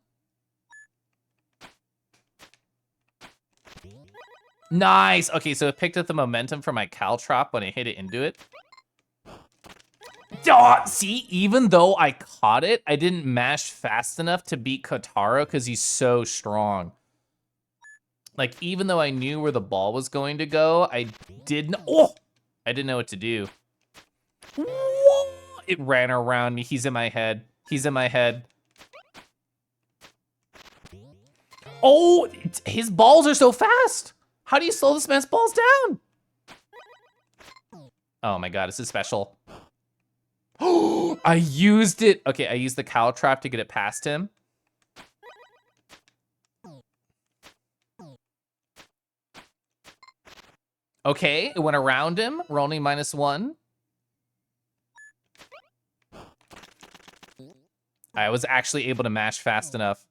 Nice, okay, so it picked up the momentum from my Caltrop when I hit it into it. Oh, see, even though I caught it, I didn't mash fast enough to beat Kotaro because he's so strong. Like, even though I knew where the ball was going to go, I didn't know what to do. It ran around me. He's in my head. He's in my head. Oh, his balls are so fast. How do you slow this man's balls down? Oh my god, it's a special. Oh, I used it. Okay, I used the Caltrop to get it past him. Okay, it went around him. We're only -1. I was actually able to mash fast enough.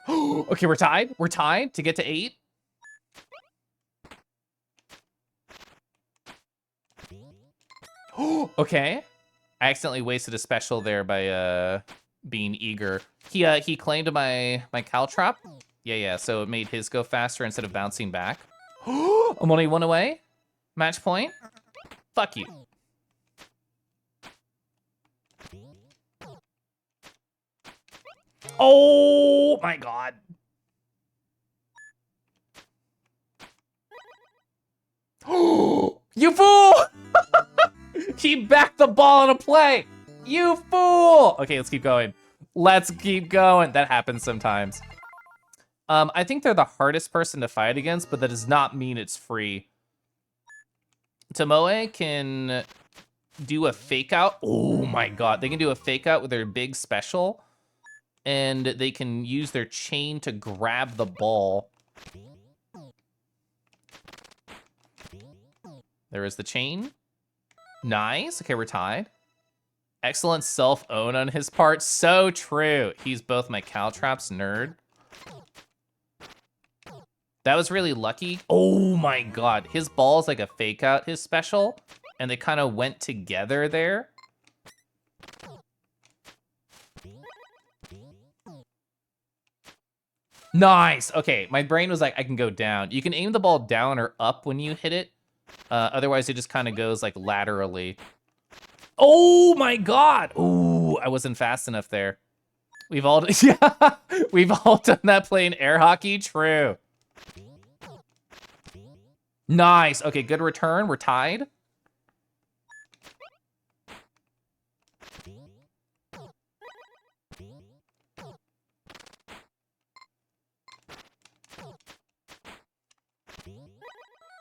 Okay, we're tied. We're tied to get to 8. Okay. I accidentally wasted a special there by being eager. He claimed my Caltrop. Yeah, so it made his go faster instead of bouncing back. I'm only 1 away. Match point. Fuck you. Oh my god. You fool! He backed the ball on a play. You fool! Okay, let's keep going. Let's keep going. That happens sometimes. I think they're the hardest person to fight against, but that does not mean it's free. Tomoe can do a fake out. Oh my god, they can do a fake out with their big special, and they can use their chain to grab the ball. There is the chain. Nice. Okay, we're tied. Excellent self-own on his part. So true. He's both my Caltrops nerd. That was really lucky. Oh my god. His ball is like a fake out, his special, and they kind of went together there. Nice. Okay, my brain was like, I can go down. You can aim the ball down or up when you hit it. Otherwise, it just kind of goes like laterally. Oh my god. Ooh, I wasn't fast enough there. We've all, yeah, we've all done that playing air hockey. True. Nice. Okay, good return. We're tied.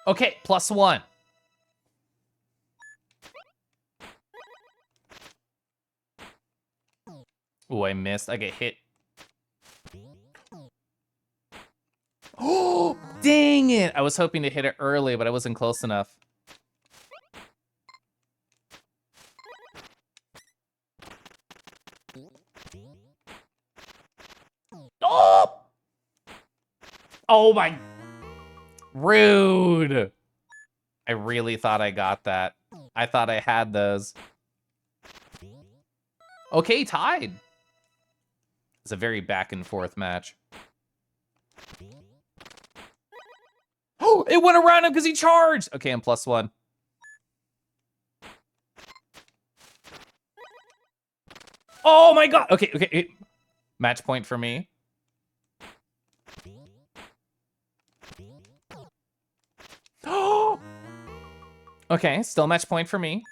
Okay, +1. Oh, I missed. I get hit. Oh, dang it. I was hoping to hit it early, but I wasn't close enough. Oh! Oh my... Rude. I really thought I got that. I thought I had those. Okay, tied. It's a very back and forth match. Oh, it went around him because he charged. Okay, I'm +1. Oh my god. Okay, okay. Match point for me. Oh. Okay, still match point for me.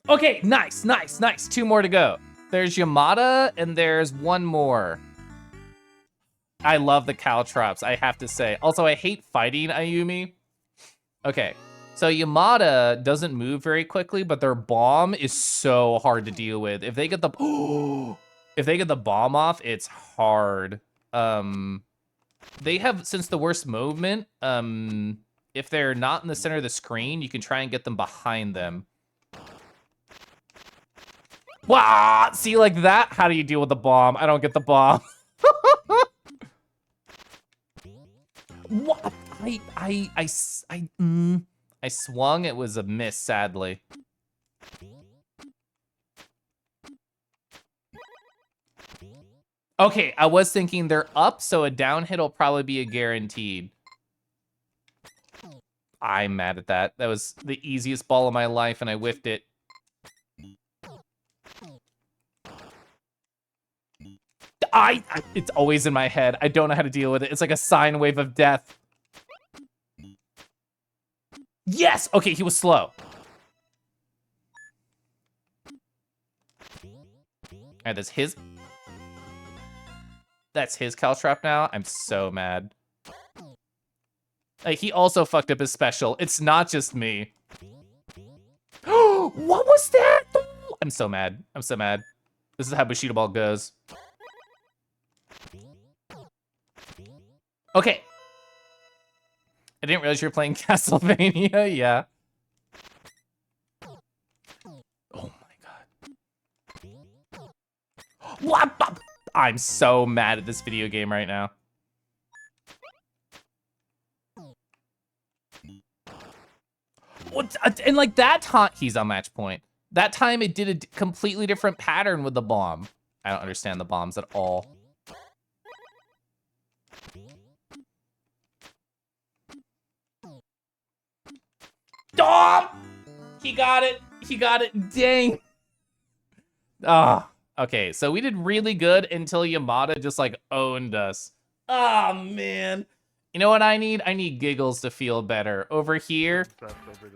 Okay, nice, nice, nice. 2 more to go. There's Yamada, and there's 1 more. I love the Caltrops, I have to say. Also, I hate fighting Ayumi. Okay, so Yamada doesn't move very quickly, but their bomb is so hard to deal with. If they get the if they get the bomb off, it's hard. They have, since the worst movement, if they're not in the center of the screen, you can try and get them behind them. Wow, see, like that? How do you deal with the bomb? I don't get the bomb. What? I swung, it was a miss, sadly. Okay, I was thinking they're up, so a down hit will probably be a guaranteed. I'm mad at that. That was the easiest ball of my life, and I whiffed it. It's always in my head. I don't know how to deal with it. It's like a sine wave of death. Yes! Okay, he was slow. Alright, that's his Caltrop now. I'm so mad. Like, he also fucked up his special. It's not just me. What was that? I'm so mad. I'm so mad. This is how Bushido Ball goes. Okay. I didn't realize you were playing Castlevania. Yeah. Oh my god. What? I'm so mad at this video game right now. What? And like that time, he's on match point. That time it did a completely different pattern with the bomb. I don't understand the bombs at all. Oh! He got it. He got it. Dang. Ah. Okay, so we did really good until Yamada just like owned us. Oh man. You know what I need? I need Giggles to feel better. Over here.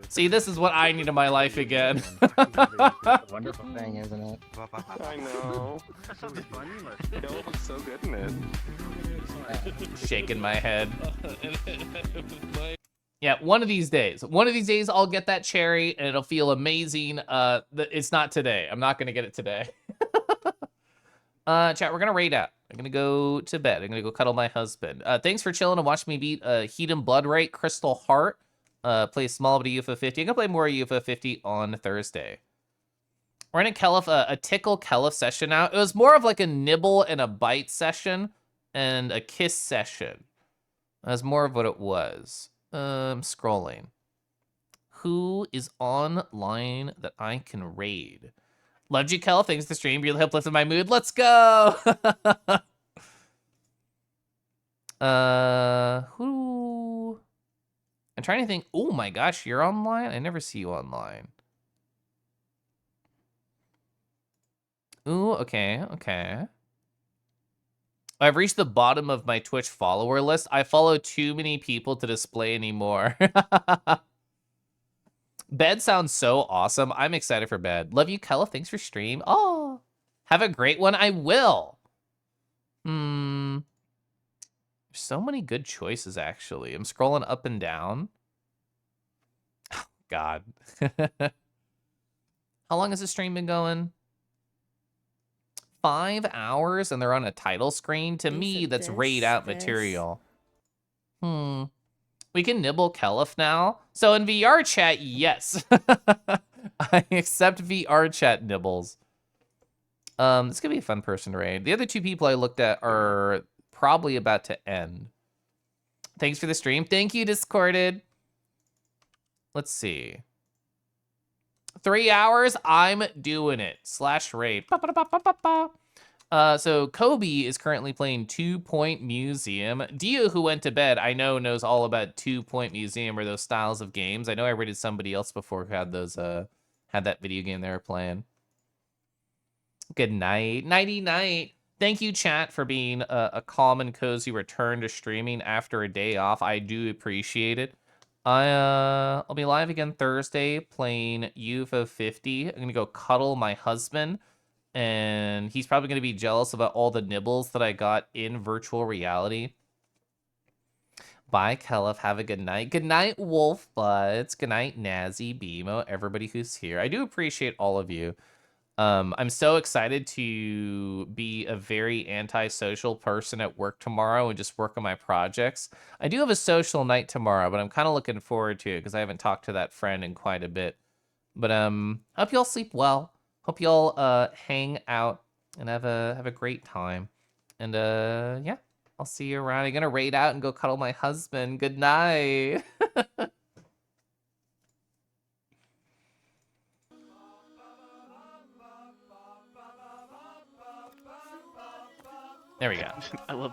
See, this is what I need in my life again. It's a wonderful thing, isn't it? I know. Yo, I'm so good in it. Shaking my head. Yeah, one of these days. One of these days I'll get that cherry and it'll feel amazing. It's not today. I'm not gonna get it today. Chat, we're gonna raid out. I'm gonna go to bed. I'm gonna go cuddle my husband. Thanks for chilling and watching me beat Hedon Bloodrite, Crystal Heart. Play small but a UFO 50. I'm gonna play more UFO 50 on Thursday. We're in a Kelef, a tickle Kelef session now. It was more of like a nibble and a bite session and a kiss session. That's more of what it was. Scrolling. Who is online that I can raid? Loved you, Kel. Thanks to stream. Really helped lift my mood. Let's go. Who? I'm trying to think. Oh my gosh, you're online? I never see you online. Ooh, okay, okay. I've reached the bottom of my Twitch follower list. I follow too many people to display anymore. Bed sounds so awesome. I'm excited for bed. Love you, Kella. Thanks for stream. Oh, have a great one. I will. There's so many good choices, actually. I'm scrolling up and down. Oh, God. How long has the stream been going? 5 hours, and they're on a title screen. To me, that's raid out material. We can nibble Kelef now. So in VR chat, yes. I accept VR chat nibbles. This could be a fun person to raid. The other 2 people I looked at are probably about to end. Thanks for the stream. Thank you, Discorded. Let's see. 3 hours, I'm doing it. Slash raid. So Kobe is currently playing 2 Point Museum. Dio, who went to bed, I know knows all about 2 Point Museum or those styles of games. I know I rated somebody else before who had those had that video game they were playing. Good night. Nighty night. Thank you, chat, for being a calm and cozy return to streaming after a day off. I do appreciate it. I'll be live again Thursday playing UFO 50. I'm gonna go cuddle my husband, and he's probably gonna be jealous about all the nibbles that I got in virtual reality. Bye, Kelif. Have a good night. Good night, Wolf Buds. Good night, Nazi, BMO, everybody who's here. I do appreciate all of you. I'm so excited to be a very antisocial person at work tomorrow and just work on my projects. I do have a social night tomorrow, but I'm kind of looking forward to it because I haven't talked to that friend in quite a bit. But hope y'all sleep well. Hope y'all hang out and have a great time. And yeah, I'll see you around. I'm gonna raid out and go cuddle my husband. Good night. There we go. I love